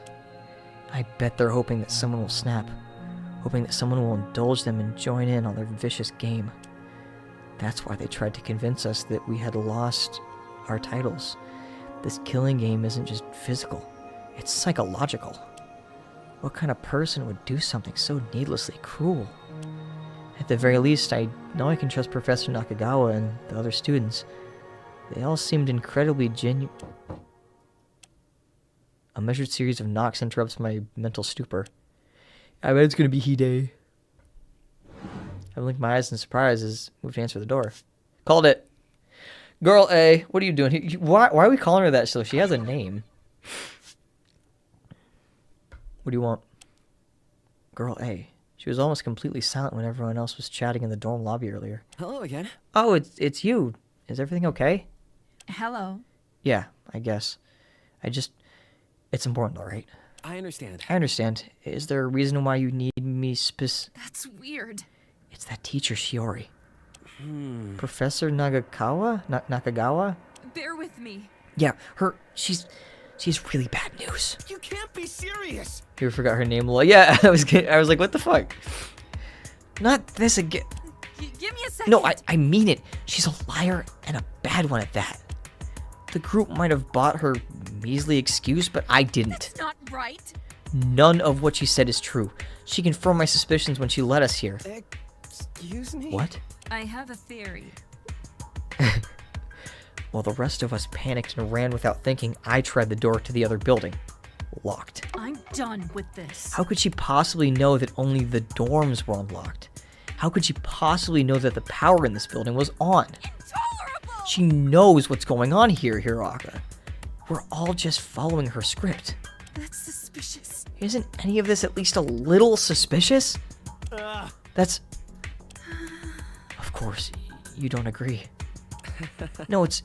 I bet they're hoping that someone will snap, hoping that someone will indulge them and join in on their vicious game. That's why they tried to convince us that we had lost our titles. This killing game isn't just physical, it's psychological. What kind of person would do something so needlessly cruel? At the very least, I know I can trust Professor Nakagawa and the other students. They all seemed incredibly genuine. A measured series of knocks interrupts my mental stupor. I bet it's gonna be Hide. I blinked my eyes in surprise as I moved to answer the door. Called it. Girl A, what are you doing? Why are we calling her that still? She has a name. What do you want? Girl A. She was almost completely silent when everyone else was chatting in the dorm lobby earlier. Hello again. Oh, it's you. Is everything okay? Hello. Yeah, I guess. It's important, all right? I understand. I understand. Is there a reason why you need me That's weird. It's that teacher, Shiori. Professor Nakagawa? Bear with me. Yeah, she's really bad news. You can't be serious. You forgot her name. Yeah, I was like, what the fuck? Not this again. Give me a second. No, I mean it. She's a liar and a bad one at that. The group might have bought her measly excuse, but I didn't. That's not right. None of what she said is true. She confirmed my suspicions when she led us here. Excuse me? What? I have a theory. While the rest of us panicked and ran without thinking, I tried the door to the other building. locked. I'm done with this. How could she possibly know that only the dorms were unlocked? How could she possibly know that the power in this building was on? Intolerable! She knows what's going on here, Hiraka. We're all just following her script. That's suspicious. Isn't any of this at least a little suspicious? That's... Of course, you don't agree. No, it's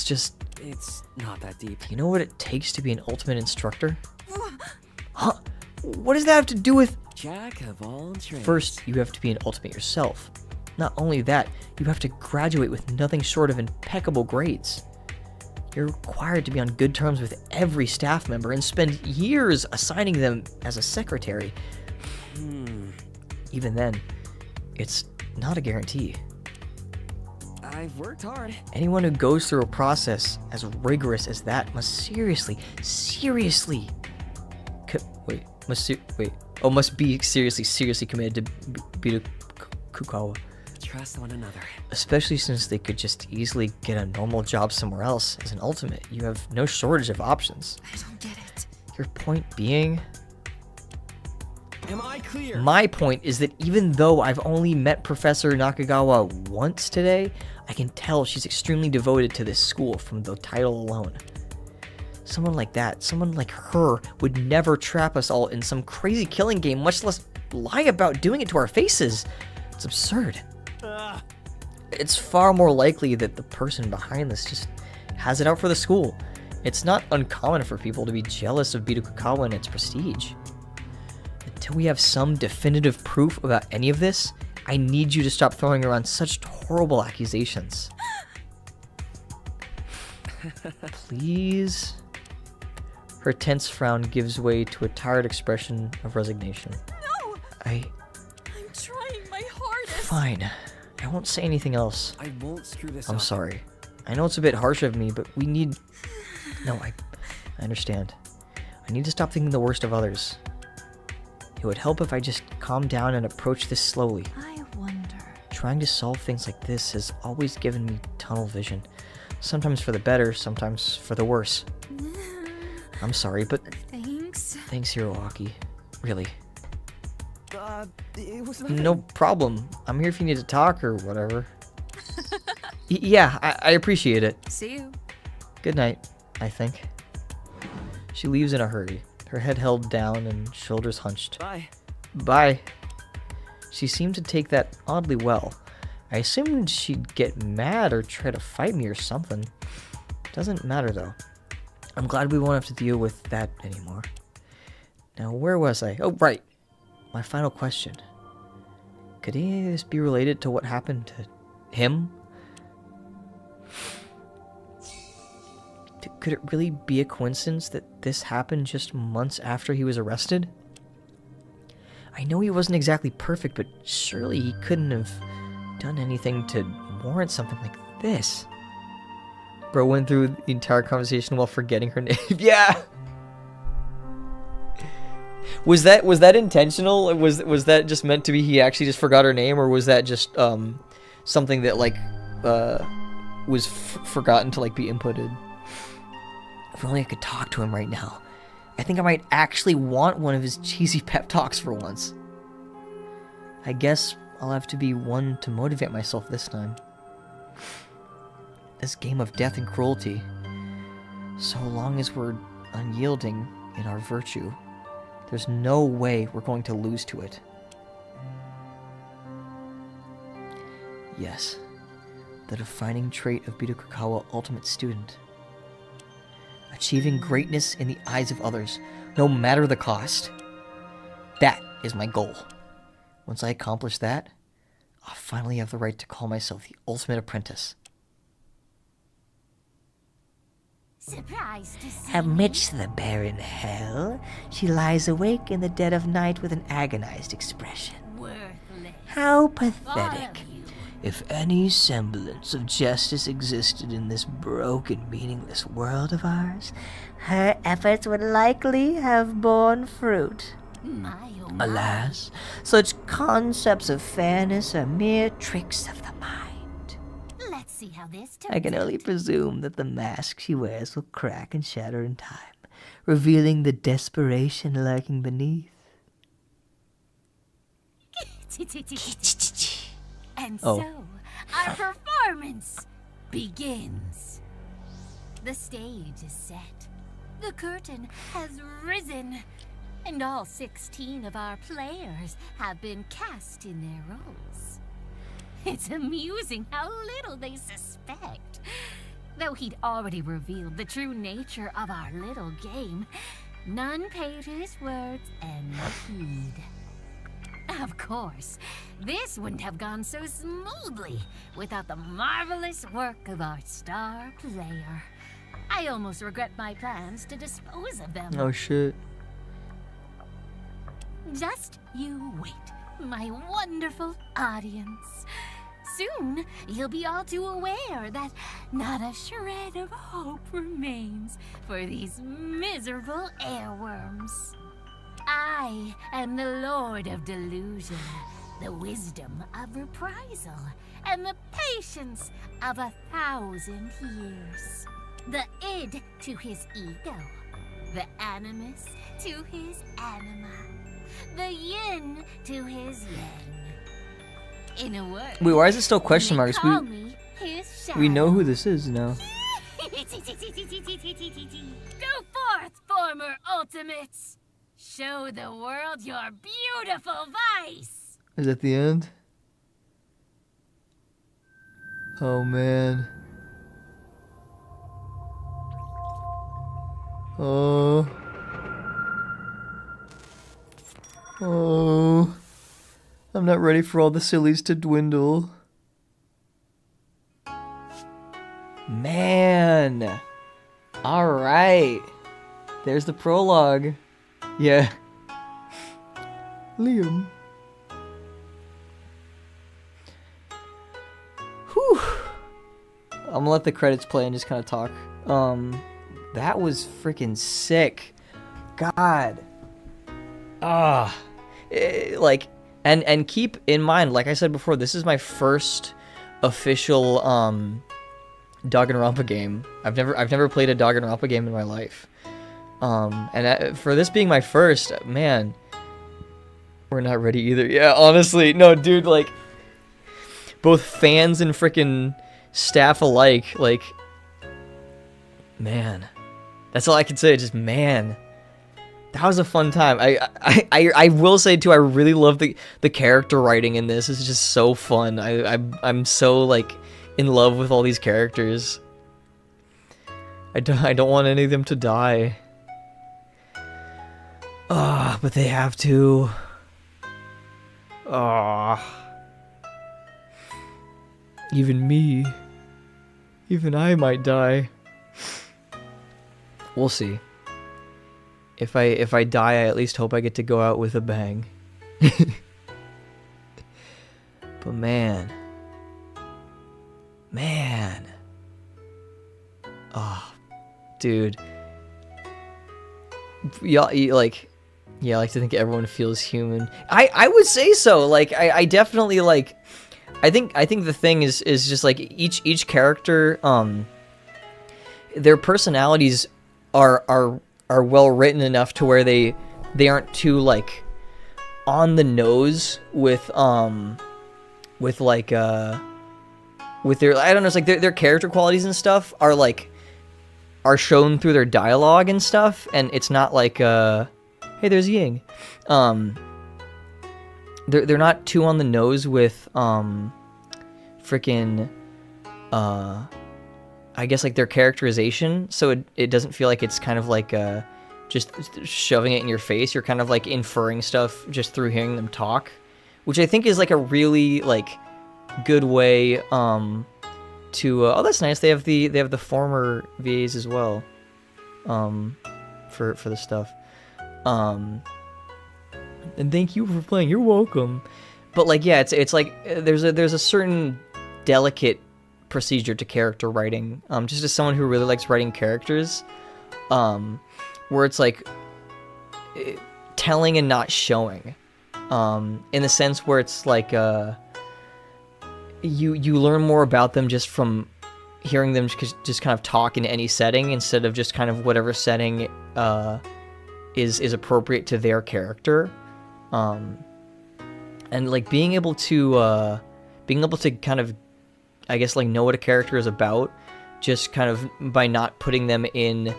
just... It's not that deep. Do you know what it takes to be an ultimate instructor? Huh? What does that have to do with... Jack of all trades. First, you have to be an ultimate yourself. Not only that, you have to graduate with nothing short of impeccable grades. You're required to be on good terms with every staff member and spend years assigning them as a secretary. Even then, it's not a guarantee. I've worked hard. Anyone who goes through a process as rigorous as that must seriously must be seriously committed to Bitakukawa. Trust one another. Especially since they could just easily get a normal job somewhere else as an ultimate. You have no shortage of options. I don't get it. Your point being... Am I clear? My point is that even though I've only met Professor Nakagawa once today, I can tell she's extremely devoted to this school from the title alone. Someone like that, someone like her, would never trap us all in some crazy killing game, much less lie about doing it to our faces. It's absurd. It's far more likely that the person behind this just has it out for the school. It's not uncommon for people to be jealous of Bitakukawa and its prestige. Until we have some definitive proof about any of this, I need you to stop throwing around such horrible accusations. Please? Her tense frown gives way to a tired expression of resignation. No! I'm trying my hardest. Fine. I won't say anything else. I won't screw this I'm up. sorry. I know it's a bit harsh of me, but we need... No, I understand. I need to stop thinking the worst of others. It would help if I just calmed down and approached this slowly. I wonder. Trying to solve things like this has always given me tunnel vision. Sometimes for the better, sometimes for the worse. I'm sorry, but... Thanks. Thanks, Hiroaki. Really. It was No problem. I'm here if you need to talk or whatever. Yeah, I appreciate it. See you. Good night, I think. She leaves in a hurry, her head held down and shoulders hunched. Bye. Bye. She seemed to take that oddly well. I assumed she'd get mad or try to fight me or something. Doesn't matter though. I'm glad we won't have to deal with that anymore. Now, where was I? Oh, right. My final question. Could any of this be related to what happened to him? Could it really be a coincidence that this happened just months after he was arrested? I know he wasn't exactly perfect, but surely he couldn't have done anything to warrant something like this. Bro went through the entire conversation while forgetting her name. Yeah! Was that intentional? Was that just meant to be he actually just forgot her name, or was that just something that like was forgotten to like be inputted? If only I could talk to him right now. I think I might actually want one of his cheesy pep talks for once. I guess I'll have to be one to motivate myself this time. This game of death and cruelty, so long as we're unyielding in our virtue, there's no way we're going to lose to it. Yes, the defining trait of Bitakukawa Ultimate Student. Achieving greatness in the eyes of others, no matter the cost. That is my goal. Once I accomplish that, I'll finally have the right to call myself the Ultimate Apprentice. Surprised to see Amidst the barren hell, she lies awake in the dead of night with an agonized expression. worthless. How pathetic. If any semblance of justice existed in this broken, meaningless world of ours, her efforts would likely have borne fruit. My, oh my. Alas, such concepts of fairness are mere tricks of the mind. Let's see how this turns I can out. only presume that the mask she wears will crack and shatter in time, revealing the desperation lurking beneath. And Oh. so, our performance begins. The stage is set. The curtain has risen. And all 16 of our players have been cast in their roles. It's amusing how little they suspect. Though he'd already revealed the true nature of our little game, none paid his words any heed. Of course, this wouldn't have gone so smoothly without the marvelous work of our star player. I almost regret my plans to dispose of them. Oh shit. Just you wait, my wonderful audience. Soon, you'll be all too aware that not a shred of hope remains for these miserable airworms. I am the Lord of Delusion, the wisdom of reprisal, and the patience of 1,000 years. The id to his ego, the animus to his anima, the yin to his yang. In a word, Wait, why is it still question marks? call me his We know shadow. who this is now. Go forth, former ultimates! Show the world your beautiful vice! Is that the end? Oh man. Oh. Oh. I'm not ready for all the sillies to dwindle. Man. Alright. There's the prologue. Yeah. Liam. Whew. I'm gonna let the credits play and just kind of talk. That was freaking sick. God. Like, and keep in mind, like I said before, this is my first official Danganronpa game. I've never played a Danganronpa game in my life. And for this being my first, man, we're not ready either. Yeah, honestly, no, dude, like, both fans and freaking staff alike, like, man, that's all I can say. Just man, that was a fun time. I will say too, I really love the character writing in this. It's just so fun. I'm so like in love with all these characters. I don't want any of them to die. But they have to. Even me. Even I might die. We'll see. If I die, I at least hope I get to go out with a bang. But man. Dude. Yeah, I like to think everyone feels human. I would say so. Like, I definitely, like, I think the thing is just like each character, their personalities are well written enough to where they aren't too like on the nose with like with their, I don't know, it's like their character qualities and stuff are shown through their dialogue and stuff, and it's not like hey, there's Ying. They're not too on the nose with freaking I guess like their characterization, so it doesn't feel like it's kind of like just shoving it in your face. You're kind of like inferring stuff just through hearing them talk, which I think is like a really like good way to oh, that's nice. They have the former VAs as well for the stuff. And thank you for playing. You're welcome. But like, yeah, it's like there's a certain delicate procedure to character writing. Just as someone who really likes writing characters, where it's like telling and not showing, in the sense where it's like you learn more about them just from hearing them just kind of talk in any setting, instead of just kind of whatever setting is appropriate to their character, and like being able to kind of, I guess, like know what a character is about, just kind of by not putting them in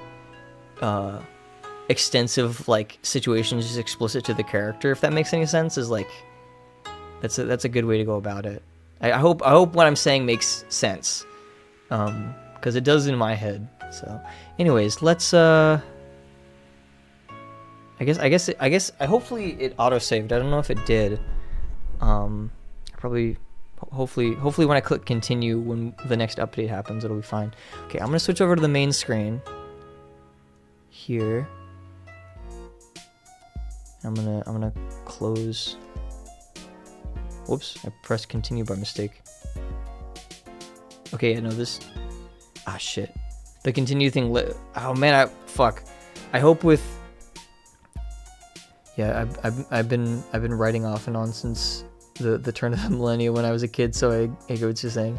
extensive like situations just explicit to the character, if that makes any sense, is like that's a good way to go about it. I hope what I'm saying makes sense, because it does in my head. So anyways, let's I guess hopefully it auto-saved. I don't know if it did. Hopefully when I click continue, when the next update happens, it'll be fine. Okay, I'm gonna switch over to the main screen here. I'm gonna close. Whoops, I pressed continue by mistake. Okay, yeah, no, this. Ah, shit. The continue thing. Oh man, fuck. I hope with. Yeah, I've been writing off and on since the turn of the millennium when I was a kid, so I get what you're saying.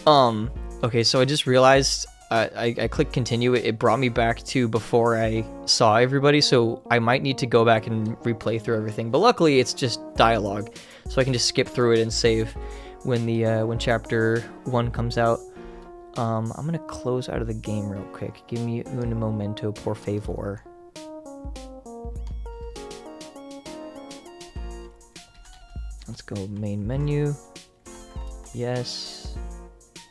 Okay, so I just realized I clicked continue. It brought me back to before I saw everybody, so I might need to go back and replay through everything. But luckily, it's just dialogue, so I can just skip through it and save when when chapter 1 comes out. I'm gonna close out of the game real quick. Give me un momento, por favor. Let's go main menu. Yes.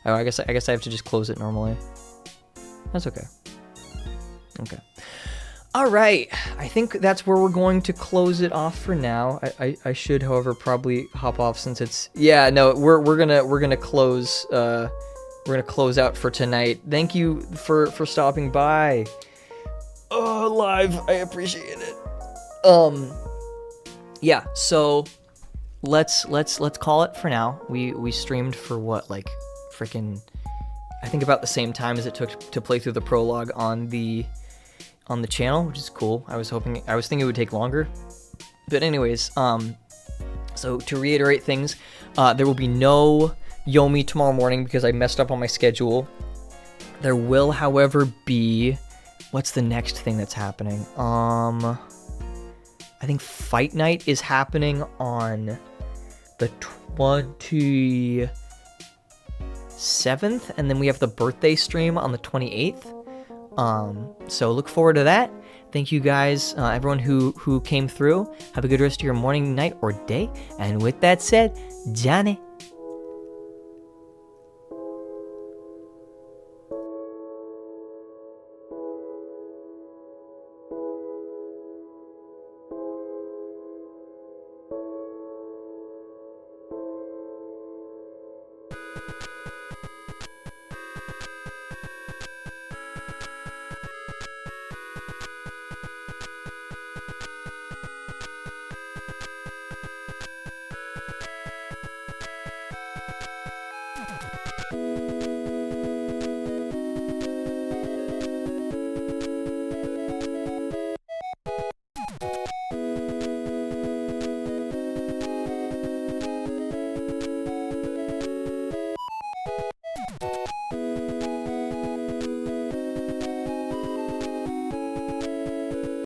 Oh, I guess I have to just close it normally. That's okay. Okay. All right. I think that's where we're going to close it off for now. I should, however, probably hop off since it's no. We're gonna close. We're gonna close out for tonight. Thank you for stopping by. Oh, live. I appreciate it. Yeah. So. Let's call it for now. We streamed for what, like freaking, I think about the same time as it took to play through the prologue on the channel, which is cool. I was thinking it would take longer, but anyways, so to reiterate things, there will be no Yomi tomorrow morning because I messed up on my schedule. There will, however, be, what's the next thing that's happening? I think Fight Night is happening on the 27th, and then we have the birthday stream on the 28th. So look forward to that. Thank you guys, everyone who came through. Have a good rest of your morning, night, or day. And with that said, Johnny.